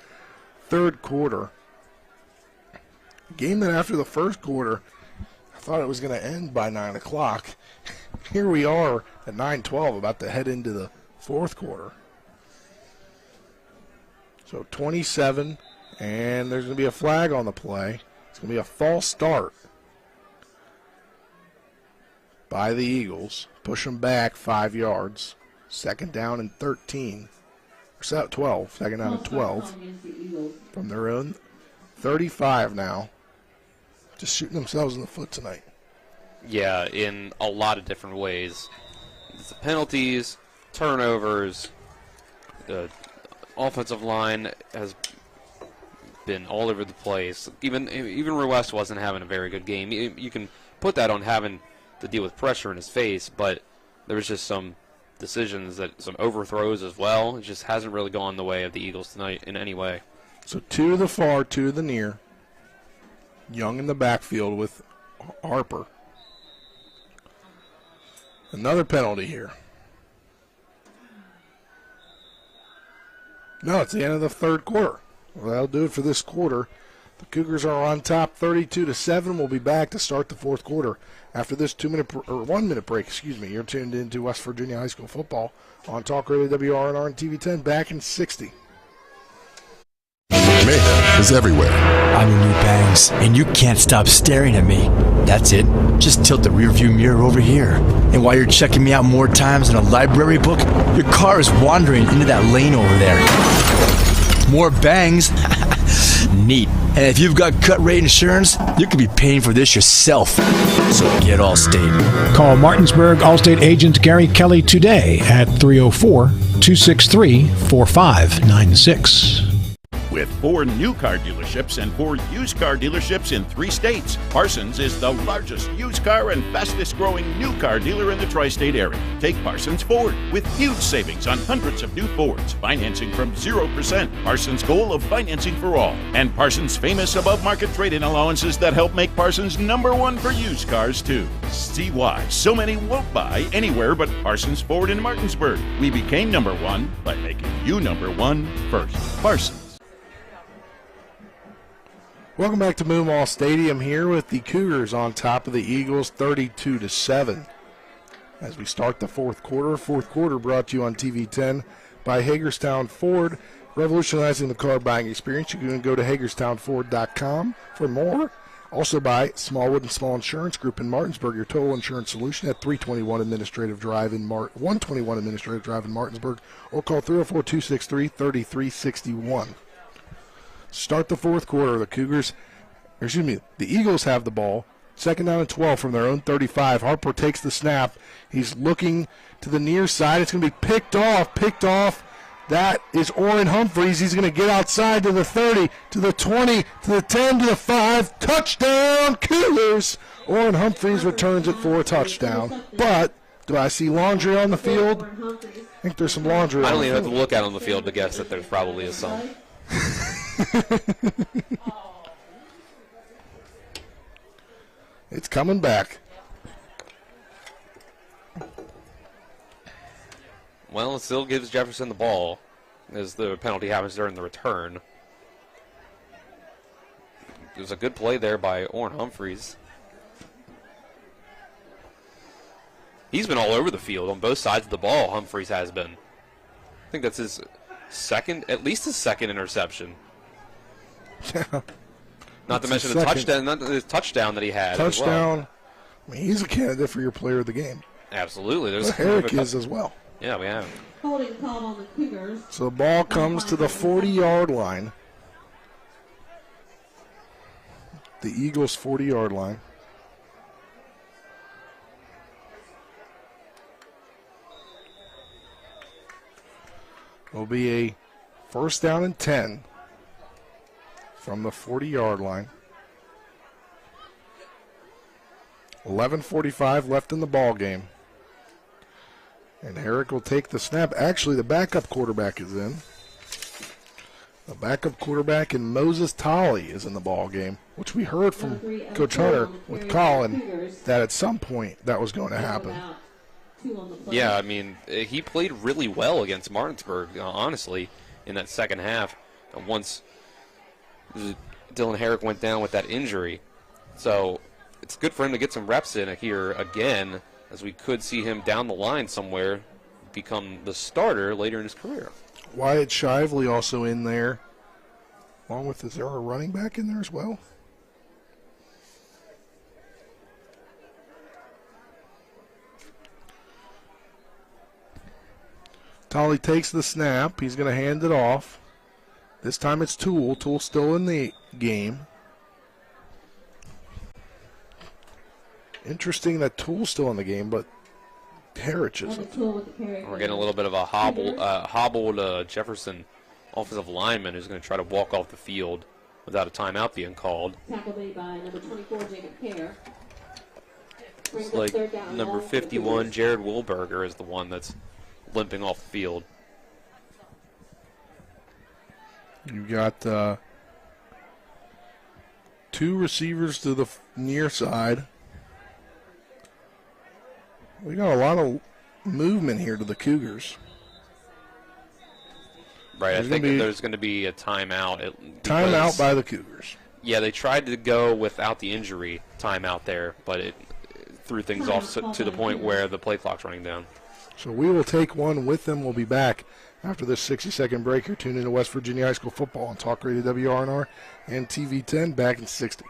third quarter. A game that after the first quarter, I thought it was going to end by 9 o'clock. Here we are at 9:12, about to head into the fourth quarter. So 27, and there's going to be a flag on the play. It's going to be a false start by the Eagles. Push them back 5 yards. 2nd down and 13. Or 12. 2nd down and 12. From their own 35 now. Just shooting themselves in the foot tonight. Yeah, in a lot of different ways. It's the penalties, turnovers, the offensive line has been all over the place. Even Rue West wasn't having a very good game. You can put that on having to deal with pressure in his face, but there was just some decisions, some overthrows as well. It just hasn't really gone the way of the Eagles tonight in any way. So 2 to the far, 2 to the near. Young in the backfield with Harper. Another penalty here. No, it's the end of the third quarter. Well, that'll do it for this quarter. The Cougars are on top 32-7. We'll be back to start the fourth quarter after this 1 minute break. You're tuned into West Virginia High School football on Talk Radio WRNR and TV10. Back in 60. Mayhem is everywhere. I'm your new bangs, and you can't stop staring at me. That's it. Just tilt the rearview mirror over here. And while you're checking me out more times than a library book, your car is wandering into that lane over there. More bangs? Neat. And if you've got cut rate insurance, you could be paying for this yourself. So get Allstate. Call Martinsburg Allstate agent Gary Kelly today at 304-263-4596. With 4 new car dealerships and 4 used car dealerships in 3 states, Parsons is the largest used car and fastest growing new car dealer in the tri-state area. Take Parsons Ford with huge savings on hundreds of new Fords, financing from 0%. Parsons' goal of financing for all. And Parsons' famous above-market trade-in allowances that help make Parsons #1 for used cars, too. See why so many won't buy anywhere but Parsons Ford in Martinsburg. We became #1 by making you #1 first. Parsons. Welcome back to Moonwall Stadium here with the Cougars on top of the Eagles 32-7. As we start the fourth quarter brought to you on TV10 by Hagerstown Ford, revolutionizing the car buying experience. You can go to HagerstownFord.com for more. Also by Smallwood and Small Insurance Group in Martinsburg, your total insurance solution at 121 Administrative Drive in Martinsburg, or call 304-263-3361. Start the fourth quarter. The Eagles have the ball Second down and 12 from their own 35. Harper takes the snap. He's looking to the near side. It's going to be picked off. That is Orrin Humphreys. He's going to get outside to the 30, to the 20, to the 10, to the 5. Touchdown, Cougars! Orrin Humphreys returns it for a touchdown. But do I see laundry on the field? I think there's some laundry I on don't the even have field. to look out on the field to guess that there probably is some. It's coming back. Well, it still gives Jefferson the ball as the penalty happens during the return. It was a good play there by Orrin Humphreys. He's been all over the field on both sides of the ball, Humphreys has been. I think that's his second, at least his second interception. Not to mention the touchdown that he had. Touchdown. As well. I mean, he's a candidate for your player of the game. Absolutely. There's Herrick is as well. Yeah, we have. Holding call on the Cougars. So the ball comes to the 40-yard line. The Eagles' 40-yard line. Will be a first down and 10 from the 40-yard line. 11:45 left in the ball game. And Herrick will take the snap. Actually, the backup quarterback is in. The backup quarterback and Moses Tolley is in the ball game, which we heard from Coach Hunter with Colin that at some point that was going to happen. Yeah, I mean, he played really well against Martinsburg, honestly, in that second half. Once Dylan Herrick went down with that injury. So it's good for him to get some reps in here again, as we could see him down the line somewhere become the starter later in his career. Wyatt Shively also in there, along with, is there a running back in there as well? Tolley takes the snap. He's going to hand it off. This time it's Toole. Toole's still in the game. Interesting that Toole's still in the game, but Harrich isn't. We're getting a little bit of a hobbled Jefferson offensive lineman who's going to try to walk off the field without a timeout being called. Tackled made by number 24, Jacob Kerr. It's like number 51, Jared Wilberger, is the one that's limping off the field. You got two receivers to the near side. We got a lot of movement here to the Cougars. Right, I think that there's going to be a timeout. Timeout by the Cougars. Yeah, they tried to go without the injury timeout there, but it threw things off to the point where the play clock's running down. So we will take one with them. We'll be back after this 60-second break. You're tuned into West Virginia High School football on Talk Radio WRNR and TV 10. Back in 60.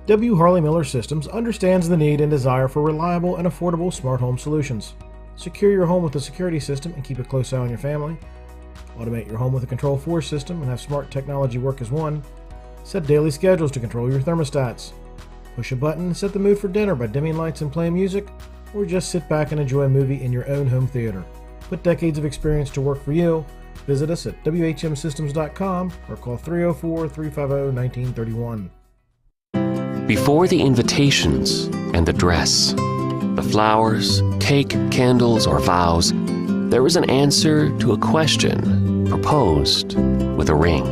W. Harley Miller Systems understands the need and desire for reliable and affordable smart home solutions. Secure your home with a security system and keep a close eye on your family. Automate your home with a Control4 system and have smart technology work as one. Set daily schedules to control your thermostats. Push a button and set the mood for dinner by dimming lights and playing music, or just sit back and enjoy a movie in your own home theater. Put decades of experience to work for you. Visit us at WHMsystems.com or call 304-350-1931. Before the invitations and the dress, the flowers, cake, candles, or vows, there was an answer to a question proposed with a ring.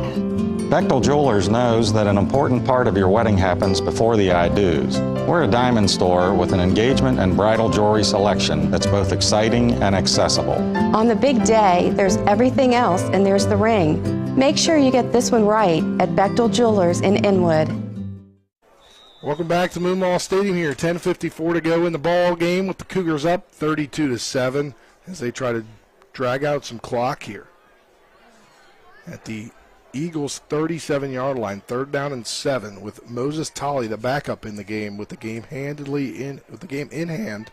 Bechtel Jewelers knows that an important part of your wedding happens before the I-dos. We're a diamond store with an engagement and bridal jewelry selection that's both exciting and accessible. On the big day, there's everything else, and there's the ring. Make sure you get this one right at Bechtel Jewelers in Inwood. Welcome back to Moonlaw Stadium here. 10:54 to go in the ball game with the Cougars up 32-7 as they try to drag out some clock here at the Eagles' 37-yard line. 3rd down and 7 with Moses Tolley, the backup, in the game with the game in hand,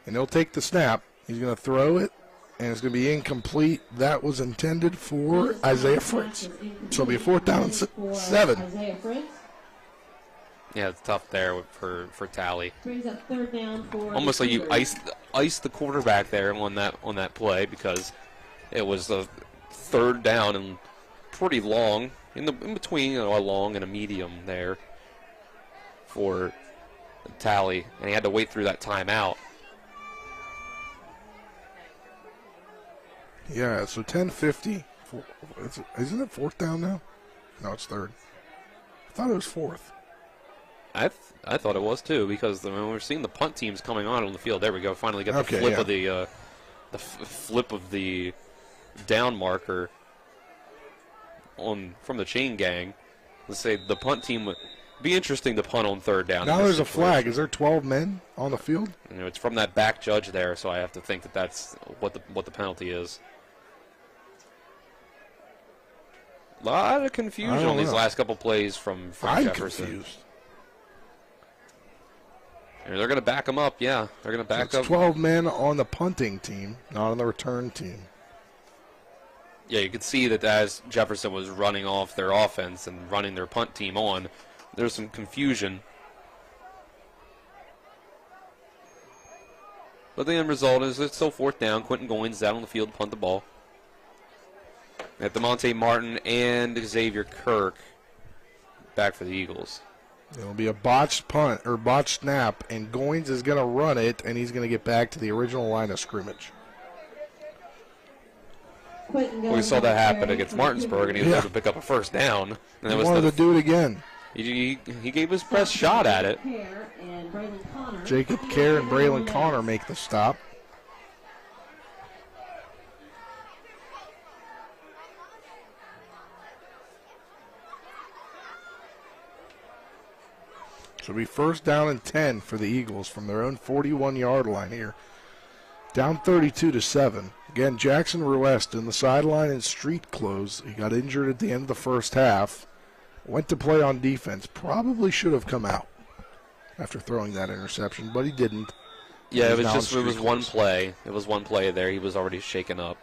and he'll take the snap. He's going to throw it, and it's going to be incomplete. That was intended for Isaiah Fritz. So it'll be a 4th down and 7. Yeah, it's tough there for Tally. Brings up third down for almost like you iced the quarterback there on that play, because it was a third down and pretty long in between, a long and a medium there for Tally, and he had to wait through that timeout. Yeah, so 10:50. Isn't it fourth down now? No, it's third. I thought it was fourth. I thought it was too, because when we're seeing the punt teams coming on the field. There we go. Finally got the flip of the flip of the down marker from the chain gang. Let's say the punt team would be interesting to punt on third down. Now there's a flag. Is there 12 men on the field? It's from that back judge there, so I have to think that that's what the penalty is. A lot of confusion on these last couple plays from Jefferson. Confused. And they're going to back them up, yeah. They're going to back up. 12 men on the punting team, not on the return team. Yeah, you could see that as Jefferson was running off their offense and running their punt team on, there's some confusion. But the end result is it's still fourth down. Quentin Goins is out on the field to punt the ball. We have DeMonte Martin and Xavier Kirk back for the Eagles. It'll be a botched punt or botched snap, and Goins is going to run it, and he's going to get back to the original line of scrimmage. We saw that happen against Martinsburg, and he was able to pick up a first down. And He wanted to do it again. He gave his best shot at it. Jacob Kerr and Braylon Connor make the stop. So it'll be first down and 10 for the Eagles from their own 41-yard line here. Down 32-7. Again, Jackson Ruest in the sideline in street clothes. He got injured at the end of the first half. Went to play on defense. Probably should have come out after throwing that interception, but he didn't. Yeah, it was one play. It was one play there. He was already shaken up.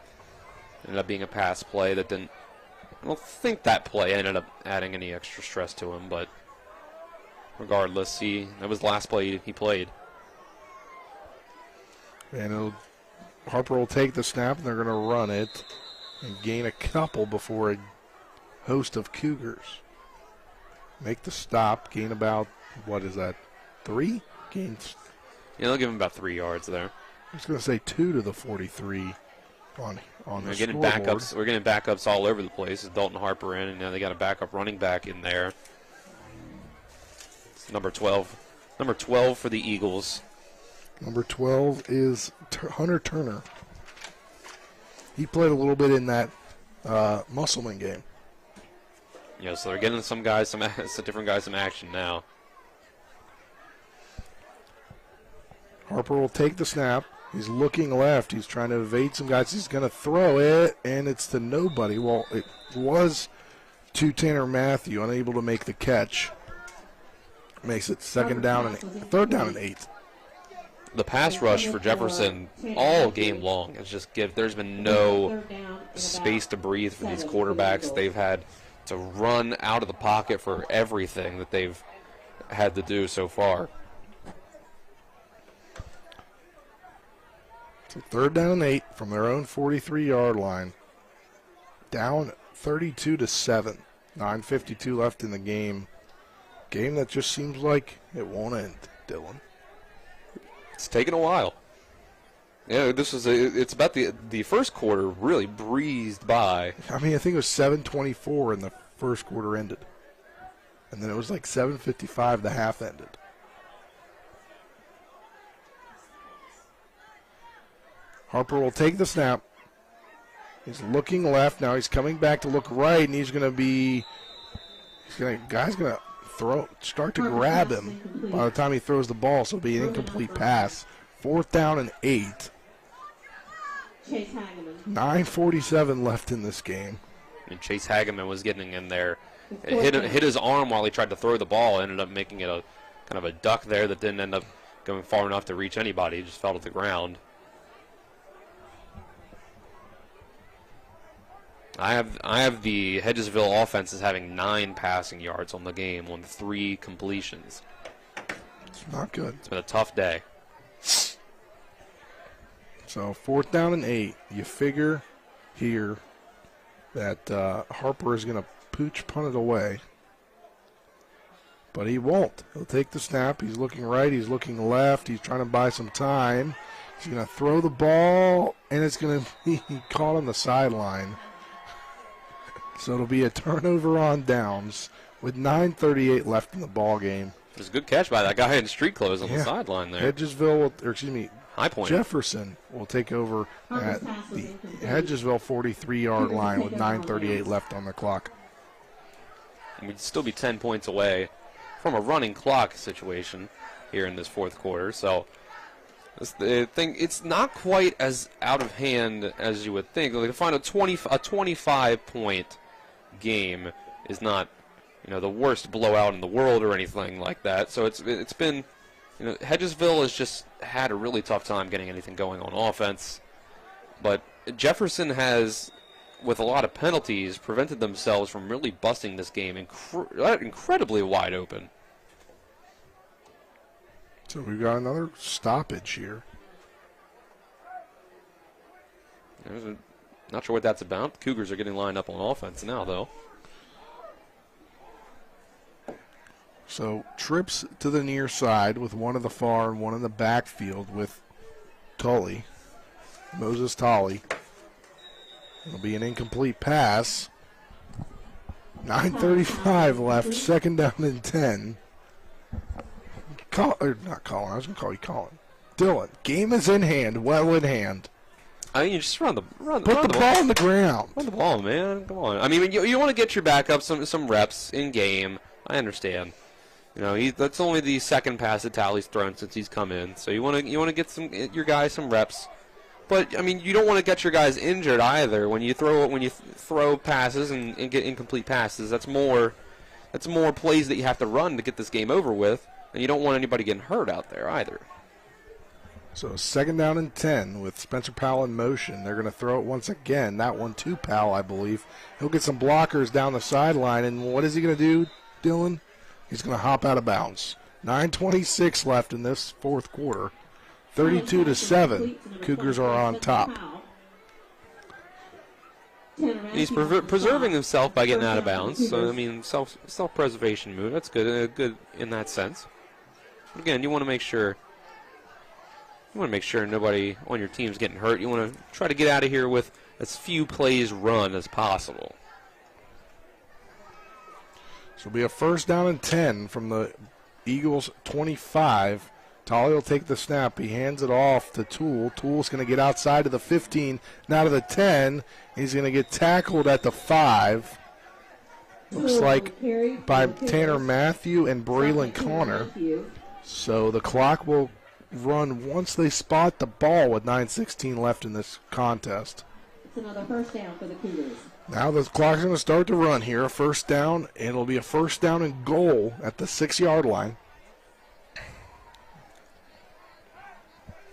Ended up being a pass play that didn't. I don't think that play ended up adding any extra stress to him, but regardless, that was the last play he played. And Harper will take the snap, and they're going to run it and gain a couple before a host of Cougars. Make the stop, gain about, 3? Yeah, they'll give him about 3 yards there. I was going to say 2 to the 43 on the getting scoreboard. backups. We're getting backups all over the place. Dalton Harper in, and now they got a backup running back in there. It's number 12. Number 12 for the Eagles. Number 12 is Hunter Turner. He played a little bit in that Musselman game. Yeah, so they're getting some different guys some action now. Harper will take the snap. He's looking left. He's trying to evade some guys. He's going to throw it, and it's to nobody. Well, it was to Tanner Matthew, unable to make the catch. Makes it third down and 8. The pass rush for Jefferson all game long has just there's been no space to breathe for these quarterbacks. They've had to run out of the pocket for everything that they've had to do so far. So third down and 8 from their own 43-yard line. Down 32-7. 9:52 left in the game. Game that just seems like it won't end, Dylan. It's taken a while. Yeah, it's about the first quarter really breezed by. I mean, I think it was 7:24 and the first quarter ended. And then it was like 7:55 the half ended. Harper will take the snap. He's looking left. Now he's coming back to look right, and guy's going to start to grab him by the time he throws the ball, so it'll be an incomplete pass. Fourth down and 8. 9:47 left in this game. And Chase Hageman was getting in there. It hit his arm while he tried to throw the ball. Ended up making it a kind of a duck there that didn't end up going far enough to reach anybody. He just fell to the ground. I have the Hedgesville offense as having 9 passing yards on the game on 3 completions. It's not good. It's been a tough day. So 4th down and 8. You figure here that Harper is going to pooch punt it away. But he won't. He'll take the snap. He's looking right. He's looking left. He's trying to buy some time. He's going to throw the ball, and it's going to be caught on the sideline. So it'll be a turnover on downs with 9:38 left in the ball game. It was a good catch by that guy in street clothes on the sideline there. High Point. Jefferson will take over at the Hedgesville 43-yard line with 9:38 left on the clock. And we'd still be 10 points away from a running clock situation here in this 4th quarter. So it's not quite as out of hand as you would think. Like to find a 25-point game is not, the worst blowout in the world or anything like that. So it's been, Hedgesville has just had a really tough time getting anything going on offense. But Jefferson has, with a lot of penalties, prevented themselves from really busting this game incredibly wide open. So we've got another stoppage here. Not sure what that's about. The Cougars are getting lined up on offense now, though. So trips to the near side with one in the far and one in the backfield with Tully, Moses Tully. It'll be an incomplete pass. 9:35 left, 2nd down and 10. Not Colin, I was going to call you Colin. Dylan, game is in hand, well in hand. I mean, you just run the ball on the ground. Run the ball, man. Come on. I mean, you want to get your backup some reps in game. I understand. That's only the 2nd pass that Tally's thrown since he's come in. So you want to get your guys some reps. But I mean, you don't want to get your guys injured either. When you throw passes and get incomplete passes, that's more plays that you have to run to get this game over with, and you don't want anybody getting hurt out there either. So 2nd down and 10 with Spencer Powell in motion. They're going to throw it once again. That one to Powell, I believe. He'll get some blockers down the sideline, and what is he going to do, Dylan? He's going to hop out of bounds. 9:26 left in this 4th quarter. 32-7. Cougars are on top. He's preserving himself by getting out of bounds. So I mean, self-preservation move. That's good. Good in that sense. Again, you want to make sure. Nobody on your team's getting hurt. You want to try to get out of here with as few plays run as possible. So it'll be a 1st down and 10 from the Eagles 25. Tolly will take the snap. He hands it off to Toole. Toole's going to get outside of the 15, now to the 10. He's going to get tackled at the 5. Looks like by Tanner Matthew and Braylon Connor. So the clock will run once they spot the ball with 9:16 left in this contest. It's another 1st down for the Cougars. Now the clock's going to start to run here. A 1st down, and it'll be a 1st down and goal at the 6-yard line.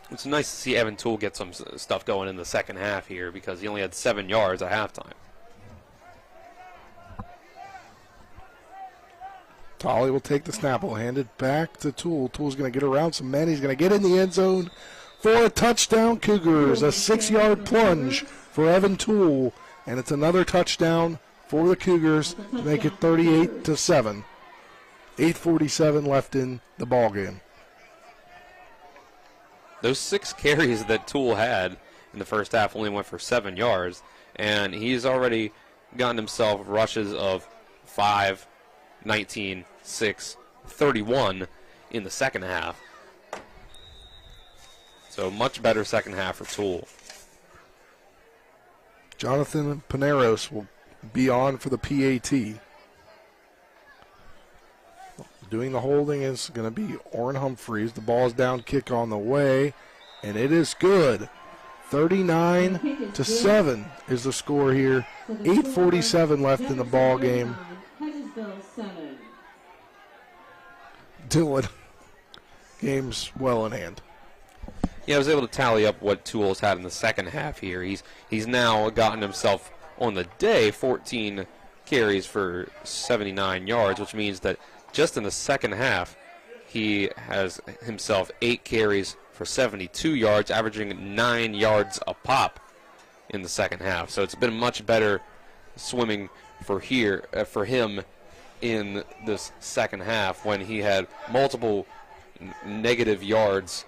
It's nice to see Evan Toole get some stuff going in the 2nd half here because he only had 7 yards at halftime. Tolley will take the snap. Will hand it back to Toole. Toole's going to get around some men. He's going to get in the end zone for a touchdown, Cougars. A 6-yard plunge for Evan Toole. And it's another touchdown for the Cougars to make it 38-7. 8:47 left in the ball game. Those 6 carries that Toole had in the 1st half only went for 7 yards, and he's already gotten himself rushes of 5, 19, 6, 31 in the 2nd half. So much better 2nd half for Toole. Jonathan Paneros will be on for the PAT. Doing the holding is going to be Orrin Humphreys. The ball is down, kick on the way, and it is good. 39-7 is the score here. 8:47 left in the ball game. Dylan, game's well in hand. Yeah, I was able to tally up what Toole's had in the 2nd half here. He's now gotten himself on the day, 14 carries for 79 yards, which means that just in the second half, he has himself 8 carries for 72 yards, averaging 9 yards a pop in the second half. So it's been much better swimming for him in this second half when he had multiple negative yardage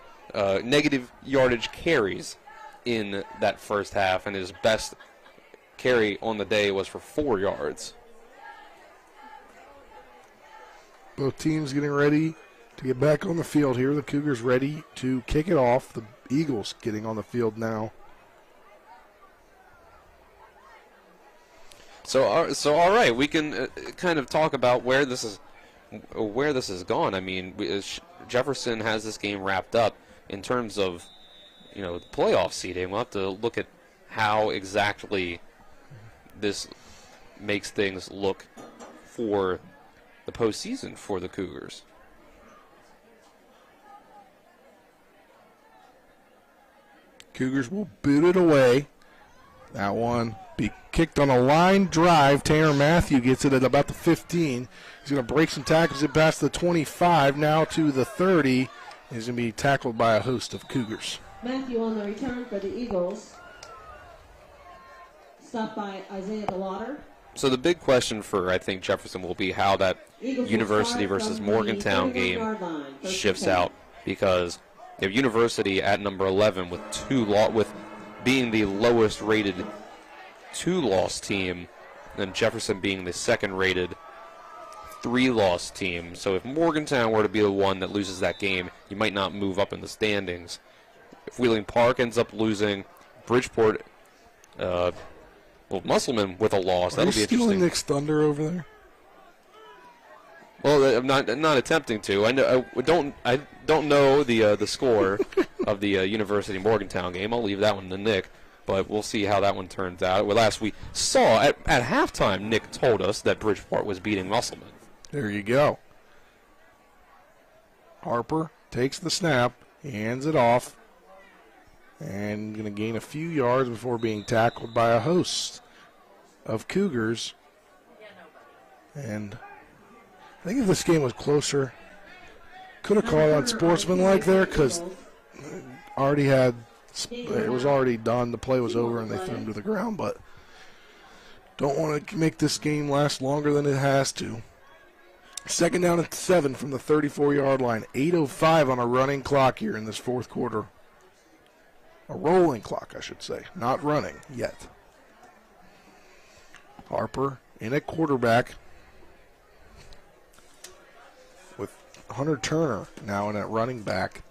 carries in that first half, and his best carry on the day was for 4 yards. Both teams getting ready to get back on the field here. The Cougars ready to kick it off. The Eagles getting on the field now. So all right, we can kind of talk about where this has gone. I mean, Jefferson has this game wrapped up in terms of, the playoff seeding. We'll have to look at how exactly this makes things look for the postseason for the Cougars. Cougars will boot it away. That one be kicked on a line drive. Tanner Matthew gets it at about the 15. He's going to break some tackles it past the 25, now to the 30. He's going to be tackled by a host of Cougars. Matthew on the return for the Eagles. Stopped by Isaiah DeLauder. So the big question for, I think, Jefferson will be how that University versus Morgantown game shifts out, because you have University at number 11 with being the lowest rated 2-loss team, and Jefferson being the second rated 3-loss team. So if Morgantown were to be the one that loses that game, you might not move up in the standings. If Wheeling Park ends up losing, Bridgeport, Musselman with a loss, that'll be interesting. Are you stealing Nick's thunder over there? Well, I'm not attempting to. I don't know the score of the University Morgantown game. I'll leave that one to Nick, but we'll see how that one turns out. Well, last we saw at halftime, Nick told us that Bridgeport was beating Musselman. There you go. Harper takes the snap, hands it off, and going to gain a few yards before being tackled by a host of Cougars. And I think if this game was closer, could have called on sportsmanlike there, because it was already done. The play was over and they threw him to the ground, but don't want to make this game last longer than it has to. Second down and 7 from the 34-yard line. 8:05 on a running clock here in this fourth quarter. A rolling clock, I should say, not running yet. Harper in at quarterback with Hunter Turner now in at running back.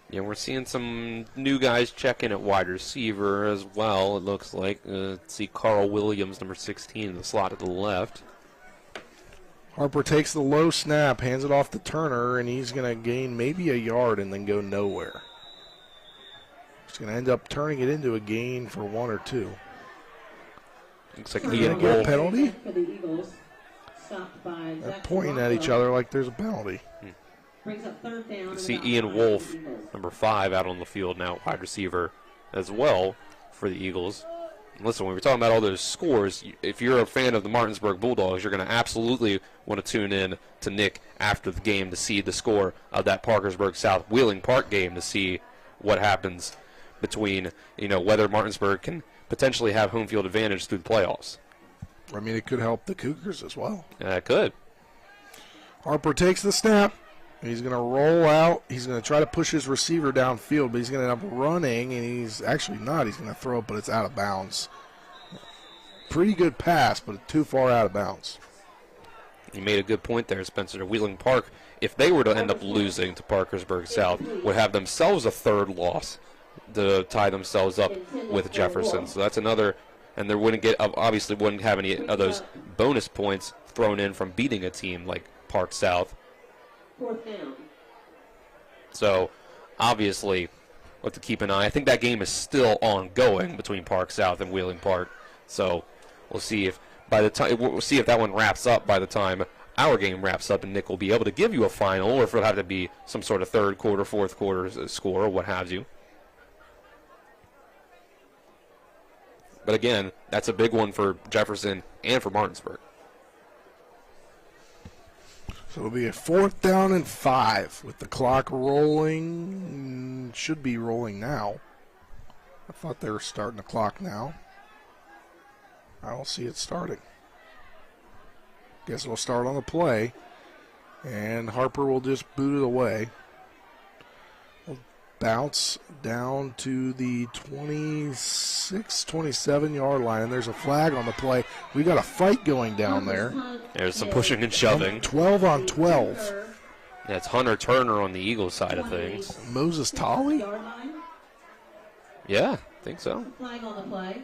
Yeah, we're seeing some new guys check in at wide receiver as well, it looks like. See Carl Williams, number 16, in the slot at the left. Harper takes the low snap, hands it off to Turner, and he's going to gain maybe a yard and then go nowhere. He's going to end up turning it into a gain for 1 or 2. Looks like Ian Wolf. Get a penalty? For the Eagles, stopped by They're pointing at each other like there's a penalty. Brings up third down. See Ian Wolf, number 5, out on the field now, wide receiver as well for the Eagles. And listen, when we're talking about all those scores, if you're a fan of the Martinsburg Bulldogs, you're going to absolutely want to tune in to Nick after the game to see the score of that Parkersburg South Wheeling Park game, to see what happens between, whether Martinsburg can potentially have home field advantage through the playoffs. I mean, it could help the Cougars as well. It could. Harper takes the snap. He's going to roll out. He's going to try to push his receiver downfield, but he's going to end up running, and he's actually not. He's going to throw it, but it's out of bounds. Pretty good pass, but too far out of bounds. You made a good point there, Spencer. Wheeling Park, if they were to end up losing to Parkersburg South, would have themselves a third loss to tie themselves up with Jefferson. So that's another, and they obviously wouldn't have any of those bonus points thrown in from beating a team like Park South. Fourth down. So obviously, we'll have to keep an eye. I think that game is still ongoing between Park South and Wheeling Park. So we'll see if that one wraps up by the time our game wraps up, and Nick will be able to give you a final, or if it'll have to be some sort of third quarter, fourth quarter score, or what have you. But again, that's a big one for Jefferson and for Martinsburg. So it'll be a 4th down and 5 with the clock rolling. Should be rolling now. I thought they were starting the clock now. I don't see it starting. Guess we'll start on the play. And Harper will just boot it away. We'll bounce down to the 26, 27-yard line. And there's a flag on the play. We got a fight going down there. There's some pushing and shoving. 12 on 12. Yeah, it's Hunter Turner on the Eagles side of things. Moses Tolley? Yeah, I think so. Flag on the play.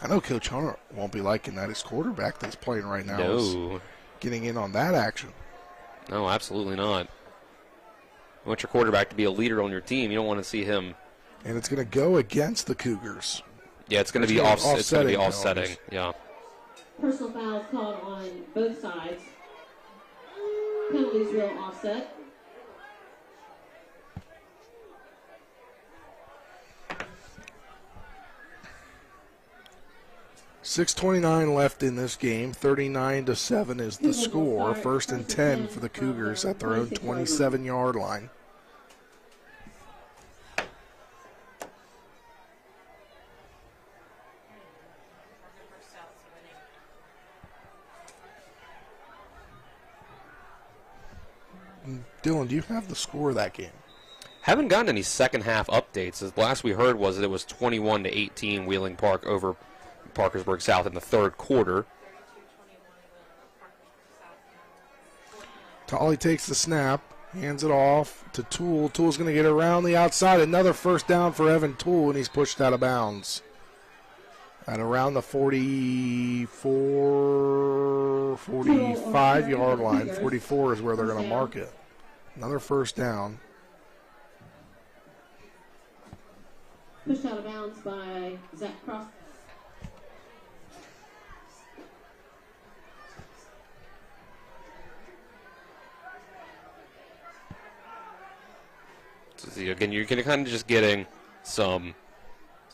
I know Coach Hunter won't be liking that. His quarterback that's playing right now No. is getting in on that action. No, absolutely not. You want your quarterback to be a leader on your team. You don't want to see him. And it's going to go against the Cougars. Yeah, it's going to be It's going to be offsetting. Yeah. Personal fouls called on both sides. Penalties will offset. .6:29 left in this game. 39-7 is the score. 1st and 10 for the Cougars at their own 27-yard line. Dylan, do you have the score of that game? Haven't gotten any second half updates. The last we heard was that it was 21-18 Wheeling Park over Parkersburg South in the 3rd quarter. Tolley takes the snap, hands it off to Toole. Toole's going to get around the outside. Another 1st down for Evan Toole, and he's pushed out of bounds. At around the 45-yard line. 44 is where they're going to mark it. Another 1st down. Pushed out of bounds by Zach Cross. So again, you're kind of just getting some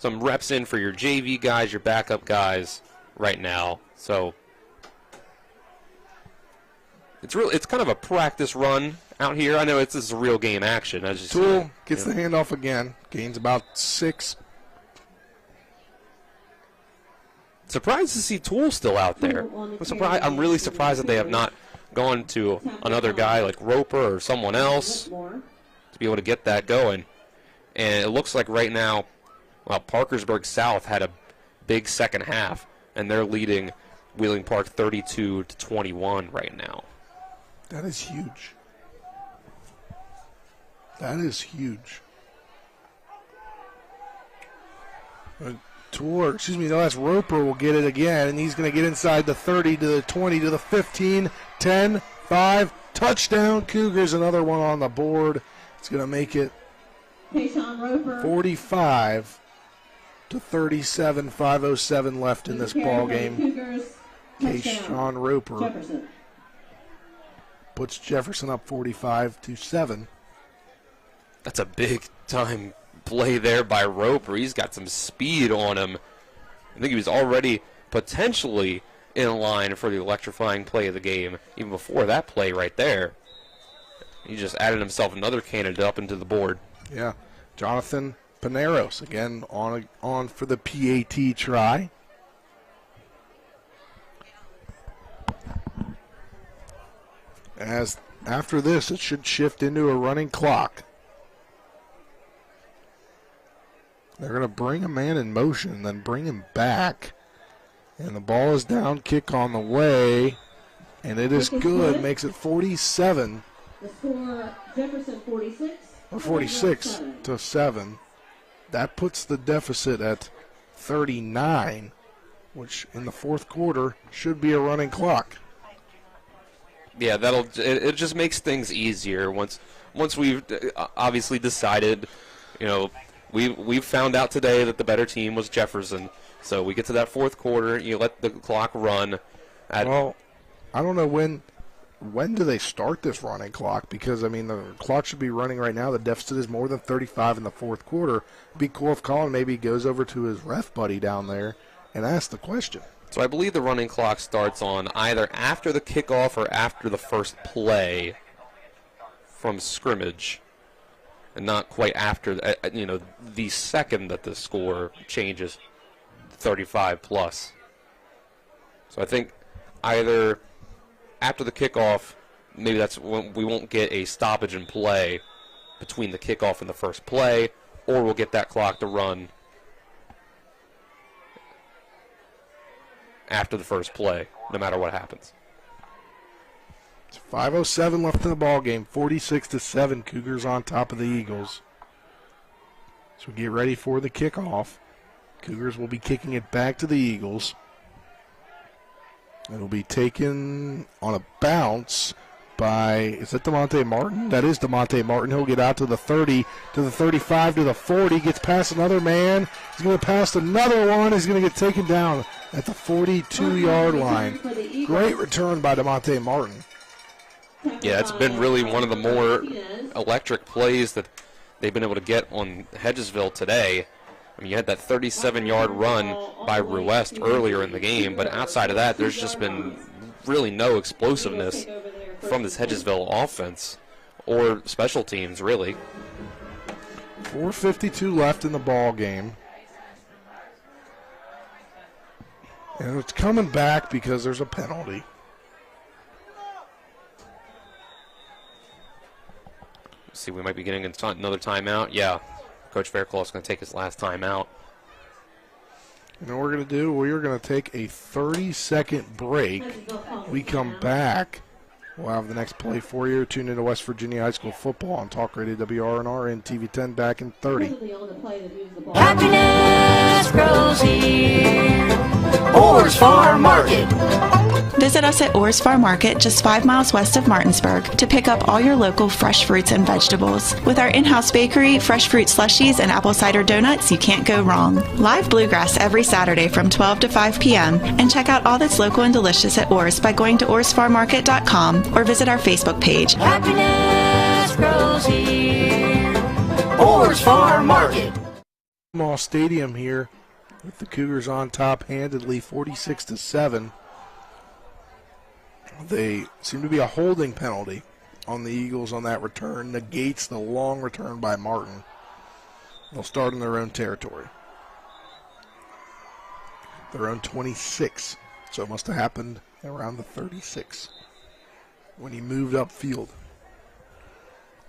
reps in for your JV guys, your backup guys right now. So it's kind of a practice run out here. I know this is a real game action. Toole gets the handoff again. Gains about 6. Surprised to see Toole still out there. I'm really surprised that they have not gone to another guy like Roper or someone else to be able to get that going. And it looks like right now, well, Parkersburg South had a big second half, and they're leading Wheeling Park 32-21 right now. That is huge. That is huge. That's Roper will get it again, and he's going to get inside the 30 to the 20 to the 15, 10, 5, touchdown Cougars, another one on the board. It's going to make it 45 to 37, 5:07 left in this ball game. Kayshawn Roper puts Jefferson up 45-7. That's a big time play there by Roper. He's got some speed on him. I think he was already potentially in line for the electrifying play of the game even before that play right there. He just added himself another candidate up into the board. Yeah, Jonathan Paneros again on for the PAT try. As after this, it should shift into a running clock. They're going to bring a man in motion and then bring him back. And the ball is down, kick on the way, and it is good. Makes it 47. The score, Jefferson 46. Or 46-7. That puts the deficit at 39, which in the 4th quarter should be a running clock. Yeah, it just makes things easier once we've obviously decided, we've found out today that the better team was Jefferson. So we get to that 4th quarter, you let the clock run. Well, I don't know when when do they start this running clock? Because, I mean, the clock should be running right now. The deficit is more than 35 in the fourth quarter. It'd be cool if Colin maybe goes over to his ref buddy down there and asks the question. So I believe the running clock starts on either after the kickoff or after the first play from scrimmage, and not quite after, the second that the score changes 35 plus. So I think either after the kickoff, maybe that's when we won't get a stoppage in play between the kickoff and the first play, or we'll get that clock to run after the first play, no matter what happens. It's 5:07 left in the ball game. 46-7, Cougars on top of the Eagles. So get ready for the kickoff. Cougars will be kicking it back to the Eagles. It'll be taken on a bounce by, is that DeMonte Martin? That is DeMonte Martin. He'll get out to the 30, to the 35, to the 40, gets past another man. He's going to pass another one. He's going to get taken down at the 42-yard line. Great return by DeMonte Martin. Yeah, it's been really one of the more electric plays that they've been able to get on Hedgesville today. I mean, you had that 37-yard run by Ruest earlier in the game, but outside of that, there's just been really no explosiveness from this Hedgesville offense or special teams, really. 4:52 left in the ball game. And it's coming back because there's a penalty. Let's see, we might be getting another timeout. Yeah, Coach Faircloth is going to take his last timeout. And what we're going to do, we are going to take a 30-second break. We come back. We'll have the next play for you. Tune into West Virginia High School football on Talk Radio WRNR and TV10 back in 30. Happiness grows here. Orr's Farm Market. Visit us at Orr's Farm Market, just 5 miles west of Martinsburg, to pick up all your local fresh fruits and vegetables. With our in-house bakery, fresh fruit slushies, and apple cider donuts, you can't go wrong. Live bluegrass every Saturday from 12 to 5 p.m. And check out all that's local and delicious at Orr's by going to orrsfarmmarket.com or visit our Facebook page. Happiness grows here. Orr's Farm Market. Small stadium here with the Cougars on top handedly, 46-7. They seem to be a holding penalty on the Eagles on that return. Negates the long return by Martin. They'll start in their own territory. Their own 26. So it must have happened around the 36 when he moved upfield.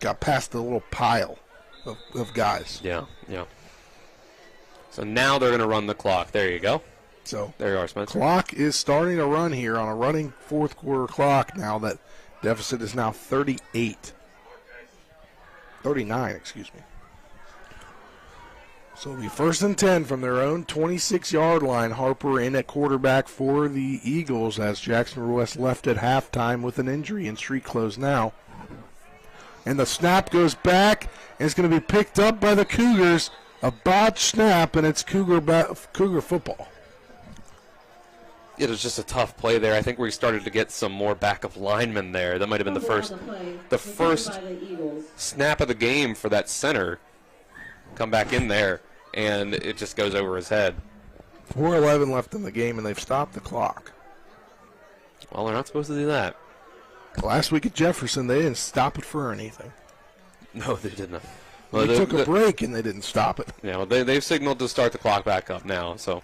Got past the little pile of guys. Yeah. So now they're going to run the clock. There you go. So there you are, Spencer. Clock is starting to run here on a running fourth quarter clock now. That deficit is now 39, excuse me. So it'll be 1st and 10 from their own 26-yard line. Harper in at quarterback for the Eagles as Jackson Ruest left at halftime with an injury and street closed now. And the snap goes back and it's going to be picked up by the Cougars. A botched snap, and it's Cougar football. It was just a tough play there. I think we started to get some more backup linemen there. That might have been the first snap of the game for that center. Come back in there, and it just goes over his head. 4:11 left in the game, and they've stopped the clock. Well, they're not supposed to do that. Last week at Jefferson, they didn't stop it for anything. No, they didn't. Well, they took a break, and they didn't stop it. Yeah, well, they've signaled to start the clock back up now, so.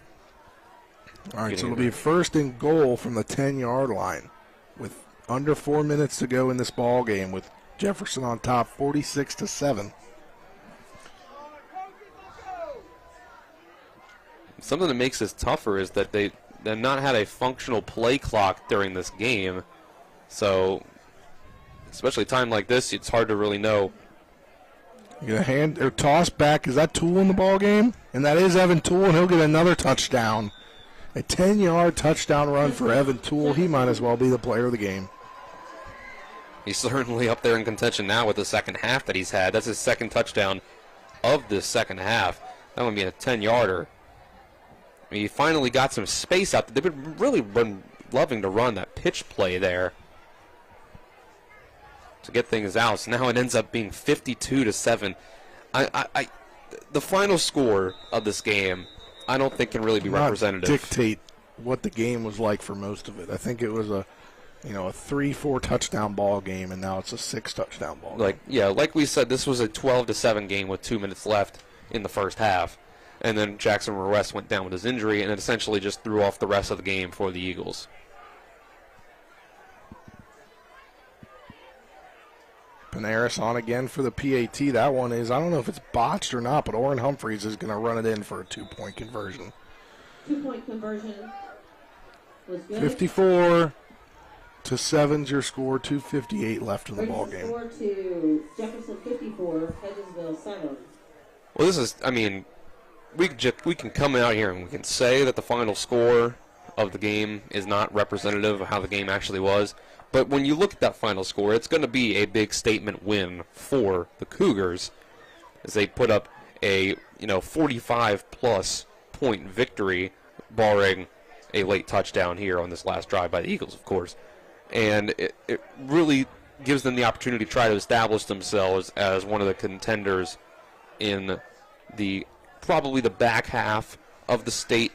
All right, so it'll be 1st and goal from the 10-yard line with under 4 minutes to go in this ball game with Jefferson on top 46-7. Something that makes this tougher is that they've not had a functional play clock during this game. So, especially a time like this, it's hard to really know. You get a hand or toss back. Is that Toole in the ball game? And that is Evan Toole, and he'll get another touchdown. A 10-yard touchdown run for Evan Toole. He might as well be the player of the game. He's certainly up there in contention now with the second half that he's had. That's his second touchdown of this second half. That would be a 10-yarder. I mean, he finally got some space out there. They've been loving to run that pitch play there. to get things out. So now it ends up being 52-7. The final score of this game, I don't think can really be representative. Dictate what the game was like for most of it. I think it was a 3-4 touchdown ball game, and now it's a 6 touchdown ball game. Like we said, this was a 12-7 game with 2 minutes left in the first half. And then Jackson West went down with his injury, and it essentially just threw off the rest of the game for the Eagles. Panaris on again for the PAT. That one is, I don't know if it's botched or not, but Orrin Humphreys is going to run it in for a 2-point conversion. 2-point conversion was good. 54-7's your score. 2:58 left in the ball game. Score to Jefferson 54, Hedgesville 7. Well, this is, we can come out here and we can say that the final score of the game is not representative of how the game actually was. But when you look at that final score, it's going to be a big statement win for the Cougars as they put up a 45-plus point victory, barring a late touchdown here on this last drive by the Eagles, of course. And it really gives them the opportunity to try to establish themselves as one of the contenders in probably the back half of the state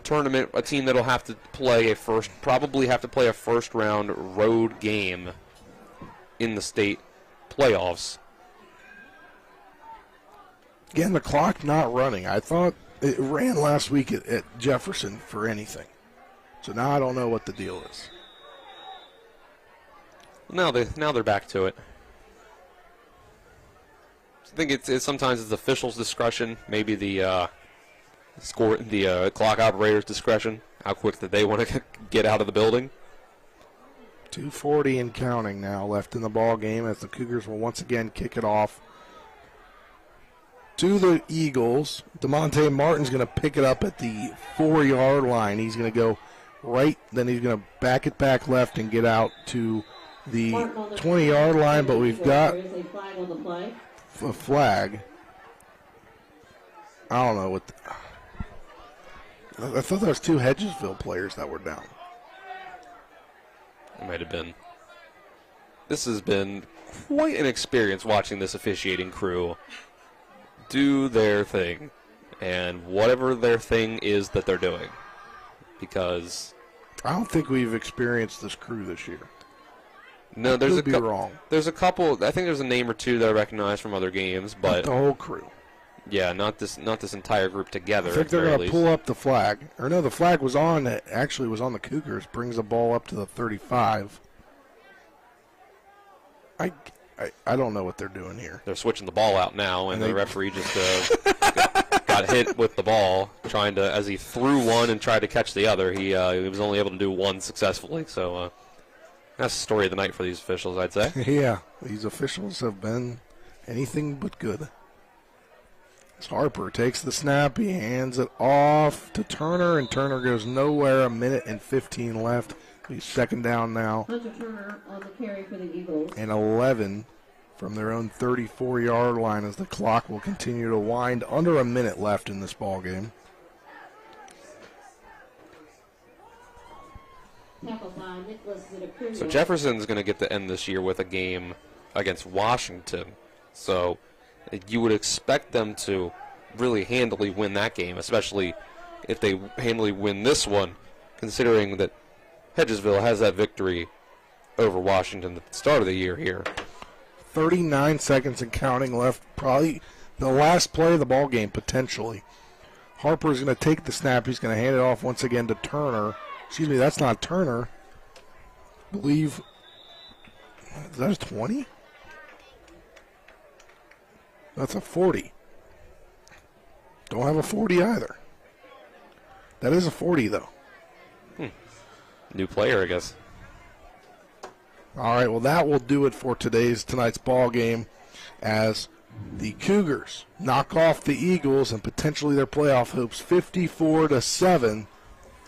tournament, a team that'll have to play a first-round road game in the state playoffs. Again, the clock not running. I thought it ran last week at Jefferson for anything. So now I don't know what the deal is. Now they're back to it. I think it's sometimes it's officials' discretion, maybe the clock operator's discretion, how quick that they want to get out of the building. 2:40 and counting now left in the ball game as the Cougars will once again kick it off to the Eagles. DeMonte Martin's going to pick it up at the 4-yard line. He's going to go right, then he's going to back it back left and get out to the 20-yard line, but we've got a flag. I don't know what. I thought there was 2 Hedgesville players that were down. It might have been. This has been quite an experience watching this officiating crew do their thing, and whatever their thing is that they're doing, because I don't think we've experienced this crew this year. No, there's wrong. There's a couple. I think there's a name or two that I recognize from other games, but not the whole crew. Yeah, not this entire group together. I think they're going to pull up the flag. Or no, the flag was on. Actually, was on the Cougars. Brings the ball up to the 35. I don't know what they're doing here. They're switching the ball out now, and the referee just got hit with the ball, trying to, as he threw one and tried to catch the other. He was only able to do one successfully. So that's the story of the night for these officials, I'd say. Yeah, these officials have been anything but good. As Harper takes the snap, he hands it off to Turner, and Turner goes nowhere. 1:15 left. He's second down now. Hunter Turner on the carry for the Eagles. And 11 from their own 34-yard line as the clock will continue to wind. Under a minute left in this ball game. So Jefferson's going to get to end this year with a game against Washington. So you would expect them to really handily win that game, especially if they handily win this one, considering that Hedgesville has that victory over Washington at the start of the year here. 39 seconds and counting left. Probably the last play of the ball game, potentially. Harper's going to take the snap. He's going to hand it off once again to Turner. Excuse me, that's not Turner. I believe, is that a 20? That's a 40. Don't have a 40 either. That is a 40, though. New player, I guess. All right, well, that will do it for tonight's ball game as the Cougars knock off the Eagles and potentially their playoff hopes 54-7.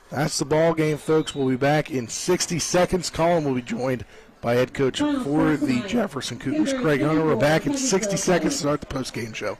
That's the ball game, folks. We'll be back in 60 seconds. Colin will be joined by head coach for the Jefferson Cougars, Craig Hunter. We're back in 60 seconds to start the post-game show.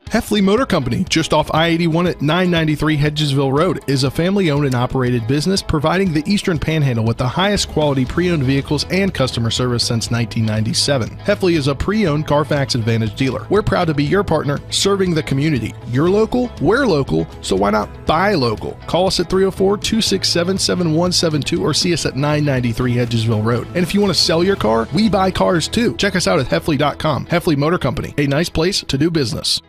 Heffley Motor Company, just off I-81 at 993 Hedgesville Road, is a family-owned and operated business providing the Eastern Panhandle with the highest quality pre-owned vehicles and customer service since 1997. Heffley is a pre-owned Carfax Advantage dealer. We're proud to be your partner, serving the community. You're local, we're local, so why not buy local? Call us at 304-267-7172 or see us at 993 Hedgesville Road. And if you want to sell your car, we buy cars too. Check us out at Heffley.com. Heffley Motor Company, a nice place to do business.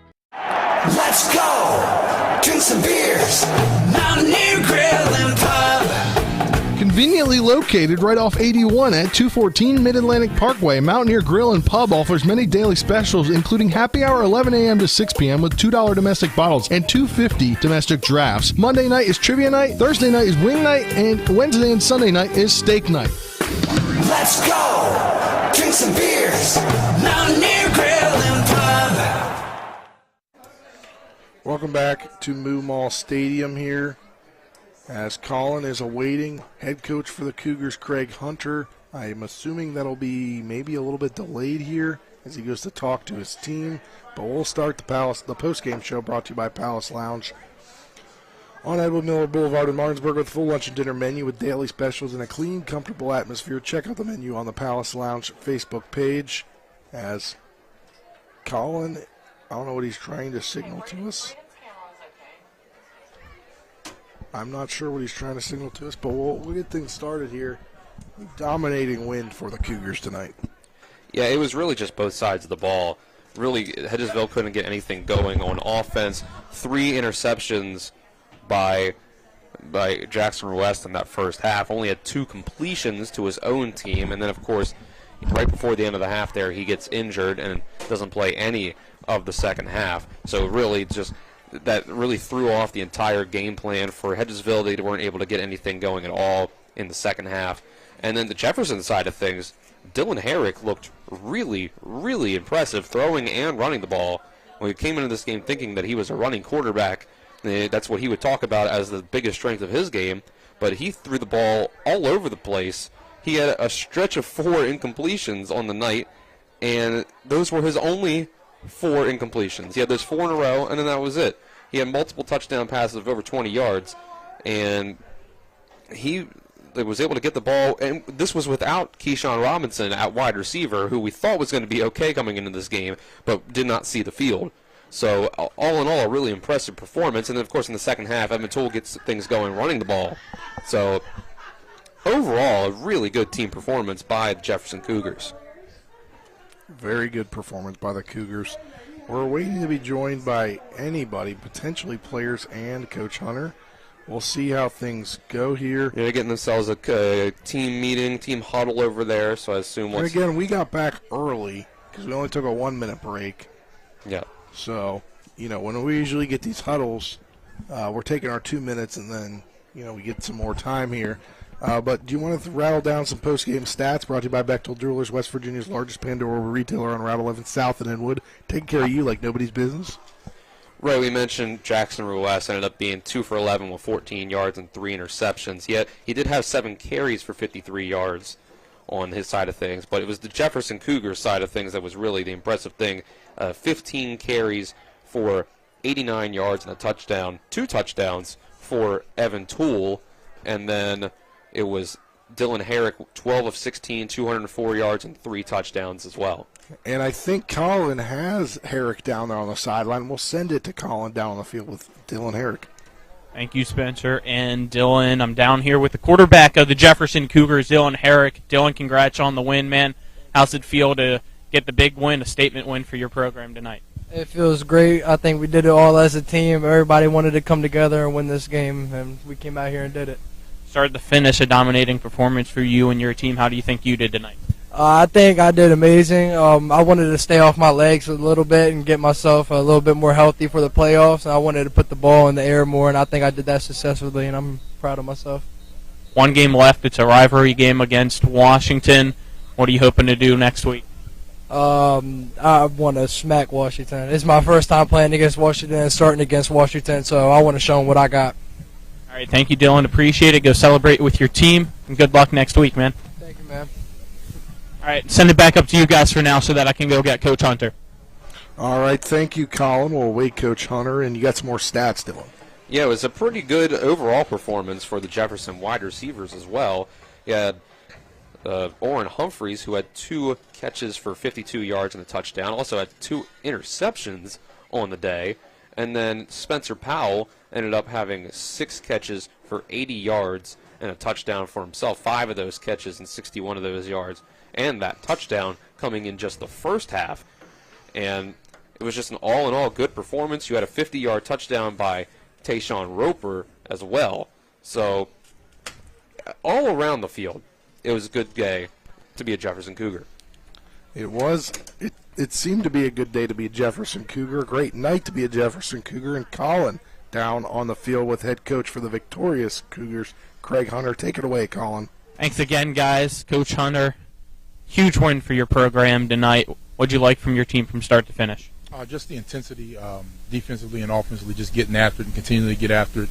Let's go! Drink some beers! Mountaineer Grill and Pub! Conveniently located right off 81 at 214 Mid-Atlantic Parkway, Mountaineer Grill and Pub offers many daily specials, including happy hour 11 a.m. to 6 p.m. with $2 domestic bottles and $2.50 domestic drafts. Monday night is trivia night, Thursday night is wing night, and Wednesday and Sunday night is steak night. Let's go! Drink some beers! Mountaineer Grill and Pub! Welcome back to Moo Mall Stadium here as Colin is awaiting head coach for the Cougars, Craig Hunter. I am assuming that'll be maybe a little bit delayed here as he goes to talk to his team, but we'll start the post-game show brought to you by Palace Lounge on Edward Miller Boulevard in Martinsburg with a full lunch and dinner menu with daily specials and a clean, comfortable atmosphere. Check out the menu on the Palace Lounge Facebook page as Colin, I don't know what he's trying to signal to us. I'm not sure what he's trying to signal to us, but we'll get things started here. Dominating win for the Cougars tonight. Yeah, it was really just both sides of the ball. Really, Hedgesville couldn't get anything going on offense. 3 interceptions by Jackson West in that first half. Only had 2 completions to his own team, and then, of course, right before the end of the half there, he gets injured and doesn't play any of the second half. So really just that really threw off the entire game plan for Hedgesville. They weren't able to get anything going at all in the second half. And then the Jefferson side of things, Dylan Herrick looked really, really impressive throwing and running the ball. When he came into this game thinking that he was a running quarterback, that's what he would talk about as the biggest strength of his game. But he threw the ball all over the place. He had a stretch of 4 incompletions on the night, and those were his only 4 incompletions. He had those 4 in a row, and then that was it. He had multiple touchdown passes of over 20 yards, and he was able to get the ball. And this was without Keyshawn Robinson at wide receiver, who we thought was going to be okay coming into this game, but did not see the field. So all in all, a really impressive performance. And then, of course, in the second half, Evan Toole gets things going running the ball. So overall, a really good team performance by the Jefferson Cougars. Very good performance by the Cougars. We're waiting to be joined by anybody, potentially players and Coach Hunter. We'll see how things go here. Yeah, they're getting themselves a team meeting, team huddle over there, so I assume And again, we got back early because we only took a 1-minute break. Yeah. So, when we usually get these huddles, we're taking our 2 minutes and then, we get some more time here. But do you want to rattle down some post-game stats brought to you by Bechtel Jewelers, West Virginia's largest Pandora retailer on Route 11 South and Inwood, taking care of you like nobody's business? Right, we mentioned Jackson Ruess ended up being 2 for 11 with 14 yards and 3 interceptions. Yet he did have 7 carries for 53 yards on his side of things, but it was the Jefferson Cougars side of things that was really the impressive thing. 15 carries for 89 yards and a touchdown, 2 touchdowns for Evan Toole, and then it was Dylan Herrick, 12 of 16, 204 yards, and 3 touchdowns as well. And I think Colin has Herrick down there on the sideline. We'll send it to Colin down on the field with Dylan Herrick. Thank you, Spencer and Dylan. I'm down here with the quarterback of the Jefferson Cougars, Dylan Herrick. Dylan, congrats on the win, man. How's it feel to get the big win, a statement win for your program tonight? It feels great. I think we did it all as a team. Everybody wanted to come together and win this game, and we came out here and did it. Start to finish, a dominating performance for you and your team. How do you think you did tonight? I think I did amazing. I wanted to stay off my legs a little bit and get myself a little bit more healthy for the playoffs. And I wanted to put the ball in the air more, and I think I did that successfully, and I'm proud of myself. 1 game left. It's a rivalry game against Washington. What are you hoping to do next week? I want to smack Washington. It's my first time playing against Washington and starting against Washington, so I want to show them what I got. All right, thank you, Dylan. Appreciate it. Go celebrate with your team, and good luck next week, man. Thank you, man. All right, send it back up to you guys for now so that I can go get Coach Hunter. All right, thank you, Colin. We'll wait Coach Hunter, and you got some more stats, Dylan. Yeah, it was a pretty good overall performance for the Jefferson wide receivers as well. You had Orrin Humphreys, who had 2 catches for 52 yards and a touchdown, also had 2 interceptions on the day. And then Spencer Powell ended up having 6 catches for 80 yards and a touchdown for himself. 5 of those catches and 61 of those yards, and that touchdown coming in just the first half. And it was just an all-in-all good performance. You had a 50-yard touchdown by Tayshawn Roper as well. So all around the field, it was a good day to be a Jefferson Cougar. It was. It seemed to be a good day to be a Jefferson Cougar. A great night to be a Jefferson Cougar. And Colin down on the field with head coach for the victorious Cougars, Craig Hunter. Take it away, Colin. Thanks again, guys. Coach Hunter, huge win for your program tonight. What'd you like from your team from start to finish? Just the intensity, defensively and offensively, just getting after it and continuing to get after it.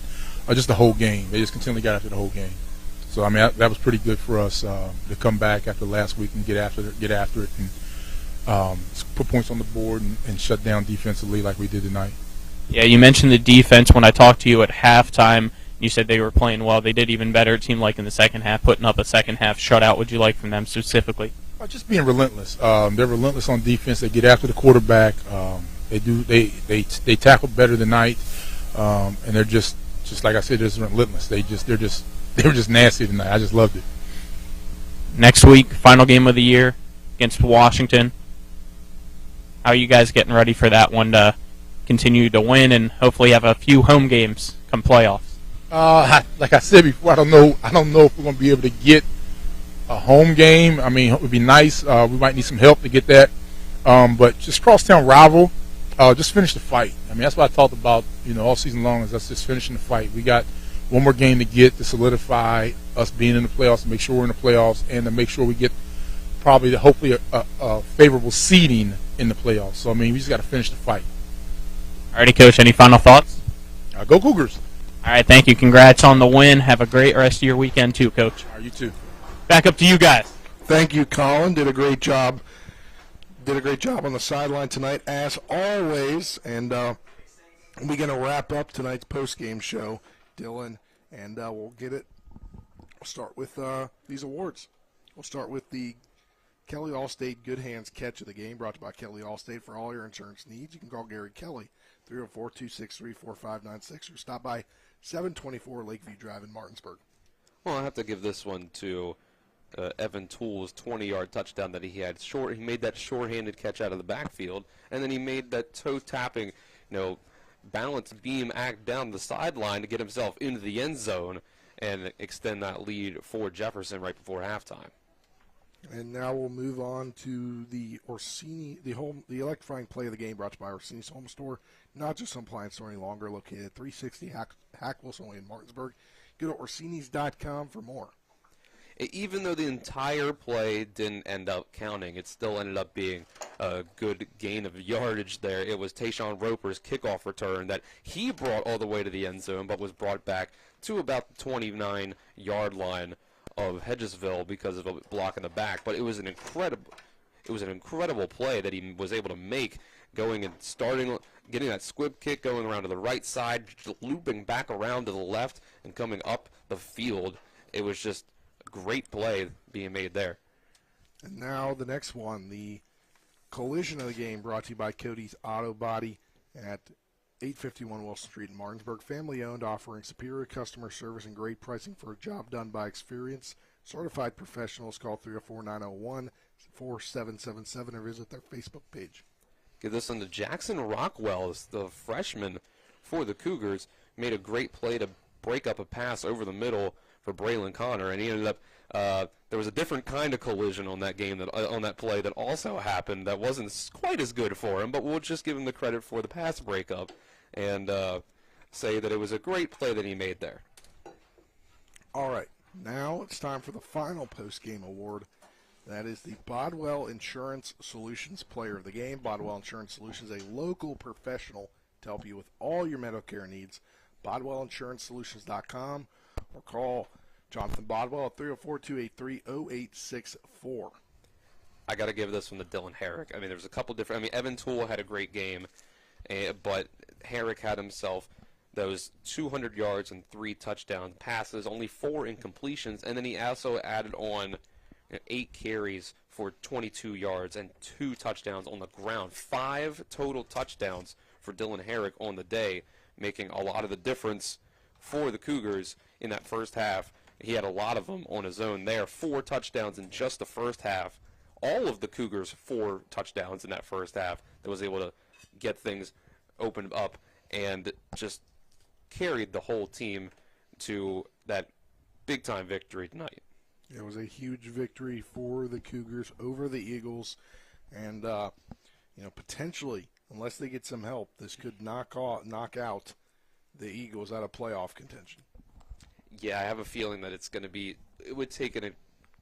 Just the whole game. They just continually got after the whole game. So, I mean, that was pretty good for us to come back after last week and get after it and put points on the board and shut down defensively like we did tonight. Yeah, you mentioned the defense when I talked to you at halftime. You said they were playing well. They did even better, it seemed like, in the second half, putting up a second-half shutout. What'd you like from them specifically? Just being relentless. They're relentless on defense. They get after the quarterback. They tackle better tonight, and they're just like I said, they're just relentless. They were just nasty tonight. I just loved it. Next week, final game of the year against Washington. How are you guys getting ready for that one to continue to win and hopefully have a few home games come playoffs? Like I said before, I don't know if we're going to be able to get a home game. I mean, it would be nice. We might need some help to get that. But just crosstown rival, just finish the fight. I mean, that's what I talked about, all season long, is us just finishing the fight. We got one more game to get to solidify us being in the playoffs, to make sure we're in the playoffs, and to make sure we get hopefully a favorable seeding in the playoffs. So, I mean, we just got to finish the fight. All righty, Coach. Any final thoughts? Go Cougars. All right, thank you. Congrats on the win. Have a great rest of your weekend too, Coach. All right, you too. Back up to you guys. Thank you, Colin. Did a great job. Did a great job on the sideline tonight, as always. And we're going to wrap up tonight's post-game show, Dylan, and we'll get it. We'll start with these awards. We'll start with the Kelly Allstate Good Hands Catch of the Game, brought to you by Kelly Allstate. For all your insurance needs, you can call Gary Kelly, 304-263-4596, or stop by 724 Lakeview Drive in Martinsburg. Well, I have to give this one to Evan Toole's 20-yard touchdown that he had. He made that short-handed catch out of the backfield, and then he made that toe-tapping, balance beam act down the sideline to get himself into the end zone and extend that lead for Jefferson right before halftime. And now we'll move on to the Orsini, the electrifying play of the game, brought to you by Orsini's Home Store. Not just some appliance store any longer, located at 360 Hackwell, only in Martinsburg. Go to Orsinis.com for more. Even though the entire play didn't end up counting, it still ended up being a good gain of yardage there. It was Tayshawn Roper's kickoff return that he brought all the way to the end zone, but was brought back to about the 29-yard line of Hedgesville because of a block in the back. But it was an incredible play that he was able to make, going and getting that squib kick going around to the right side, looping back around to the left and coming up the field. It was just a great play being made there. And now the next one, the collision of the game, brought to you by Cody's Auto Body at 851 Wilson Street in Martinsburg. Family owned, offering superior customer service and great pricing for a job done by experienced certified professionals. Call 304-901-4777 or visit their Facebook page. Give this one to Jackson Rockwell, the freshman for the Cougars. Made a great play to break up a pass over the middle for Braylon Connor, and he ended up there was a different kind of collision on that game, on that play that also happened that wasn't quite as good for him, but we'll just give him the credit for the pass breakup and say that it was a great play that he made there. All right, now it's time for the final post-game award. That is the Bodwell Insurance Solutions Player of the Game. Bodwell Insurance Solutions, a local professional to help you with all your medical care needs. BodwellInsuranceSolutions.com or call Jonathan Bodwell at 304-283-0864. I got to give this one to Dylan Herrick. I mean, there's a couple different. I mean, Evan Toole had a great game, but Herrick had himself those 200 yards and 3 touchdown passes, only 4 incompletions, and then he also added on 8 carries for 22 yards and 2 touchdowns on the ground. 5 total touchdowns for Dylan Herrick on the day, making a lot of the difference for the Cougars in that first half. He had a lot of them on his own there. 4 touchdowns in just the first half. All of the Cougars 4 touchdowns in that first half that was able to get things opened up and just carried the whole team to that big-time victory tonight. It was a huge victory for the Cougars over the Eagles, and potentially, unless they get some help, this could knock out the Eagles out of playoff contention. Yeah, I have a feeling that it would take an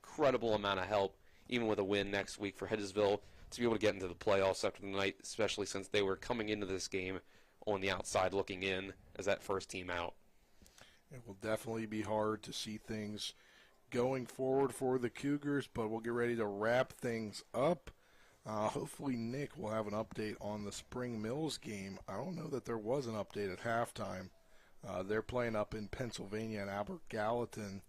incredible amount of help, even with a win next week for Hedgesville, to be able to get into the playoffs after the night, especially since they were coming into this game on the outside looking in as that first team out. It will definitely be hard to see things going forward for the Cougars, but we'll get ready to wrap things up. Hopefully Nick will have an update on the Spring Mills game. I don't know that there was an update at halftime. They're playing up in Pennsylvania and Albert Gallatin.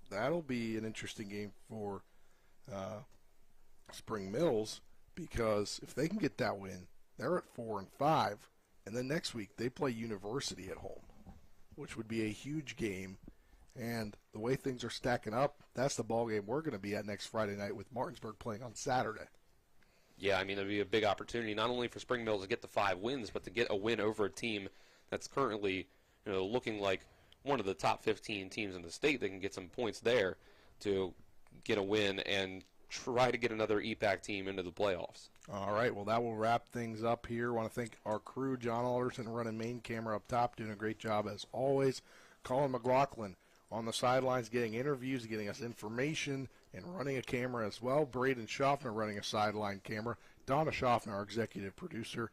That'll be an interesting game for Spring Mills, because if they can get that win, they're at 4-5, and then next week they play University at home, which would be a huge game. And the way things are stacking up, that's the ball game we're going to be at next Friday night with Martinsburg playing on Saturday. Yeah, I mean, it'd be a big opportunity not only for Spring Mills to get the 5 wins, but to get a win over a team that's currently, looking like one of the top 15 teams in the state. They can get some points there to get a win and try to get another EPAC team into the playoffs. All right, well, that will wrap things up here. I want to thank our crew, John Alderson running main camera up top, doing a great job as always. Colin McLaughlin on the sidelines getting interviews, getting us information, and running a camera as well. Braden Schaffner running a sideline camera. Donna Schaffner, our executive producer.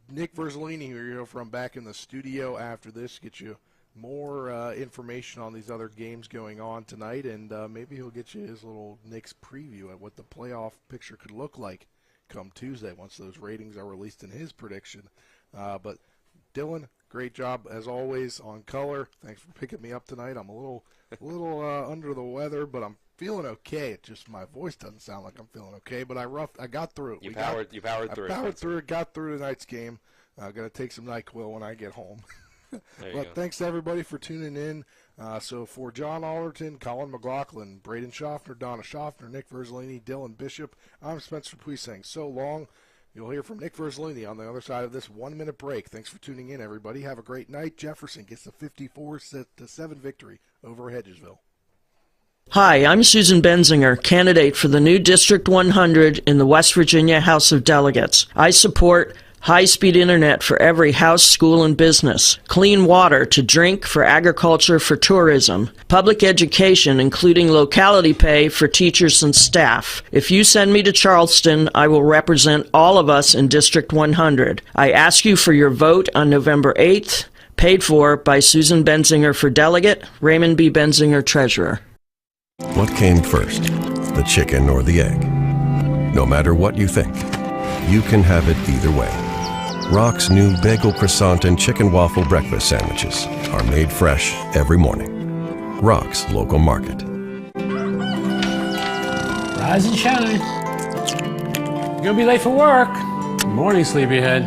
Nick Verzolini, who you'll hear from back in the studio after this, get you more information on these other games going on tonight, and maybe he'll get you his little Nick's preview at what the playoff picture could look like come Tuesday once those ratings are released in his prediction. But Dylan, great job as always on color. Thanks for picking me up tonight. I'm a little under the weather, but I'm feeling okay. It's just my voice doesn't sound like I'm feeling okay, but I got through it. You powered through it. I powered through it, got through tonight's game. I'm going to take some NyQuil when I get home. But thanks to everybody for tuning in. So for John Alderton, Colin McLaughlin, Braden Schaffner, Donna Schaffner, Nick Verzolini, Dylan Bishop, I'm Spencer Dupuis saying so long. You'll hear from Nick Verzolini on the other side of this 1-minute break. Thanks for tuning in, everybody. Have a great night. Jefferson gets the 54-7 victory over Hedgesville. Hi, I'm Susan Benzinger, candidate for the new District 100 in the West Virginia House of Delegates. I support high-speed internet for every house, school, and business, clean water to drink, for agriculture, for tourism, public education, including locality pay for teachers and staff. If you send me to Charleston, I will represent all of us in District 100. I ask you for your vote on November 8th, paid for by Susan Benzinger for delegate, Raymond B. Benzinger, treasurer. What came first, the chicken or the egg? No matter what you think, you can have it either way. Rock's new bagel croissant and chicken waffle breakfast sandwiches are made fresh every morning. Rock's local market. Rise and shine. You're gonna be late for work. Good morning, sleepyhead.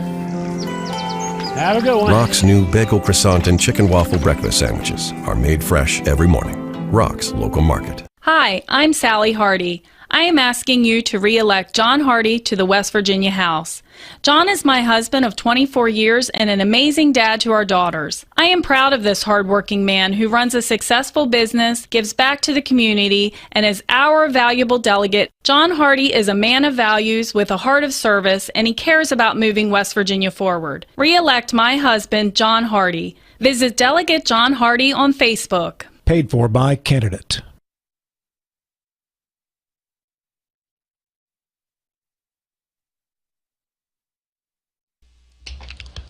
Have a good one. Rock's new bagel croissant and chicken waffle breakfast sandwiches are made fresh every morning. Rock's local market. Hi, I'm Sally Hardy. I am asking you to re-elect John Hardy to the West Virginia House. John is my husband of 24 years and an amazing dad to our daughters. I am proud of this hardworking man who runs a successful business, gives back to the community, and is our valuable delegate. John Hardy is a man of values with a heart of service, and he cares about moving West Virginia forward. Re-elect my husband, John Hardy. Visit Delegate John Hardy on Facebook. Paid for by candidate.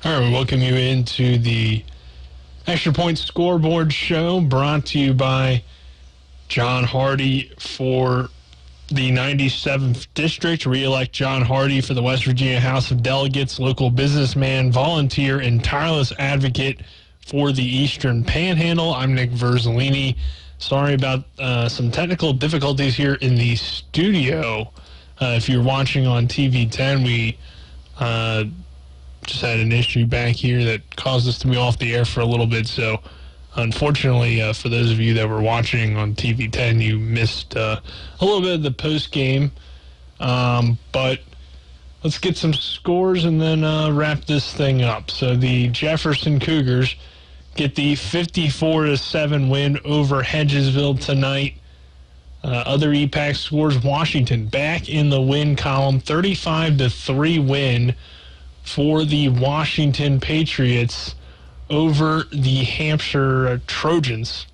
All right, we welcome you into the Extra Point Scoreboard show, brought to you by John Hardy for the 97th District, re-elect John Hardy for the West Virginia House of Delegates, local businessman, volunteer, and tireless advocate for the Eastern Panhandle. I'm Nick Verzolini. Sorry about some technical difficulties here in the studio. If you're watching on TV 10, we just had an issue back here that caused us to be off the air for a little bit. So, unfortunately, for those of you that were watching on TV 10, you missed a little bit of the post game. But let's get some scores and then wrap this thing up. So the Jefferson Cougars get the 54-7 win over Hedgesville tonight. Other EPAC scores: Washington back in the win column, 35-3 win for the Washington Patriots over the Hampshire Trojans.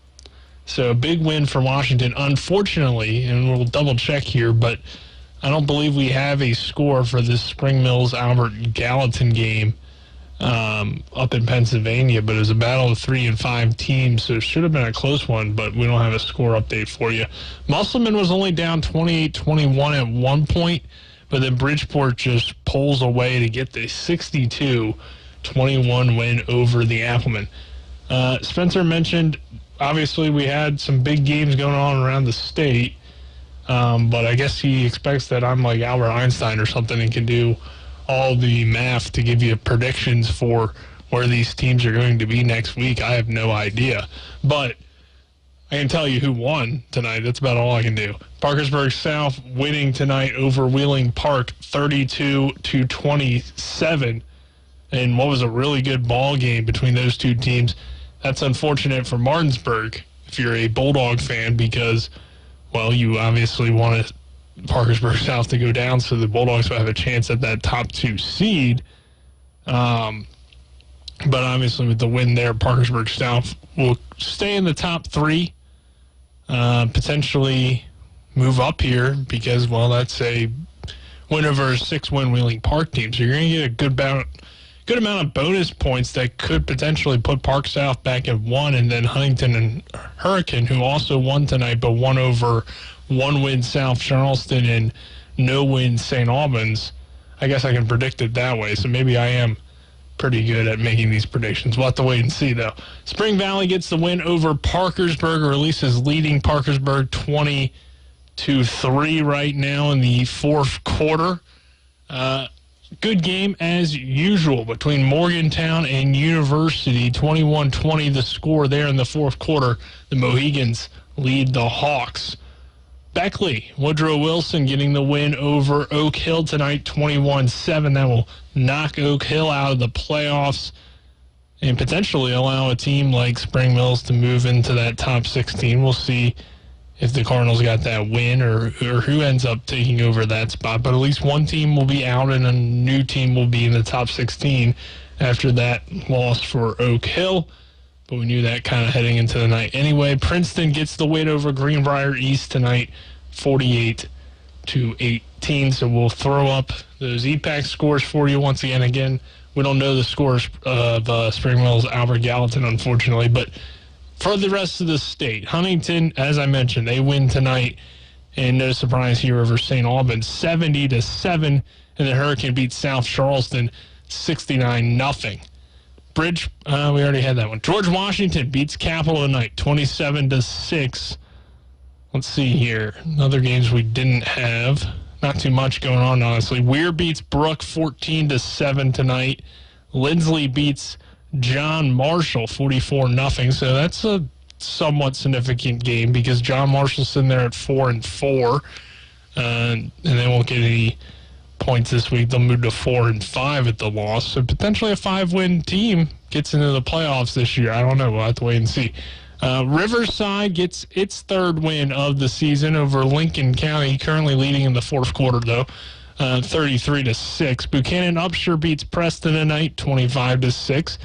So a big win for Washington. Unfortunately, and we'll double check here, but I don't believe we have a score for this Spring Mills Albert Gallatin game up in Pennsylvania, but it was a battle of 3 and 5 teams, so it should have been a close one, but we don't have a score update for you. Musselman was only down 28-21 at one point, but then Bridgeport just pulls away to get the 62-21 win over the Applemen. Spencer mentioned, obviously, we had some big games going on around the state, but I guess he expects that I'm like Albert Einstein or something and can do all the math to give you predictions for where these teams are going to be next week. I have no idea, but I can tell you who won tonight. That's about all I can do. Parkersburg South winning tonight over Wheeling Park 32-27, and what was a really good ball game between those two teams. That's unfortunate for Martinsburg if you're a Bulldog fan, because, well, you obviously want Parkersburg South to go down so the Bulldogs will have a chance at that top 2 seed. But obviously with the win there, Parkersburg South will stay in the top 3, potentially move up here because, well, that's a win over a 6-win Wheeling Park team. So you're going to get a good amount of bonus points that could potentially put Park South back at 1, and then Huntington and Hurricane, who also won tonight but won over 1-win South Charleston and no-win St. Albans. I guess I can predict it that way, so maybe I am pretty good at making these predictions. We'll have to wait and see, though. Spring Valley gets the win over Parkersburg, or at least is leading Parkersburg 20-3 right now in the fourth quarter. Good game as usual between Morgantown and University. 21-20 the score there in the fourth quarter. The Mohegans lead the Hawks. Beckley, Woodrow Wilson getting the win over Oak Hill tonight, 21-7. That will knock Oak Hill out of the playoffs and potentially allow a team like Spring Mills to move into that top 16. We'll see if the Cardinals got that win or who ends up taking over that spot. But at least one team will be out and a new team will be in the top 16 after that loss for Oak Hill. But we knew that kind of heading into the night anyway. Princeton gets the win over Greenbrier East tonight, 48-18. So we'll throw up those EPAC scores for you once again. Again, we don't know the scores of Spring Mills Albert Gallatin, unfortunately. But for the rest of the state, Huntington, as I mentioned, they win tonight. And no surprise here over St. Albans, 70-7. And the Hurricane beats South Charleston 69-0. Bridge, we already had that one. George Washington beats Capital tonight, 27-6. Let's see here. Other games we didn't have. Not too much going on, honestly. Weir beats Brook 14-7 tonight. Lindsley beats John Marshall 44-0. So that's a somewhat significant game because John Marshall's sitting there at 4-4. And they won't get any points this week. They'll move to 4-5 at the loss. So potentially a 5-win team gets into the playoffs this year. I don't know. We'll have to wait and see. Riverside gets its 3rd win of the season over Lincoln County, currently leading in the fourth quarter, though, 33-6. Buchanan Upshur beats Preston tonight, 25-6.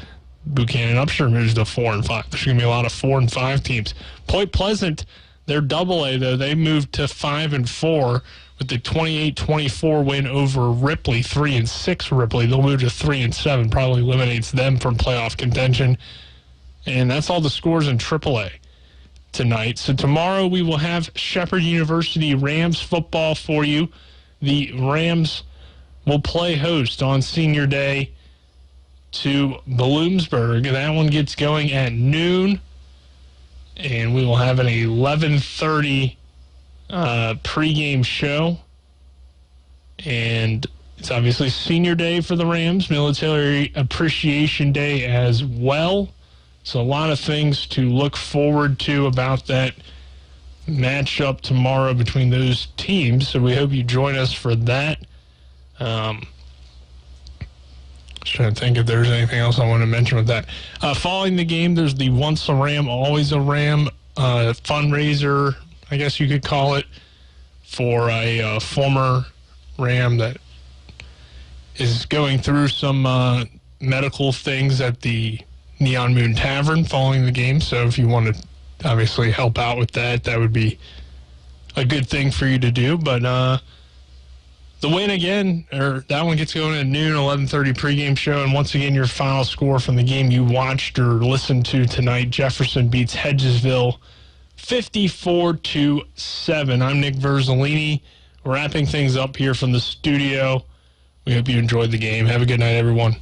Buchanan Upshur moves to 4-5. There's going to be a lot of 4-5 teams. Point Pleasant, they're AA, though. They moved to 5-4 with the 28-24 win over Ripley, 3-6 Ripley. They'll move to 3-7, probably eliminates them from playoff contention. And that's all the scores in AAA. tonight. So tomorrow we will have Shepherd University Rams football for you. The Rams will play host on Senior Day to Bloomsburg. That one gets going at noon, and we will have an 11:30 pregame show. And it's obviously Senior Day for the Rams, Military Appreciation Day as well. So a lot of things to look forward to about that matchup tomorrow between those teams. So we hope you join us for that. Just trying to think if there's anything else I want to mention with that. Following the game, there's the Once a Ram, Always a Ram fundraiser, I guess you could call it, for a former Ram that is going through some medical things at the Neon Moon Tavern following the game. So if you want to obviously help out with that, that would be a good thing for you to do. But the win again, or that one gets going at noon, 11:30 pregame show. And once again, your final score from the game you watched or listened to tonight: Jefferson beats Hedgesville 54-7. I'm Nick Verzolini, wrapping things up here from the studio. We hope you enjoyed the game. Have a good night, everyone.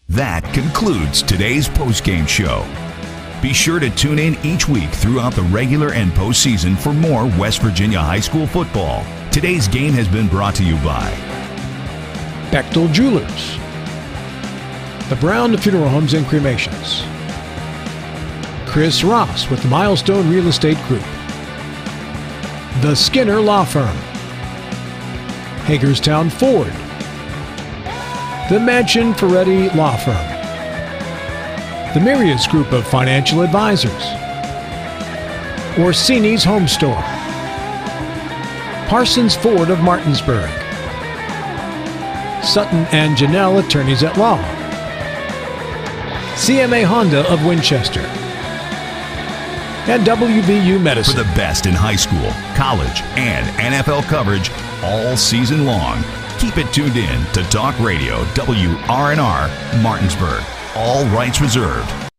That concludes today's postgame show. Be sure to tune in each week throughout the regular and postseason for more West Virginia high school football. Today's game has been brought to you by Bechtel Jewelers, the Brown Funeral Homes and Cremations, Chris Ross with the Milestone Real Estate Group, the Skinner Law Firm, Hagerstown Ford, the Mansion Ferretti Law Firm, the Myriads Group of Financial Advisors, Orsini's Home Store, Parsons Ford of Martinsburg, Sutton and Janelle Attorneys at Law, CMA Honda of Winchester, and WVU Medicine. For the best in high school, college, and NFL coverage all season long. Keep it tuned in to Talk Radio WRNR Martinsburg. All rights reserved.